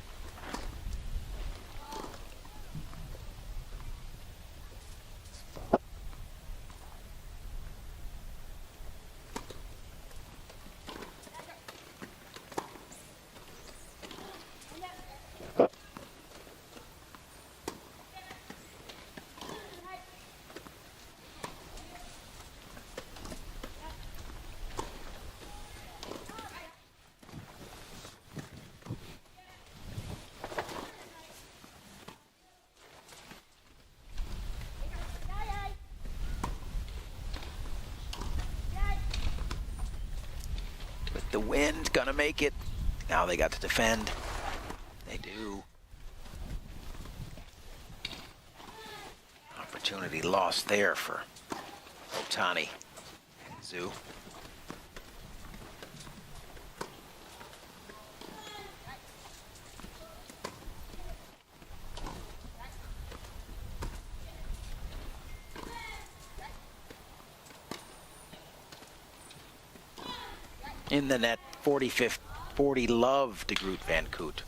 The wind gonna make it. Now they got to defend. They do. Opportunity lost there for Otani and Zhu. In the net, 40-love to Groot van Koot.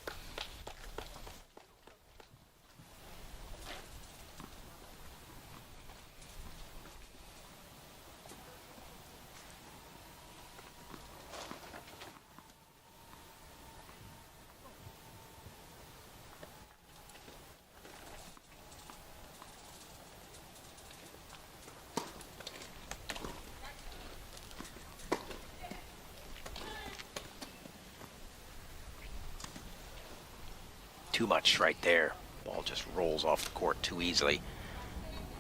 Too much right there. Ball just rolls off the court too easily.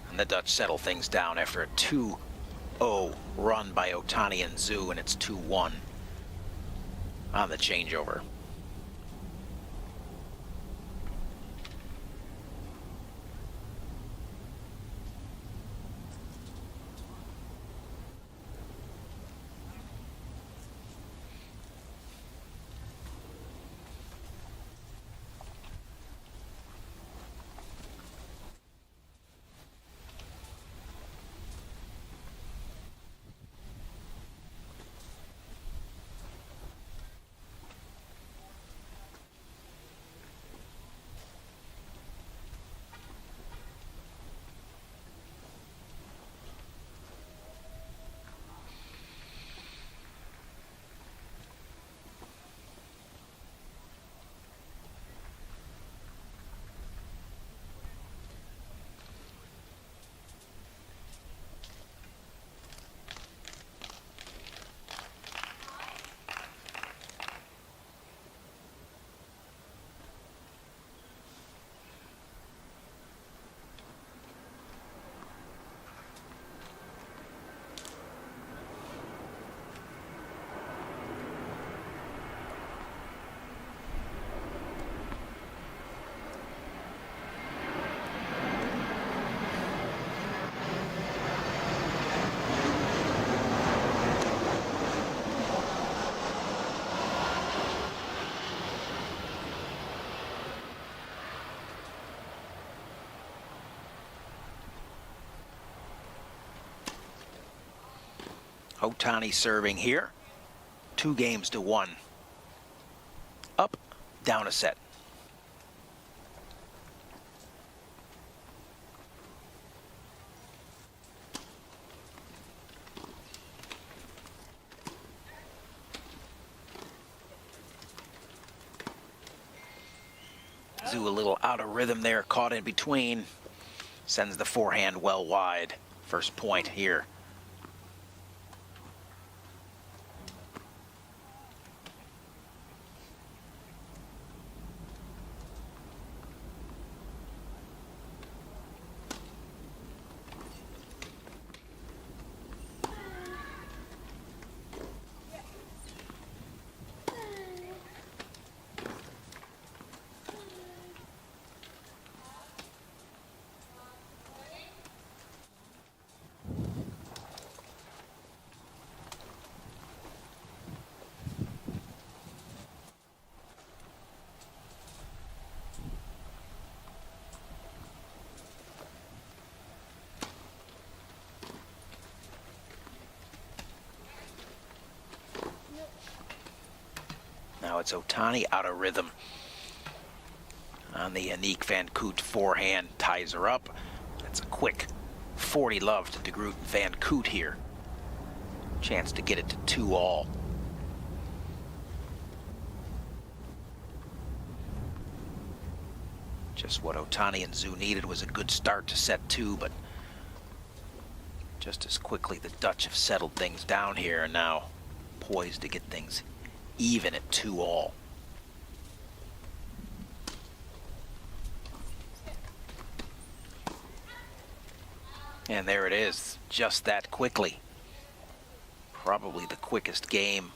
And the Dutch settle things down after a 2-0 run by Otani and Zhu, and it's 2-1. on the changeover. Otani serving here. 2-1. Up, down a set. Zhu a little out of rhythm there, caught in between. Sends the forehand well wide. First point here. Now it's Otani out of rhythm on the Yannick Van Koot forehand, ties her up. That's a quick 40 love to De Groot and Van Koot here. Chance to get it to 2-all. Just what Otani and Zhu needed was a good start to set 2, but just as quickly the Dutch have settled things down here and now poised to get things even at 2-all. And there it is, just that quickly. Probably the quickest game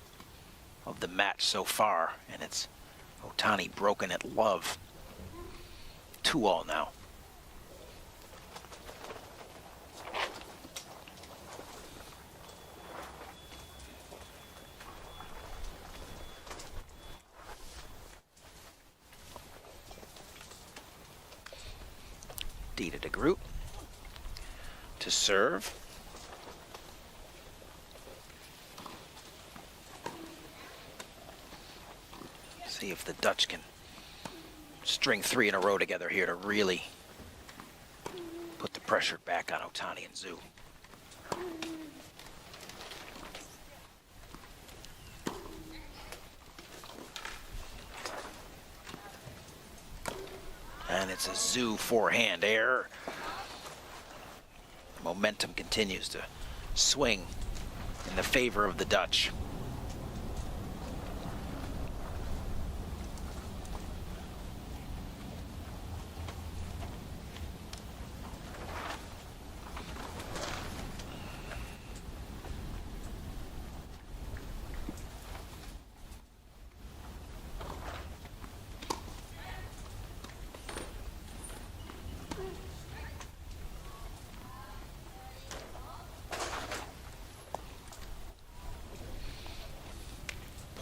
of the match so far, and it's Otani broken at love. 2-all now. Dita de Groot to serve. See if the Dutch can string 3 in a row together here to really put the pressure back on Otani and Zhu. And it's a Zhu forehand error. Momentum continues to swing in the favor of the Dutch.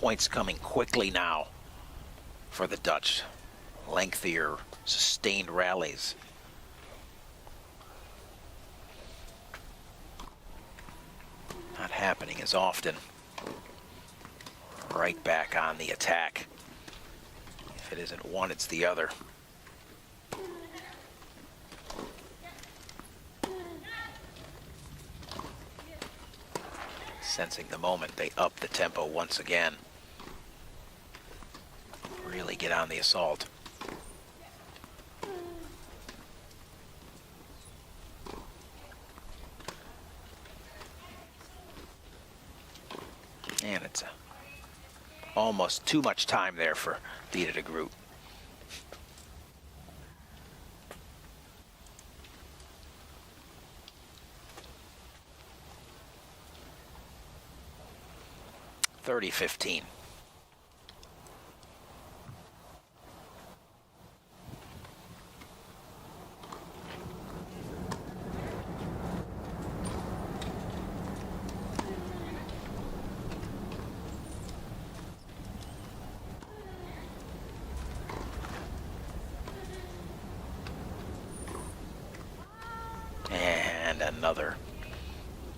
Points coming quickly now for the Dutch. Lengthier, sustained rallies. Not happening as often. Right back on the attack. If it isn't one, it's the other. Sensing the moment, they up the tempo once again. Really get on the assault. And it's almost too much time there for Dita de Groot. (30-15). And another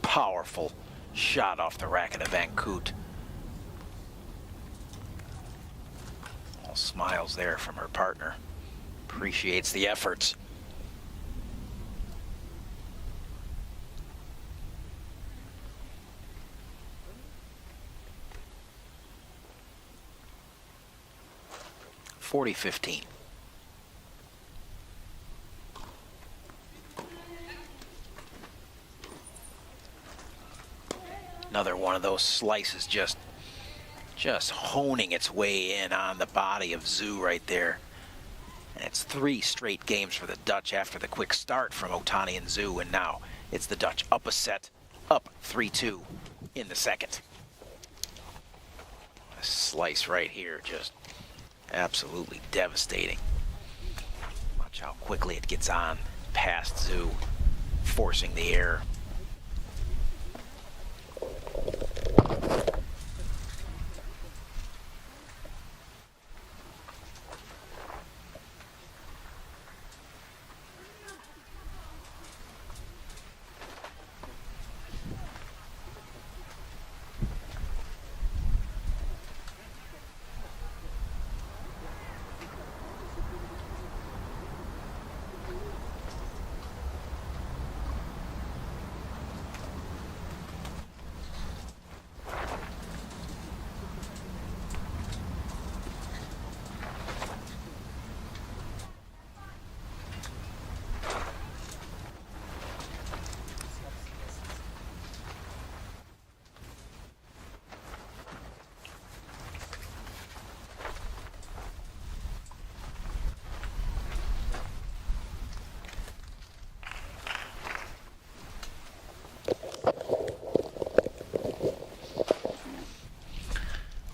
powerful shot off the racket of Van Koot. All smiles there from her partner. Appreciates the efforts. (40-15). Another one of those slices just honing its way in on the body of Zhu right there. And it's 3 straight games for the Dutch after the quick start from Otani and Zhu, and now it's the Dutch up a set, up 3-2 in the second. A slice right here, just absolutely devastating. Watch how quickly it gets on past Zhu, forcing the error.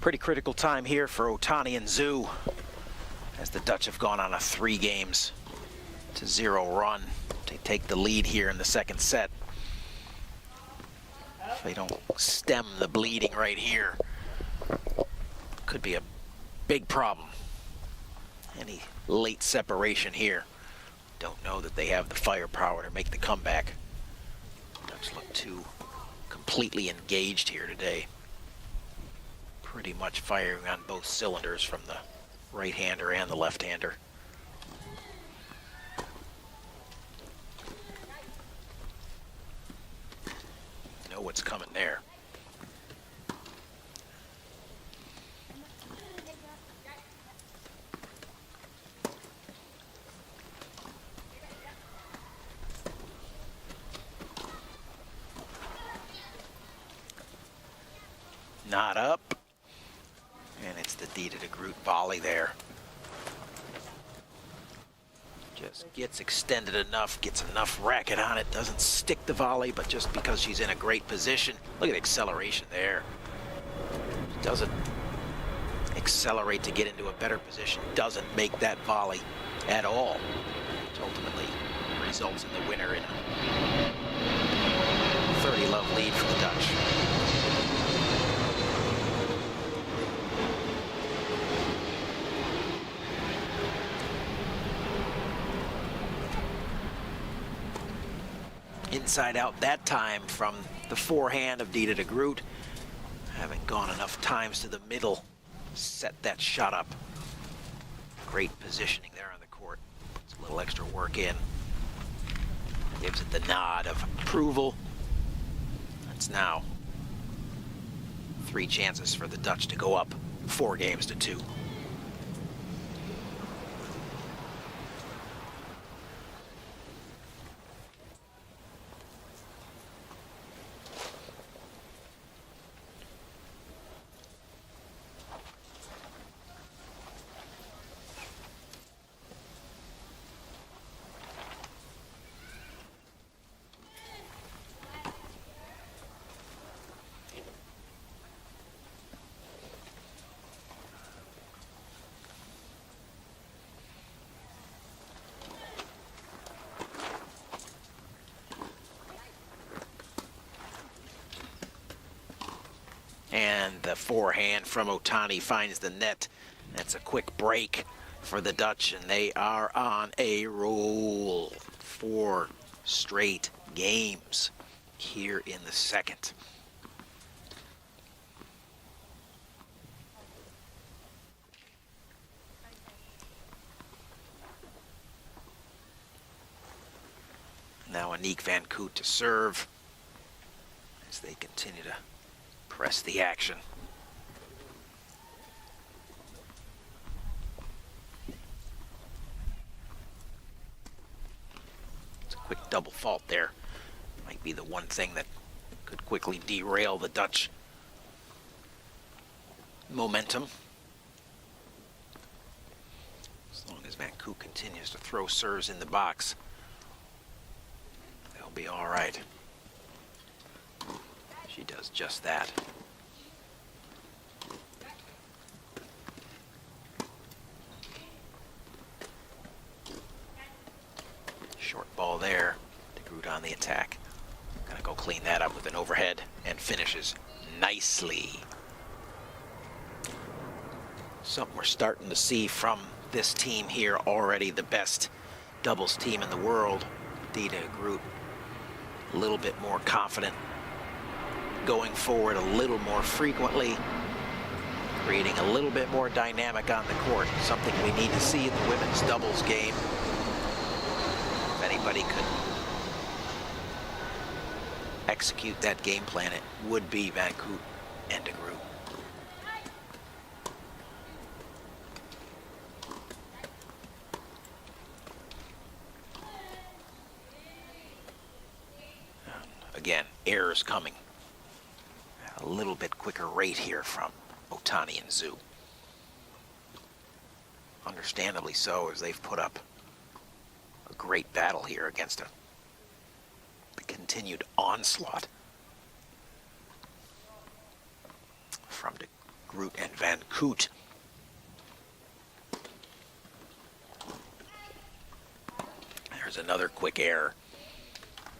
Pretty critical time here for Otani and Zhu, as the Dutch have gone on a 3 games to 0 run. They take the lead here in the second set. If they don't stem the bleeding right here, could be a big problem. Any late separation here. Don't know that they have the firepower to make the comeback. Dutch look too completely engaged here today. Pretty much firing on both cylinders from the right-hander and the left-hander. Know what's coming there. Not up. And it's the Dita de Groot volley there. Just gets extended enough, gets enough racket on it, doesn't stick the volley, but just because she's in a great position. Look at the acceleration there. Doesn't accelerate to get into a better position, doesn't make that volley at all, which ultimately results in the winner in a 30-love lead for the Dutch. inside out that time from the forehand of Dita de Groot. Having gone enough times to the middle, set that shot up. Great positioning there on the court. Puts a little extra work in. Gives it the nod of approval. It's now 3 chances for the Dutch to go up 4 games to 2. And the forehand from Otani finds the net. That's a quick break for the Dutch, and they are on a roll. 4 straight games here in the second. Now Aniek van Koot to serve as they continue to press the action. It's a quick double fault there. Might be the one thing that could quickly derail the Dutch momentum. As long as Van Koot continues to throw serves in the box, they'll be all right. She does just that. Short ball there. De Groot on the attack. Gonna go clean that up with an overhead and finishes nicely. Something we're starting to see from this team here already. The best doubles team in the world. Dita de Groot a little bit more confident, going forward a little more frequently, creating a little bit more dynamic on the court, something we need to see in the women's doubles game. If anybody could execute that game plan, it would be Van Koot and de Groot. Again, errors coming. A little bit quicker rate here from Otani and Zhu. Understandably so, as they've put up a great battle here against the continued onslaught from de Groot and Van Koot. There's another quick error.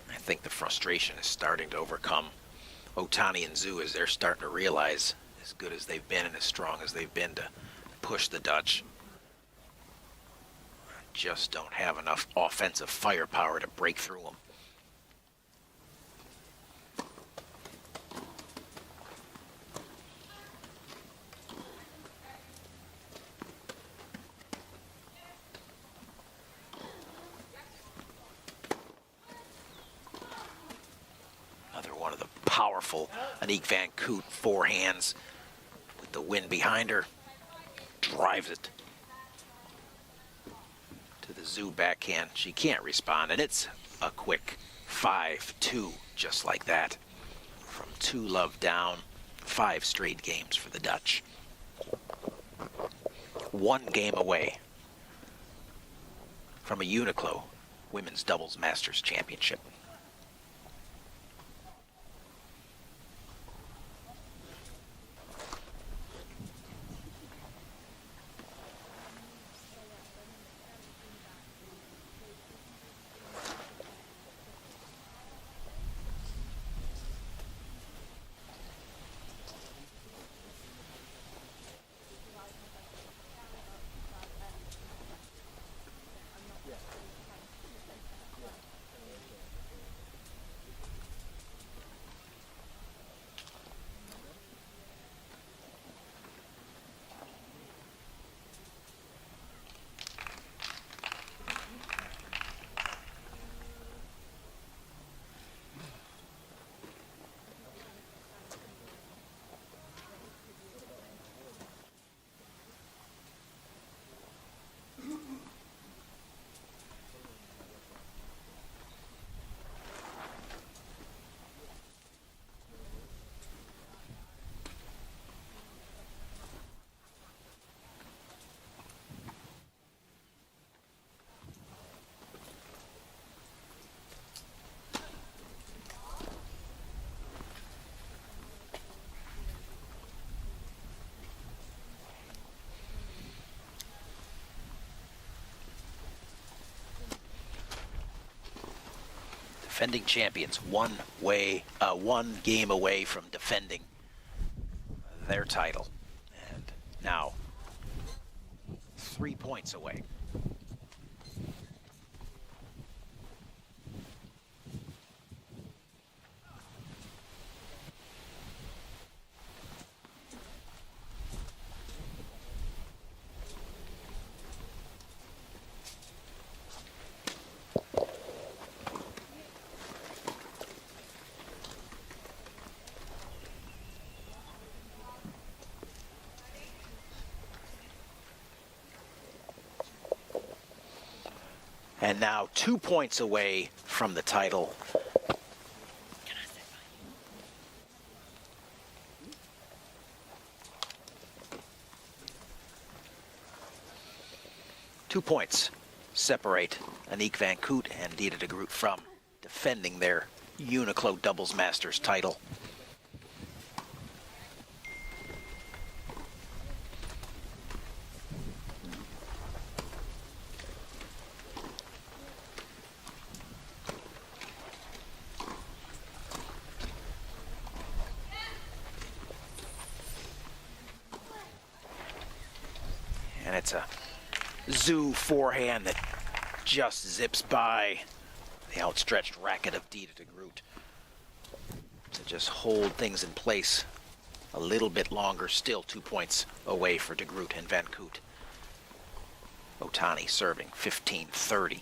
I think the frustration is starting to overcome Otani and Zhu as they're starting to realize, as good as they've been and as strong as they've been to push the Dutch, just don't have enough offensive firepower to break through them. Powerful Aniek van Koot forehands with the wind behind her, drives it to the Zhu backhand. She can't respond, and it's a quick 5-2 just like that. From 2-love down, 5 straight games for the Dutch. 1 game away from a UNIQLO Women's Doubles Masters Championship. defending champions, one game away from defending their title. And now 3 points away. And now 2 points away from the title. Two points separate Aniek van Koot and Dita de Groot from defending their UNIQLO Doubles Masters title. And it's a Zhu forehand that just zips by the outstretched racket of Dita de Groot to just hold things in place a little bit longer. Still 2 points away for de Groot and van Koot. Otani serving 15-30.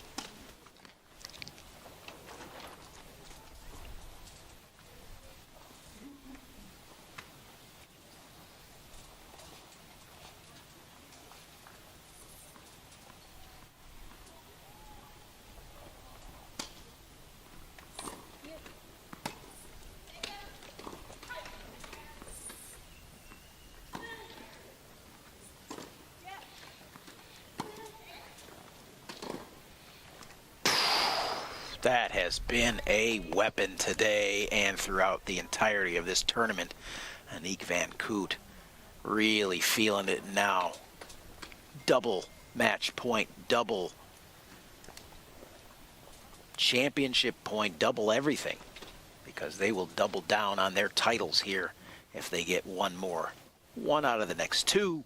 That has been a weapon today and throughout the entirety of this tournament. Aniek van Koot really feeling it now. Double match point, double championship point, double everything. Because they will double down on their titles here if they get one more. One out of the next two,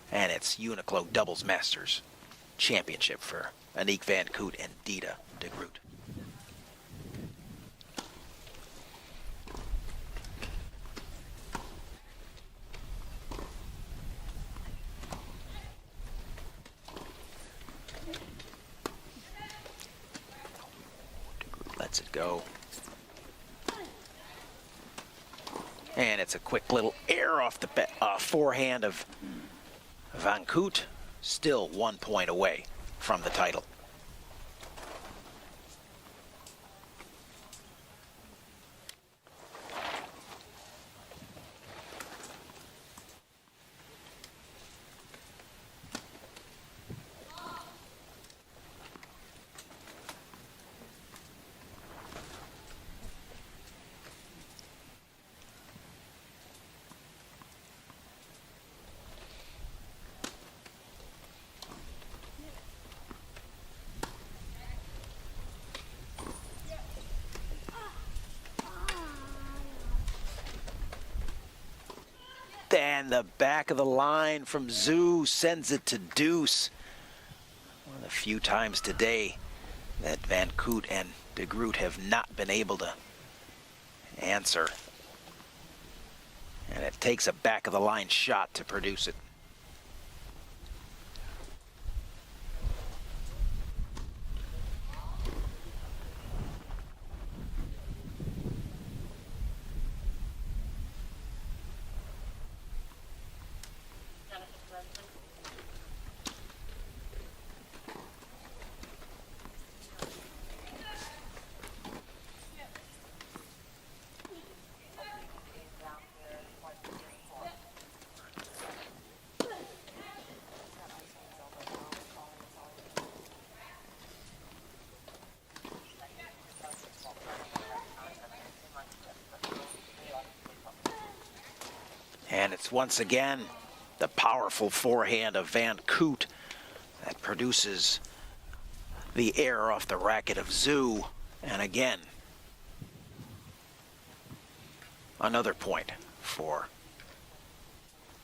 and it's UNIQLO Doubles Masters Championship for Aniek van Koot and Dita de Groot. Lets it go. And it's a quick little air off the forehand of van Koot. Still 1 point away from the title. And the back of the line from Zhu sends it to deuce. One of the few times today that van Koot and de Groot have not been able to answer. And it takes a back of the line shot to produce it. And it's once again the powerful forehand of van Koot that produces the air off the racket of Zhu. And again, another point for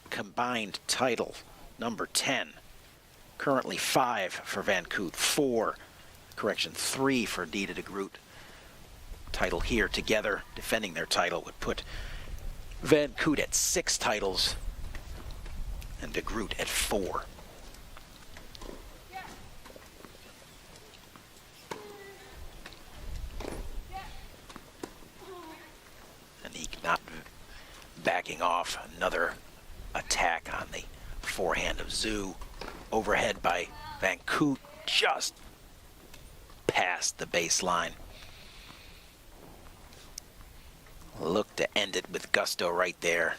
combined title number 10. Currently 5 for Van Koot, 3 for Dita de Groot. Title here together, defending their title, would put Van Koot at 6 titles and de Groot at 4. Aniek not backing off. Another attack on the forehand of Zhu. Overhead by Van Koot, just past the baseline. Look to end it with gusto right there.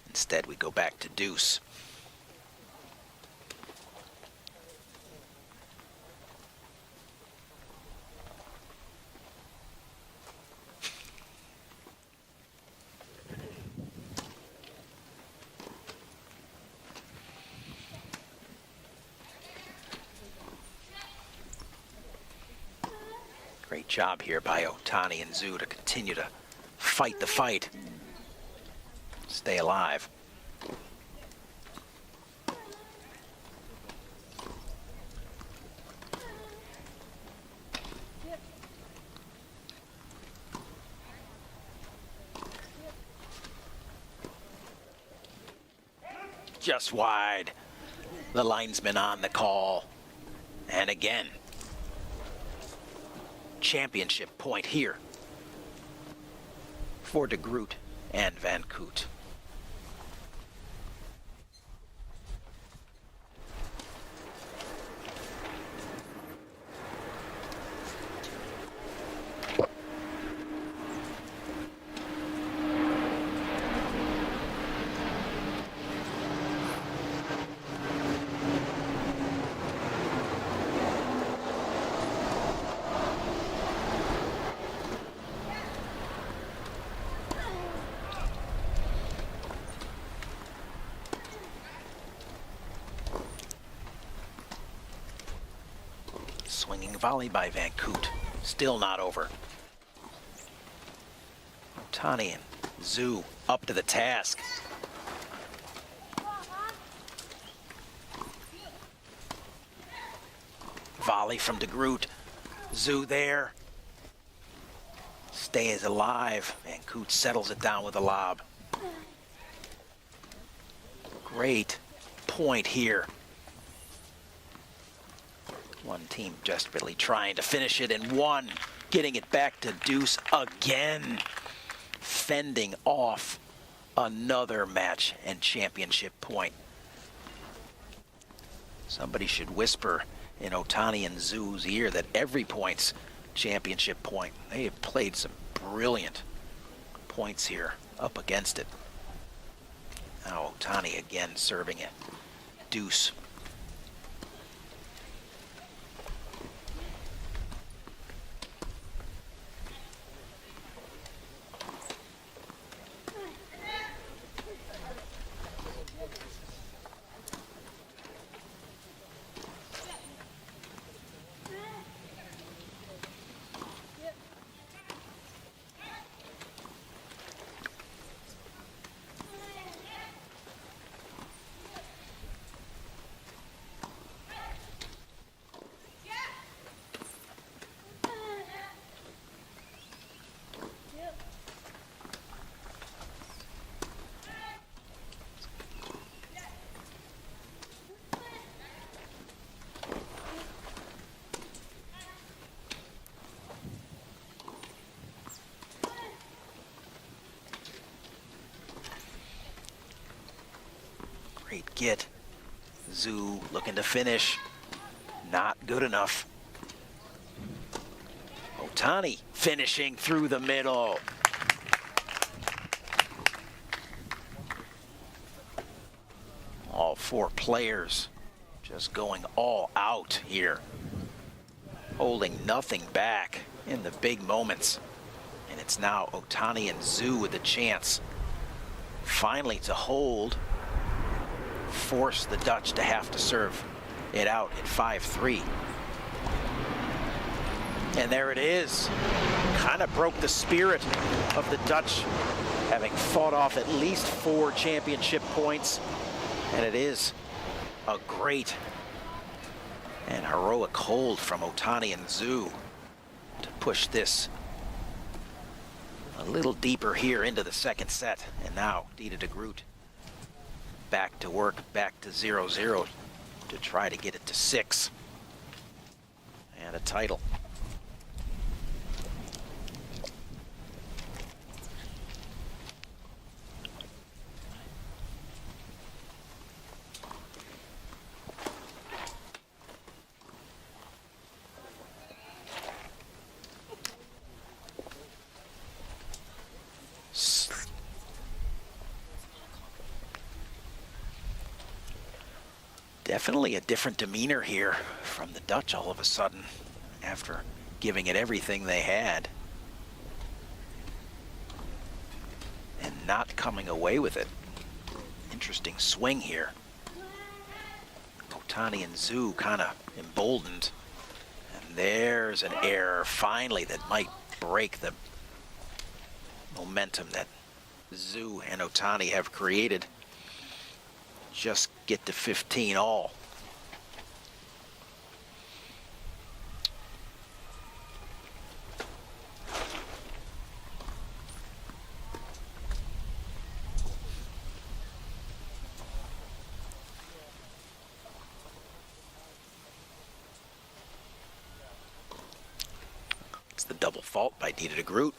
Instead, we go back to deuce. Great job here by Otani and Zhu to continue to fight the fight. Stay alive. Just wide. The linesman on the call. And again, championship point here for de Groot and Van Koot. Swinging volley by Van Koot. Still not over. Otani and Zhu up to the task. Volley from de Groot. Zhu there. Stays alive. Van Koot settles it down with a lob. Great point here. One team desperately trying to finish it, and one getting it back to deuce again. Fending off another match and championship point. Somebody should whisper in Otani and Zhu's ear that every point's championship point. They have played some brilliant points here up against it. Now Otani again serving it. Deuce. Great get. Zhu looking to finish. Not good enough. Otani finishing through the middle. All 4 players just going all out here. Holding nothing back in the big moments. And it's now Otani and Zhu with a chance finally to hold. Force the Dutch to have to serve it out at 5-3. And there it is. Kind of broke the spirit of the Dutch, having fought off at least 4 championship points. And it is a great and heroic hold from Otani and Zhu to push this a little deeper here into the second set. And now Dida de Groot back to work, back to 0-0 to try to get it to 6 and a title. Definitely a different demeanor here from the Dutch all of a sudden after giving it everything they had and not coming away with it. Interesting swing here. Otani and Zhu kind of emboldened, and there's an error finally that might break the momentum that Zhu and Otani have created. Just get to 15 all. It's the double fault by Dida de Groot.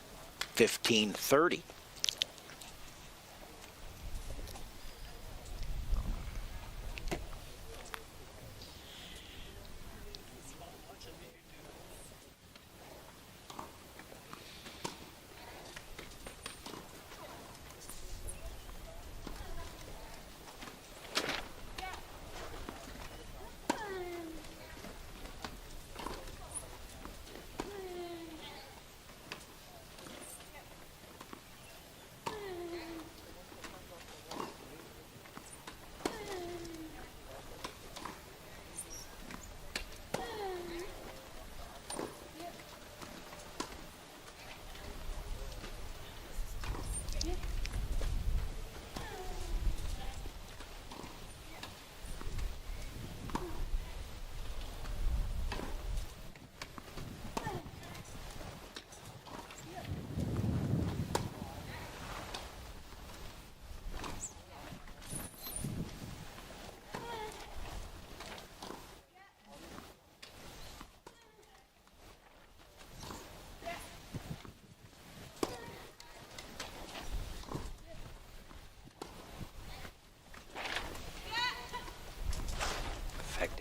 15-30.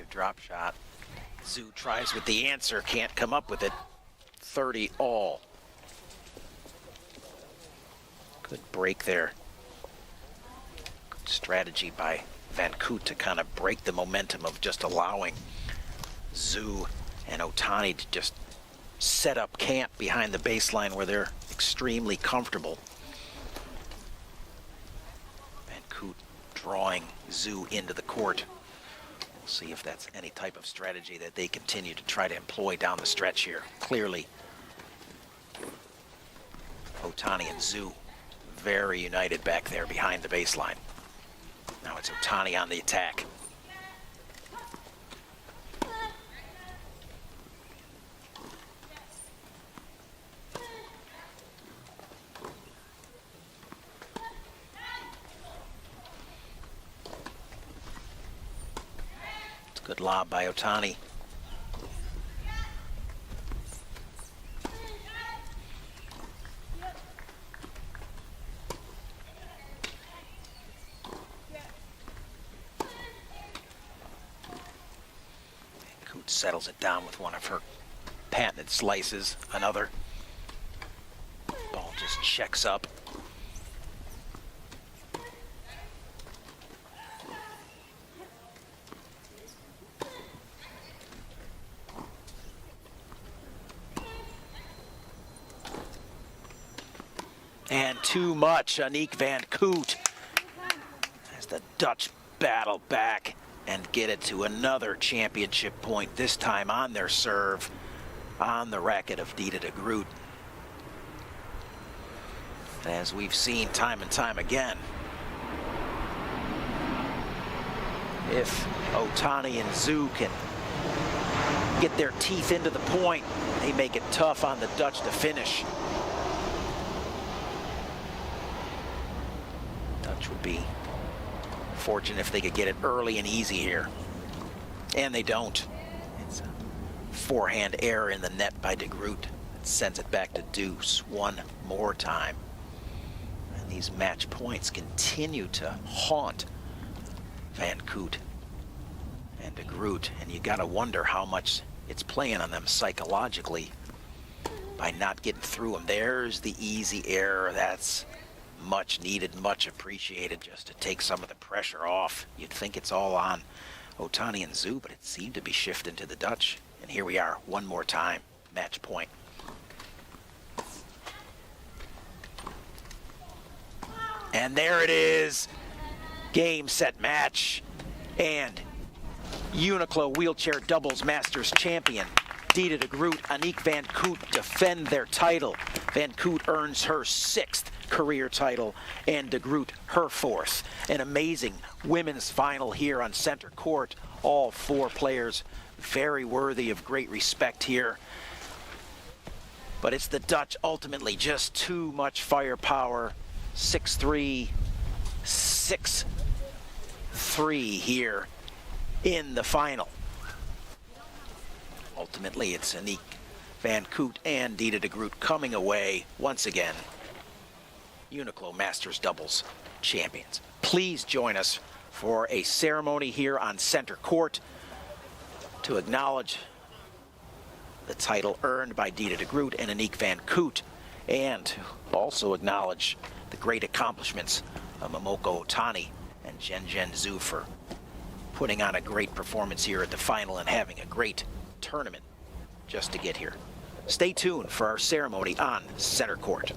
Drop shot. Zhu tries with the answer, can't come up with it. 30 all. Good break there. Good strategy by Van Koot to kind of break the momentum of just allowing Zhu and Otani to just set up camp behind the baseline where they're extremely comfortable. Van Koot drawing Zhu into the court. We'll see if that's any type of strategy that they continue to try to employ down the stretch here. Clearly, Otani and Zhu very united back there behind the baseline. Now it's Otani on the attack. Good lob by Otani. Koot settles it down with one of her patented slices. Another. Ball just checks up. And too much, Aniek van Koot, as the Dutch battle back and get it to another championship point, this time on their serve. on the racket of Dida de Groot. As we've seen time and time again, if Otani and Zhu can get their teeth into the point, they make it tough on the Dutch to finish. Dutch would be fortunate if they could get it early and easy here. And they don't. It's a forehand error in the net by de Groot. It sends it back to deuce one more time. And these match points continue to haunt Van Koot and de Groot. And you gotta wonder how much it's playing on them psychologically by not getting through them. There's the easy error. That's much needed, much appreciated, just to take some of the pressure off. You'd think it's all on Otani and Zhu, but it seemed to be shifting to the Dutch. And here we are, one more time, match point. And there it is, game, set, match. And UNIQLO Wheelchair Doubles Masters champion Dida de Groot, Aniek van Koot defend their title. Van Koot earns her 6th career title and de Groot her 4th. An amazing women's final here on center court. All 4 players very worthy of great respect here. But it's the Dutch ultimately, just too much firepower. 6-3, 6-3 here in the final. Ultimately, it's Aniek van Koot and Dida de Groot coming away once again UNIQLO Masters Doubles champions. Please join us for a ceremony here on center court to acknowledge the title earned by Dida de Groot and Aniek van Koot, and to also acknowledge the great accomplishments of Momoko Otani and Zhen Zhu for putting on a great performance here at the final and having a great tournament just to get here. Stay tuned for our ceremony on center court.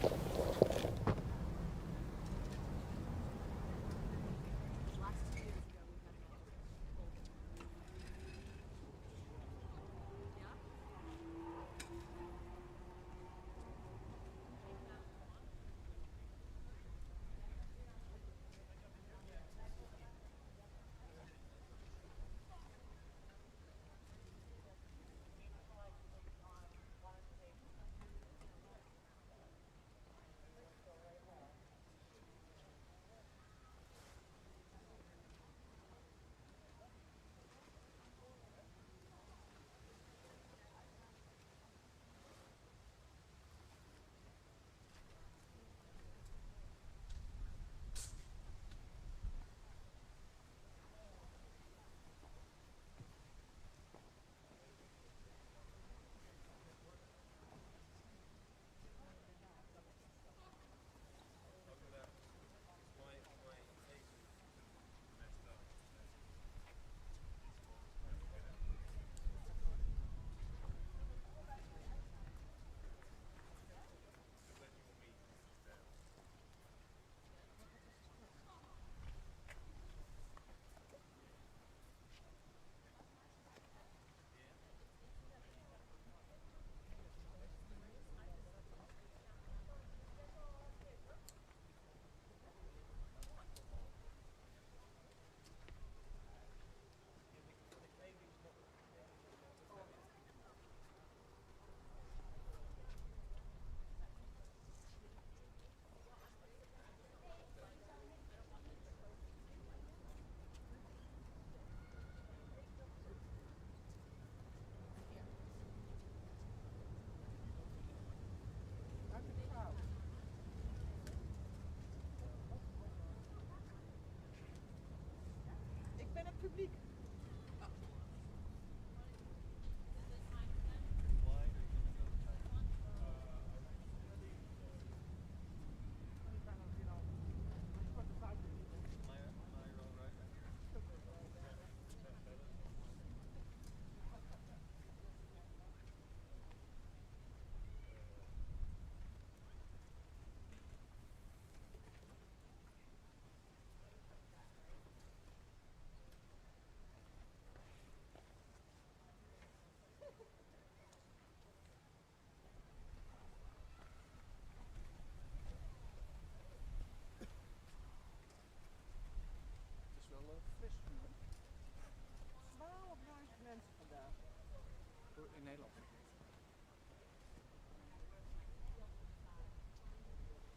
In Nederland.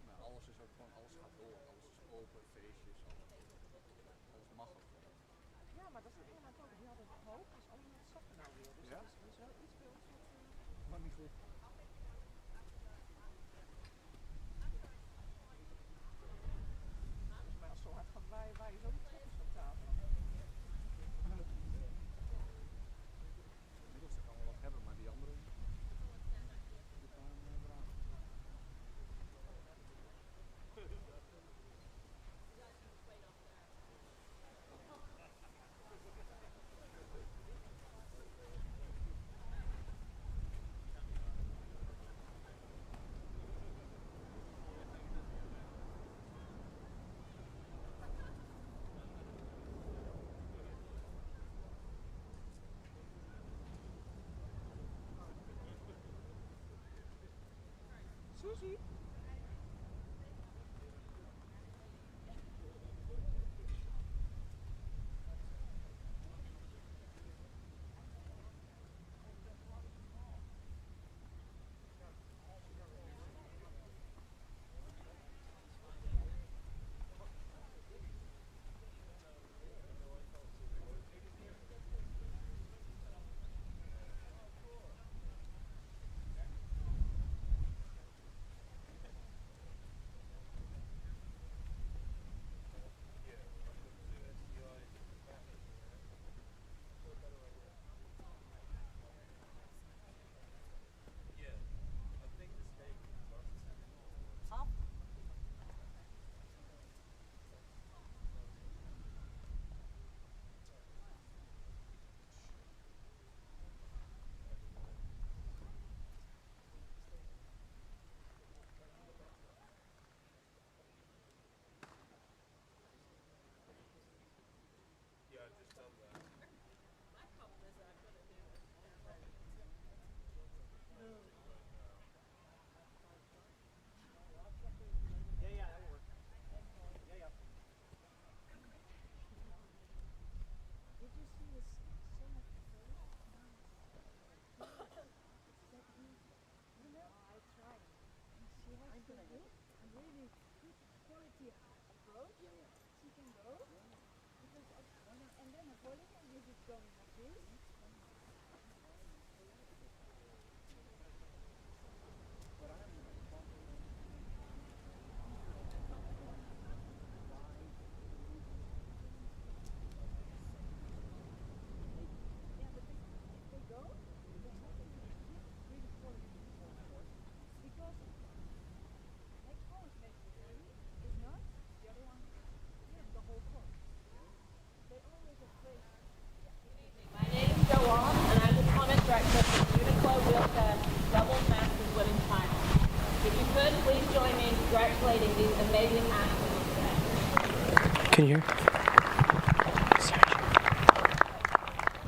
Nou, alles is ook gewoon, alles gaat door, alles is open, feestjes, alles mag ook gewoon. Ja, maar dat is inderdaad ook. Die hadden het hoog, dus allemaal stoppen nou weer. Dus Ja? dat is wel iets bij ons wat... Maar niet goed. Volgens mij als zo hard gaat waaien, waaien zo die trekkers van tafel. Inmiddels kan wel wat hebben, maar die andere... Die gaan eraan. Susie? Director for UNIQLO Wheelchair Doubles Masters Women's Final. If you could, please join me in congratulating these amazing athletes today. Can you hear?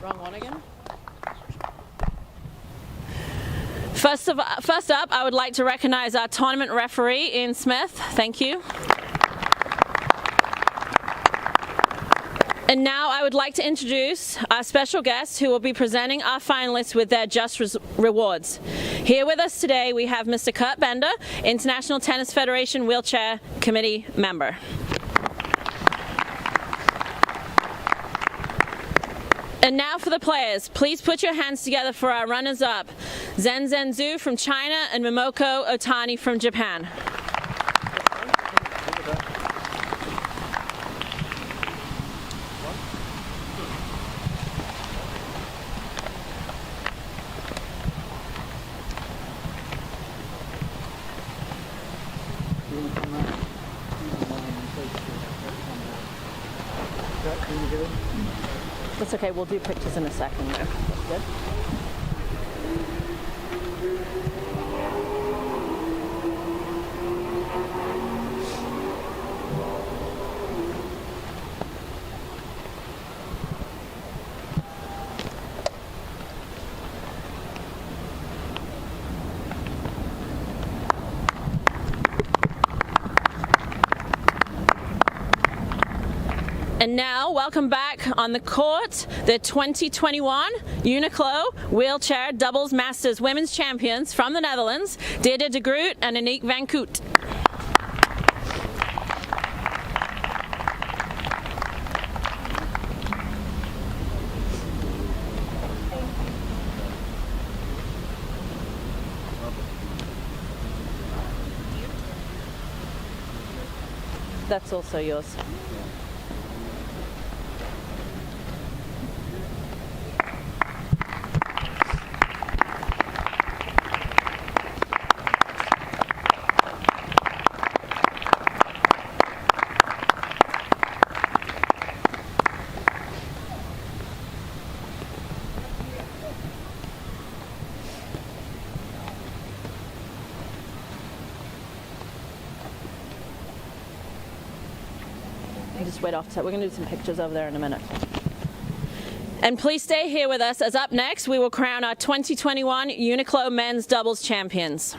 Wrong one again? First up, I would like to recognize our tournament referee, Ian Smith. Thank you. And now I would like to introduce our special guests who will be presenting our finalists with their just rewards. Here with us today we have Mr. Kurt Bender, International Tennis Federation Wheelchair Committee member. And now for the players. Please put your hands together for our runners-up, Zen Zhu from China and Momoko Otani from Japan. That's okay, we'll do pictures in a second though. Good? And And now, welcome back on the court, the 2021 UNIQLO Wheelchair Doubles Masters Women's Champions from the Netherlands, Deirdre de Groot and Aniek van Koot. That's also yours. Just wait off. So we're going to do some pictures over there in a minute. And please stay here with us, as up next we will crown our 2021 UNIQLO Men's Doubles Champions.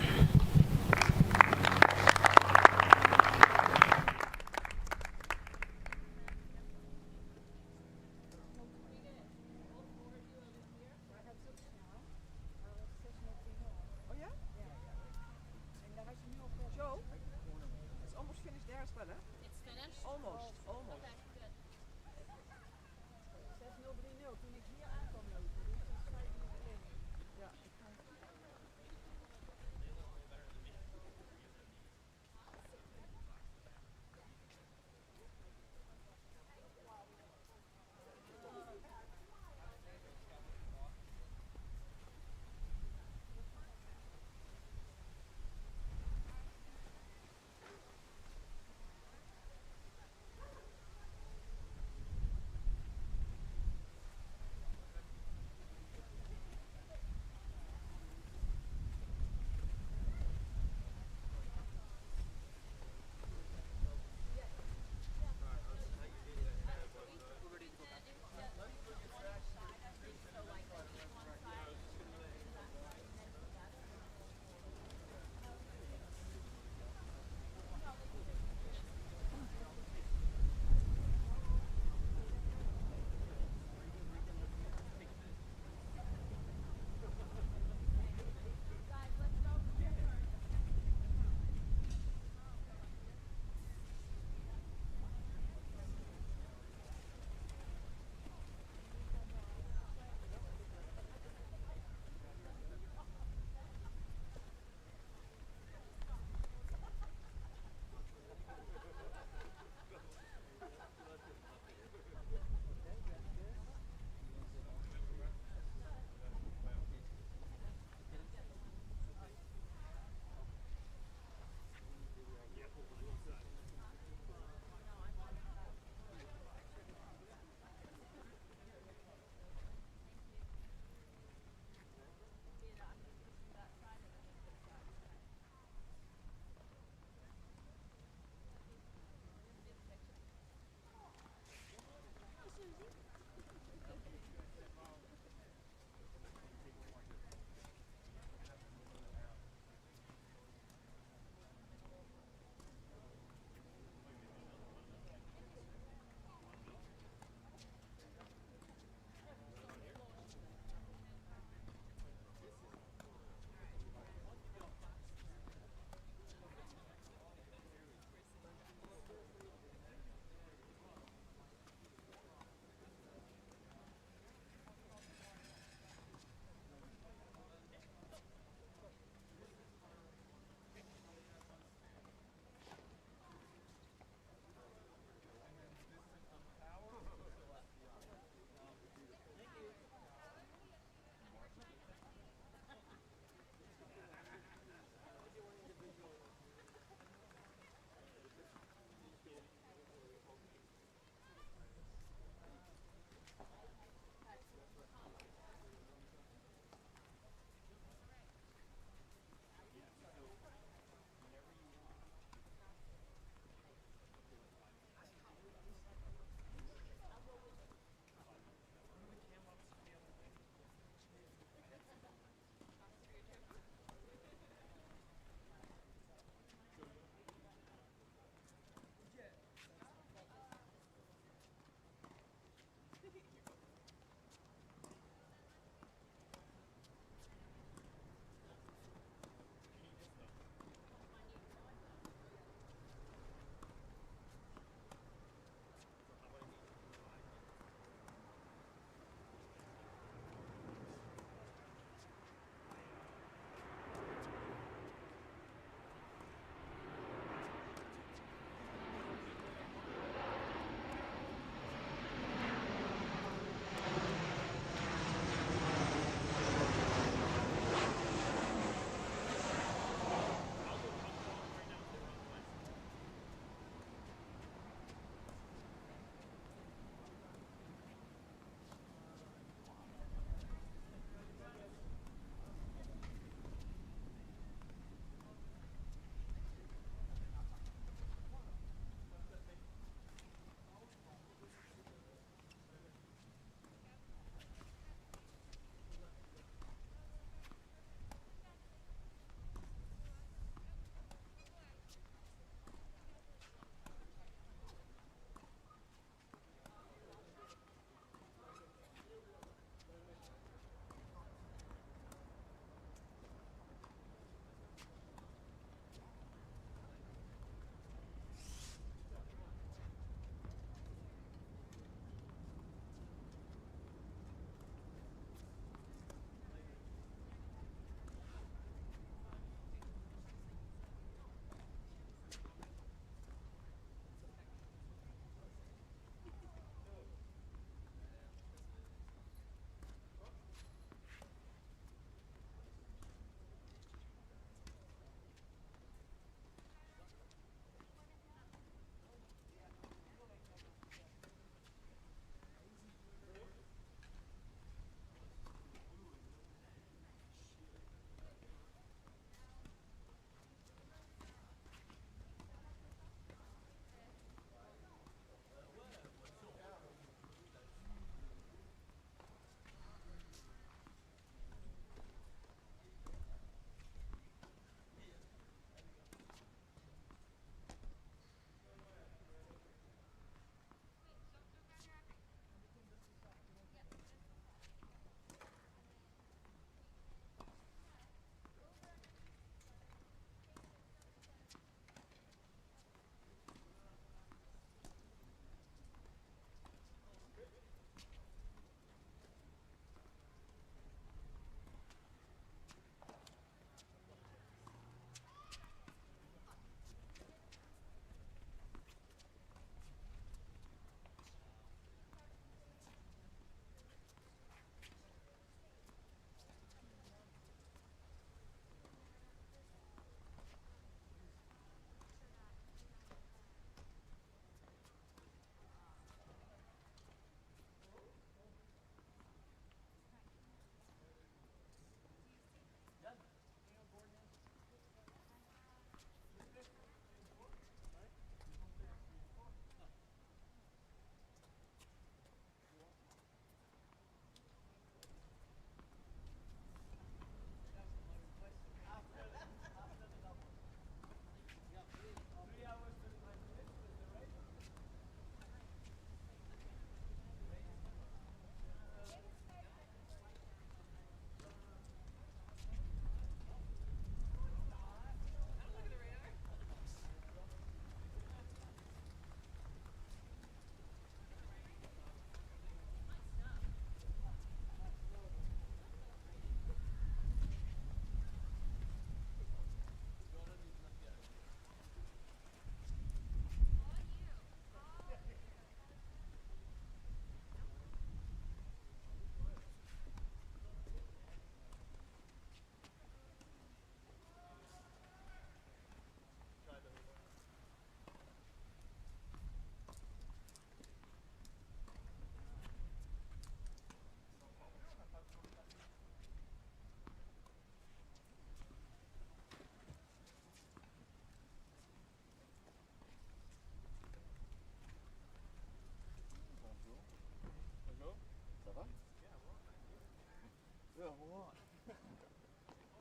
Yeah, what?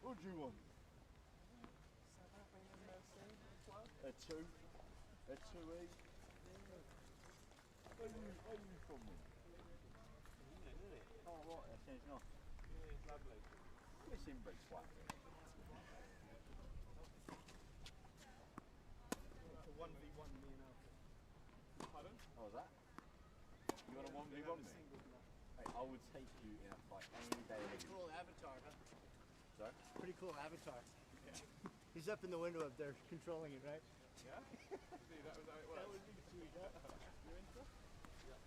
What do you want? A two? A 2E? Where are you from then? Oh, right, that sounds nice. Yeah, it's lovely. It's inbred swag. It's a 1v1 me and Alfie. Pardon? Oh, is that? You want a 1v1 me? Hey, I would take you in a fight any day. Pretty cool avatar, huh? Sorry? Pretty cool avatar. Yeah. He's up in the window up there controlling it, right? Yeah? See, that was how it was. That would be sweet, huh? You're into? Yeah.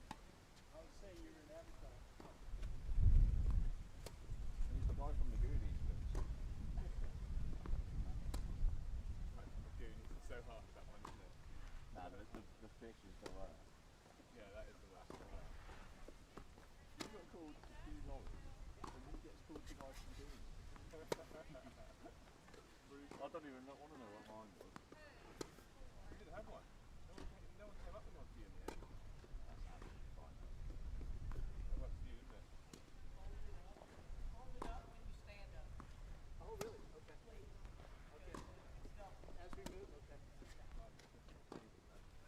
I would say you're an avatar. He's the guy from the Goonies. It's so hard, that one, isn't it? Nah, the fish is the worst. Yeah, that is the worst. You got called Steve Lawrence, and he gets called the guy from Goonies. I don't even want to know what mine was. We didn't have one. No one came up with one for you in the end. That's absolutely fine. That works for you, isn't it? Hold it up when you stand up. Oh, really? Okay. Okay. As we move? Okay.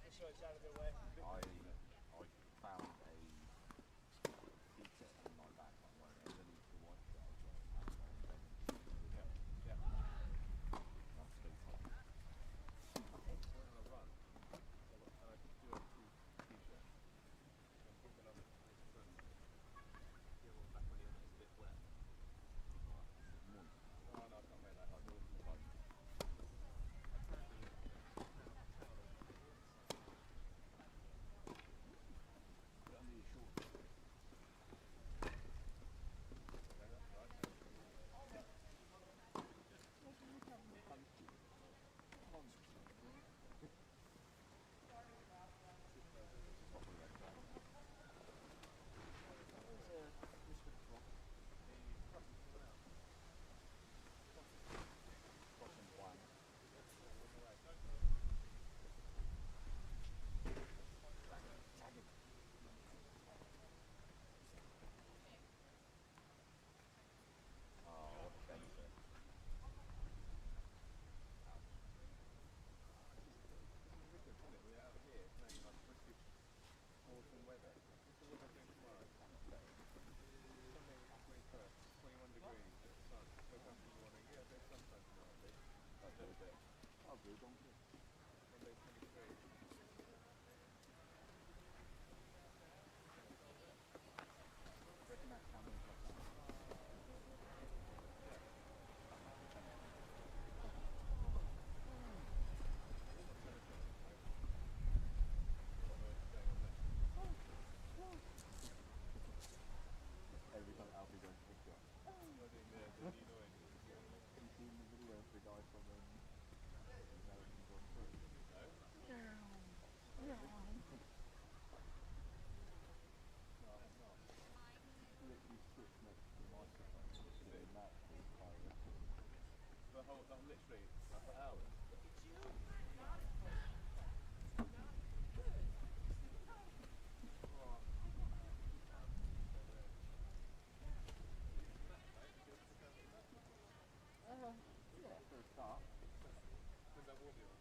Just so it's out of their way. I found a pizza in my back on one of the white guys. Yeah. That's so fun. I went on a run and I could do a cool t-shirt. I'm talking on it. Yeah, well, back when it's a bit wet. Oh, no, I can't wear that. I'll do it for fun. Put it under your shorts. Every time Alfie goes to pick you up. Have you seen the video of the guy from Americans on Tour? No, it's not. Literally sits next to the microphone. Doing that for his pirate. Literally, for hours. Yeah, for a start. When's that warm you on?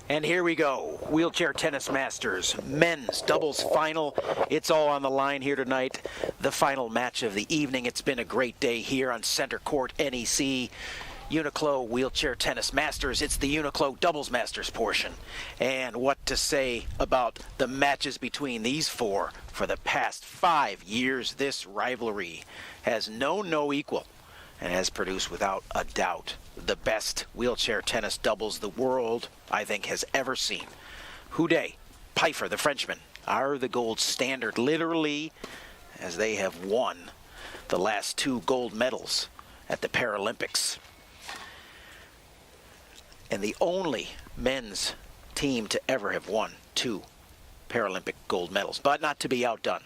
And here we go, Wheelchair Tennis Masters, men's doubles final. It's all on the line here tonight. The final match of the evening. It's been a great day here on Center Court, NEC. UNIQLO Wheelchair Tennis Masters. It's the UNIQLO Doubles Masters portion. And what to say about the matches between these four? For the past 5 years, this rivalry has known no equal and has produced without a doubt the best wheelchair tennis doubles the world, I think, has ever seen. Houdet, Pfeiffer, the Frenchman, are the gold standard, literally, as they have won the last 2 gold medals at the Paralympics. And the only men's team to ever have won 2 Paralympic gold medals, but not to be outdone.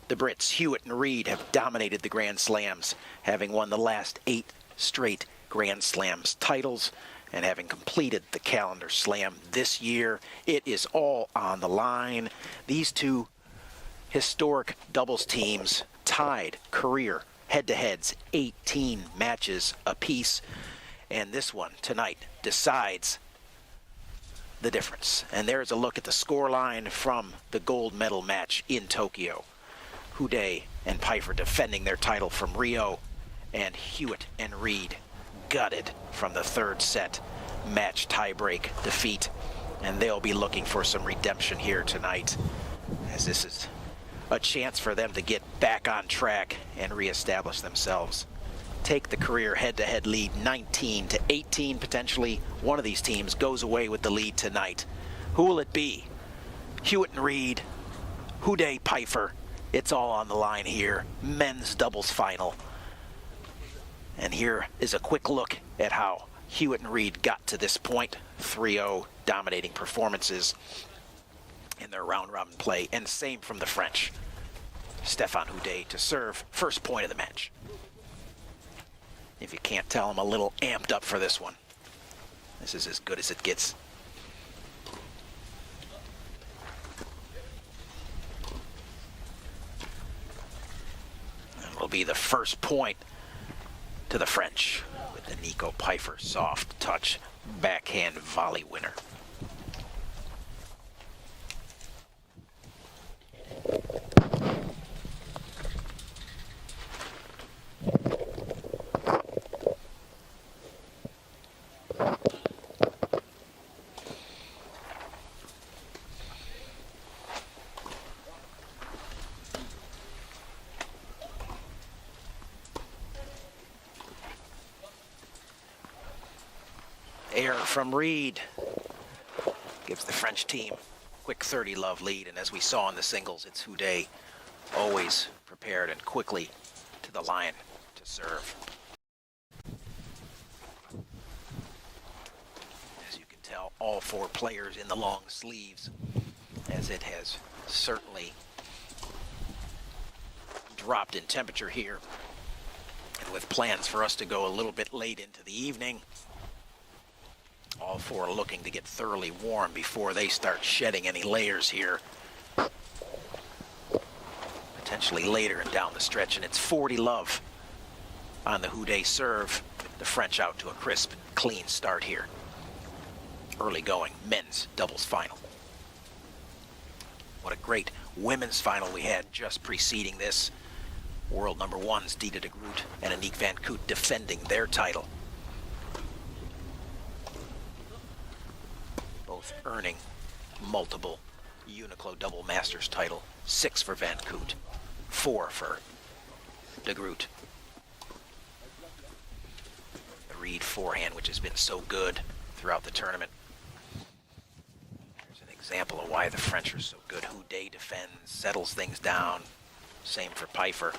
The Brits, Hewitt and Reed, have dominated the Grand Slams, having won the last 8 straight Grand Slams titles and having completed the calendar slam this year. It is all on the line. These 2 historic doubles teams tied career head-to-heads, 18 matches apiece. And this one tonight decides the difference. And there's a look at the scoreline from the gold medal match in Tokyo. Houdet and Pfeiffer defending their title from Rio, and Hewitt and Reed gutted from the 3rd set match tiebreak defeat. And they'll be looking for some redemption here tonight, as this is a chance for them to get back on track and reestablish themselves. Take the career head-to-head lead 19-18 potentially. One of these teams goes away with the lead tonight. Who will it be? Hewitt and Reed, Houdet, Pfeiffer. It's all on the line here. Men's doubles final. And here is a quick look at how Hewitt and Reed got to this point. 3-0 dominating performances in their round-robin play. And same from the French. Stéphane Houdet to serve first point of the match. If you can't tell, I'm a little amped up for this one. This is as good as it gets. And will be the first point to the French with the Nico Pfeiffer soft touch backhand volley winner. Error from Reed gives the French team quick 30-love lead, and as we saw in the singles, it's Houdet always prepared and quickly to the line to serve. As you can tell, all 4 players in the long sleeves, as it has certainly dropped in temperature here, and with plans for us to go a little bit late into the evening. All 4 are looking to get thoroughly warm before they start shedding any layers here. Potentially later and down the stretch, and it's 40-love on the Houdet serve. The French out to a crisp, clean start here. Early going men's doubles final. What a great women's final we had just preceding this. World number 1s Dita de Groot and Aniek van Koot defending their title. Both earning multiple UNIQLO Double Masters title. 6 for Van Koot, 4 for de Groot. The Reed forehand, which has been so good throughout the tournament. There's an example of why the French are so good. Houdet defends, settles things down. Same for Pfeiffer.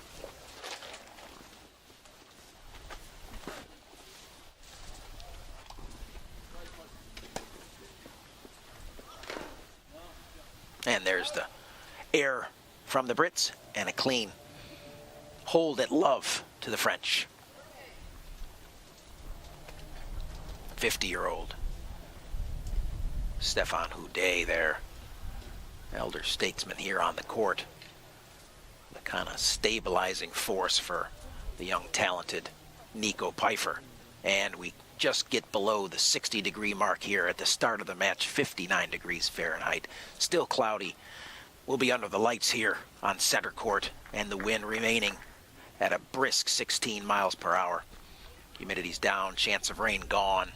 And there's the error from the Brits and a clean hold at love to the French. 50-year-old Stéphane Houdet there, elder statesman here on the court. The kind of stabilizing force for the young, talented Nico Pfeiffer. And we just get below the 60-degree mark here at the start of the match, 59 degrees Fahrenheit. Still cloudy. We'll be under the lights here on center court, and the wind remaining at a brisk 16 miles per hour. Humidity's down, chance of rain gone.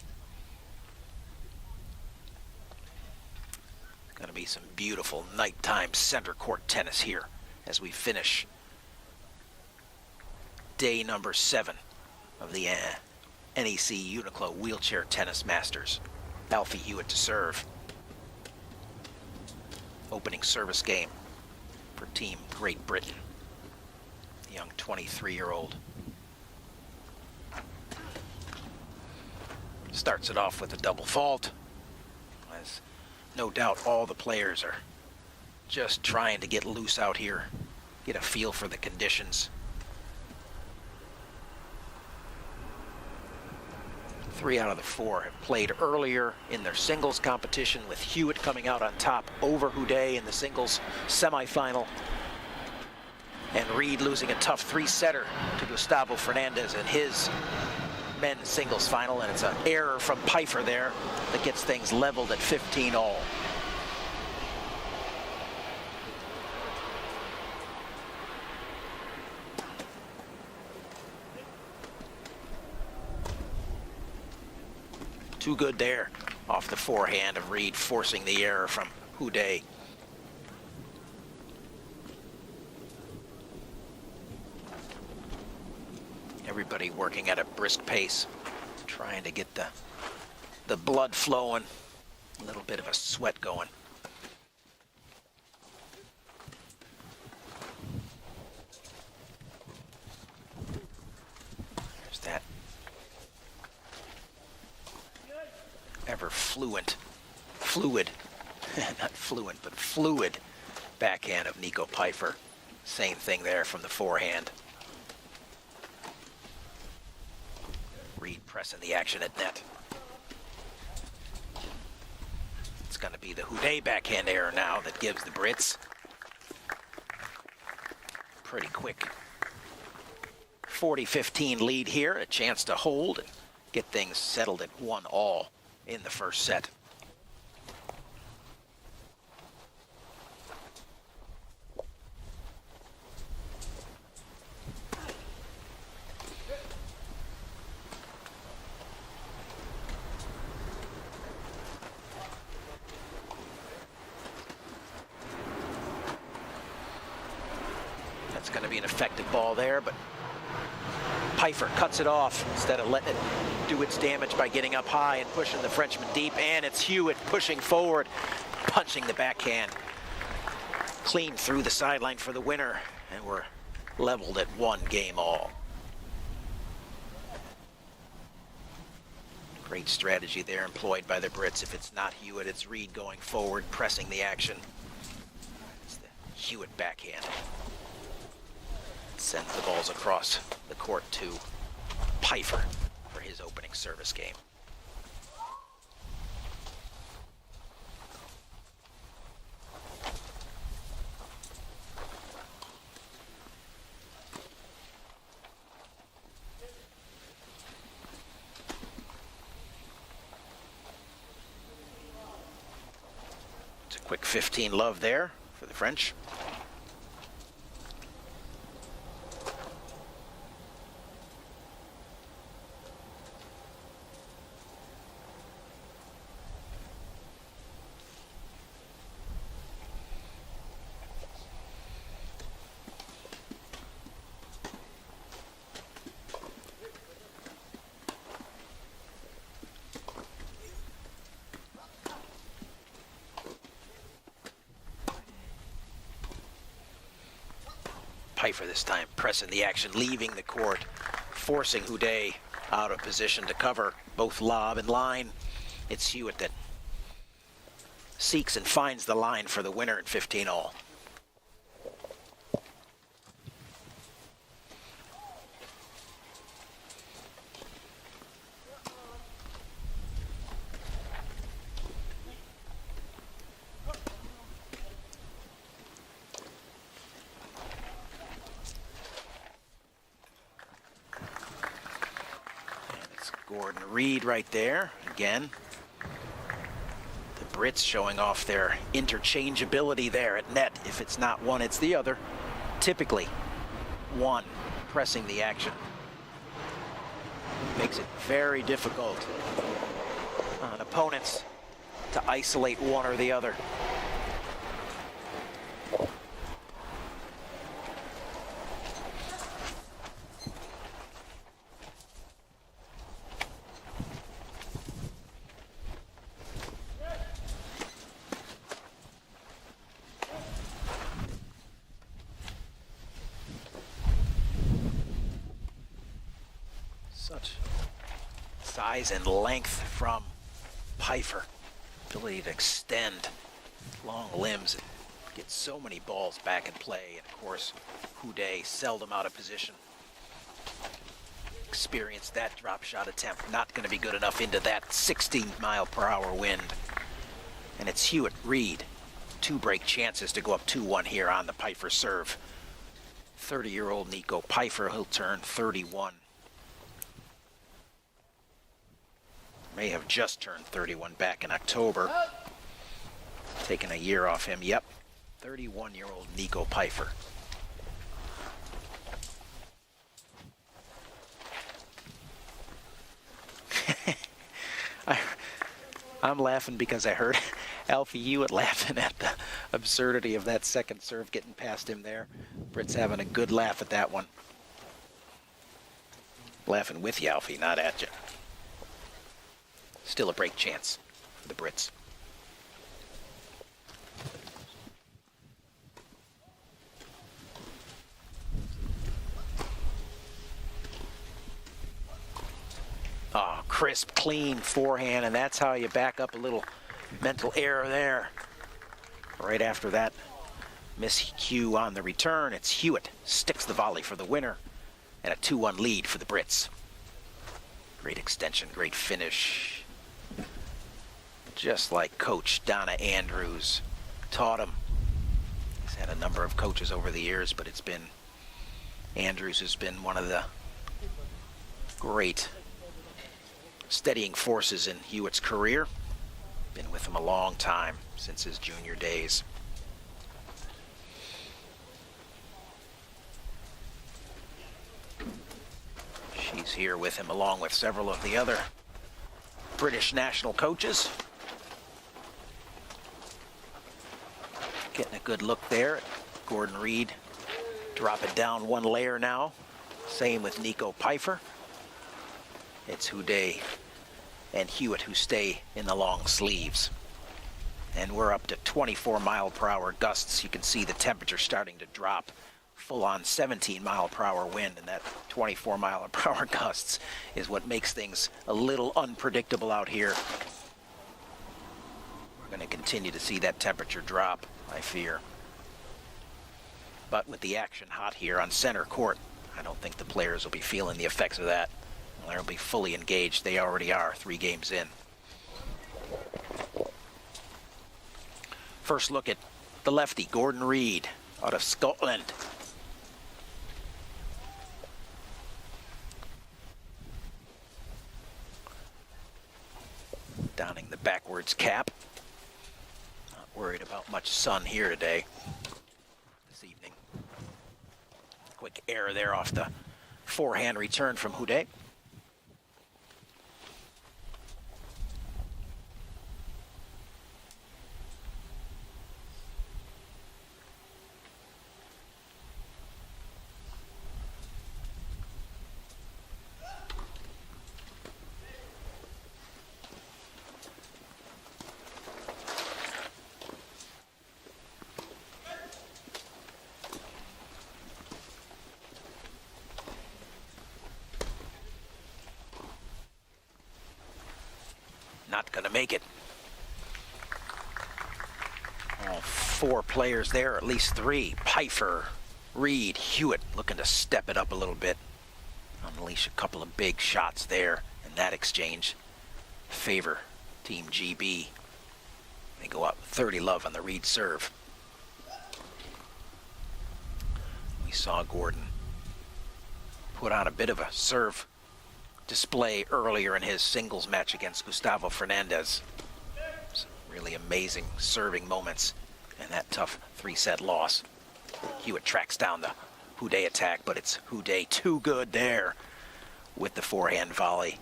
Going to be some beautiful nighttime center court tennis here as we finish day number 7 of the NEC UNIQLO Wheelchair Tennis Masters. Alfie Hewitt to serve. Opening service game for Team Great Britain. The young 23-year-old. Starts it off with a double fault. As no doubt all the players are just trying to get loose out here, get a feel for the conditions. 3 out of the 4 have played earlier in their singles competition, with Hewitt coming out on top over Houdet in the singles semifinal. And Reed losing a tough 3-setter to Gustavo Fernandez in his men's singles final, and it's an error from Pfeiffer there that gets things leveled at 15-all. Too good there off the forehand of Reed, forcing the error from Houdet. Everybody working at a brisk pace, trying to get the blood flowing, a little bit of a sweat going. There's that ever fluid, not fluent, but fluid backhand of Nico Pfeiffer. Same thing there from the forehand. Reed pressing the action at net. It's going to be the Houdet backhand error now that gives the Brits pretty quick 40-15 lead here, a chance to hold and get things settled at 1-all in the first set. That's going to be an effective ball there, but Pfeiffer cuts it off instead of letting it do its damage by getting up high and pushing the Frenchman deep. And it's Hewitt pushing forward, punching the backhand clean through the sideline for the winner, and we're leveled at 1-all. Great strategy there employed by the Brits. If it's not Hewitt, it's Reed going forward, pressing the action. It's the Hewitt backhand. Sends the balls across the court to Pfeiffer for his opening service game. It's a quick 15 love there for the French. Pfeiffer this time pressing the action, leaving the court, forcing Houdet out of position to cover both lob and line. It's Hewitt that seeks and finds the line for the winner at 15-all. Gordon Reed right there. Again, the Brits showing off their interchangeability there at net. If it's not one, it's the other. Typically, one pressing the action. Makes it very difficult on opponents to isolate one or the other. Such size and length from Pfeiffer. Ability to extend long limbs and get so many balls back in play. And of course, Houdet seldom out of position. Experienced that drop shot attempt. Not going to be good enough into that 16-mile-per-hour wind. And it's Hewitt-Reed. 2 break chances to go up 2-1 here on the Pfeiffer serve. 30-year-old Nico Pfeiffer, he'll turn 31. May have just turned 31 back in October. Taking a year off him. Yep, 31-year-old Nico Pfeiffer. I'm laughing because I heard Alfie Hewitt laughing at the absurdity of that second serve getting past him there. Britt's having a good laugh at that one. Laughing with you, Alfie, not at you. Still a break chance for the Brits. Oh, crisp, clean forehand, and that's how you back up a little mental error there. Right after that miscue on the return, it's Hewitt sticks the volley for the winner, and a 2-1 lead for the Brits. Great extension, great finish. Just like Coach Donna Andrews taught him. He's had a number of coaches over the years, but it's been Andrews has been one of the great steadying forces in Hewitt's career. Been with him a long time, since his junior days. She's here with him along with several of the other British national coaches. Getting a good look there. Gordon Reed dropping down 1 layer now. Same with Nico Pfeiffer. It's Houdet and Hewitt who stay in the long sleeves. And we're up to 24-mile-per-hour gusts. You can see the temperature starting to drop. Full-on 17-mile-per-hour wind, and that 24-mile-per-hour gusts is what makes things a little unpredictable out here. We're going to continue to see that temperature drop, I fear. But with the action hot here on center court, I don't think the players will be feeling the effects of that. They'll be fully engaged. They already are 3 games in. First look at the lefty, Gordon Reed, out of Scotland. Donning the backwards cap. Not worried about much sun here today, this evening. Quick error there off the forehand return from Houdet. Not gonna make it. All 4 players there, at least 3. Pfeiffer, Reed, Hewitt looking to step it up a little bit. Unleash a couple of big shots there in that exchange. Favor Team GB. They go up 30-love on the Reed serve. We saw Gordon put on a bit of a serve display earlier in his singles match against Gustavo Fernandez. Some really amazing serving moments in that tough 3-set loss. Hewitt tracks down the Houdet attack, but it's Houdet too good there with the forehand volley.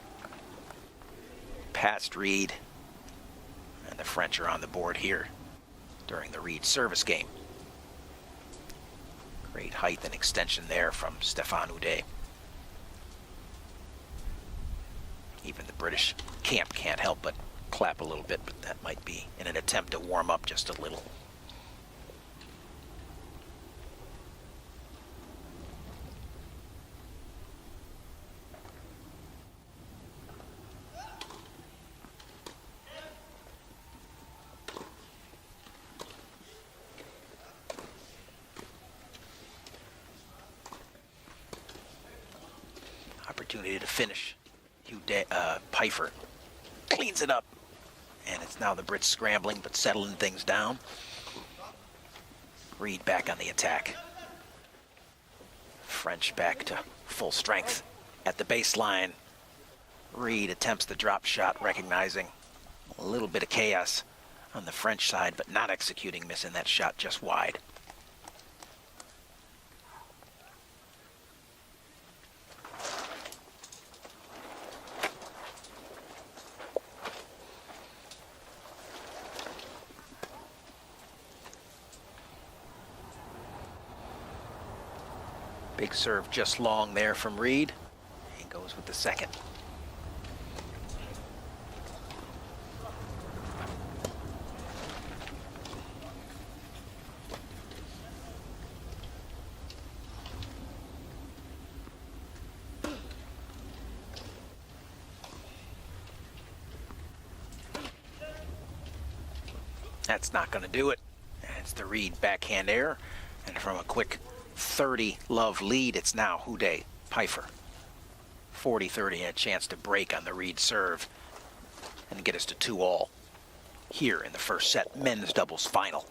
Past Reed, and the French are on the board here during the Reed service game. Great height and extension there from Stéphane Houdet. Even the British camp can't help but clap a little bit, but that might be in an attempt to warm up just a little. Opportunity to finish. Pfeiffer cleans it up, and it's now the Brits scrambling but settling things down. Reed back on the attack. French back to full strength at the baseline. Reed attempts the drop shot, recognizing a little bit of chaos on the French side, but not executing, missing that shot just wide. Big serve just long there from Reed. He goes with the second. That's not going to do it. It's the Reed backhand error, and from a quick 30-love lead, it's now Houdet, Pfeiffer. 40-30, a chance to break on the Reed serve and get us to 2-all here in the first set, men's doubles final.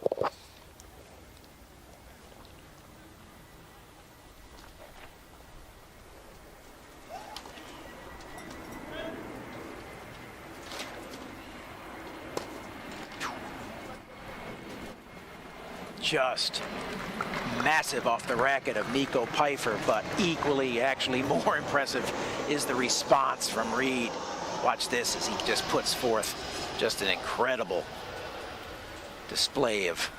Just massive off the racket of Nico Pfeiffer, but equally, actually more impressive is the response from Reed. Watch this as he just puts forth just an incredible display of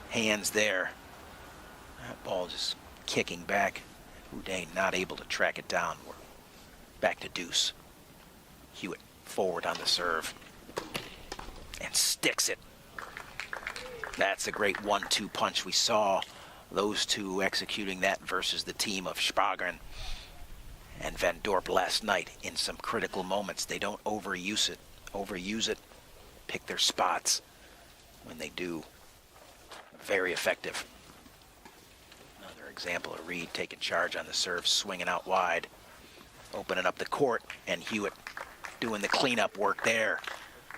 hands there. That ball just kicking back. Houdet not able to track it down. We're back to deuce. Hewitt forward on the serve and sticks it. That's a great 1-2 punch. We saw those two executing that versus the team of Spagren and Van Dorp last night in some critical moments. They don't overuse it, pick their spots when they do. Very effective. Another example of Reed taking charge on the serve, swinging out wide, opening up the court, and Hewitt doing the cleanup work there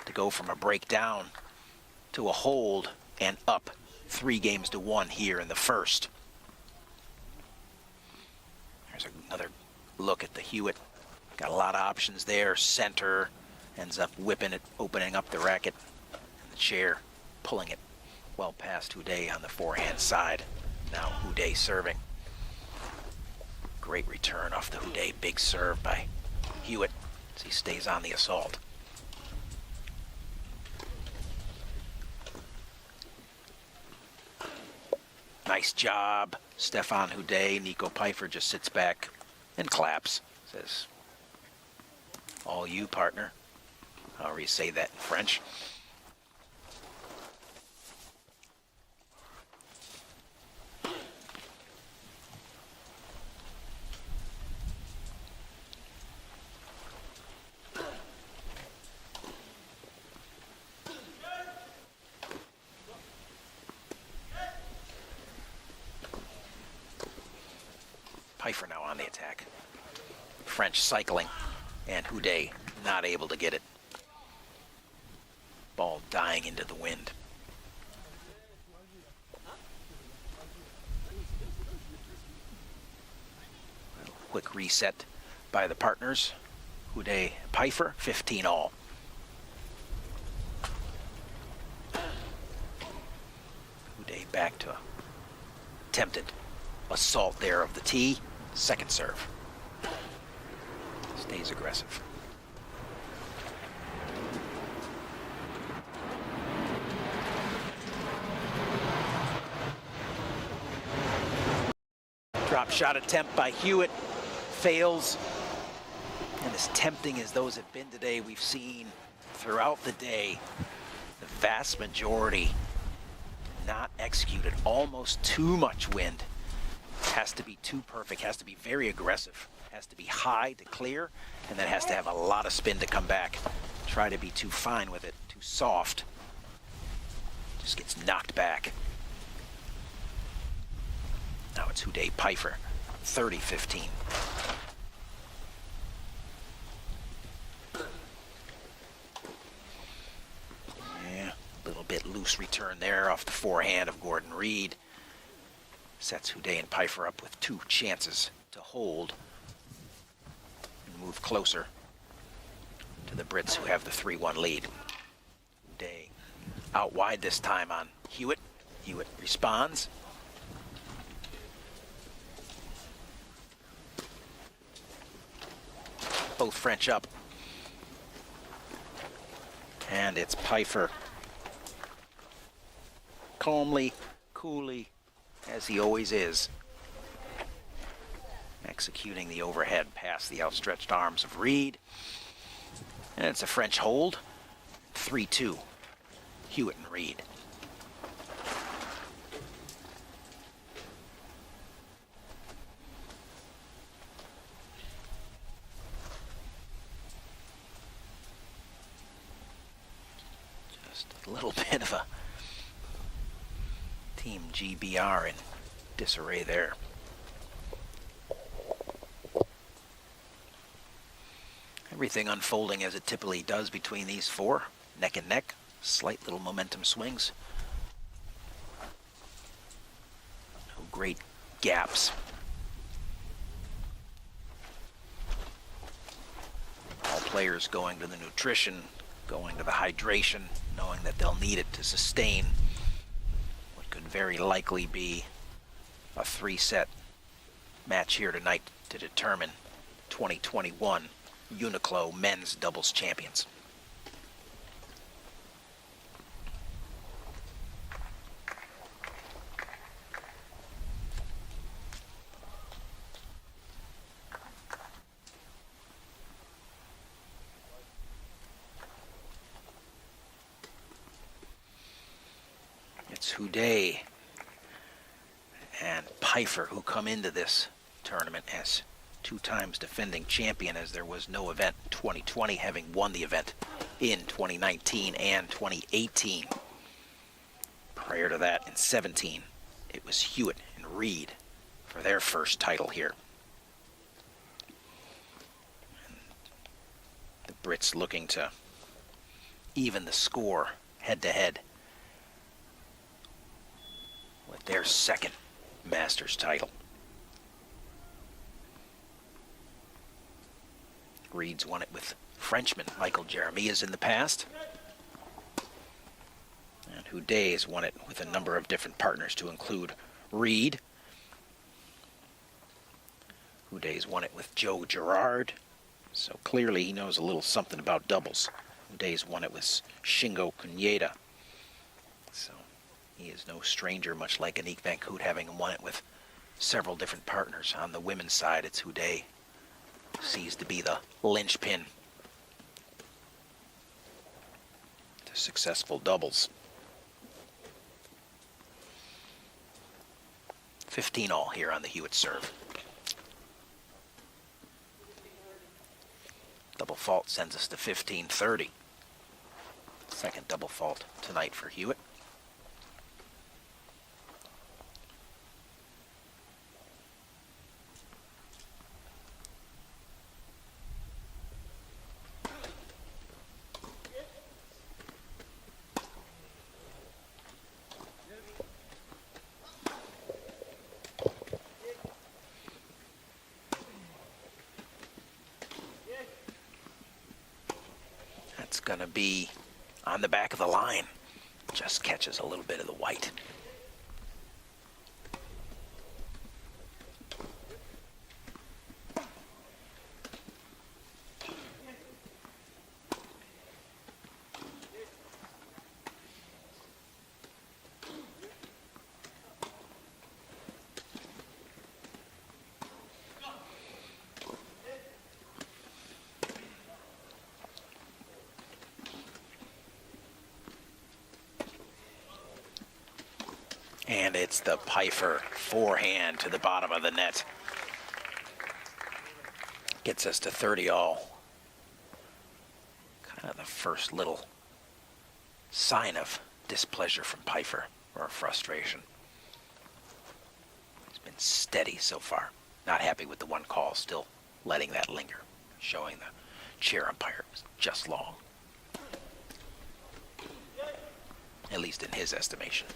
to go from a breakdown to a hold and up 3-1 here in the first. There's another look at the Hewitt. Got a lot of options there. Center ends up whipping it, opening up the racket, and the chair, pulling it well past Houdet on the forehand side. Now Houdet serving. Great return off the Houdet. Big serve by Hewitt as he stays on the assault. Nice job, Stéphane Houdet. Nico Pfeiffer just sits back and claps. Says, all you, partner. However you say that in French. Pfeiffer now on the attack. French cycling, and Houdet not able to get it. Ball dying into the wind. Quick reset by the partners, Houdet, Pfeiffer, 15 all. Houdet back to attempted assault there of the tee. Second serve. Stays aggressive. Drop shot attempt by Hewitt fails. And as tempting as those have been today, we've seen throughout the day the vast majority not executed. Almost too much wind. Has to be too perfect, has to be very aggressive, has to be high to clear, and then has to have a lot of spin to come back. Try to be too fine with it, too soft. Just gets knocked back. Now it's Houdet Pfeiffer, 30-15. Yeah, a little bit loose return there off the forehand of Gordon Reed. Sets Houdet and Pfeiffer up with 2 chances to hold and move closer to the Brits, who have the 3-1 lead. Houdet out wide this time on Hewitt. Hewitt responds. Both French up. And it's Pfeiffer. Calmly, coolly, as he always is, executing the overhead past the outstretched arms of Reed. And it's a French hold. 3-2. Hewitt and Reed. Just a little bit of a Team GBR in disarray there. Everything unfolding as it typically does between these four, neck and neck, slight little momentum swings. No great gaps. All players going to the nutrition, going to the hydration, knowing that they'll need it to sustain what could very likely be a 3-set match here tonight to determine 2021 UNIQLO men's doubles champions. It's Houdet and Pfeiffer who come into this tournament as 2 times defending champion, as there was no event in 2020, having won the event in 2019 and 2018. Prior to that, in 17, it was Hewitt and Reed for their first title here. And the Brits looking to even the score head-to-head with their second Masters title. Reed's won it with Frenchman Michael Jeremias in the past. And Houdet has won it with a number of different partners, to include Reed. Houdet's won it with Joe Girard. So clearly he knows a little something about doubles. Houdet's won it with Shingo Kunieda. So he is no stranger, much like Aniek van Koot, having won it with several different partners. On the women's side, it's Houdet sees to be the linchpin to successful doubles. 15 all here on the Hewitt serve. Double fault sends us to 15-30. Second double fault tonight for Hewitt. going to be on the back of the line. Just catches a little bit of the white. And it's the Pfeiffer forehand to the bottom of the net. Gets us to 30-all. Kind of the first little sign of displeasure from Pfeiffer, or frustration. He's been steady so far. Not happy with the one call, still letting that linger, showing the chair umpire was just long. At least in his estimation.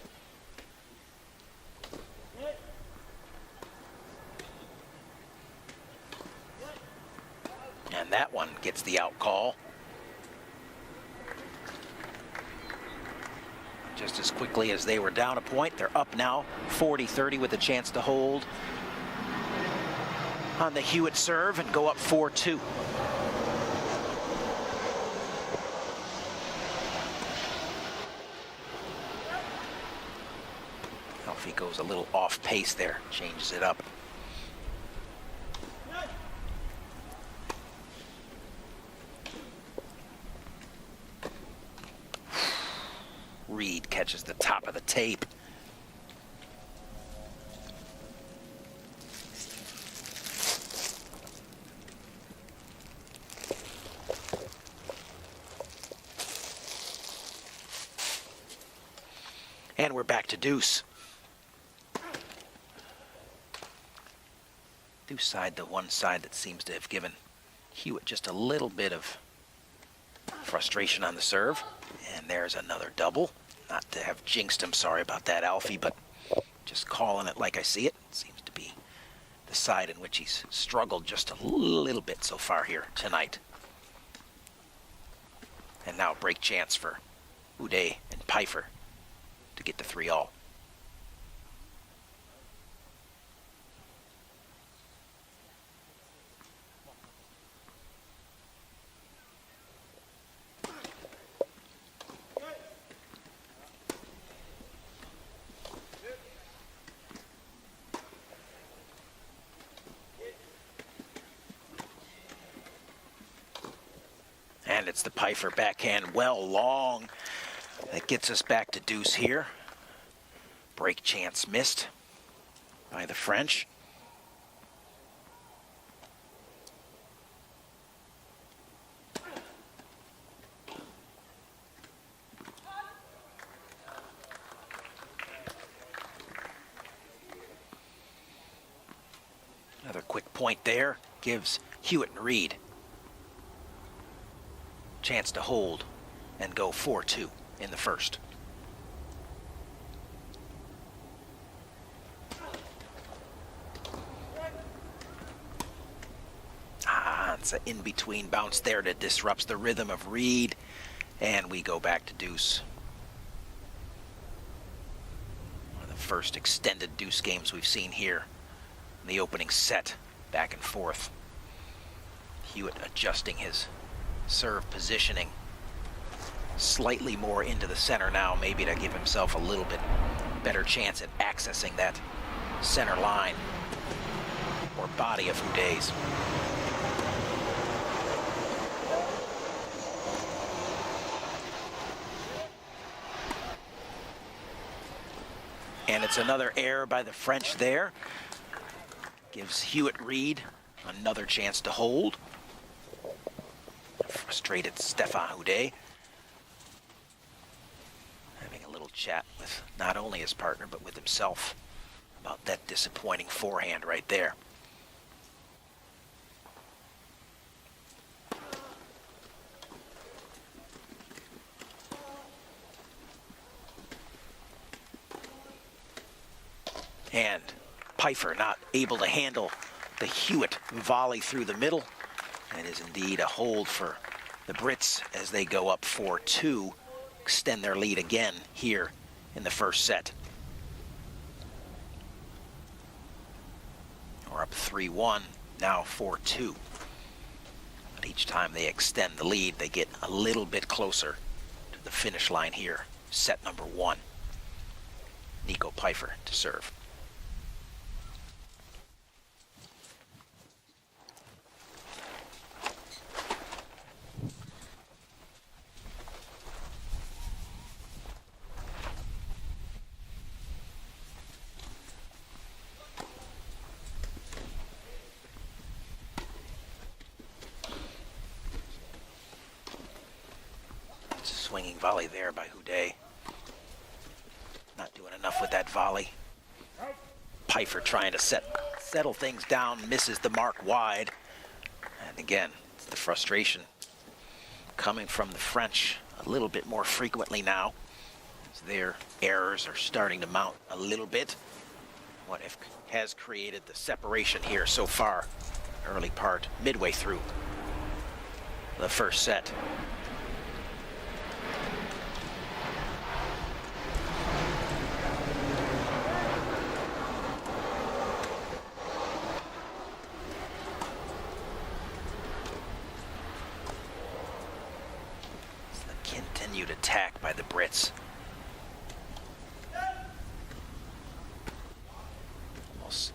And that one gets the out call. Just as quickly as they were down a point, they're up now 40-30 with a chance to hold on the Hewitt serve and go up 4-2. Alfie goes a little off pace there, changes it up. Reed catches the top of the tape. And we're back to deuce. Deuce side, the one side that seems to have given Hewitt just a little bit of frustration on the serve. And there's another double. Not to have jinxed him, sorry about that, Alfie, but just calling it like I see it. Seems to be the side in which he's struggled just a little bit so far here tonight. And now break chance for Uday and Pfeiffer to get the 3-all. And it's the Pfeiffer backhand, well long. That gets us back to deuce here. Break chance missed by the French. Another quick point there gives Hewitt and Reed chance to hold and go 4-2 in the first. It's an in-between bounce there that disrupts the rhythm of Reed, and we go back to deuce. One of the first extended deuce games we've seen here in the opening set, back and forth. Hewitt adjusting his serve positioning slightly more into the center now, maybe to give himself a little bit better chance at accessing that center line or body of Uday's. And it's another error by the French there. Gives Hewitt Reed another chance to hold. Frustrated Stefan Uday. Having a little chat with not only his partner, but with himself about that disappointing forehand right there. And Pfeiffer not able to handle the Hewitt volley through the middle. And is indeed a hold for The Brits, as they go up 4-2, extend their lead again here in the first set. We're up 3-1, now 4-2. But each time they extend the lead, they get a little bit closer to the finish line here. Set number 1. Nico Pfeiffer to serve. Swinging volley there by Houdet. Not doing enough with that volley. Pfeiffer trying to settle things down, misses the mark wide. And again, it's the frustration coming from the French a little bit more frequently now, as their errors are starting to mount a little bit. What has created the separation here so far, early part, midway through the first set. Continued attack by the Brits. Almost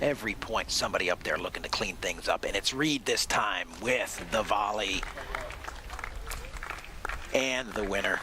every point somebody up there looking to clean things up, and it's Reed this time with the volley and the winner.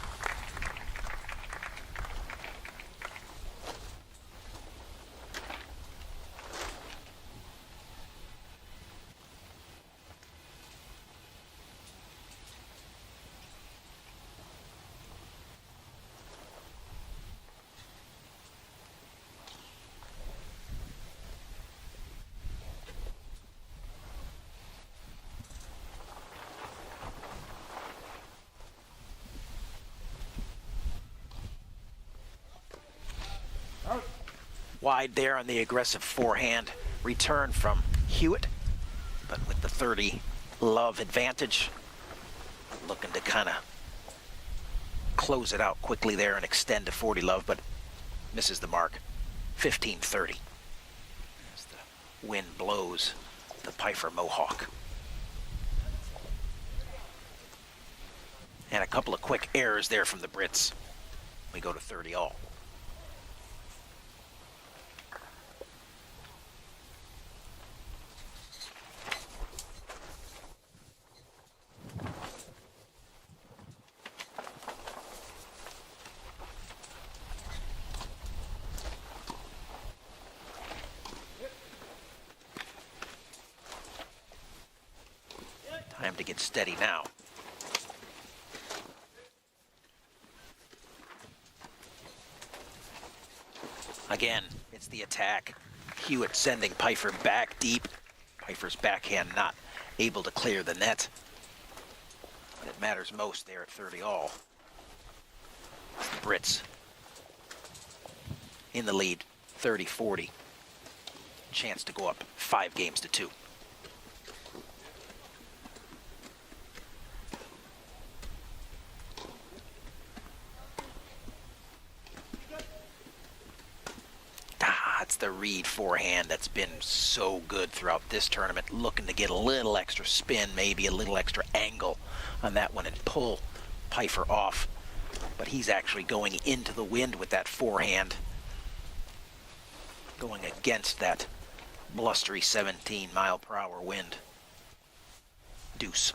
Wide there on the aggressive forehand return from Hewitt, but with the 30 love advantage, looking to kind of close it out quickly there and extend to 40 love, but misses the mark. 15-30 as the wind blows the Pfeiffer Mohawk. And a couple of quick errors there from the Brits. We go to 30 all. Time to get steady now. Again, it's the attack. Hewitt sending Pfeiffer back deep. Pfeiffer's backhand not able to clear the net. But it matters most there at 30 all. It's the Brits in the lead, 30-40. Chance to go up 5-2. It's the Reed forehand that's been so good throughout this tournament, looking to get a little extra spin, maybe a little extra angle on that one and pull Pfeiffer off. But he's actually going into the wind with that forehand, going against that blustery 17-mile-per-hour wind. Deuce.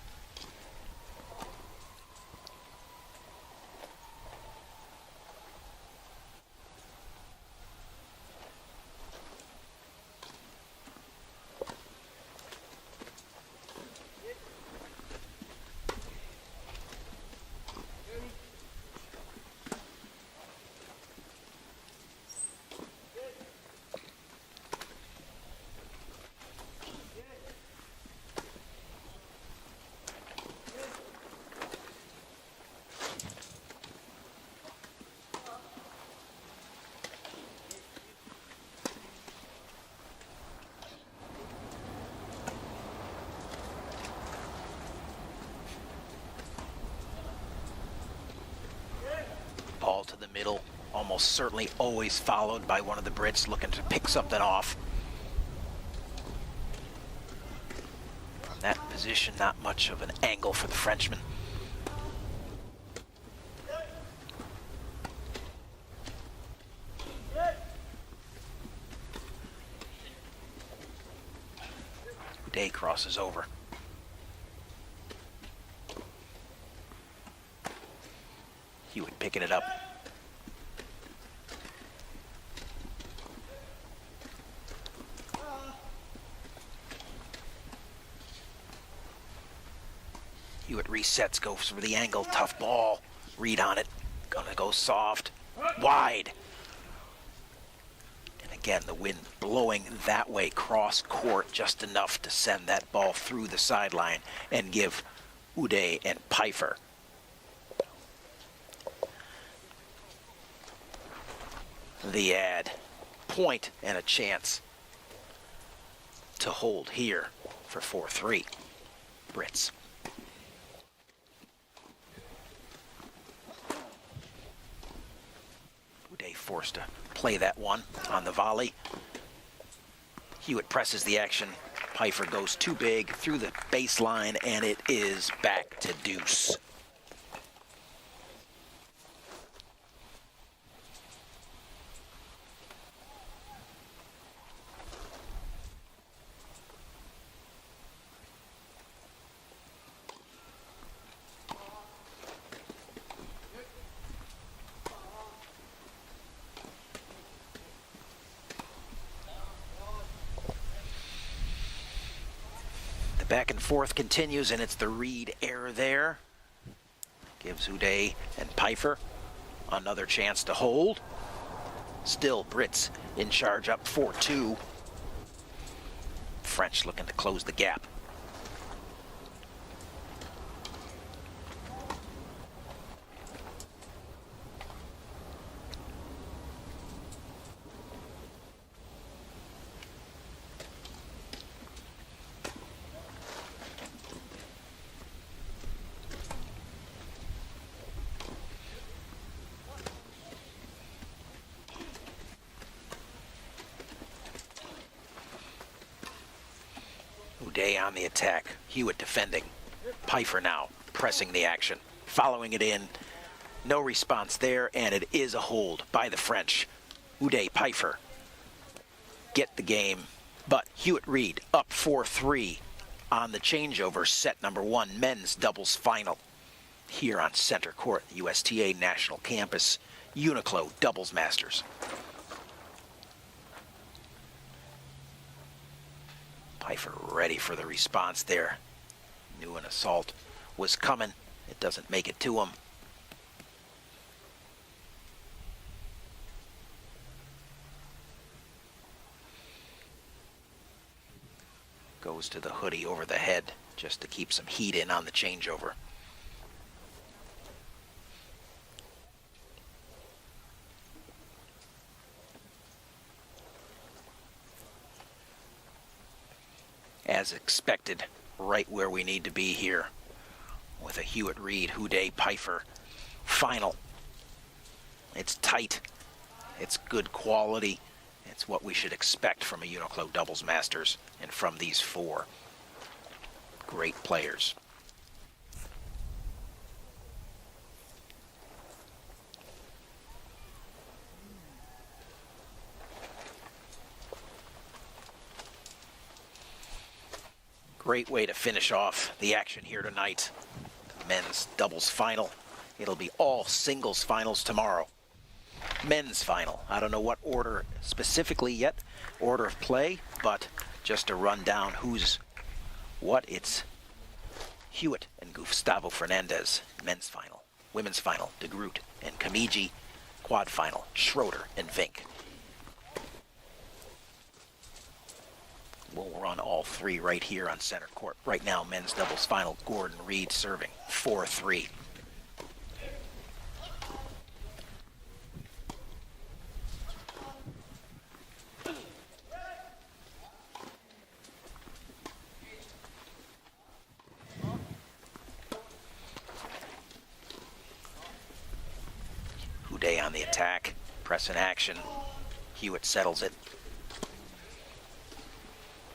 middle, almost certainly always followed by one of the Brits looking to pick something off. From that position, not much of an angle for the Frenchman. Day crosses over. Hewitt picking it up. Hewitt resets, goes for the angle, tough ball. Read on it, gonna go soft, wide. And again, the wind blowing that way, cross court, just enough to send that ball through the sideline and give Uday and Pfeiffer the add point and a chance to hold here for 4-3 Brits. Uday forced to play that one on the volley. Hewitt presses the action. Pfeiffer goes too big through the baseline, and it is back to deuce. Back and forth continues, and it's the read error there. Gives Uday and Pfeiffer another chance to hold. Still Brits in charge, up 4-2. French looking to close the gap. Uday on the attack, Hewitt defending. Pfeiffer now pressing the action, following it in. No response there, and it is a hold by the French. Uday, Pfeiffer get the game, but Hewitt-Reed up 4-3 on the changeover, set number 1, men's doubles final. Here on center court, the USTA National Campus, UNIQLO Doubles Masters. Pfeiffer ready for the response there. Knew an assault was coming. It doesn't make it to him. Goes to the hoodie over the head just to keep some heat in on the changeover. As expected, right where we need to be here with a Hewitt-Reed, Uday, Pfeiffer final. It's tight, it's good quality, it's what we should expect from a UNIQLO Doubles Masters and from these 4 great players. Great way to finish off the action here tonight. The men's doubles final. It'll be all singles finals tomorrow. Men's final. I don't know what order specifically yet, order of play, but just to run down who's what, it's Hewitt and Gustavo Fernandez, men's final. Women's final, De Groot and Kamiji. Quad final, Schroeder and Vink. We'll run all 3 right here on center court. Right now, men's doubles final, Gordon Reed serving 4-3. Houdet on the attack. Press in action. Hewitt settles it.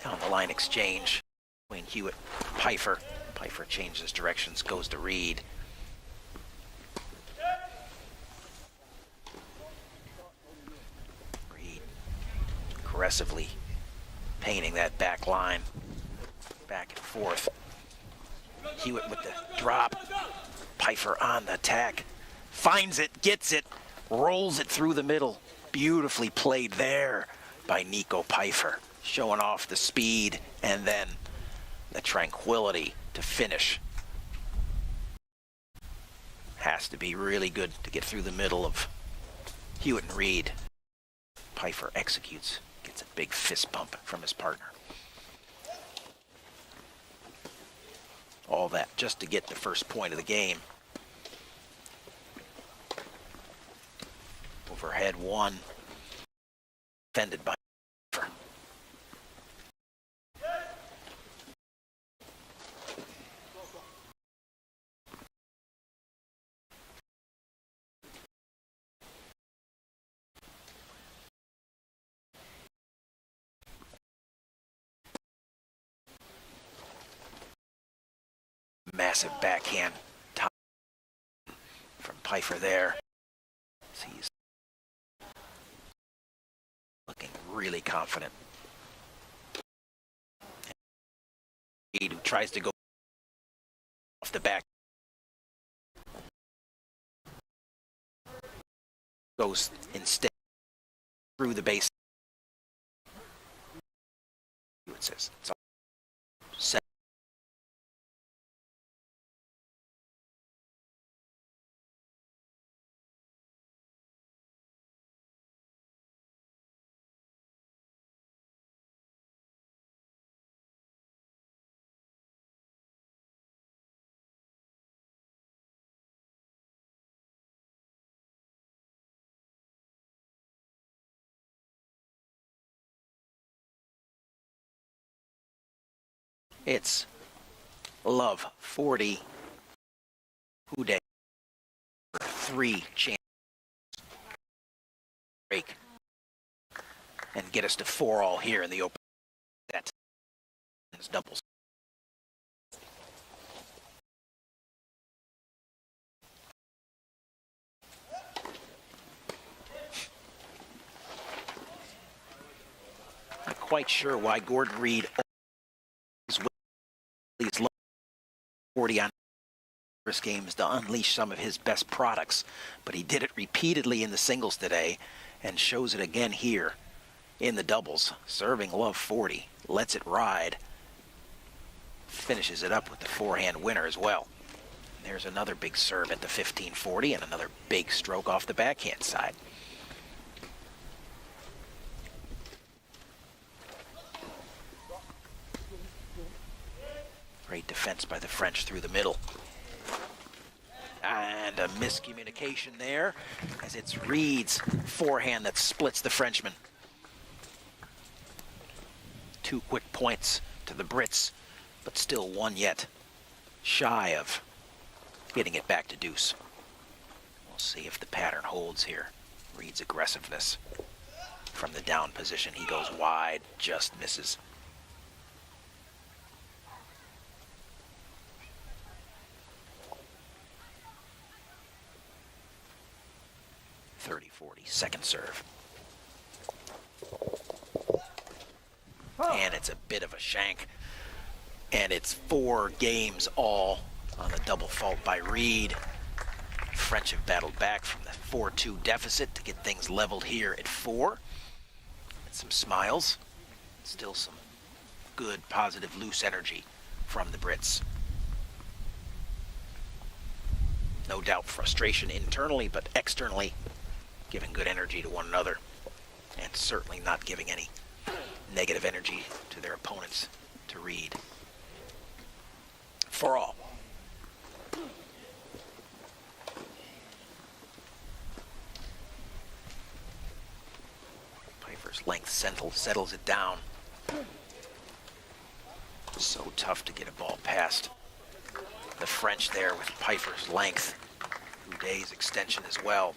Down the line exchange between Hewitt and Pfeiffer. Pfeiffer changes directions, goes to Reed. Reed aggressively painting that back line. Back and forth. Hewitt with the drop. Pfeiffer on the attack. Finds it, gets it, rolls it through the middle. Beautifully played there by Nico Pfeiffer. Showing off the speed and then the tranquility to finish. Has to be really good to get through the middle of Hewitt and Reed. Pfeiffer executes, gets a big fist bump from his partner. All that just to get the first point of the game. Overhead one. Defended by Pfeiffer. Massive backhand top from Pfeiffer there. He's looking really confident. Reed, who tries to go off the back, goes instead through the base. It says it's all set. It's love 40. Houdet 3 chance break and get us to 4-all here in the open set. It's doubles. Not quite sure why Gordon Reed these 40 on first games to unleash some of his best products, but he did it repeatedly in the singles today and shows it again here in the doubles. Serving love 40, lets it ride, finishes it up with the forehand winner as well. And there's another big serve at the 15-40 and another big stroke off the backhand side. Great defense by the French through the middle. And a miscommunication there as it's Reed's forehand that splits the Frenchman. 2 quick points to the Brits, but still one yet shy of getting it back to deuce. We'll see if the pattern holds here. Reed's aggressiveness from the down position. He goes wide, just misses. 30-40, second serve. And it's a bit of a shank. And it's 4 games all on the double fault by Reed. French have battled back from the 4-2 deficit to get things leveled here at 4. And some smiles. Still some good, positive, loose energy from the Brits. No doubt frustration internally, but externally giving good energy to one another, and certainly not giving any negative energy to their opponents to Reed. For all. Pfeiffer's length settles it down. So tough to get a ball past the French there with Pfeiffer's length. Houdet's extension as well.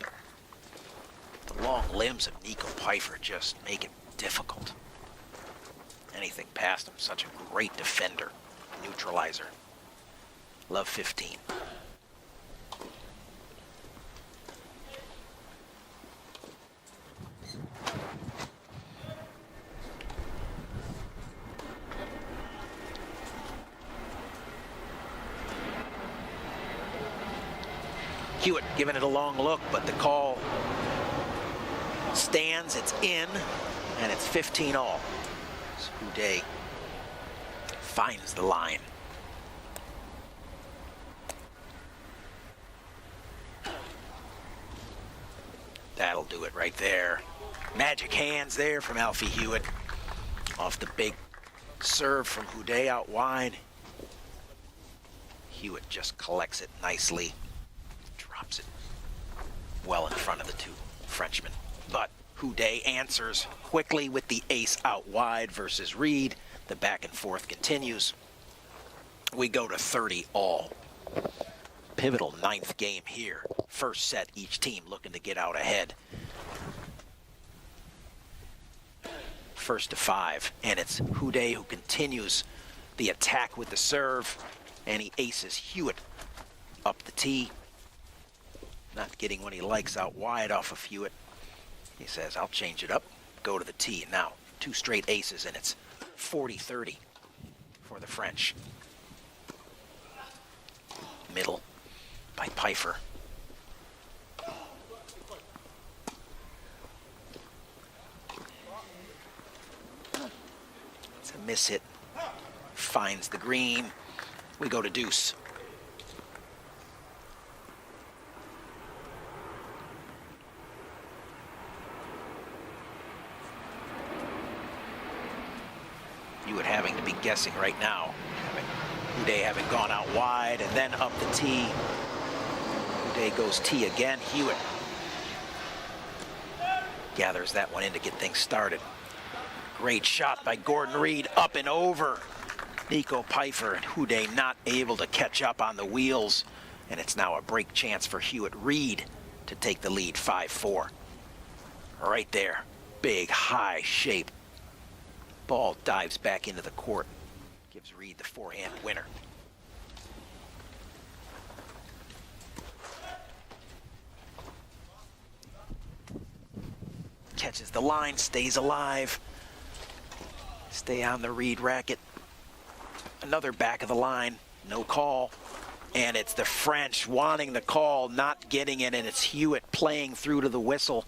Long limbs of Nico Pfeiffer just make it difficult. Anything past him, such a great defender, neutralizer. Love 15. Hewitt giving it a long look, but the call stands, it's in, and it's 15 all. So Houdet finds the line. That'll do it right there. Magic hands there from Alfie Hewitt. Off the big serve from Houdet out wide. Hewitt just collects it nicely. Drops it well in front of the two Frenchmen. But Houdet answers quickly with the ace out wide versus Reed. The back and forth continues. We go to 30 all. Pivotal 9th game here. First set, each team looking to get out ahead. First to 5, and it's Houdet who continues the attack with the serve, and he aces Hewitt up the tee. Not getting what he likes out wide off of Hewitt. He says, I'll change it up, go to the tee. Now, 2 straight aces, and it's 40-30 for the French. Middle by Pfeiffer. It's a miss hit. Finds the green. We go to deuce. Hewitt having to be guessing right now. Houdet having gone out wide and then up the tee. Houdet goes tee again. Hewitt gathers that one in to get things started. Great shot by Gordon Reed, up and over Nico Pfeiffer, and Houdet not able to catch up on the wheels, and it's now a break chance for Hewitt. Reed to take the lead, 5-4. Right there, big high shape. Ball dives back into the court, gives Reed the forehand winner. Catches the line, stays alive. Stay on the Reed racket. Another back of the line, no call. And it's the French wanting the call, not getting it, and it's Hewitt playing through to the whistle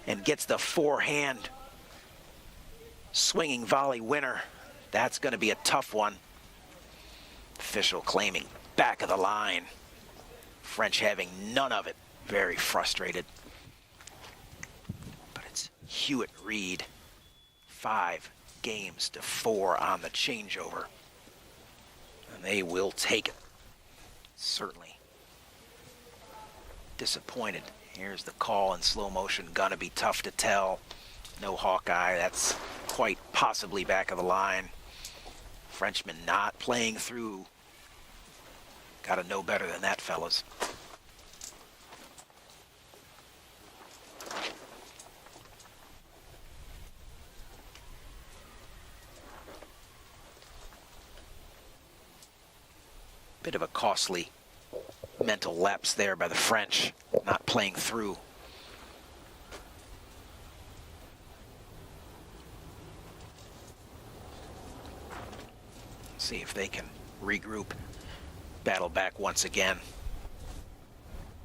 and gets the forehand swinging volley winner. That's going to be a tough one. Official claiming back of the line. French having none of it. Very frustrated. But it's Hewitt Reed. 5 games to 4 on the changeover. And they will take it. Certainly disappointed. Here's the call in slow motion. Gonna be tough to tell. No Hawkeye. That's quite possibly back of the line. Frenchman not playing through. Gotta know better than that, fellas. Bit of a costly mental lapse there by the French, not playing through. See if they can regroup, battle back once again,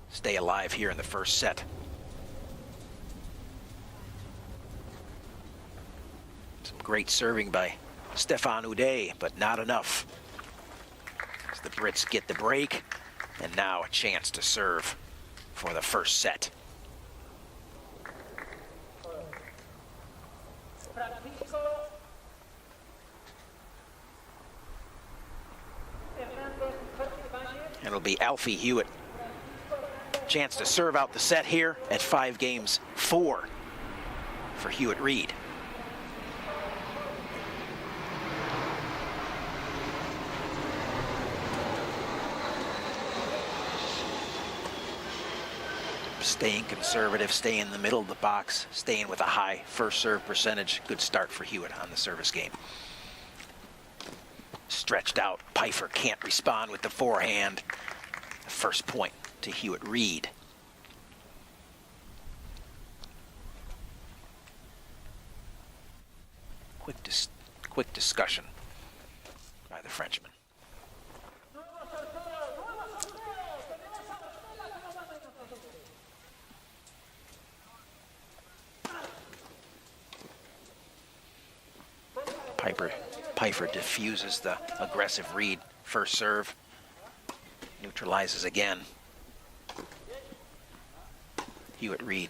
stay alive here in the first set. Some great serving by Stéphane Houdet, but not enough. As the Brits get the break, and now a chance to serve for the first set. It'll be Alfie Hewitt. Chance to serve out the set here at 5 games 4 for Hewitt Reed. Staying conservative, staying in the middle of the box, staying with a high first serve percentage. Good start for Hewitt on the service game. Stretched out, Pfeiffer can't respond with the forehand. First point to Hewitt Reed. Quick discussion by the Frenchman. Pfeiffer diffuses the aggressive Reed first serve. Neutralizes again. Hewitt Reed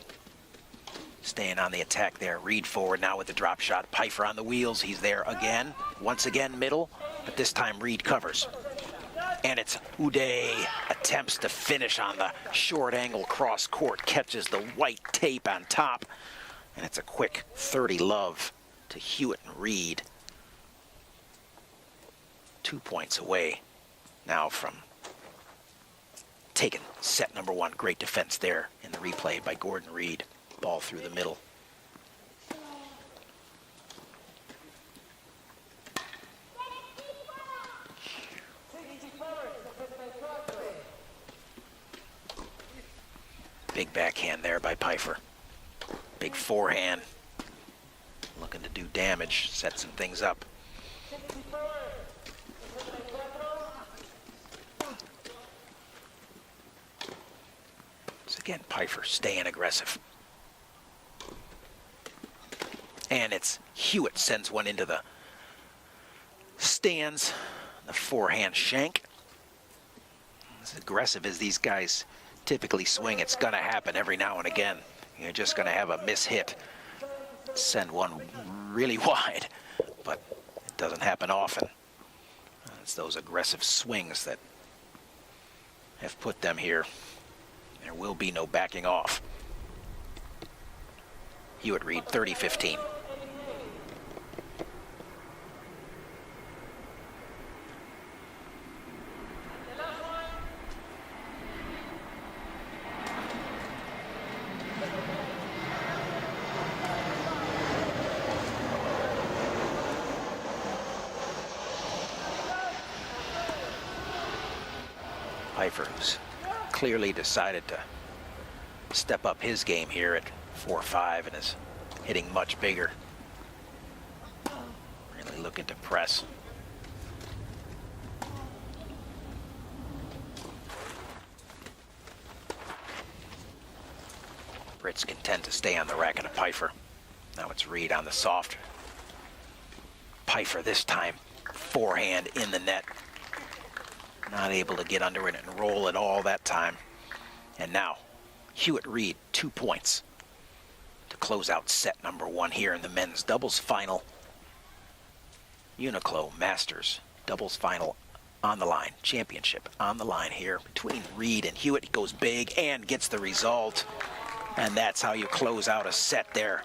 staying on the attack there. Reed forward now with the drop shot. Pfeiffer on the wheels. He's there again. Once again middle, but this time Reed covers. And it's Uday attempts to finish on the short angle cross court. Catches the white tape on top. And it's a quick 30 love to Hewitt and Reed. 2 points away now from taking set number one. Great defense there in the replay by Gordon Reed. Ball through the middle. Big backhand there by Pfeiffer. Big forehand. Looking to do damage, set some things up. So again, Pfeiffer staying aggressive. And it's Hewitt sends one into the stands. The forehand shank. As aggressive as these guys typically swing, it's going to happen every now and again. You're just going to have a mishit. Send one really wide, but it doesn't happen often. It's those aggressive swings that have put them here. There will be no backing off. Hewitt Reed, 30-15. Pfeiffer, who's clearly decided to step up his game here at 4-5 and is hitting much bigger. Really looking to press. Brits content to stay on the racket of Pfeiffer. Now it's Reed on the soft. Pfeiffer this time, forehand in the net. Not able to get under it and roll at all that time. And now, Hewitt Reed, 2 points to close out set number one here in the men's doubles final. UNIQLO Masters doubles final on the line. Championship on the line here between Reed and Hewitt. He goes big and gets the result. And that's how you close out a set there.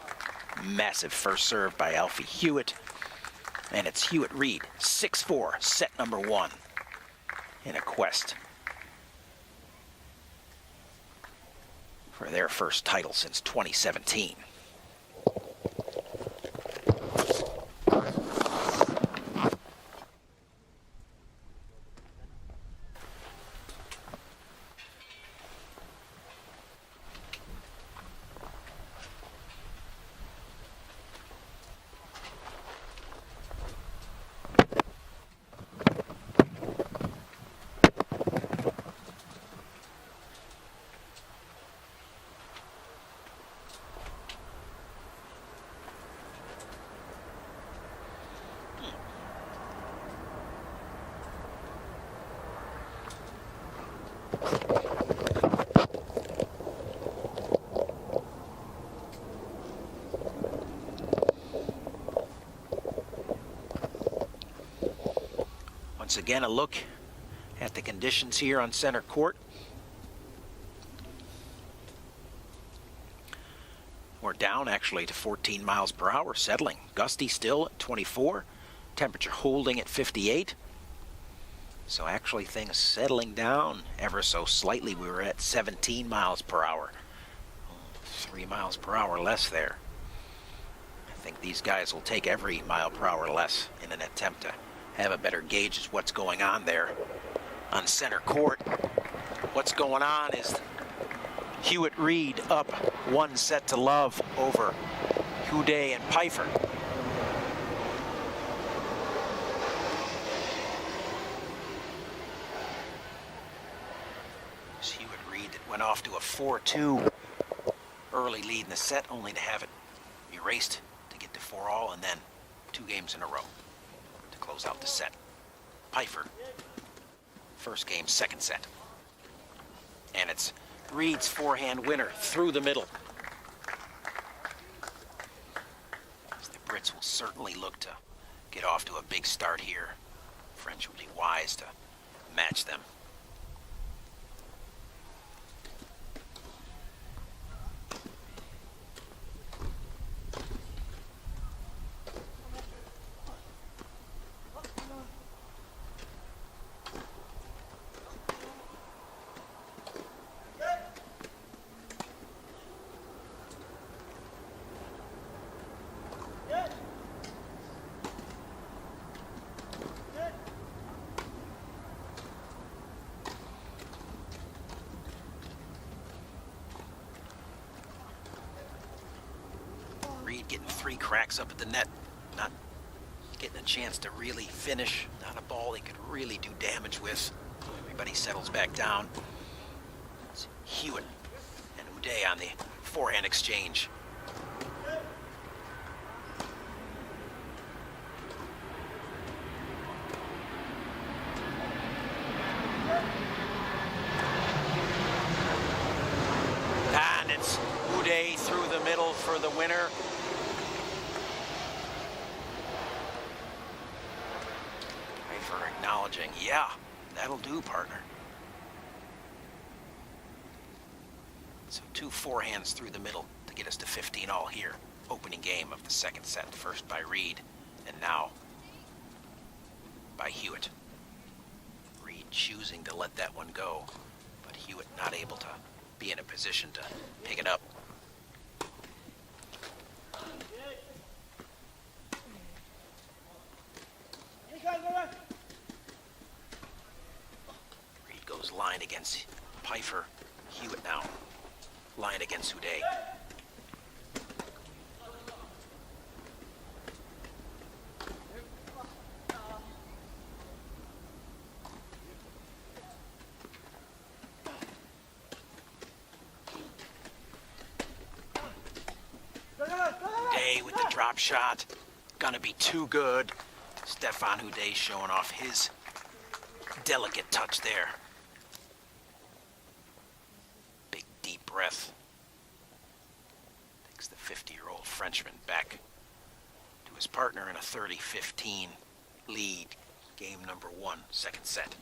Massive first serve by Alfie Hewitt. And it's Hewitt Reed, 6-4, set number one, in a quest for their first title since 2017. Once again, a look at the conditions here on center court. We're down actually to 14 miles per hour, settling. Gusty still at 24, temperature holding at 58. So actually things settling down ever so slightly. We were at 17 miles per hour 3 miles per hour less there. I think these guys will take every mile per hour less in an attempt to have a better gauge as what's going on there on center court. What's going on is Hewitt Reed up 1-0 over Houdet and Pfeiffer. It's Hewitt Reed that went off to a 4-2 early lead in the set, only to have it erased to get to 4-all, and then 2 games in a row to close out the set. Pfeiffer, first game, second set. And it's Reed's forehand winner through the middle. The Brits will certainly look to get off to a big start here. French would be wise to match them. Reed getting 3 cracks up at the net, not getting a chance to really finish, not a ball he could really do damage with. Everybody settles back down. It's Hewitt and Houdet on the forehand exchange. And it's Houdet through the middle for the winner. Pfeiffer acknowledging, yeah, that'll do, partner. So 2 forehands through the middle to get us to 15-all here. Opening game of the second set, first by Reed, and now by Hewitt. Reed choosing to let that one go, but Hewitt not able to be in a position to pick it up. Reed goes line against Pfeiffer. Hewitt now line against Houdet. Houdet with the drop shot. Gonna be too good. Stefan Houdet showing off his delicate touch there. Big deep breath. Takes the 50-year-old Frenchman back to his partner in a 30-15 lead. Game number 1, second set.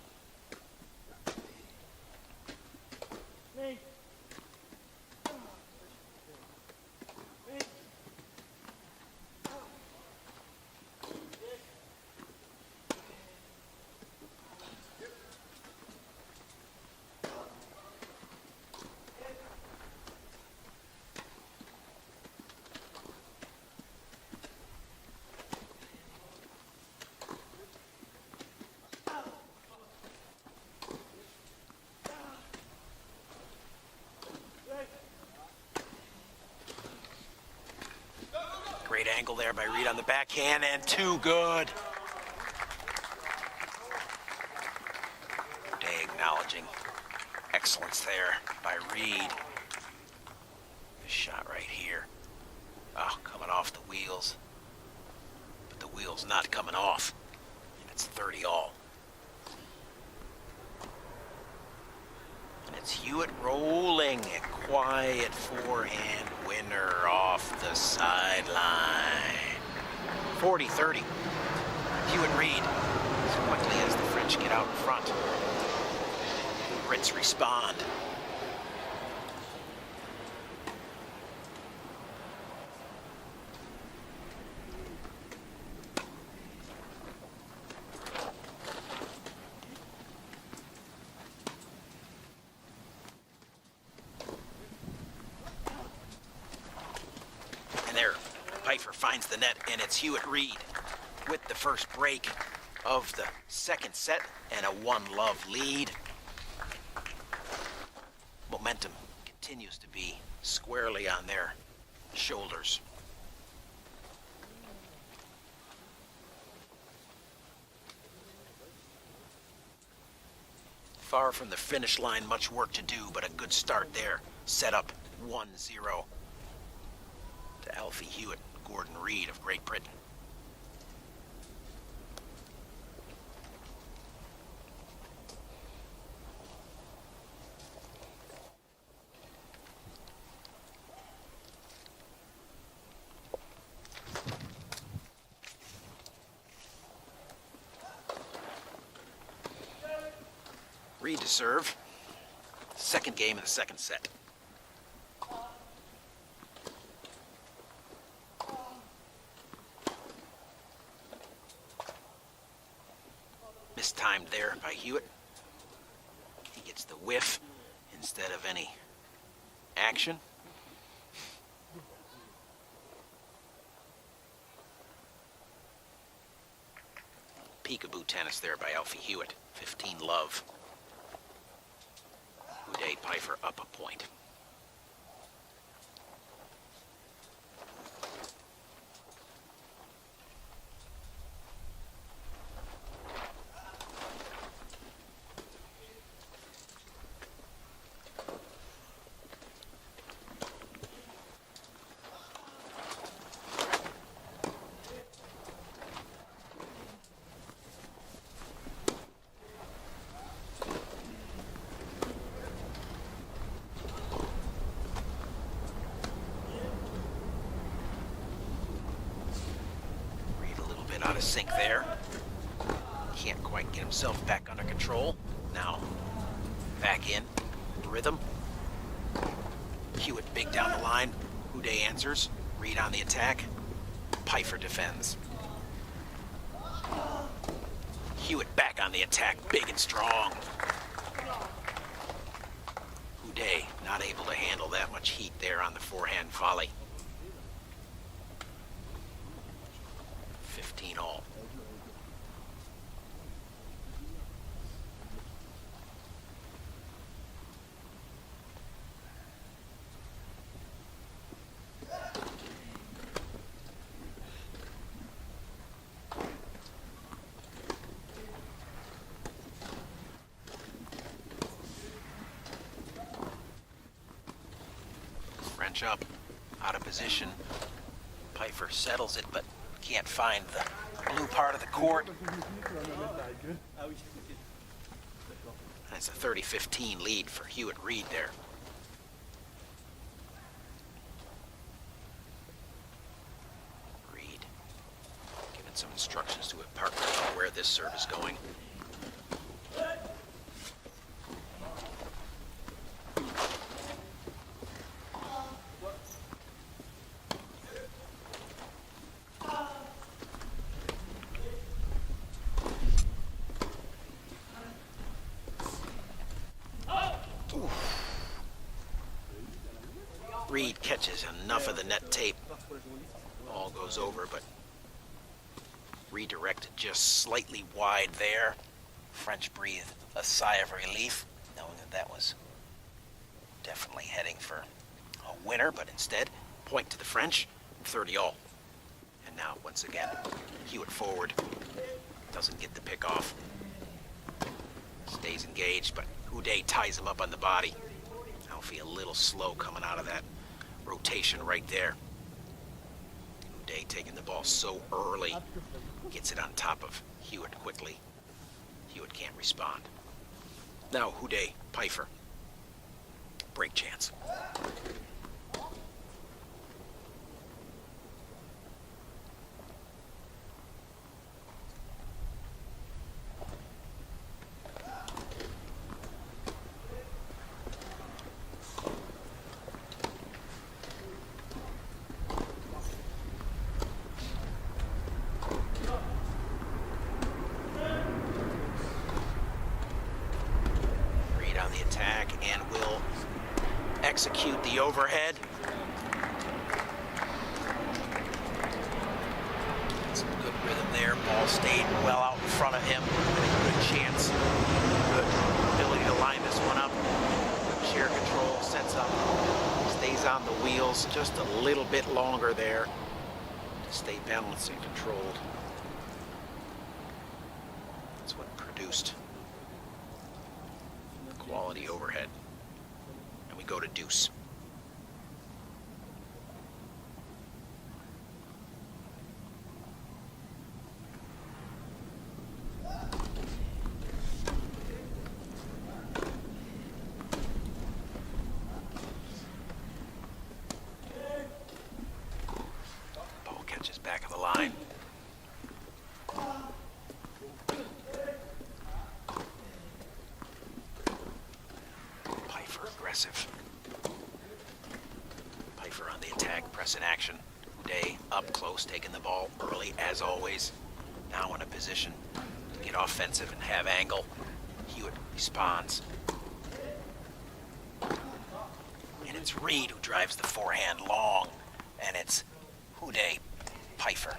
Great angle there by Reed on the backhand, and too good. Houdet acknowledging excellence there by Reed. This shot right here. Oh, coming off the wheels. But the wheel's not coming off. And it's 30-all. And it's Hewitt rolling a quiet forehand winner off the sideline. 40-30. Hewitt Reed, as quickly as the French get out in front. The Brits respond. And there, Pfeiffer finds the net, and it's Hewitt Reed with the first break of the second set and a 1-love lead. Momentum continues to be squarely on their shoulders. Far from the finish line, much work to do, but a good start there. Set up 1-0 to Alfie Hewitt, Gordon Reed of Great Britain. Reed to serve. Second game of the second set. Mistimed there by Hewitt. He gets the whiff instead of any action. Peekaboo tennis there by Alfie Hewitt. 15-love. Uday Pfeiffer up a point. Out of sync there. Can't quite get himself back under control. Now, back in. Rhythm. Hewitt big down the line. Uday answers. Reed on the attack. Pfeiffer defends. Hewitt back on the attack. Big and strong. Uday not able to handle that much heat there on the forehand volley. 15 all. French up, out of position. Pfeiffer settles it, but can't find the blue part of the court. That's a 30-15 lead for Hewitt Reed there. Reed giving some instructions to a partner about where this serve is going. Reed catches enough of the net tape. Ball goes over, but redirected just slightly wide there. French breathed a sigh of relief, knowing that that was definitely heading for a winner, but instead, point to the French, 30 all. And now, once again, Hewitt forward. Doesn't get the pick off. Stays engaged, but Uday ties him up on the body. Alfie a little slow coming out of that rotation right there. Uday taking the ball so early. Gets it on top of Hewitt quickly. Hewitt can't respond. Now Uday Pfeiffer. Break chance. Execute the overhead. ball stayed well out in front of him. Good chance. Good ability to line this one up. Good chair control, sets up, stays on the wheels just a little bit longer there to stay balanced and controlled. That's what produced quality overhead. And we go to deuce. Ball catches back of the line. Aggressive. Pfeiffer on the attack, press in action. Day up close, taking the ball early as always. Now in a position to get offensive and have angle. Hewitt responds. And it's Reed who drives the forehand long. And it's Houdet Pfeiffer.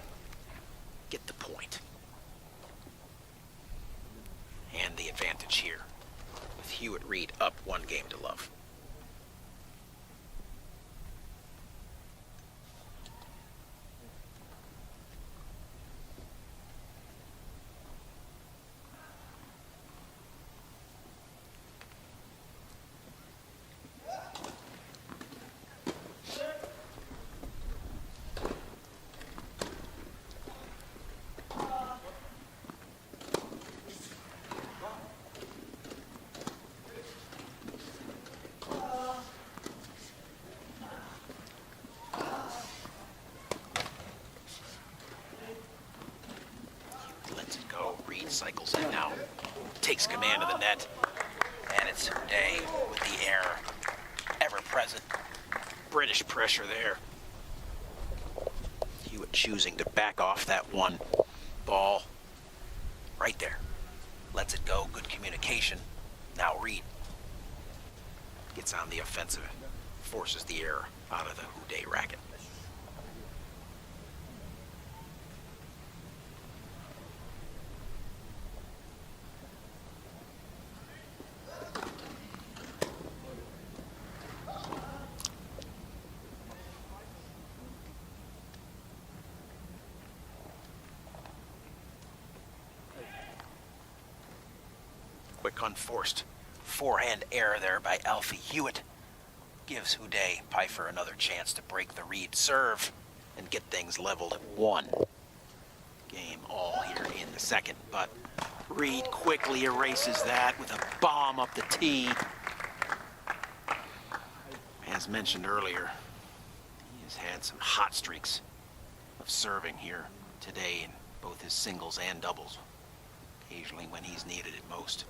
Get the point. And the advantage here. With Hewitt Reed up 1-0. Cycles in now, takes command of the net, and it's Day with the error, ever present. British pressure there. Hewitt choosing to back off that one ball right there. Lets it go, good communication. Now Reed gets on the offensive, forces the error out of the Houdet racket. Quick unforced forehand error there by Alfie Hewitt gives Houdet Pfeiffer another chance to break the Reed serve and get things leveled at 1. Game all here in the second, but Reed quickly erases that with a bomb up the tee. As mentioned earlier, he has had some hot streaks of serving here today in both his singles and doubles. Occasionally when he's needed it most.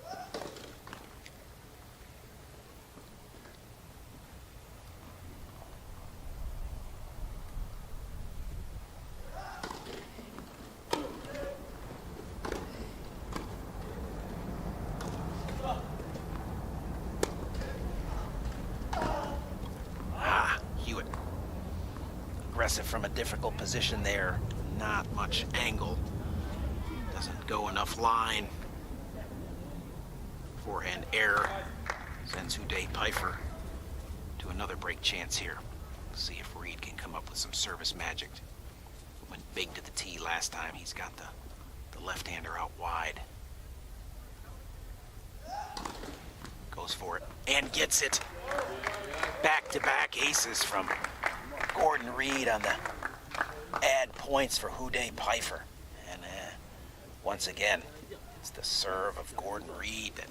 Hewitt. Aggressive from a difficult position there. Not much angle. Doesn't go enough line. Forehand error sends Houdet Pfeiffer to another break chance here. See if Reed can come up with some service magic. Went big to the tee last time. He's got the left-hander out wide. Goes for it and gets it. Back-to-back aces from Gordon Reed on the add points for Houdet Pfeiffer. And once again, it's the serve of Gordon Reed that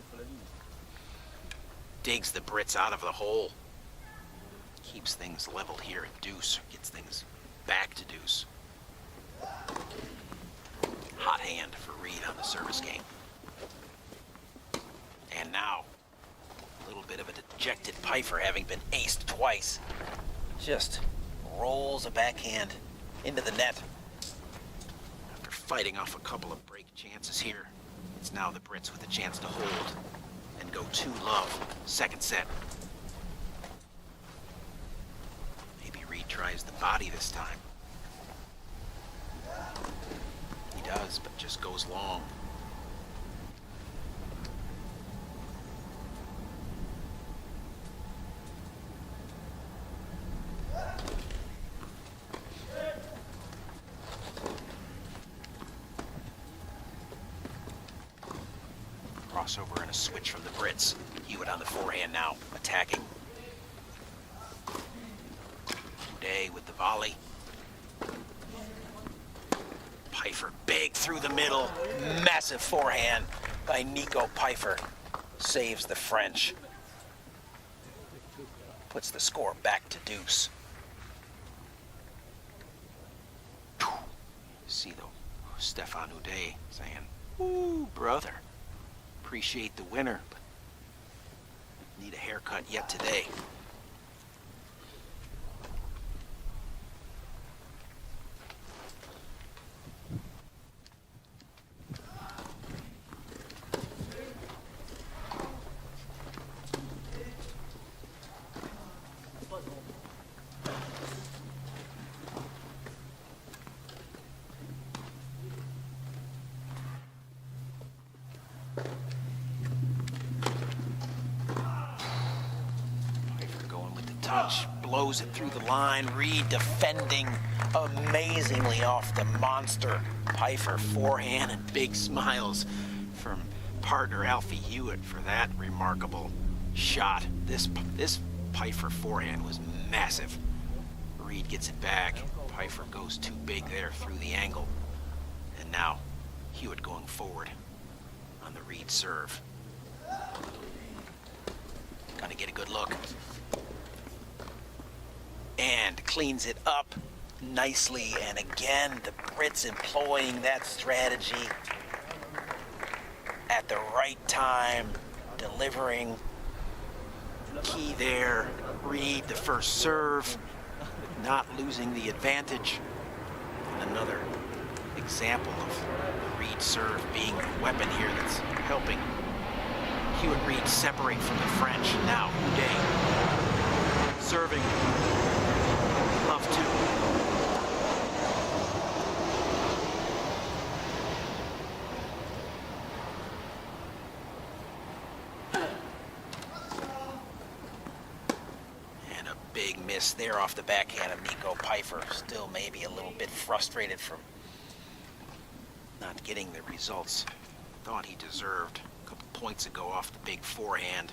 digs the Brits out of the hole. Keeps things leveled here at deuce. Gets things back to deuce. Hot hand for Reed on the service game. And now, a little bit of a dejected Pfeiffer, having been aced twice. Just rolls a backhand into the net. After fighting off a couple of break chances here, it's now the Brits with a chance to hold and go 2-love. Second set. Maybe Reed tries the body this time. He does, but just goes long. Crossover and a switch from the Brits. Hewitt on the forehand now, attacking. Day with the volley. Pfeiffer big through the middle. Massive forehand by Nico Pfeiffer. Saves the French. Puts the score back to deuce. See though, Stefan Uday saying, "Ooh, brother. Appreciate the winner, but need a haircut yet today." Touch, blows it through the line. Reed defending amazingly off the monster Pfeiffer forehand, and big smiles from partner Alfie Hewitt for that remarkable shot. This Pfeiffer forehand was massive. Reed gets it back. Pfeiffer goes too big there through the angle. And now Hewitt going forward on the Reed serve. Gonna get a good look. And cleans it up nicely, and again the Brits employing that strategy at the right time, delivering. Key there, Reed the first serve, not losing the advantage. And another example of Reed serve being a weapon here that's helping Hewitt Reed separate from the French. Now Uday serving. Love to. And a big miss there off the backhand of Nico Pfeiffer. Still maybe a little bit frustrated from not getting the results thought he deserved a couple points ago off the big forehand.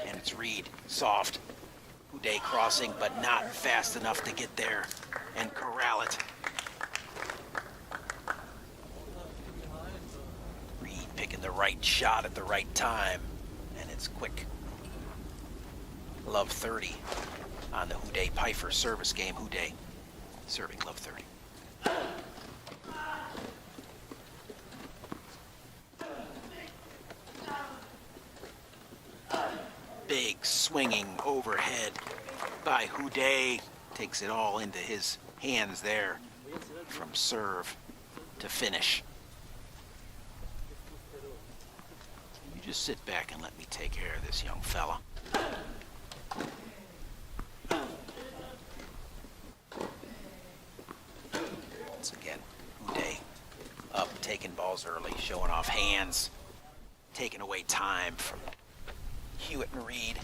And it's Reed, soft. Uday crossing, but not fast enough to get there and corral it. Reed picking the right shot at the right time, and it's quick. Love 30 on the Uday Pfeiffer service game. Uday serving love 30. Big swinging overhead by Uday. Takes it all into his hands there from serve to finish. You just sit back and let me take care of this young fella. Once again, Uday up, taking balls early, showing off hands, taking away time from Hewitt and Reed,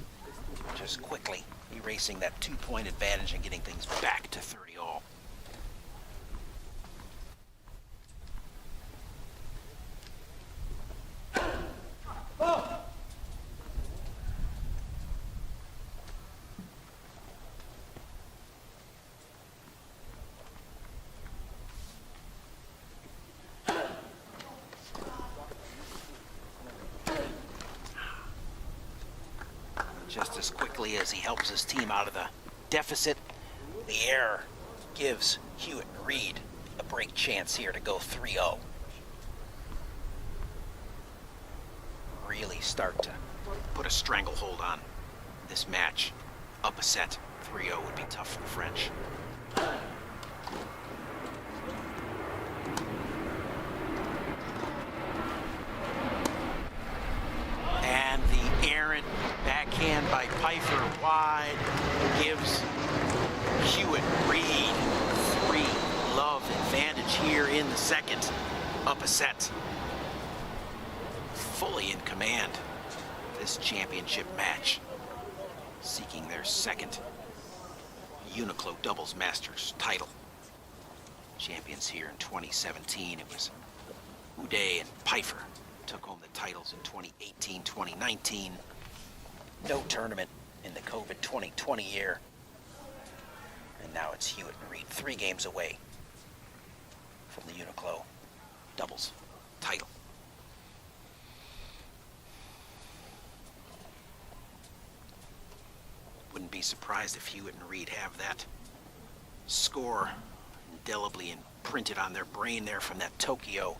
just quickly erasing that 2-point advantage and getting things back to 30 all. Just as quickly as he helps his team out of the deficit, the error gives Hewitt and Reed a break chance here to go 3-0. Really start to put a stranglehold on this match. Up a set, 3-0 would be tough for the French. the second, up a set. Fully in command of this championship match, seeking their second UNIQLO Doubles Masters title. Champions here in 2017, it was Uday and Pfeiffer took home the titles in 2018, 2019. No tournament in the COVID 2020 year. And now it's Hewitt and Reed, 3 games away from the UNIQLO doubles title. Wouldn't be surprised if Hewitt and Reed have that score indelibly imprinted on their brain there from that Tokyo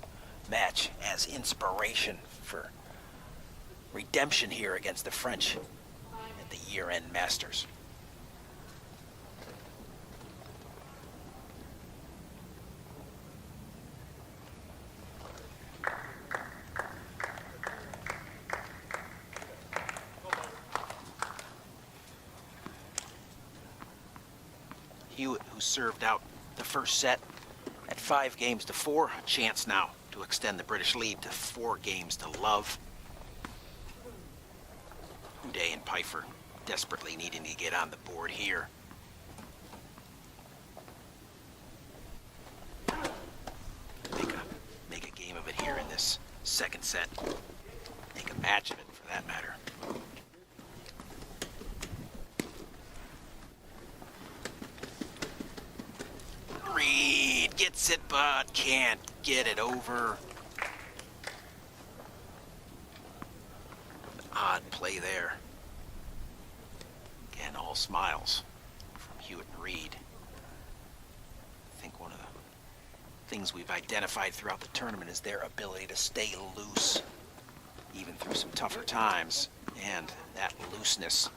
match as inspiration for redemption here against the French at the year-end Masters. Hewitt, who served out the first set at 5-4, a chance now to extend the British lead to 4-love. Uday and Pfeiffer desperately needing to get on the board here. Make a game of it here in this second set. Make a match of it, for that matter. Reed gets it, but can't get it over. Odd play there. Again, all smiles from Hewitt and Reed. I think one of the things we've identified throughout the tournament is their ability to stay loose, even through some tougher times. And that looseness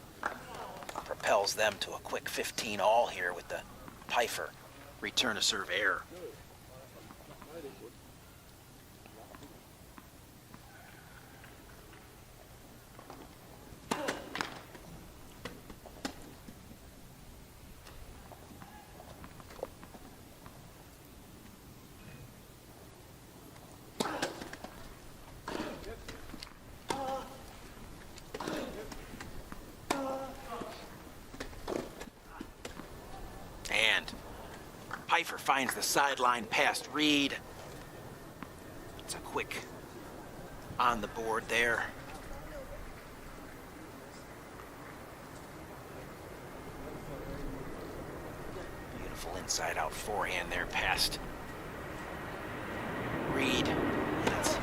propels them to a quick 15-all here with the Pfeiffer return to serve error. And Pfeiffer finds the sideline past Reed. It's a quick on the board there. Beautiful inside-out forehand there past Reed. And it's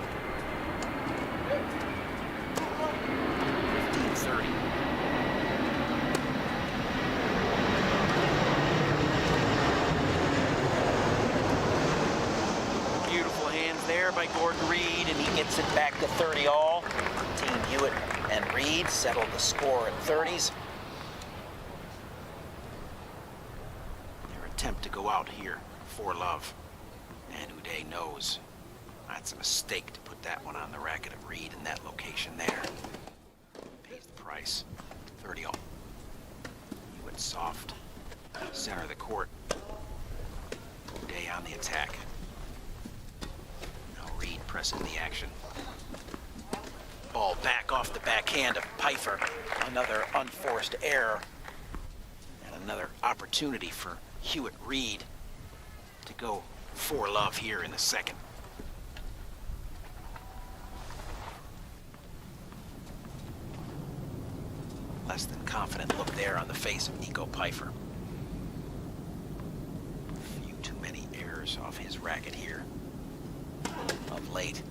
15-30. There by Gordon Reed, and he gets it back to 30-all. Team Hewitt and Reed settle the score at 30s. Their attempt to go out here for love, and Uday knows that's a mistake to put that one on the racket of Reed in that location there. Pays the price. 30-all. Hewitt soft, center of the court. Uday on the attack. Reed pressing the action. Ball back off the backhand of Pfeiffer. Another unforced error. And another opportunity for Hewitt Reed to go for love here in the second. Less than confident look there on the face of Nico Pfeiffer. A few too many errors off his racket here of late.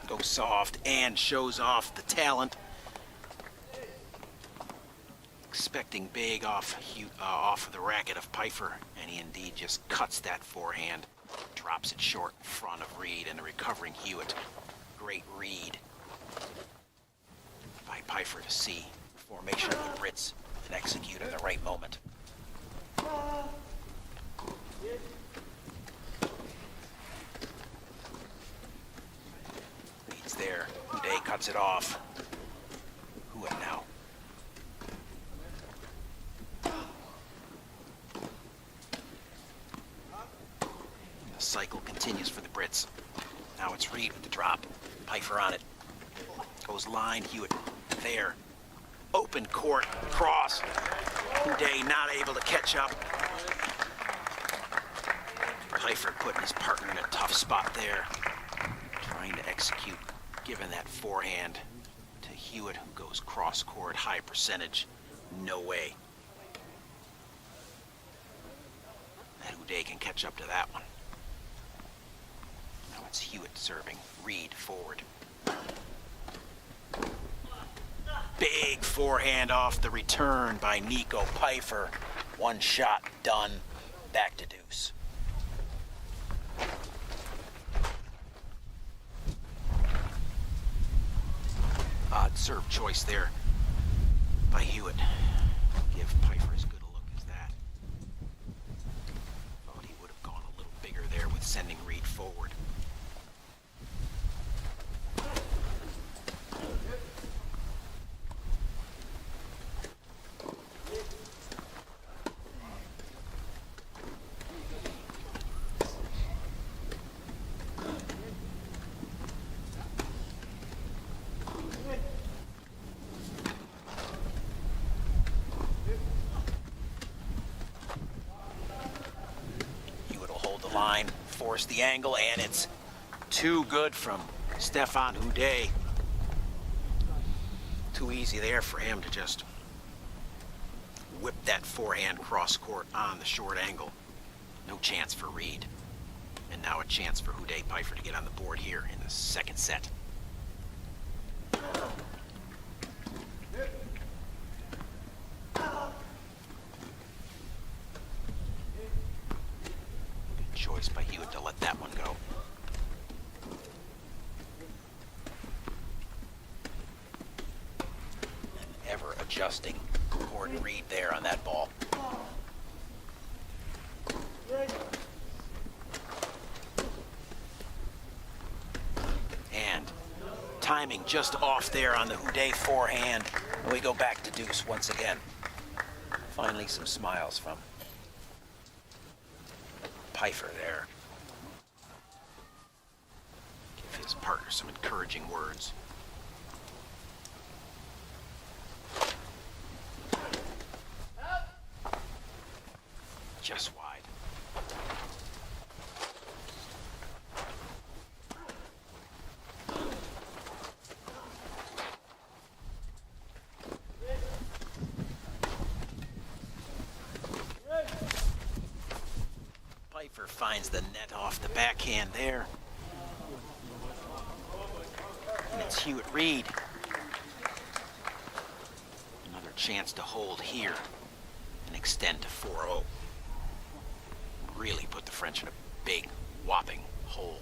Goes soft and shows off the talent. Expecting big off of the racket of Pfeiffer, and he indeed just cuts that forehand, drops it short in front of Reed and the recovering Hewitt. Great read by Pfeiffer to see formation of the Brits and execute in the right moment. Reed's there. Uday cuts it off. Hewitt now. The cycle continues for the Brits. Now it's Reed with the drop. Pfeiffer on it. Goes line, Hewitt there. Open court, cross. Uday not able to catch up. Pfeiffer putting his partner in a tough spot there. Trying to execute, given that forehand to Hewitt, who goes cross court, high percentage. No way that Uday can catch up to that one. Now it's Hewitt serving. Reed forward. Big forehand off the return by Nico Pfeiffer. One shot done. Back to deuce. Odd serve choice there by Hewitt. Give Pfeiffer as good a look as that. Thought he would have gone a little bigger there with sending Reed forward. Line, force the angle, and it's too good from Stefan Uday. Too easy there for him to just whip that forehand cross court on the short angle. No chance for Reed. And now a chance for Uday Pfeiffer to get on the board here in the second set. Choice by Hewitt to let that one go. An ever adjusting Gordon Reed there on that ball. And timing just off there on the Uday forehand. And we go back to deuce once again. Finally some smiles from Pfeiffer there. Give his partner some encouraging words. Just wide. Pfeiffer finds the net off the backhand there. And it's Hewitt Reed. Another chance to hold here and extend to 4-0. Really put the French in a big, whopping hole.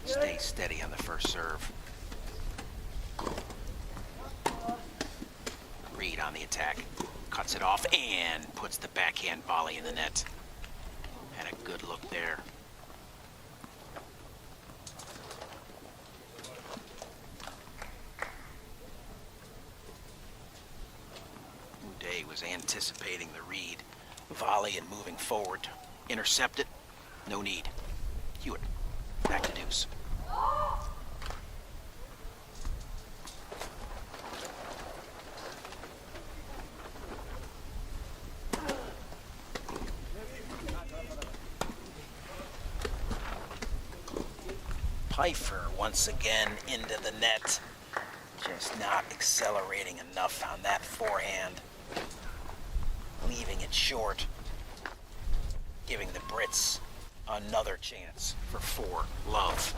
Stay steady on the first serve. Reed on the attack. Cuts it off and puts the backhand volley in the net. Had a good look there. Uday was anticipating the Reed volley and moving forward to intercept it. No need. Hewitt, back to deuce. Pfeiffer once again into the net. Just not accelerating enough on that forehand. Leaving it short. Giving the Brits another chance for 4-love.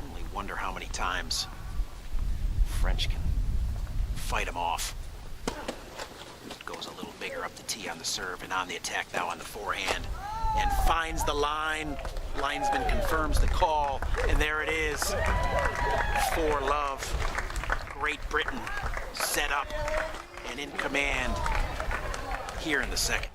Only wonder how many times French can fight him off. Goes a little bigger up the tee on the serve and on the attack now on the forehand. And finds the line. Linesman confirms the call, and there it is. 4-love. Great Britain set up and in command here in the second.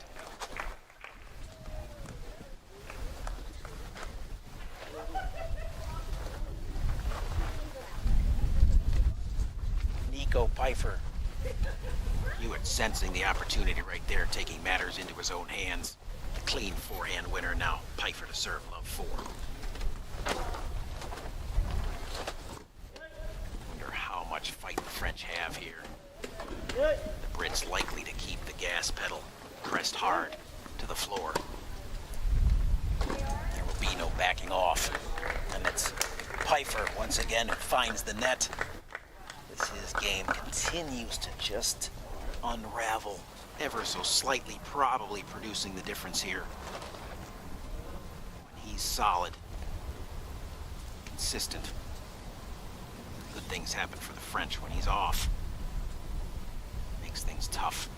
Nico Pfeiffer. Hewitt sensing the opportunity right there, taking matters into his own hands. The clean forehand winner now. Pfeiffer to serve, love 4. Wonder how much fight the French have here. The Brits likely to keep the gas pedal pressed hard to the floor. There will be no backing off. And it's Pfeiffer once again who finds the net. As his game continues to just unravel ever so slightly, probably producing the difference here. When he's solid, consistent, good things happen for the French. When he's off, makes things tough.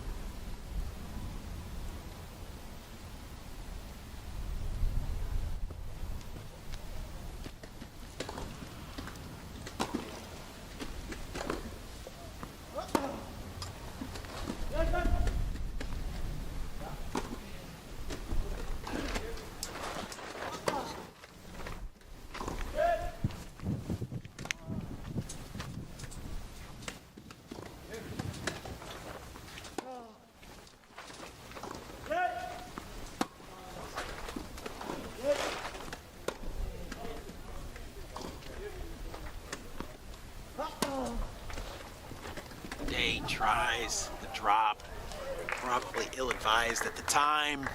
Day tries the drop, probably ill-advised at the time.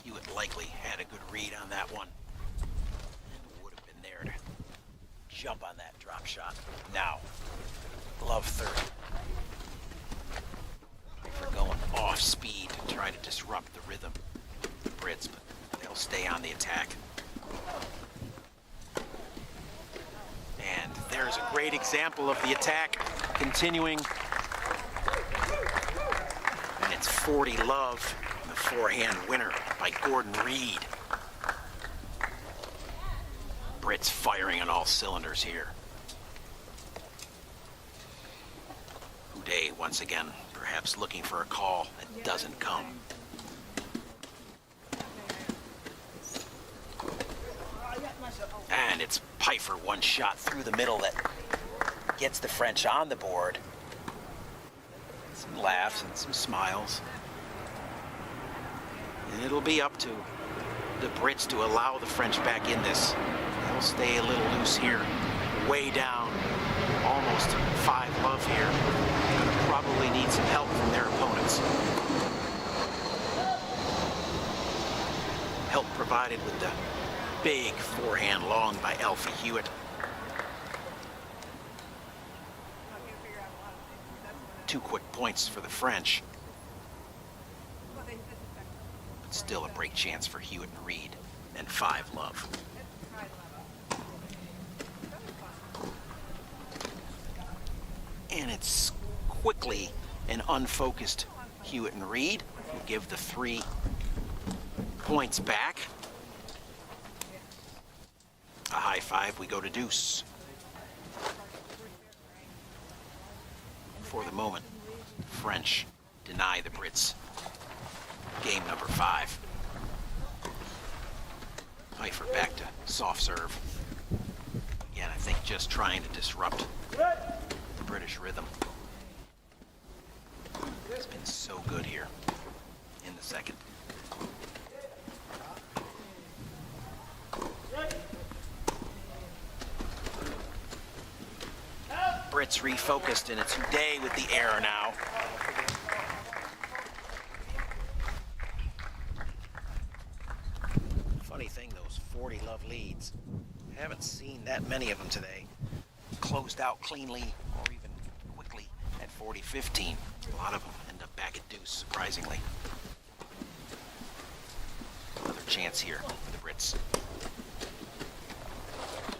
Hewitt likely had a good read on that one and would have been there to jump on that drop shot. Now, love 30. For going off speed to try to disrupt the rhythm of the Brits, but they'll stay on the attack. And there's a great example of the attack continuing. And it's 40 love, the forehand winner by Gordon Reed. Brits firing on all cylinders here. Uday once again, perhaps looking for a call that doesn't come. And it's Pfeiffer, one shot through the middle that gets the French on the board. Some laughs and some smiles. And it'll be up to the Brits to allow the French back in this. They'll stay a little loose here, way down, almost 5 love here. Gonna probably need some help from their opponents. Help provided with the big forehand long by Alfie Hewitt. 2 quick points for the French. But still a break chance for Hewitt and Reed, and 5 love. And it's quickly an unfocused Hewitt and Reed who give the 3 points back. A high 5, we go to deuce. For the moment, French deny the Brits game number 5. Pfeiffer back to soft serve. Again, I think just trying to disrupt the British rhythm. It's been so good here in the second. Brits refocused, and it's Uday with the error now. Funny thing, those 40 love leads. Haven't seen that many of them today. Closed out cleanly or even quickly at 40-15. A lot of them end up back at deuce, surprisingly. Another chance here for the Brits.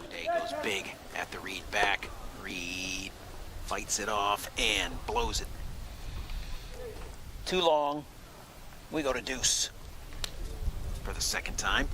Uday goes big at the Reed back. Reed fights it off and blows it. Too long. We go to deuce for the second time.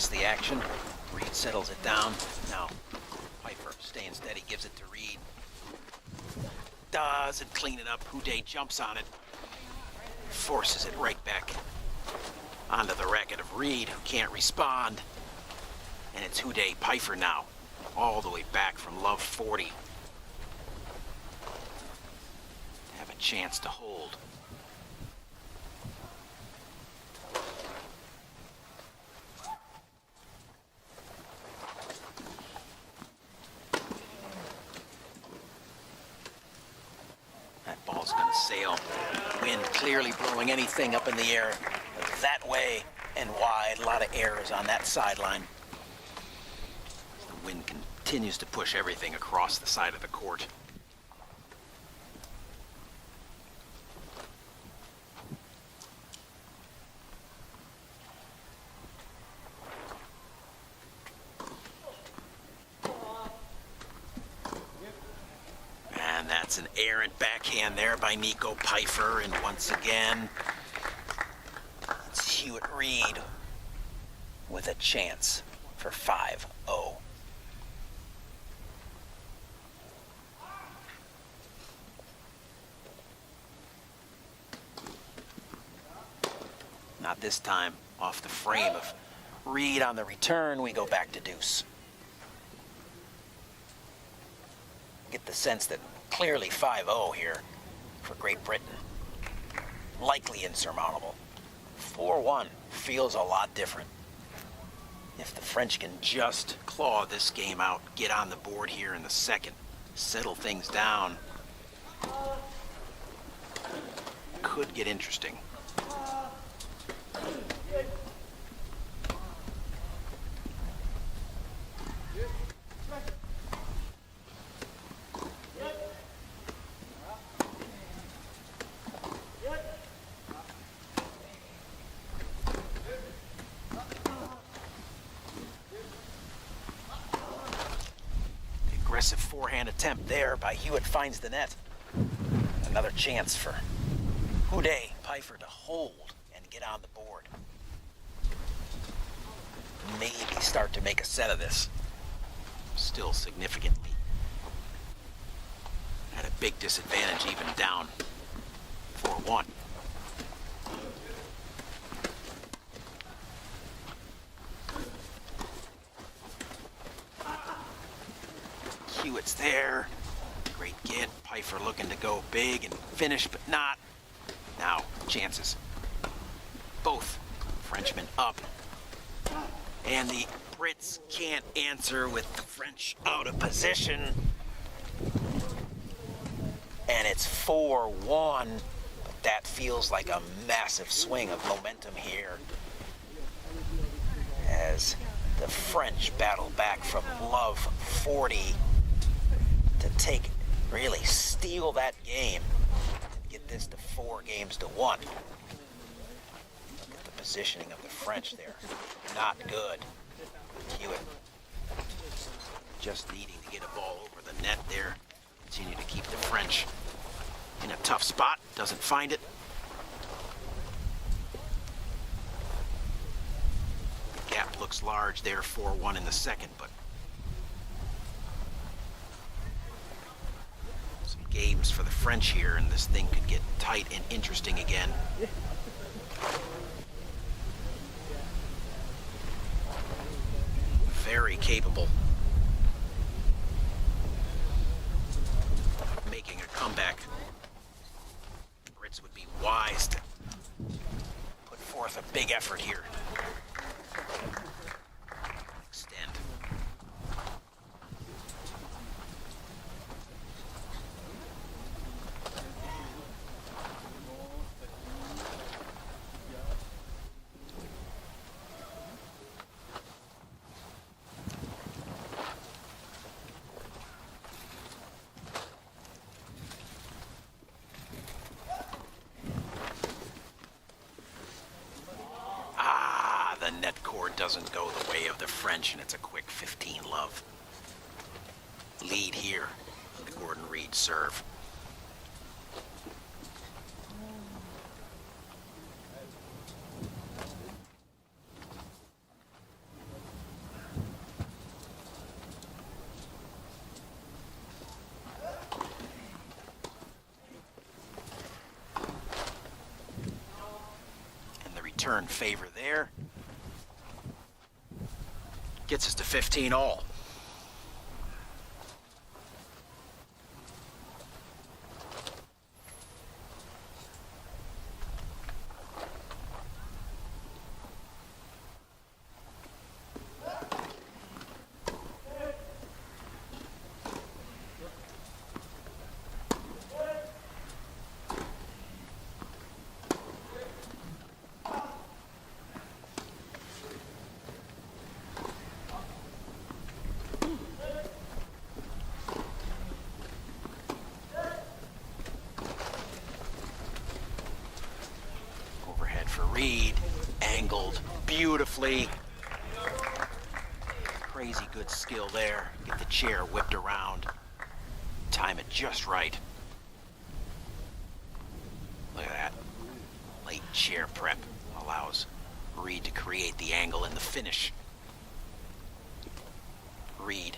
rest of the action. Reed settles it down. Now, Pfeiffer staying steady, gives it to Reed. Doesn't clean it up. Houdet jumps on it. Forces it right back onto the racket of Reed, who can't respond. And it's Houdet Pfeiffer now, all the way back from love 40. Have a chance to hold. That ball's gonna sail. Wind clearly blowing anything up in the air that way and wide. A lot of errors on that sideline. The wind continues to push everything across the side of the court. And that's an errant backhand there by Nico Pfeiffer, and once again, it's Hewitt Reed with a chance for 5-0. Not this time. Off the frame of Reed on the return, we go back to deuce. Get the sense that clearly 5-0 here for Great Britain. Likely insurmountable. 4-1 feels a lot different. If the French can just claw this game out, get on the board here in the second, settle things down, could get interesting. Aggressive forehand attempt there by Hewitt finds the net. Another chance for Houdet Pfeiffer to hold and get on the board. Maybe start to make a set of this. Still significantly at a big disadvantage, even down 4-1. Hewitt's there. Great get. Pfeiffer looking to go big and finish, but not. Now, chances. Both Frenchmen up. And the Brits can't answer with the French out of position. And it's 4-1. But that feels like a massive swing of momentum here, as the French battle back from love 40 to really steal that game and get this to 4-1. Look at the positioning of the French there. Not good. Hewitt just needing to get a ball over the net there. Continue to keep the French in a tough spot. Doesn't find it. The gap looks large there, 4-1 in the second, but some games for the French here, and this thing could get tight and interesting again. Very capable of making a comeback. Brits would be wise to put forth a big effort here. Extend. Net cord doesn't go the way of the French, and it's a quick 15-love. Lead here on the Gordon Reed serve. return favor there. Gets us to 15 all. Reed, angled beautifully. Crazy good skill there. Get the chair whipped around. Time it just right. Look at that. Late chair prep allows Reed to create the angle in the finish. Reed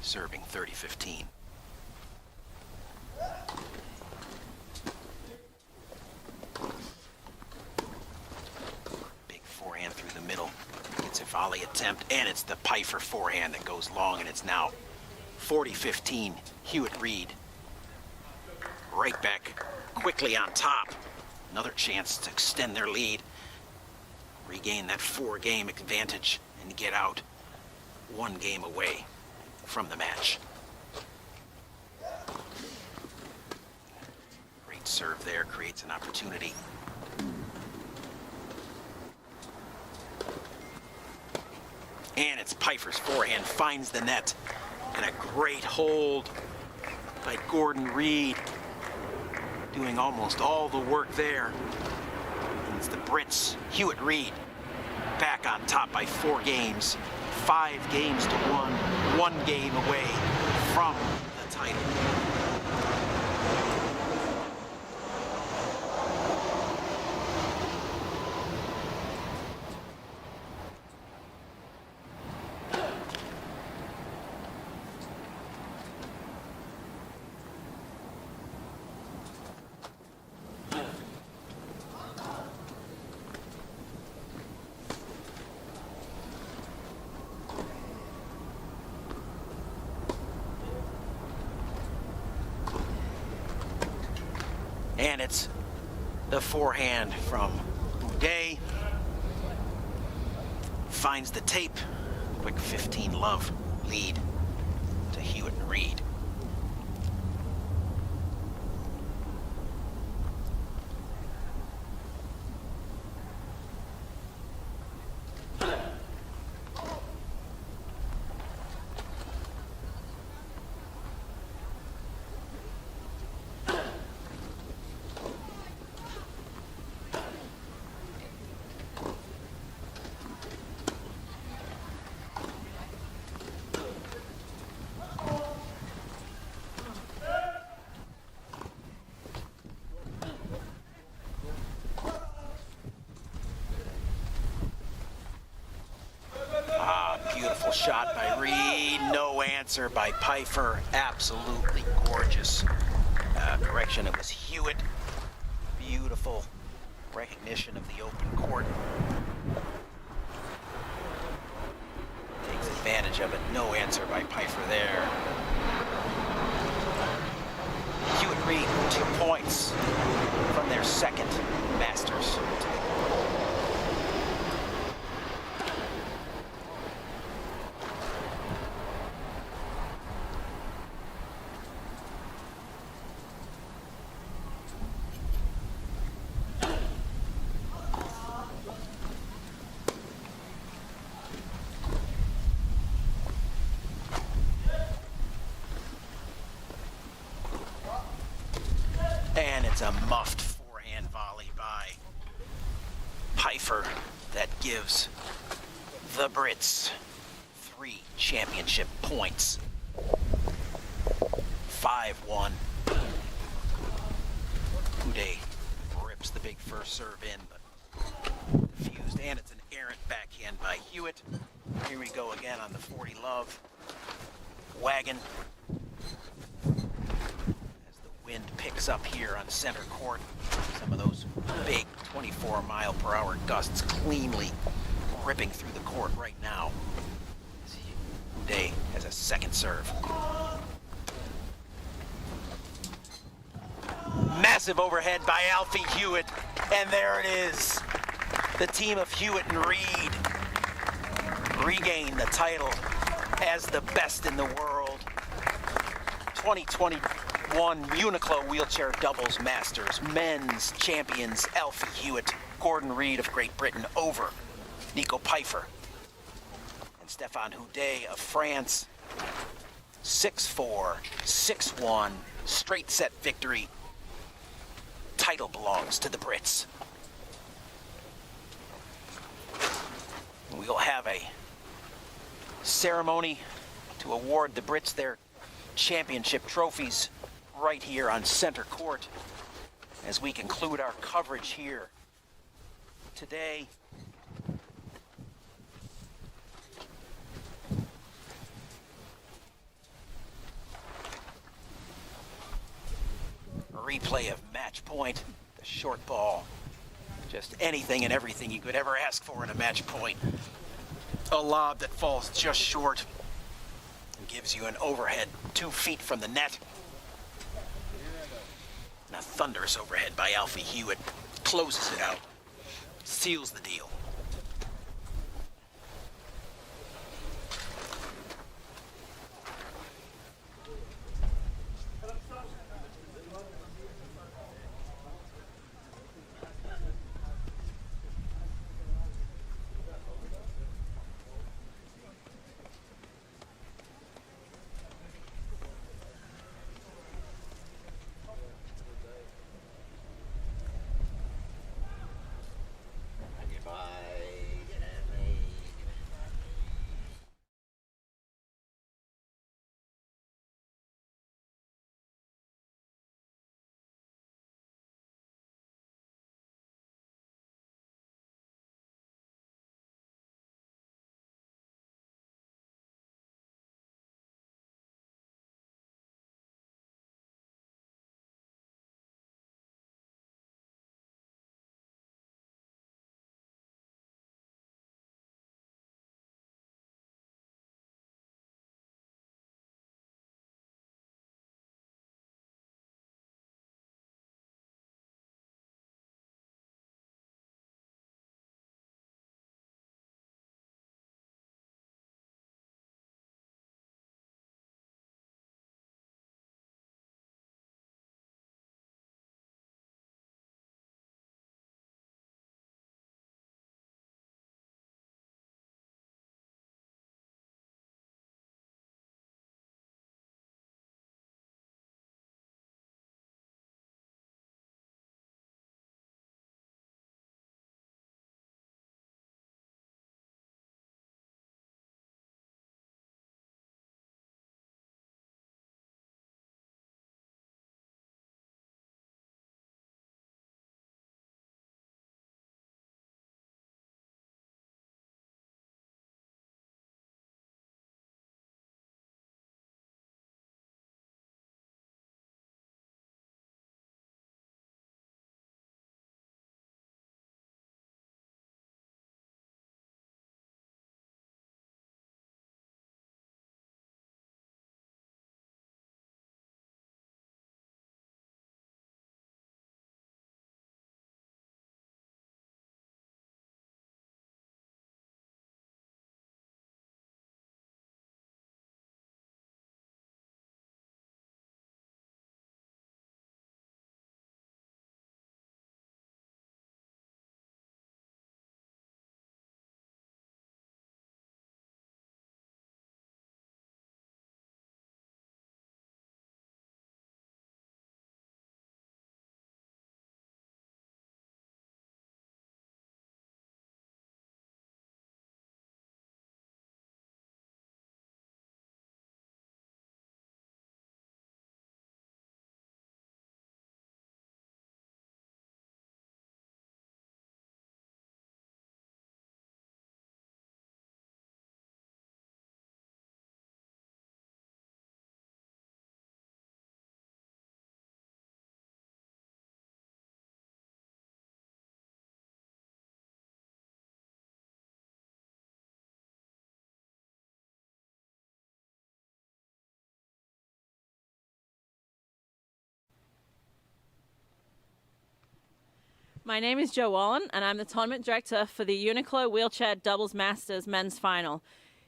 serving 30-15. Through the middle. It's a volley attempt, and it's the Pfeiffer forehand that goes long, and it's now 40-15. Hewitt Reed. Right back quickly on top. Another chance to extend their lead. Regain that 4-game advantage and get out 1 game away from the match. Great serve there, creates an opportunity. And it's Pfeiffer's forehand finds the net. And a great hold by Gordon Reed. Doing almost all the work there. And it's the Brits, Hewitt Reed, back on top by 4 games. 5 games to 1. 1 game away from the title. And it's the forehand from Uday. Finds the tape. Quick 15-love lead to Hewitt and Reed. Beautiful shot by Reed, no answer by Pfeiffer, absolutely gorgeous. Correction, it was Hewitt. Beautiful recognition of the open court. Takes advantage of it, no answer by Pfeiffer there. Hewitt Reed, 2 points from their second Masters. And it's a muffed forehand volley by Pfeiffer that gives the Brits 3 championship points. 5-1. Uday rips the big first serve in, but defused, and it's an errant backhand by Hewitt. Here we go again on the 40-love wagon. As the Wind picks up here on center court. Some of those big 24-mile-per-hour gusts cleanly ripping through the court right now. Day has a second serve. Massive overhead by Alfie Hewitt, and there it is. The team of Hewitt and Reed regain the title as the best in the world. 2021 UNIQLO Wheelchair Doubles Masters. Men's champions Alfie Hewitt, Gordon Reed of Great Britain over Nico Pfeiffer and Stéphane Houdet of France. 6-4, 6-1, straight set victory. Title belongs to the Brits. We'll have a ceremony to award the Brits their championship trophies right here on center court as we conclude our coverage here today. A replay of match point, the short ball, just anything and everything you could ever ask for in a match point. A lob that falls just short and gives you an overhead 2 feet from the net. And a thunderous overhead by Alfie Hewitt closes it out, seals the deal. Bye. My name is Jo Wallen, and I'm the Tournament Director for the UNIQLO Wheelchair Doubles Masters Men's Final.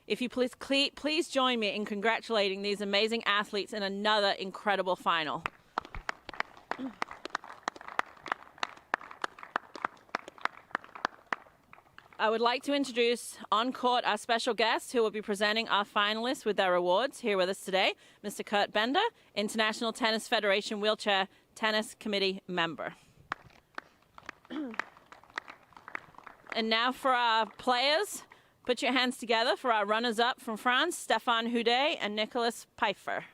If you please join me in congratulating these amazing athletes in another incredible final. I would like to introduce on court our special guest who will be presenting our finalists with their awards. Here with us today, Mr. Kurt Bender, International Tennis Federation Wheelchair Tennis Committee member. And now for our players, put your hands together for our runners-up from France, Stéphane Houdet and Nicolas Pfeiffer.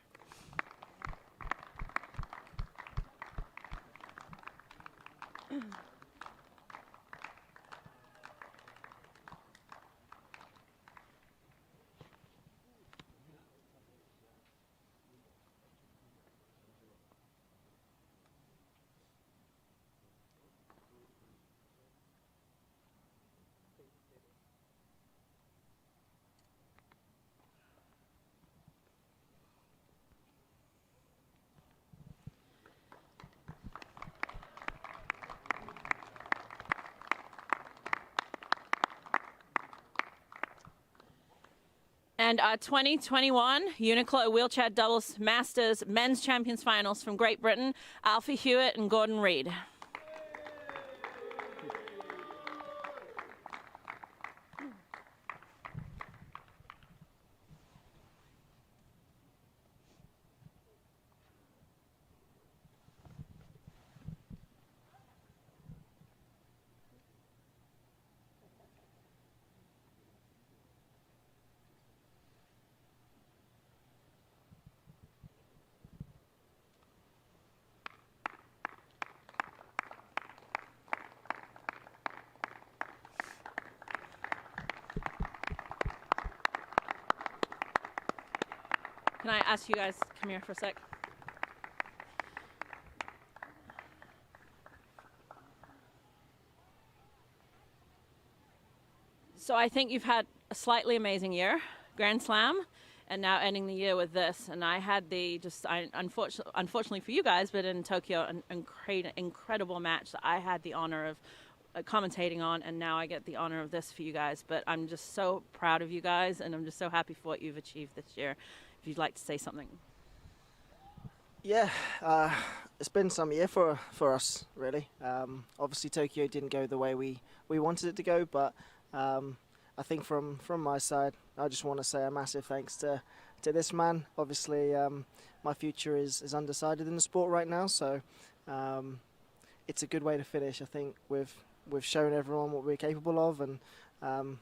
And our 2021 UNIQLO Wheelchair Doubles Masters Men's Champions Finals from Great Britain, Alfie Hewitt and Gordon Reid. Can I ask you guys to come here for a sec? So I think you've had a slightly amazing year, Grand Slam, and now ending the year with this. And I had unfortunately for you guys, but in Tokyo, an incredible match that I had the honor of commentating on, and now I get the honor of this for you guys. But I'm just so proud of you guys, and I'm just so happy for what you've achieved this year. If you'd like to say something. Yeah, it's been some year for us, really. Obviously Tokyo didn't go the way we wanted it to go, but I think from my side, I just want to say a massive thanks to this man. Obviously, my future is undecided in the sport right now, so it's a good way to finish. I think we've shown everyone what we're capable of, and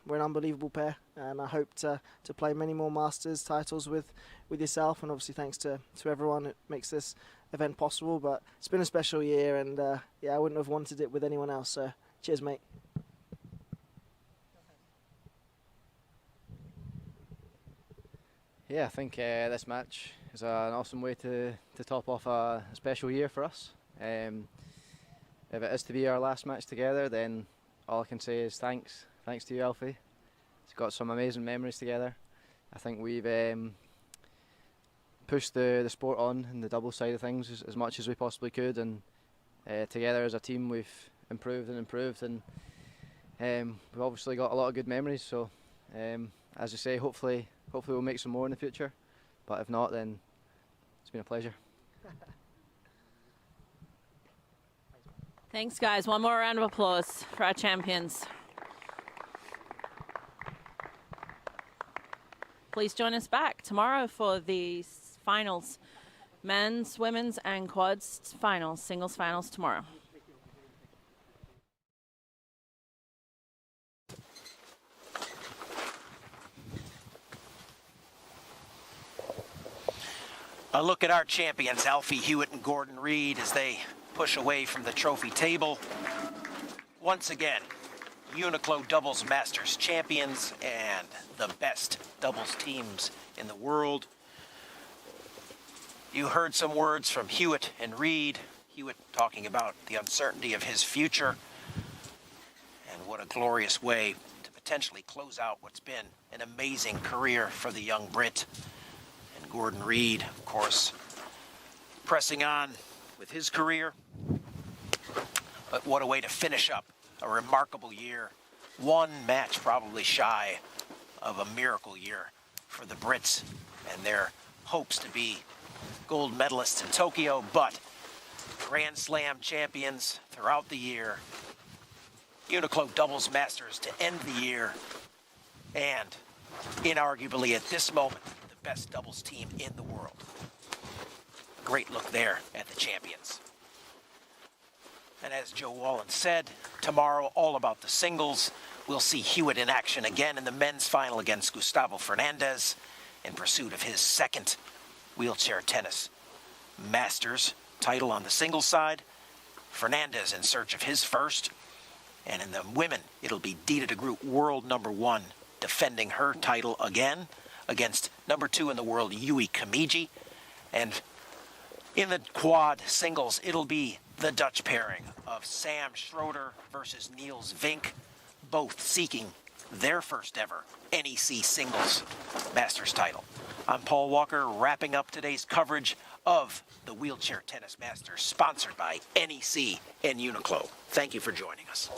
we're an unbelievable pair, and I hope to play many more Masters titles with yourself, and obviously thanks to everyone that makes this event possible. But it's been a special year, and yeah, I wouldn't have wanted it with anyone else, so cheers, mate. Yeah, I think this match is an awesome way to top off a special year for us. If it is to be our last match together, then all I can say is thanks. Thanks to you, Alfie. It's got some amazing memories together. I think we've pushed the sport on in the double side of things as much as we possibly could, and together as a team we've improved, and we've obviously got a lot of good memories. So as you say, hopefully we'll make some more in the future, but if not, then it's been a pleasure. Thanks, guys. One more round of applause for our champions. Please join us back tomorrow for the finals. Men's, women's, and quads finals, singles finals tomorrow. A look at our champions, Alfie Hewitt and Gordon Reid, as they push away from the trophy table. Once again, UNIQLO Doubles Masters champions and the best doubles teams in the world. You heard some words from Hewitt and Reid. Hewitt talking about the uncertainty of his future and what a glorious way to potentially close out what's been an amazing career for the young Brit. And Gordon Reid, of course, pressing on with his career. But what a way to finish up a remarkable year. One match probably shy of a miracle year for the Brits and their hopes to be gold medalists in Tokyo, but Grand Slam champions throughout the year. UNIQLO Doubles Masters to end the year, and inarguably at this moment, the best doubles team in the world. Great look there at the champions. And as Joe Wallen said, tomorrow all about the singles. We'll see Hewitt in action again in the men's final against Gustavo Fernandez in pursuit of his second Wheelchair Tennis Masters title on the singles side. Fernandez in search of his first. And in the women, it'll be Dita de Groot, world number 1, defending her title again against number 2 in the world, Yui Kamiji. And in the quad singles, it'll be the Dutch pairing of Sam Schroeder versus Niels Vink, both seeking their first ever NEC singles Masters title. I'm Paul Walker, wrapping up today's coverage of the Wheelchair Tennis Masters, sponsored by NEC and UNIQLO. Thank you for joining us.